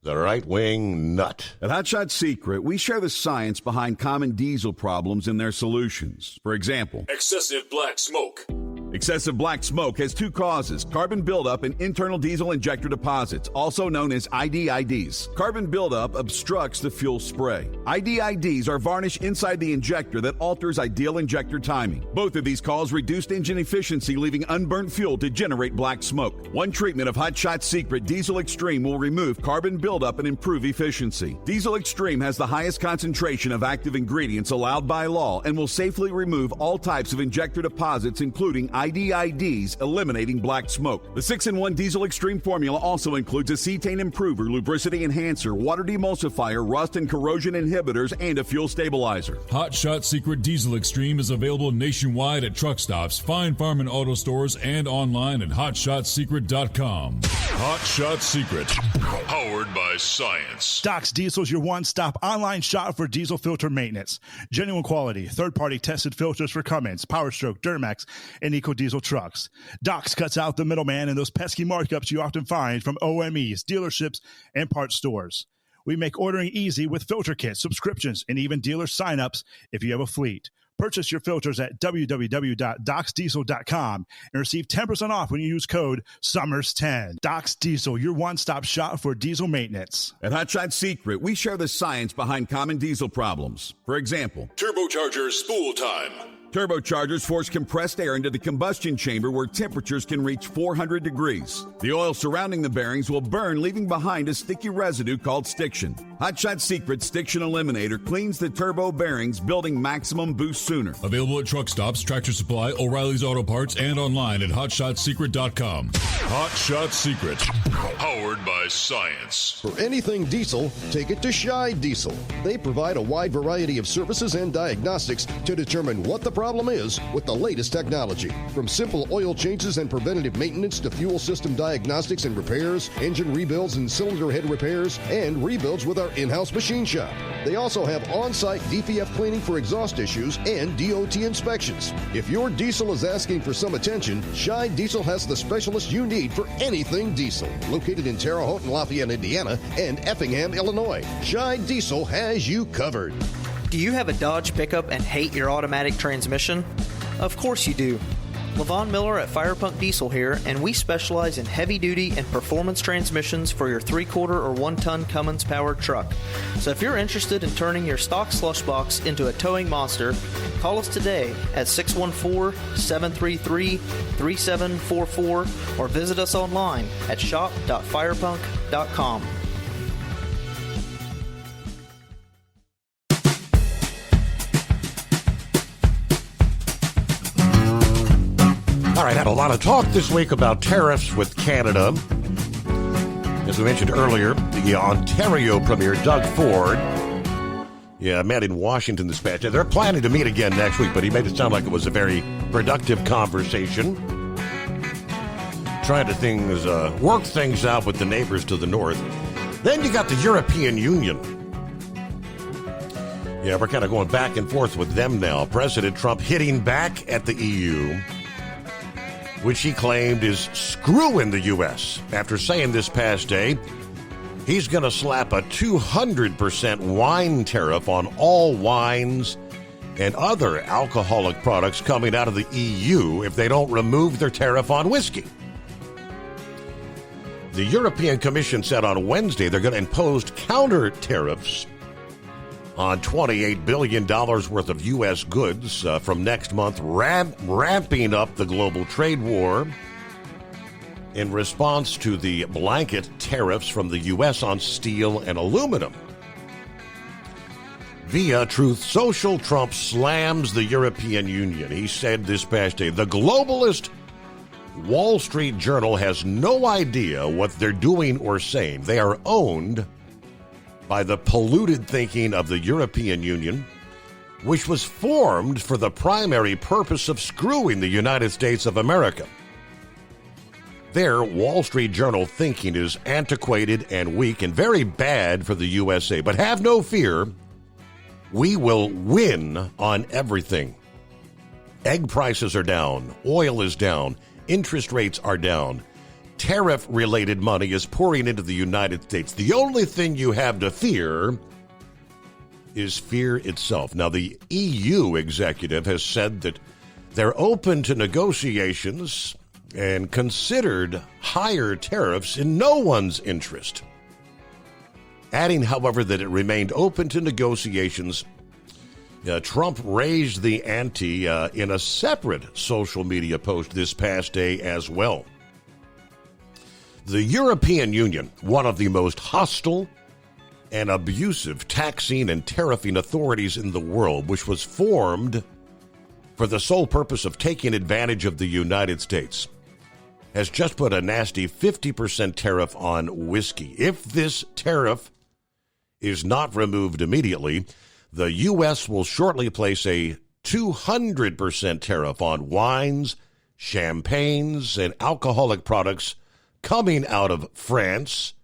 the right-wing nut. At Hot Shot Secret, we share the science behind common diesel problems and their solutions. For example, excessive black smoke. Excessive black smoke has two causes: carbon buildup and internal diesel injector deposits, also known as IDIDs. Carbon buildup obstructs the fuel spray. IDIDs are varnish inside the injector that alters ideal injector timing. Both of these cause reduced engine efficiency, leaving unburnt fuel to generate black smoke. One treatment of Hot Shot Secret Diesel Extreme will remove carbon buildup and improve efficiency. Diesel Extreme has the highest concentration of active ingredients allowed by law and will safely remove all types of injector deposits, including IDIDs, eliminating black smoke. The 6-in-1 Diesel Extreme formula also includes a cetane improver, lubricity enhancer, water demulsifier, rust and corrosion inhibitors, and a fuel stabilizer. Hot Shot Secret Diesel Extreme is available nationwide at truck stops, Fine Farm and auto stores, and online at hotshotsecret.com. Hot Shot Secret, powered by science. Doc's Diesel's your one-stop online shop for diesel filter maintenance. Genuine quality, third-party tested filters for Cummins, Power Stroke, Duramax, and EcoDiesel trucks. Doc's cuts out the middleman and those pesky markups you often find from OMEs, dealerships, and parts stores. We make ordering easy with filter kits, subscriptions, and even dealer sign-ups if you have a fleet. Purchase your filters at www.docsdiesel.com and receive 10% off when you use code SUMMERS10. Docs Diesel, your one-stop shop for diesel maintenance. At Hot Shot Secret, we share the science behind common diesel problems. For example, Turbocharger spool time. Turbochargers force compressed air into the combustion chamber where temperatures can reach 400 degrees. The oil surrounding the bearings will burn, leaving behind a sticky residue called stiction. Hot Shot Secret Stiction Eliminator cleans the turbo bearings, building maximum boost sooner. Available at truck stops, Tractor Supply, O'Reilly's Auto Parts, and online at hotshotsecret.com. Hot Shot Secret, powered by science. For anything diesel, take it to Scheid Diesel. They provide a wide variety of services and diagnostics to determine what the problem is with the latest technology. From simple oil changes and preventative maintenance to fuel system diagnostics and repairs, engine rebuilds and cylinder head repairs, and rebuilds with our in-house machine shop. They also have on-site DPF cleaning for exhaust issues and DOT inspections. If your diesel is asking for some attention, Scheid Diesel has the specialist you need for anything diesel. Located in Terre Haute and Lafayette, Indiana, and Effingham, Illinois, Scheid Diesel has you covered. Do you have a Dodge pickup and hate your automatic transmission? Of course you do. Levon Miller at Firepunk Diesel here, and we specialize in heavy-duty and performance transmissions for your 3-quarter or 1-ton Cummins-powered truck. So if you're interested in turning your stock slush box into a towing monster, call us today at 614-733-3744 or visit us online at shop.firepunk.com. All right, had a lot of talk this week about tariffs with Canada. As we mentioned earlier, the Ontario Premier, Doug Ford, met in Washington this past day. They're planning to meet again next week, but he made it sound like it was a very productive conversation. Trying to work things out with the neighbors to the north. Then you got the European Union. Yeah, we're kind of going back and forth with them now. President Trump hitting back at the EU, which he claimed is screwing the U.S. after saying this past day he's going to slap a 200% wine tariff on all wines and other alcoholic products coming out of the EU if they don't remove their tariff on whiskey. The European Commission said on Wednesday they're going to impose counter tariffs on $28 billion worth of U.S. goods from next month, ramping up the global trade war in response to the blanket tariffs from the U.S. on steel and aluminum. Via Truth Social, Trump slams the European Union. He said this past day, the globalist Wall Street Journal has no idea what they're doing or saying. They are owned by the polluted thinking of the European Union, which was formed for the primary purpose of screwing the United States of America. Their Wall Street Journal thinking is antiquated and weak and very bad for the USA. But have no fear, we will win on everything. Egg prices are down, oil is down, interest rates are down. Tariff-related money is pouring into the United States. The only thing you have to fear is fear itself. Now, the EU executive has said that they're open to negotiations and considered higher tariffs in no one's interest. Adding, however, that it remained open to negotiations. Trump raised the ante in a separate social media post this past day as well. The European Union, one of the most hostile and abusive taxing and tariffing authorities in the world, which was formed for the sole purpose of taking advantage of the United States, has just put a nasty 50% tariff on whiskey. If this tariff is not removed immediately, the U.S. will shortly place a 200% tariff on wines, champagnes, and alcoholic products coming out of France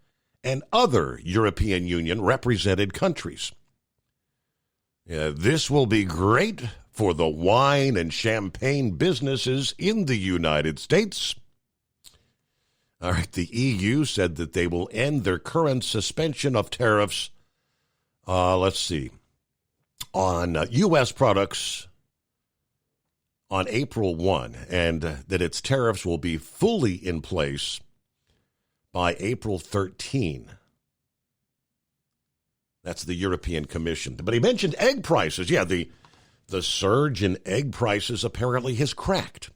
and other European Union represented countries. This will be great for the wine and champagne businesses in the United States. All right, the EU said that they will end their current suspension of tariffs, on U.S. products on April 1 and that its tariffs will be fully in place by April 13. That's the European Commission. But he mentioned egg prices. Yeah, the surge in egg prices apparently has cracked.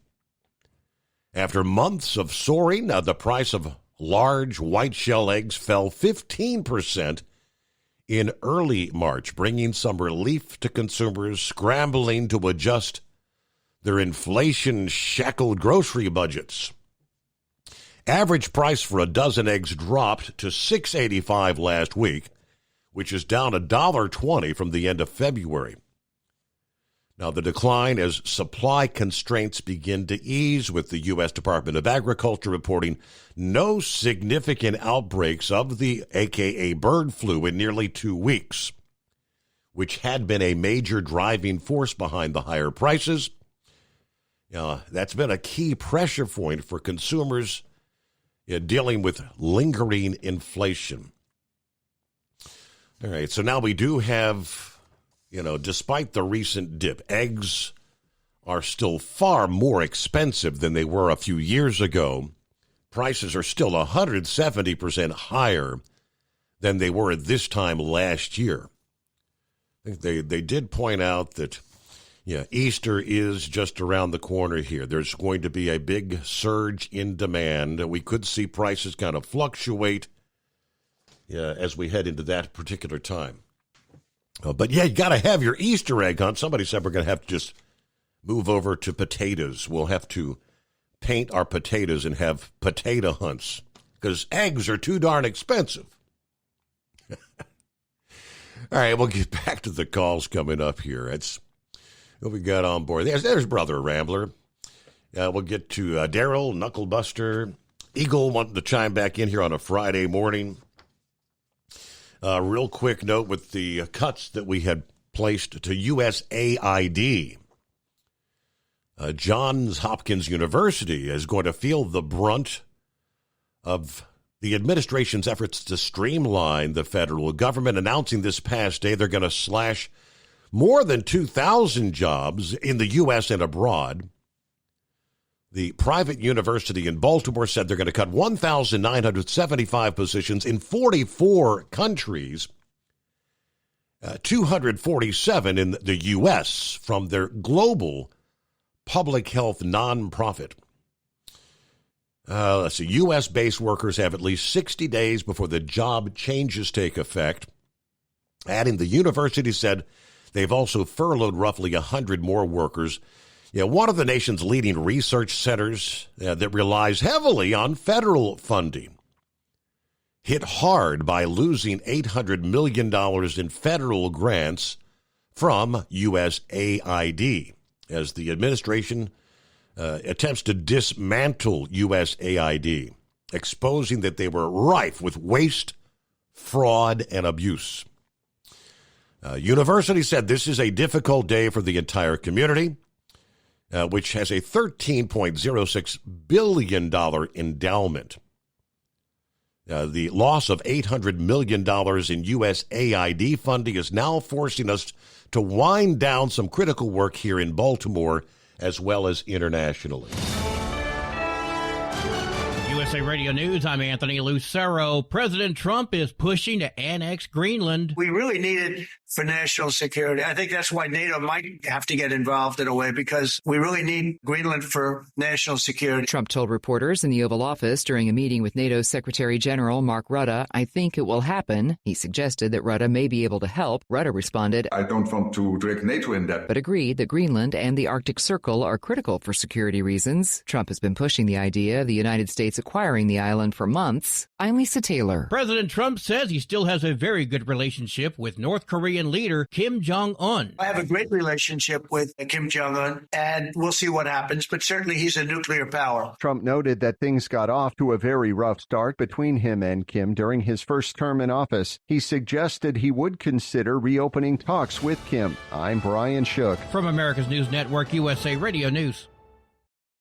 After months of soaring, the price of large white shell eggs fell 15% in early March, bringing some relief to consumers scrambling to adjust their inflation-shackled grocery budgets. Average price for a dozen eggs dropped to $6.85 last week, which is down $1.20 from the end of February. Now, the decline as supply constraints begin to ease, with the U.S. Department of Agriculture reporting no significant outbreaks of the AKA bird flu in nearly 2 weeks, which had been a major driving force behind the higher prices. That's been a key pressure point for consumers dealing with lingering inflation. All right, so now we do have, despite the recent dip, eggs are still far more expensive than they were a few years ago. Prices are still 170% higher than they were at this time last year. I think they did point out that, Easter is just around the corner here. There's going to be a big surge in demand. We could see prices kind of fluctuate as we head into that particular time. But you got to have your Easter egg hunt. Somebody said we're going to have to just move over to potatoes. We'll have to paint our potatoes and have potato hunts because eggs are too darn expensive. All right, we'll get back to the calls coming up here. It's what we got on board. There's Brother Rambler. We'll get to Daryl, Knucklebuster, Eagle wanting to chime back in here on a Friday morning. Real quick note with the cuts that we had placed to USAID. Johns Hopkins University is going to feel the brunt of the administration's efforts to streamline the federal government, announcing this past day they're going to slash more than 2,000 jobs in the U.S. and abroad. The private university in Baltimore said they're going to cut 1,975 positions in 44 countries, 247 in the U.S. from their global public health nonprofit. Let's see. U.S.-based workers have at least 60 days before the job changes take effect. Adding, the university said they've also furloughed roughly 100 more workers. One of the nation's leading research centers that relies heavily on federal funding, hit hard by losing $800 million in federal grants from USAID as the administration attempts to dismantle USAID, exposing that they were rife with waste, fraud, and abuse. University said this is a difficult day for the entire community, which has a $13.06 billion endowment. The loss of $800 million in USAID funding is now forcing us to wind down some critical work here in Baltimore as well as internationally. USA Radio News, I'm Anthony Lucero. President Trump is pushing to annex Greenland. We really need it for national security. I think that's why NATO might have to get involved in a way, because we really need Greenland for national security. Trump told reporters in the Oval Office during a meeting with NATO Secretary General Mark Rutte, "I think it will happen." He suggested that Rutte may be able to help. Rutte responded, "I don't want to drag NATO in that," but agreed that Greenland and the Arctic Circle are critical for security reasons. Trump has been pushing the idea of the United States acquiring the island for months. I'm Lisa Taylor. President Trump says he still has a very good relationship with North Korean leader Kim Jong-un. I have a great relationship with Kim Jong-un, and we'll see what happens, but certainly he's a nuclear power. Trump noted that things got off to a very rough start between him and Kim during his first term in office. He suggested he would consider reopening talks with Kim. I'm Brian Shook. From America's News Network, USA Radio News.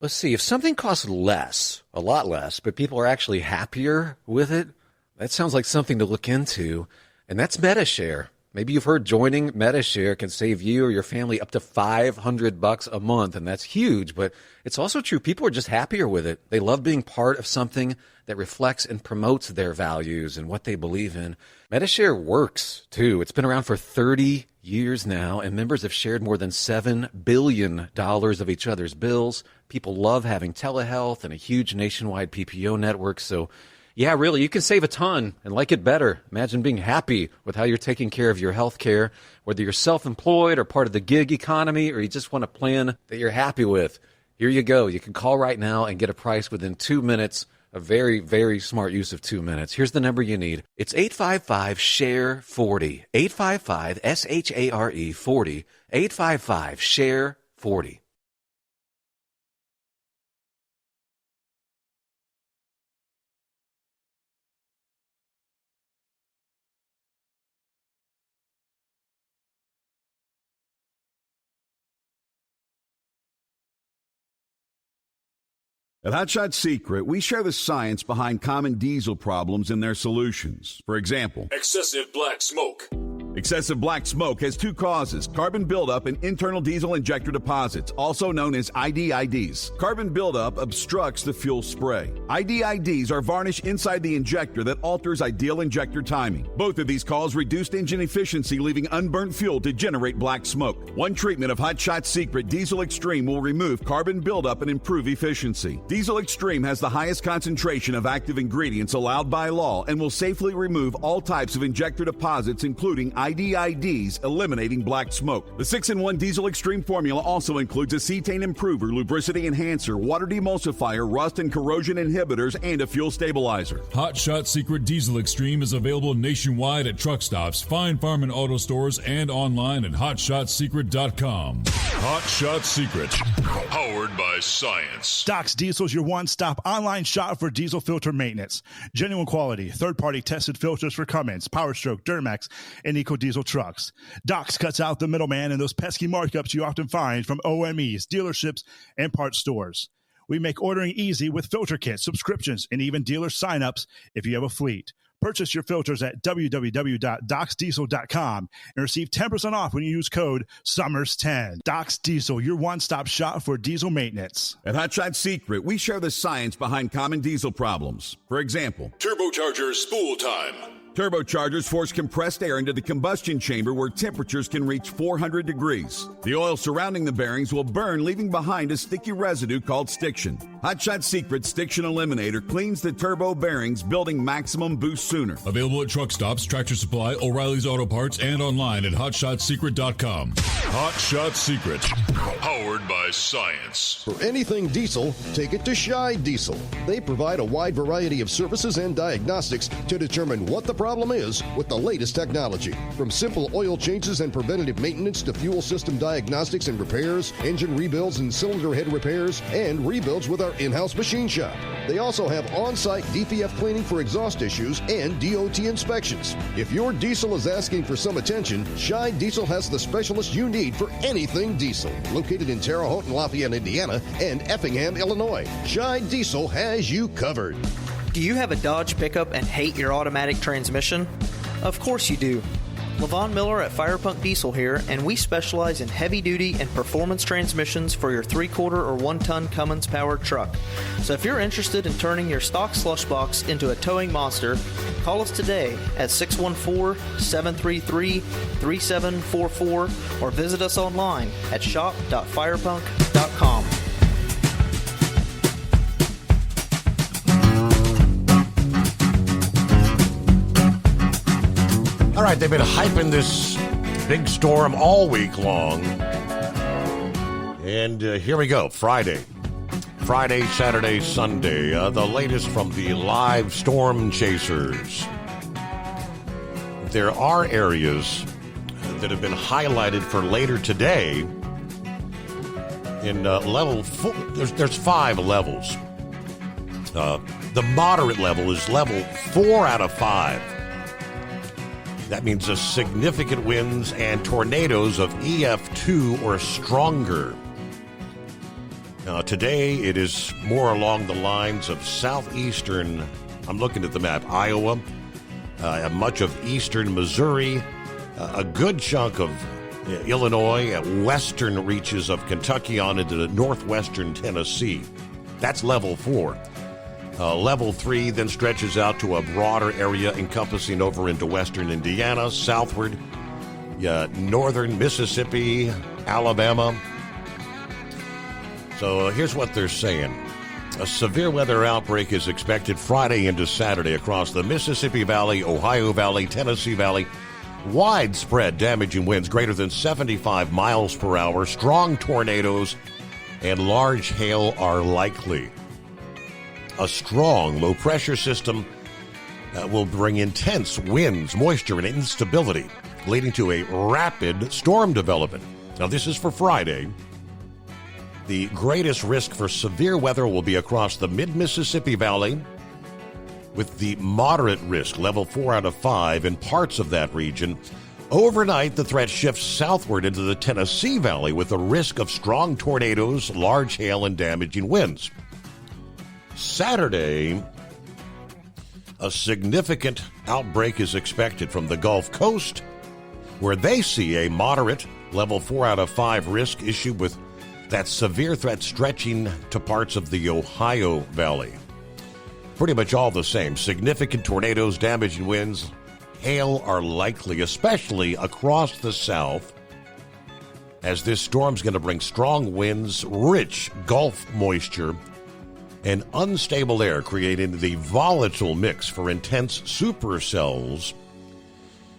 Let's see, if something costs less, a lot less, but people are actually happier with it, that sounds like something to look into. And that's MetaShare. Maybe you've heard joining Medi-Share can save you or your family up to $500 a month, and that's huge, but it's also true. People are just happier with it. They love being part of something that reflects and promotes their values and what they believe in. Medi-Share works, too. It's been around for 30 years now, and members have shared more than $7 billion of each other's bills. People love having telehealth and a huge nationwide PPO network, so yeah, really, you can save a ton and like it better. Imagine being happy with how you're taking care of your health care, whether you're self-employed or part of the gig economy, or you just want a plan that you're happy with. Here you go. You can call right now and get a price within 2 minutes. A very, very smart use of 2 minutes. Here's the number you need. It's 855-SHARE-40. 855-SHARE-40. 855-SHARE-40. At Hot Shot Secret, we share the science behind common diesel problems and their solutions. For example, excessive black smoke. Excessive black smoke has two causes: carbon buildup and internal diesel injector deposits, also known as IDIDs. Carbon buildup obstructs the fuel spray. IDIDs are varnish inside the injector that alters ideal injector timing. Both of these cause reduced engine efficiency, leaving unburnt fuel to generate black smoke. One treatment of Hot Shot Secret Diesel Extreme will remove carbon buildup and improve efficiency. Diesel Extreme has the highest concentration of active ingredients allowed by law and will safely remove all types of injector deposits, including IDIDs, eliminating black smoke. The 6-in-1 Diesel Extreme formula also includes a cetane improver, lubricity enhancer, water demulsifier, rust and corrosion inhibitors, and a fuel stabilizer. Hot Shot Secret Diesel Extreme is available nationwide at truck stops, Fine Farm and auto stores, and online at hotshotsecret.com. Hot Shot Secret, powered by science. Doc's Diesel is your one-stop online shop for diesel filter maintenance. Genuine quality, third-party tested filters for Cummins, PowerStroke, Duramax, and EcoDiesel trucks. Doc's cuts out the middleman and those pesky markups you often find from OMEs, dealerships, and parts stores. We make ordering easy with filter kits, subscriptions, and even dealer sign-ups if you have a fleet. Purchase your filters at www.docsdiesel.com and receive 10% off when you use code SUMMERS10. Doc's Diesel, your one-stop shop for diesel maintenance. At Hot Shot Secret, we share the science behind common diesel problems. For example, turbocharger spool time. Turbochargers force compressed air into the combustion chamber where temperatures can reach 400 degrees. The oil surrounding the bearings will burn, leaving behind a sticky residue called stiction. Hot Shot Secret Stiction Eliminator cleans the turbo bearings, building maximum boost sooner. Available at truck stops, Tractor Supply, O'Reilly's Auto Parts, and online at hotshotsecret.com. Hot Shot Secret, powered by science. For anything diesel, take it to Scheid Diesel. They provide a wide variety of services and diagnostics to determine what the problem is with the latest technology. From simple oil changes and preventative maintenance to fuel system diagnostics and repairs, engine rebuilds and cylinder head repairs, and rebuilds with our in-house machine shop. They also have on-site DPF cleaning for exhaust issues and DOT inspections. If your diesel is asking for some attention, Scheid Diesel has the specialist you need for anything diesel. Located in Terre Haute and Lafayette, Indiana, and Effingham, Illinois, Scheid Diesel has you covered. Do you have a Dodge pickup and hate your automatic transmission? Of course you do. Levon Miller at Firepunk Diesel here, and we specialize in heavy-duty and performance transmissions for your 3/4 or 1-ton Cummins-powered truck. So if you're interested in turning your stock slush box into a towing monster, call us today at 614-733-3744 or visit us online at shop.firepunk.com. All right, they've been hyping this big storm all week long. And here we go, Friday, Saturday, Sunday. The latest from the live storm chasers. There are areas that have been highlighted for later today in level 4. There's 5 levels. The moderate level is level 4 out of 5. That means a significant winds and tornadoes of EF2 or stronger. Today, it is more along the lines of southeastern, I'm looking at the map, Iowa, much of eastern Missouri, a good chunk of Illinois, western reaches of Kentucky on into northwestern Tennessee. That's level 4. Level 3 then stretches out to a broader area encompassing over into western Indiana, southward, northern Mississippi, Alabama. So here's what they're saying. A severe weather outbreak is expected Friday into Saturday across the Mississippi Valley, Ohio Valley, Tennessee Valley. Widespread damaging winds greater than 75 miles per hour, strong tornadoes, and large hail are likely. A strong low-pressure system will bring intense winds, moisture, and instability, leading to a rapid storm development. Now, this is for Friday. The greatest risk for severe weather will be across the mid-Mississippi Valley, with the moderate risk, level 4 out of 5, in parts of that region. Overnight, the threat shifts southward into the Tennessee Valley with a risk of strong tornadoes, large hail, and damaging winds. Saturday, a significant outbreak is expected from the Gulf Coast, where they see a moderate level 4 out of 5 risk issue with that severe threat stretching to parts of the Ohio Valley. Pretty much all the same. Significant tornadoes, damaging winds, hail are likely, especially across the south, as this storm's going to bring strong winds, rich Gulf moisture, and unstable air, creating the volatile mix for intense supercells.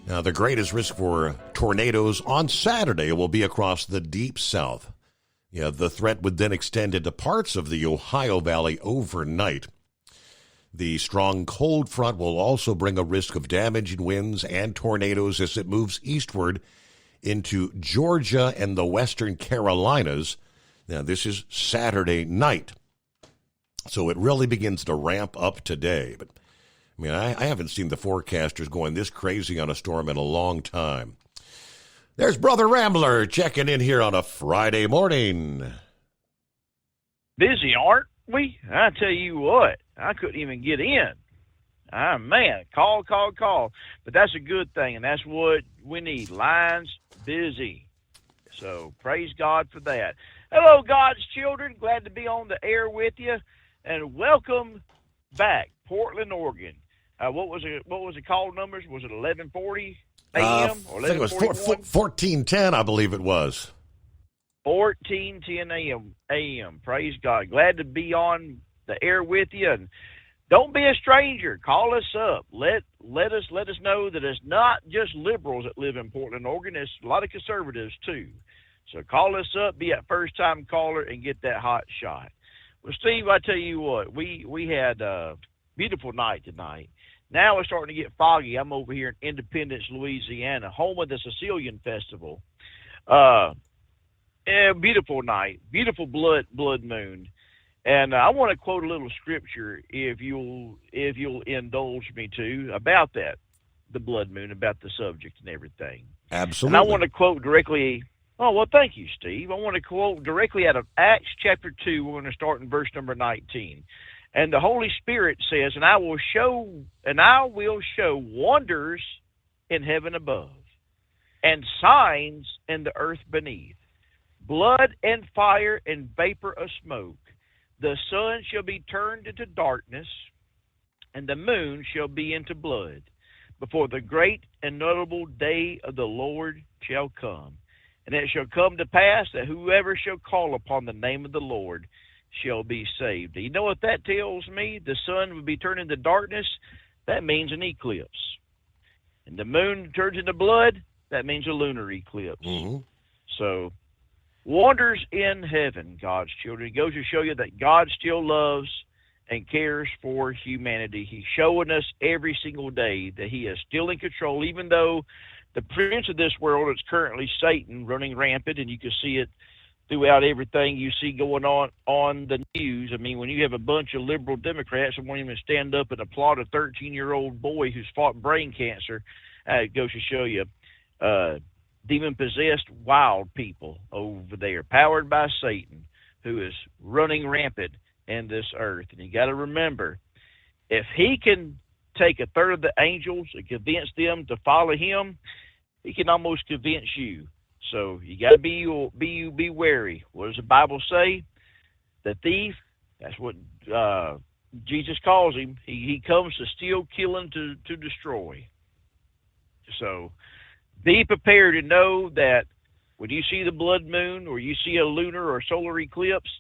Now, the greatest risk for tornadoes on Saturday will be across the deep south. The threat would then extend into parts of the Ohio Valley overnight. The strong cold front will also bring a risk of damaging winds and tornadoes as it moves eastward into Georgia and the western Carolinas. Now, this is Saturday night, so it really begins to ramp up today. But, I mean, I haven't seen the forecasters going this crazy on a storm in a long time. There's Brother Rambler checking in here on a Friday morning. Busy, aren't we? I tell you what, I couldn't even get in. Man, call. But that's a good thing, and that's what we need. Lines busy. So praise God for that. Hello, God's children. Glad to be on the air with you, and welcome back, Portland, Oregon. What was the call numbers? Was it 11:40 a.m. or 11:41? I think it was 14:10, I believe it was. 14:10 a.m. Praise God. Glad to be on the air with you, and don't be a stranger. Call us up. Let us know that it's not just liberals that live in Portland, Oregon. It's a lot of conservatives too. So call us up, be a first-time caller, and get that hot shot. Well, Steve, I tell you what, we had a beautiful night tonight. Now it's starting to get foggy. I'm over here in Independence, Louisiana, home of the Sicilian Festival. Beautiful night, beautiful blood moon. And I want to quote a little scripture, if you'll indulge me to, about that, the blood moon, about the subject and everything. Absolutely. And I want to quote directly. Oh, well, thank you, Steve. I want to quote directly out of Acts chapter 2. We're going to start in verse number 19. And the Holy Spirit says, and I will show wonders in heaven above, and signs in the earth beneath, blood and fire and vapor of smoke. The sun shall be turned into darkness, and the moon shall be into blood, before the great and notable day of the Lord shall come. And it shall come to pass that whoever shall call upon the name of the Lord shall be saved. You know what that tells me? The sun will be turned into darkness. That means an eclipse. And the moon turns into blood. That means a lunar eclipse. Mm-hmm. So, wonders in heaven, God's children. It goes to show you that God still loves and cares for humanity. He's showing us every single day that he is still in control, even though the prince of this world is currently Satan running rampant, and you can see it throughout everything you see going on the news. I mean, when you have a bunch of liberal Democrats that won't even stand up and applaud a 13-year-old boy who's fought brain cancer, it goes to show you demon-possessed wild people over there, powered by Satan, who is running rampant in this earth. And you got to remember, if he can take a third of the angels and convince them to follow him, he can almost convince you. So you got to be wary. What does the Bible say? The thief, that's what Jesus calls him. He comes to steal, kill, and to destroy. So be prepared to know that when you see the blood moon or you see a lunar or solar eclipse,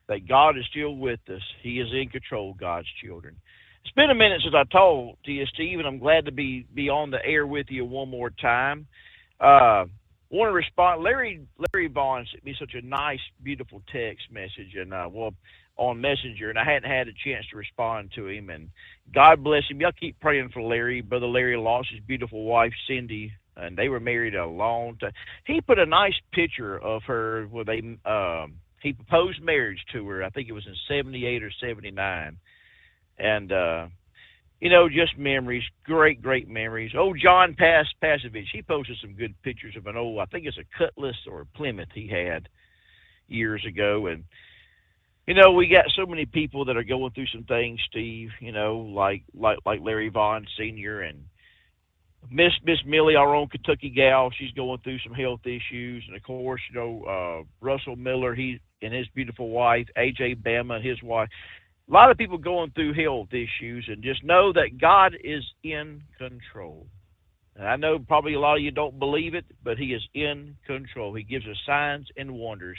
that God is still with us. He is in control, God's children. It's been a minute since I talked to you, Steve, and I'm glad to be on the air with you one more time. Want to respond. Larry Vaughn sent me such a nice, beautiful text message, and on Messenger, and I hadn't had a chance to respond to him. And God bless him. Y'all keep praying for Larry. Brother Larry lost his beautiful wife, Cindy, and they were married a long time. He put a nice picture of her where he proposed marriage to her. I think it was in 78 or 79. And, just memories, great, great memories. John Pasovich, he posted some good pictures of I think it's a Cutlass or a Plymouth he had years ago. And, we got so many people that are going through some things, Steve, like Larry Vaughn Sr. and Miss Millie, our own Kentucky gal. She's going through some health issues. And, of course, Russell Miller, he and his beautiful wife, A.J. Bama, his wife. A lot of people going through health issues, and just know that God is in control. And I know probably a lot of you don't believe it, but he is in control. He gives us signs and wonders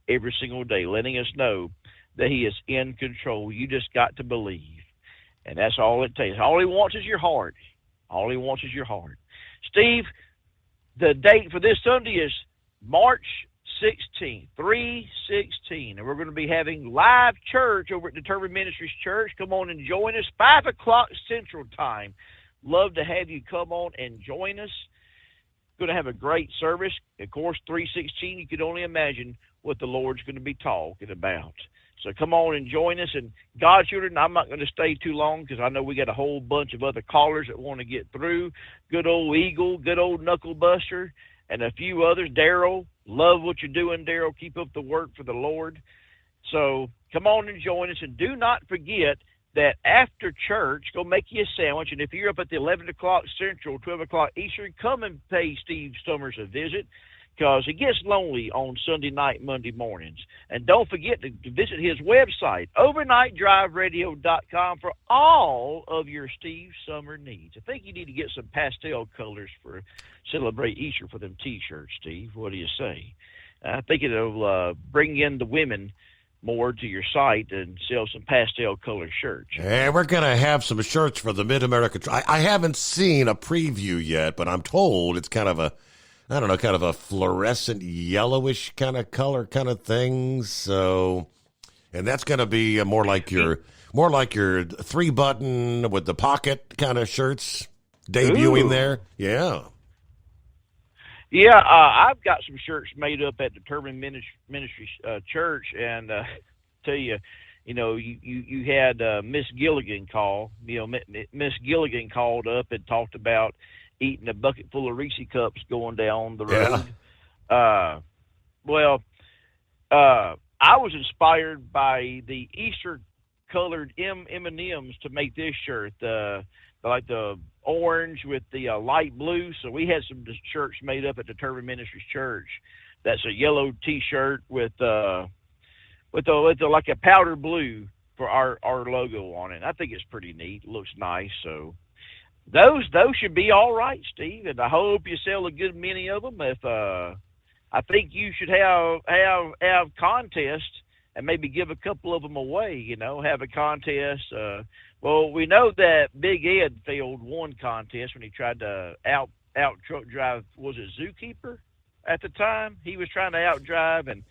every single day, letting us know that he is in control. You just got to believe. And that's all it takes. All he wants is your heart. All he wants is your heart. Steve, the date for this Sunday is March 16th, 3/16, and we're going to be having live church over at Determined Ministries Church. Come on and join us, 5 o'clock Central Time. Love to have you come on and join us. Going to have a great service. Of course, 3/16, you can only imagine what the Lord's going to be talking about. So come on and join us. And God's children, I'm not going to stay too long because I know we got a whole bunch of other callers that want to get through. Good old Eagle, good old Knuckle Buster, and a few others. Daryl, love what you're doing, Daryl. Keep up the work for the Lord. So come on and join us. And do not forget that after church, go make you a sandwich. And if you're up at the 11 o'clock Central, 12 o'clock Eastern, come and pay Steve Summers a visit, because it gets lonely on Sunday night, Monday mornings. And don't forget to visit his website, overnightdriveradio.com, for all of your Steve Summer needs. I think you need to get some pastel colors for Celebrate Easter for them T-shirts, Steve. What do you say? I think it'll bring in the women more to your site and sell some pastel color shirts. Hey, we're going to have some shirts for the Mid-America. I haven't seen a preview yet, but I'm told it's kind of a fluorescent yellowish kind of color kind of thing. So, and that's going to be more like your 3-button with the pocket kind of shirts debuting there. Yeah. Yeah, I've got some shirts made up at Determined Ministries Church, and tell you, you had Miss Gilligan call. Miss Gilligan called up and talked about eating a bucket full of Reese cups going down the road. Yeah. I was inspired by the Easter-colored M&Ms to make this shirt, like the orange with the light blue. So we had some shirts made up at Determined Ministries Church. That's a yellow T-shirt with like a powder blue for our logo on it. I think it's pretty neat. It looks nice. So those should be all right, Steve. And I hope you sell a good many of them. If I think you should have contests and maybe give a couple of them away. Have a contest. Well, we know that Big Ed failed one contest when he tried to out truck drive, was it Zookeeper at the time? He was trying to out drive and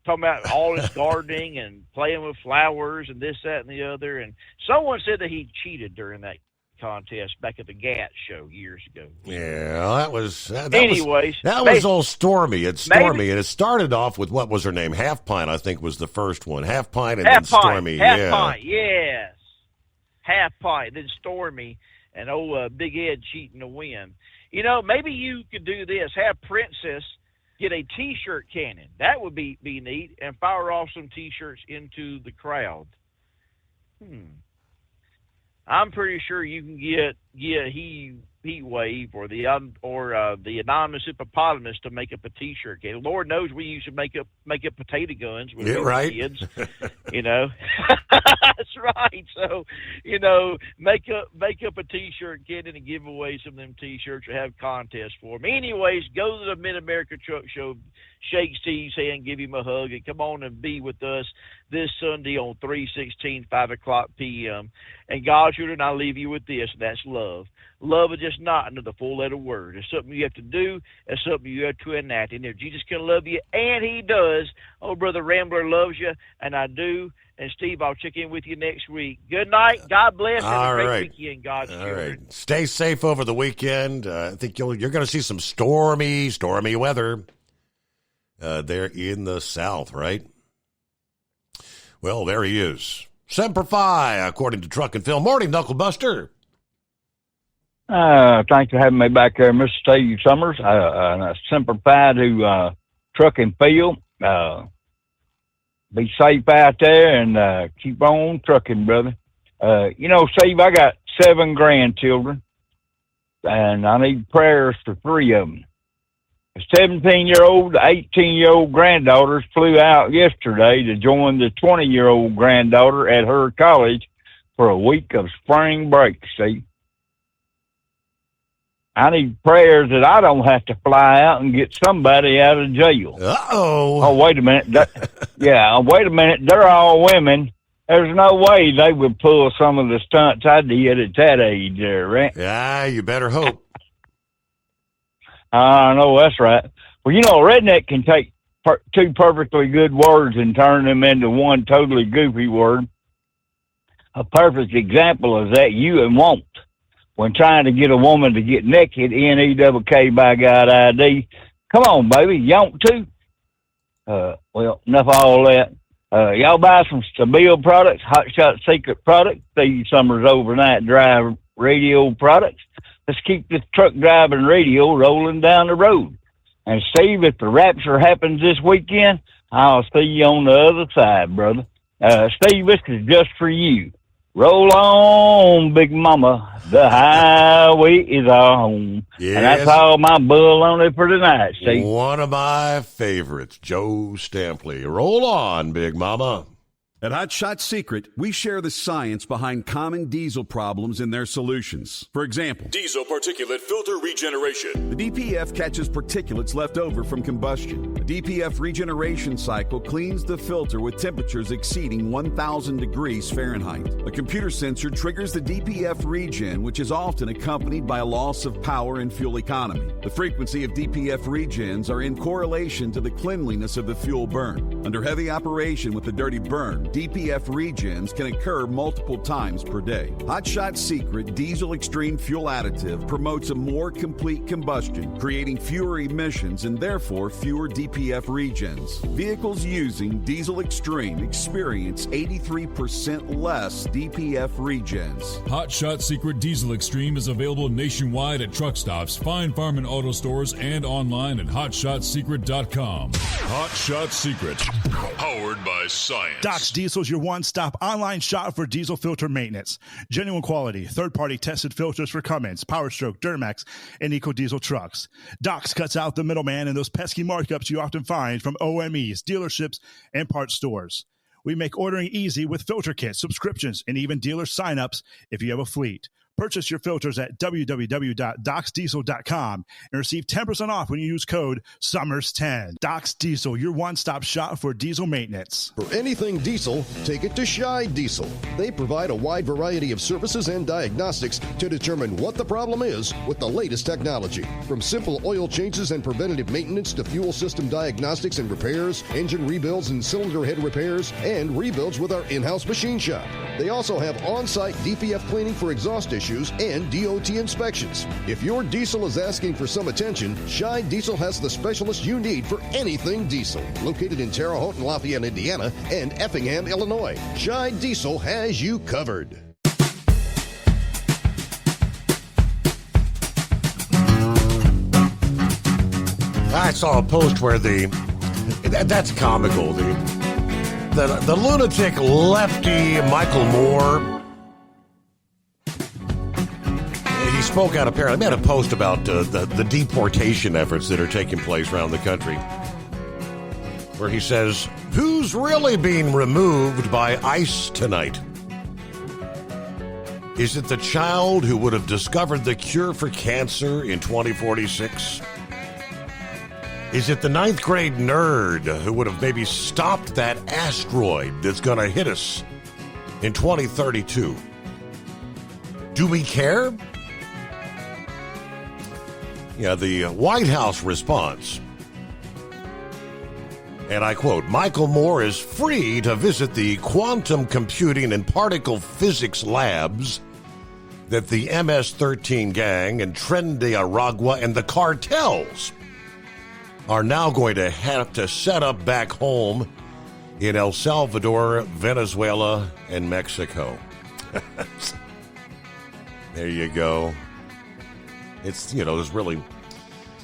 talking about all his gardening and playing with flowers and this, that, and the other. And someone said that he cheated during that contest back at the GAT show years ago. Yeah, that was old Stormy. It's Stormy, and it started off with, what was her name? Half Pint, I think, was the first one. Half Pint and then Stormy. Half Pint, yes. Half Pint, then Stormy, and Big Ed cheating to win. Maybe you could do this. Have Princess get a T-shirt cannon. That would be neat, and fire off some T-shirts into the crowd. I'm pretty sure you can get he heat wave or the anonymous hippopotamus to make up a T-shirt. Okay, Lord knows we used to make up potato guns with kids. You know, that's right. So, you know, make up a T-shirt, get in and give away some of them T-shirts or have contests for them. Anyways, go to the Mid-America Truck Show, shake Steve's hand, give him a hug, and come on and be with us this Sunday on 3/16, 5 o'clock p.m. And God's children, I leave you with this, and that's love. Love is just not another four-letter word. It's something you have to do. It's something you have to enact. And if Jesus can love you, and he does, oh, Brother Rambler loves you, and I do. And, Steve, I'll check in with you next week. Good night. God bless. Have a great weekend, God's children. Right. Stay safe over the weekend. I think you're going to see some stormy weather there in the South, right? Well, there he is. Semper Fi, according to Truck and Phil. Morning, Knucklebuster. Thanks for having me back there, Mr. Steve Summers. Semper Fi to Truck and Phil. Be safe out there and keep on trucking, brother. You know, Steve, I got 7 grandchildren, and I need prayers for 3 of them. A 17-year-old, 18-year-old granddaughters flew out yesterday to join the 20-year-old granddaughter at her college for a week of spring break, Steve. I need prayers that I don't have to fly out and get somebody out of jail. Uh-oh. Oh, wait a minute. Wait a minute. They're all women. There's no way they would pull some of the stunts I did at that age there, right? Yeah, you better hope. I know, that's right. Well, you know, a redneck can take 2 perfectly good words and turn them into one totally goofy word. A perfect example is that you and won't. When trying to get a woman to get naked, N-E-double-K by God I-D. Come on, baby, you want to? Well, enough of all that. Y'all buy some Stabile products, Hot Shot Secret products, Steve Summers Overnight Drive radio products. Let's keep this truck driving radio rolling down the road. And Steve, if the rapture happens this weekend, I'll see you on the other side, brother. Steve, this is just for you. Roll on, Big Mama. The highway is our home. Yes. And that's all my bull on it for tonight, Steve. One of my favorites, Joe Stampley. Roll on, Big Mama. At Hot Shot Secret, we share the science behind common diesel problems and their solutions. For example, diesel particulate filter regeneration. The DPF catches particulates left over from combustion. The DPF regeneration cycle cleans the filter with temperatures exceeding 1,000 degrees Fahrenheit. A computer sensor triggers the DPF regen, which is often accompanied by a loss of power and fuel economy. The frequency of DPF regens are in correlation to the cleanliness of the fuel burn. Under heavy operation with the dirty burn, DPF regens can occur multiple times per day. Hot Shot Secret Diesel Extreme Fuel Additive promotes a more complete combustion, creating fewer emissions and therefore fewer DPF regens. Vehicles using Diesel Extreme experience 83% less DPF regens. Hot Shot Secret Diesel Extreme is available nationwide at truck stops, Fine Farm and auto stores, and online at hotshotsecret.com. Hot Shot Secret, powered by science. Doc's Diesel is your one-stop online shop for diesel filter maintenance. Genuine quality, third-party tested filters for Cummins, PowerStroke, Duramax, and EcoDiesel trucks. Doc's cuts out the middleman and those pesky markups you often find from OMEs, dealerships, and parts stores. We make ordering easy with filter kits, subscriptions, and even dealer sign-ups if you have a fleet. Purchase your filters at www.docsdiesel.com and receive 10% off when you use code SUMMERS10. Doc's Diesel, your one-stop shop for diesel maintenance. For anything diesel, take it to Shy Diesel. They provide a wide variety of services and diagnostics to determine what the problem is with the latest technology. From simple oil changes and preventative maintenance to fuel system diagnostics and repairs, engine rebuilds and cylinder head repairs, and rebuilds with our in-house machine shop. They also have on-site DPF cleaning for exhaust issues and DOT inspections. If your diesel is asking for some attention, Shy Diesel has the specialist you need for anything diesel. Located in Terre Haute and Lafayette, Indiana, and Effingham, Illinois, Shy Diesel has you covered. I saw a post where that's comical. The lunatic lefty Michael Moore. He's spoke out apparently. I made a post about the deportation efforts that are taking place around the country, where he says, who's really being removed by ICE tonight? Is it the child who would have discovered the cure for cancer in 2046? Is it the 9th grade nerd who would have maybe stopped that asteroid that's going to hit us in 2032? Do we care? Yeah, the White House response. And I quote, Michael Moore is free to visit the quantum computing and particle physics labs that the MS-13 gang and Tren de Aragua and the cartels are now going to have to set up back home in El Salvador, Venezuela, and Mexico. There you go. It's, there's really...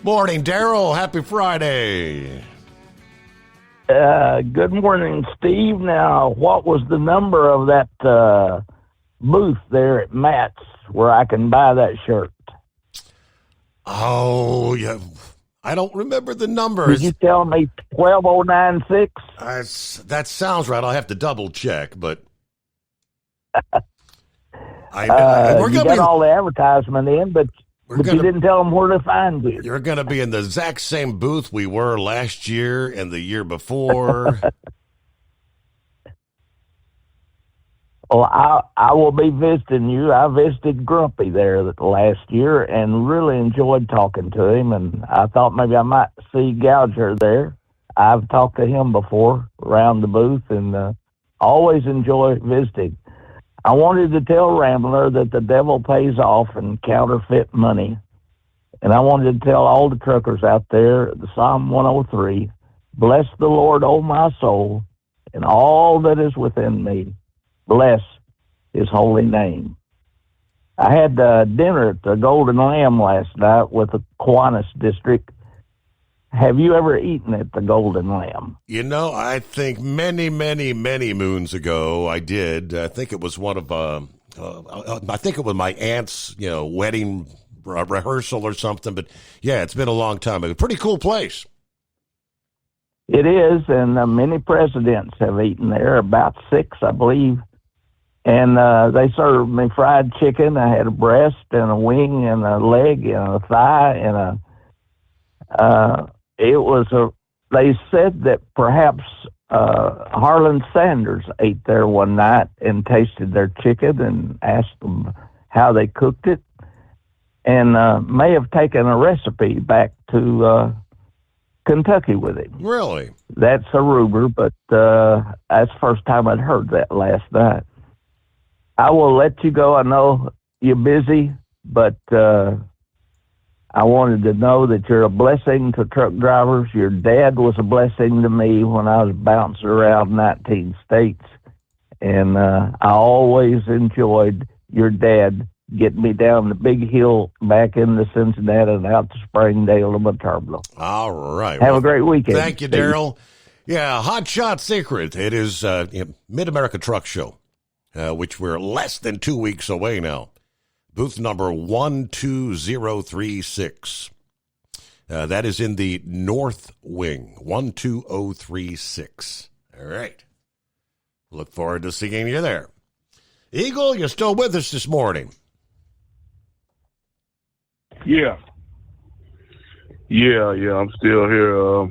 Morning, Daryl. Happy Friday. Good morning, Steve. Now, what was the number of that booth there at Matt's where I can buy that shirt? Oh, yeah. I don't remember the number. Did you tell me 12096? That sounds right. I'll have to double check, but we're gonna got all the advertisement in, but you didn't tell them where to find you. You're going to be in the exact same booth we were last year and the year before. Well, I will be visiting you. I visited Grumpy there last year and really enjoyed talking to him, and I thought maybe I might see Gouger there. I've talked to him before around the booth, and always enjoy visiting. I wanted to tell Rambler that the devil pays off in counterfeit money, and I wanted to tell all the truckers out there, the Psalm 103, bless the Lord, O my soul, and all that is within me. Bless his holy name. I had dinner at the Golden Lamb last night with the Kiwanis District. Have you ever eaten at the Golden Lamb? I think many, many, many moons ago I did. I think it was one of, I think it was my aunt's, wedding rehearsal or something. But yeah, it's been a long time. It's a pretty cool place. It is, and many presidents have eaten there, about 6, I believe. And they served me fried chicken. I had a breast and a wing and a leg and a thigh and they said that perhaps Harlan Sanders ate there one night and tasted their chicken and asked them how they cooked it, and may have taken a recipe back to Kentucky with him. Really? That's a rumor, but that's the first time I'd heard that last night. I will let you go. I know you're busy, but I wanted to know that you're a blessing to truck drivers. Your dad was a blessing to me when I was bouncing around 19 states, and I always enjoyed your dad getting me down the big hill back into Cincinnati and out to Springdale to my terminal. All right. Have a great weekend. Thank you, Daryl. Yeah, Hot Shot Secret. It is Mid-America Truck Show, which we're less than 2 weeks away now. Booth number 12036. That is in the North Wing, 12036. All right. Look forward to seeing you there. Eagle, you're still with us this morning. Yeah, I'm still here.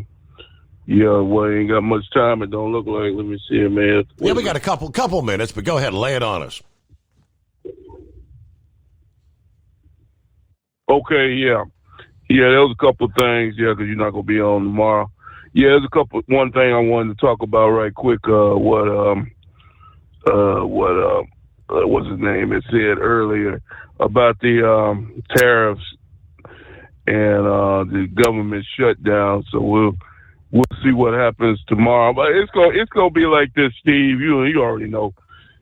Well, ain't got much time. It don't look like. Let me see, man. Yeah, we got a couple minutes, but go ahead and lay it on us. Okay, yeah, there was a couple of things, because you're not gonna be on tomorrow. Yeah, there's one thing I wanted to talk about right quick. What's his name? It said earlier about the tariffs and the government shutdown. So we'll see what happens tomorrow. But it's gonna be like this, Steve. You already know.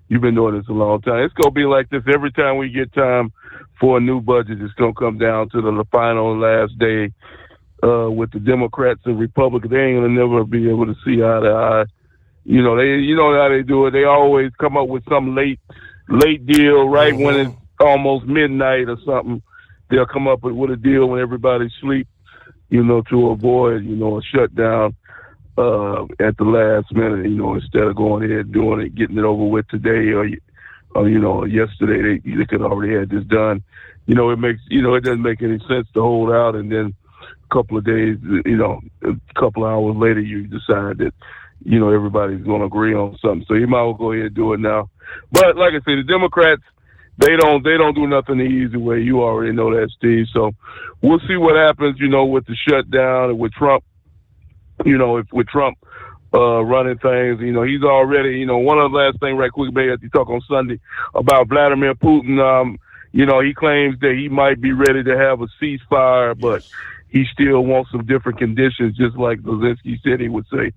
You've been doing this a long time. It's gonna be like this every time we get time for a new budget. It's gonna come down to the final last day with the Democrats and Republicans. They ain't gonna never be able to see eye to eye. You know how they do it. They always come up with some late deal right when it's almost midnight or something, they'll come up with a deal when everybody's asleep, to avoid, a shutdown at the last minute, instead of going ahead and doing it, getting it over with today or yesterday. They could already had this done. It doesn't make any sense to hold out and then a couple of days, a couple of hours later, you decide that, everybody's going to agree on something. So you might as well go ahead and do it now. But like I say, the Democrats, they don't do nothing the easy way. You already know that, Steve. So we'll see what happens, with the shutdown and with Trump, if with Trump running things, he's already, one of the last thing right quick, maybe you talk on Sunday about Vladimir Putin. He claims that he might be ready to have a ceasefire, but he still wants some different conditions, just like Zelensky said he would say.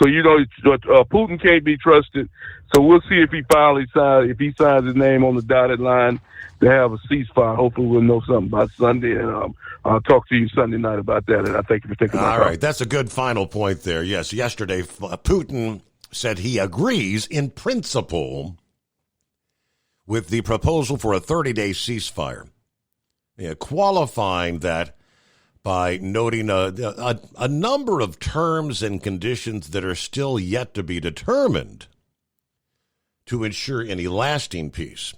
So, Putin can't be trusted. So we'll see if he finally signs his name on the dotted line to have a ceasefire. Hopefully we'll know something by Sunday, and I'll talk to you Sunday night about that, and I thank you for taking my call. All right, that's a good final point there. Yes, yesterday Putin said he agrees in principle with the proposal for a 30-day ceasefire, qualifying that by noting a number of terms and conditions that are still yet to be determined to ensure any lasting peace.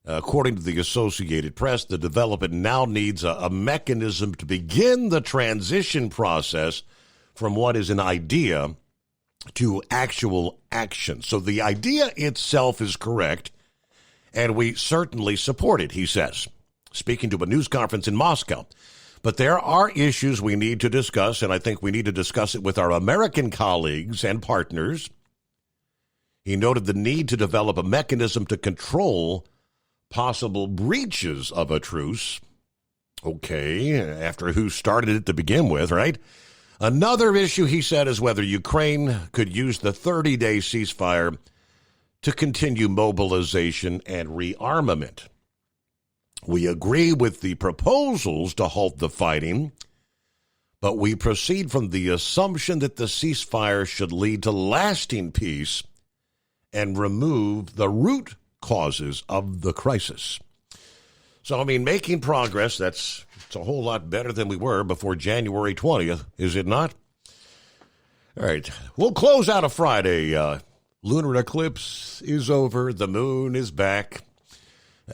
According to the Associated Press, the development now needs a mechanism to begin the transition process from what is an idea to actual action. So the idea itself is correct, and we certainly support it, he says, speaking to a news conference in Moscow. But there are issues we need to discuss, and I think we need to discuss it with our American colleagues and partners. He noted the need to develop a mechanism to control possible breaches of a truce. Okay, after who started it to begin with, right? Another issue, he said, is whether Ukraine could use the 30-day ceasefire to continue mobilization and rearmament. We agree with the proposals to halt the fighting, but we proceed from the assumption that the ceasefire should lead to lasting peace and remove the root causes of the crisis. So, making progress, it's a whole lot better than we were before January 20th, is it not? All right, we'll close out a Friday. Lunar eclipse is over. The moon is back.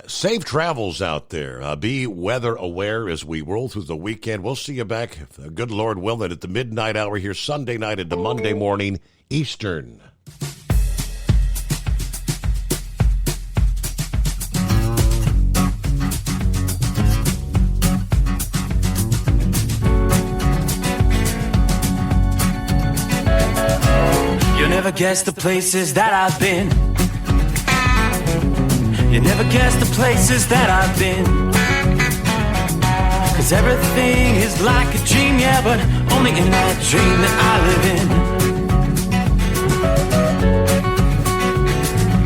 Safe travels out there. Be weather aware as we roll through the weekend. We'll see you back, if the good Lord willing, at the midnight hour here Sunday night into Monday morning Eastern. You'll never guess the places that I've been. You never guess the places that I've been. 'Cause everything is like a dream, yeah, but only in that dream that I live in.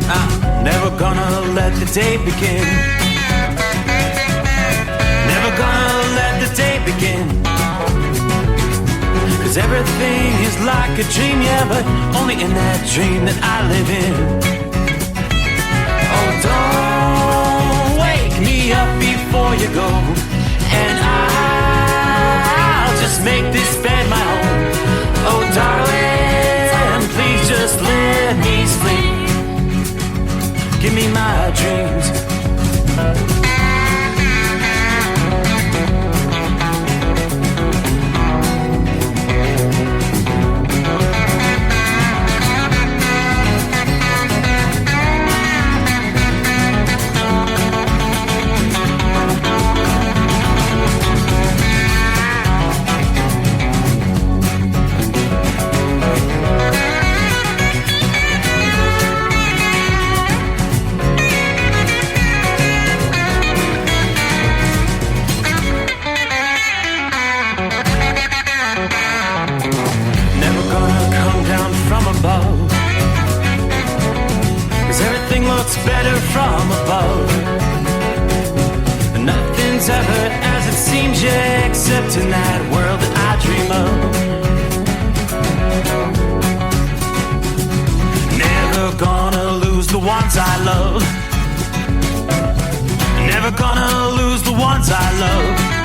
I'm never gonna let the day begin. Never gonna let the day begin. 'Cause everything is like a dream, yeah, but only in that dream that I live in. Oh, don't wake me up before you go, and I'll just make this bed my home. Oh, darling, please just let me sleep. Give me my dreams. Better from above. Nothing's ever as it seems, yeah, except in that world that I dream of. Never gonna lose the ones I love. Never gonna lose the ones I love.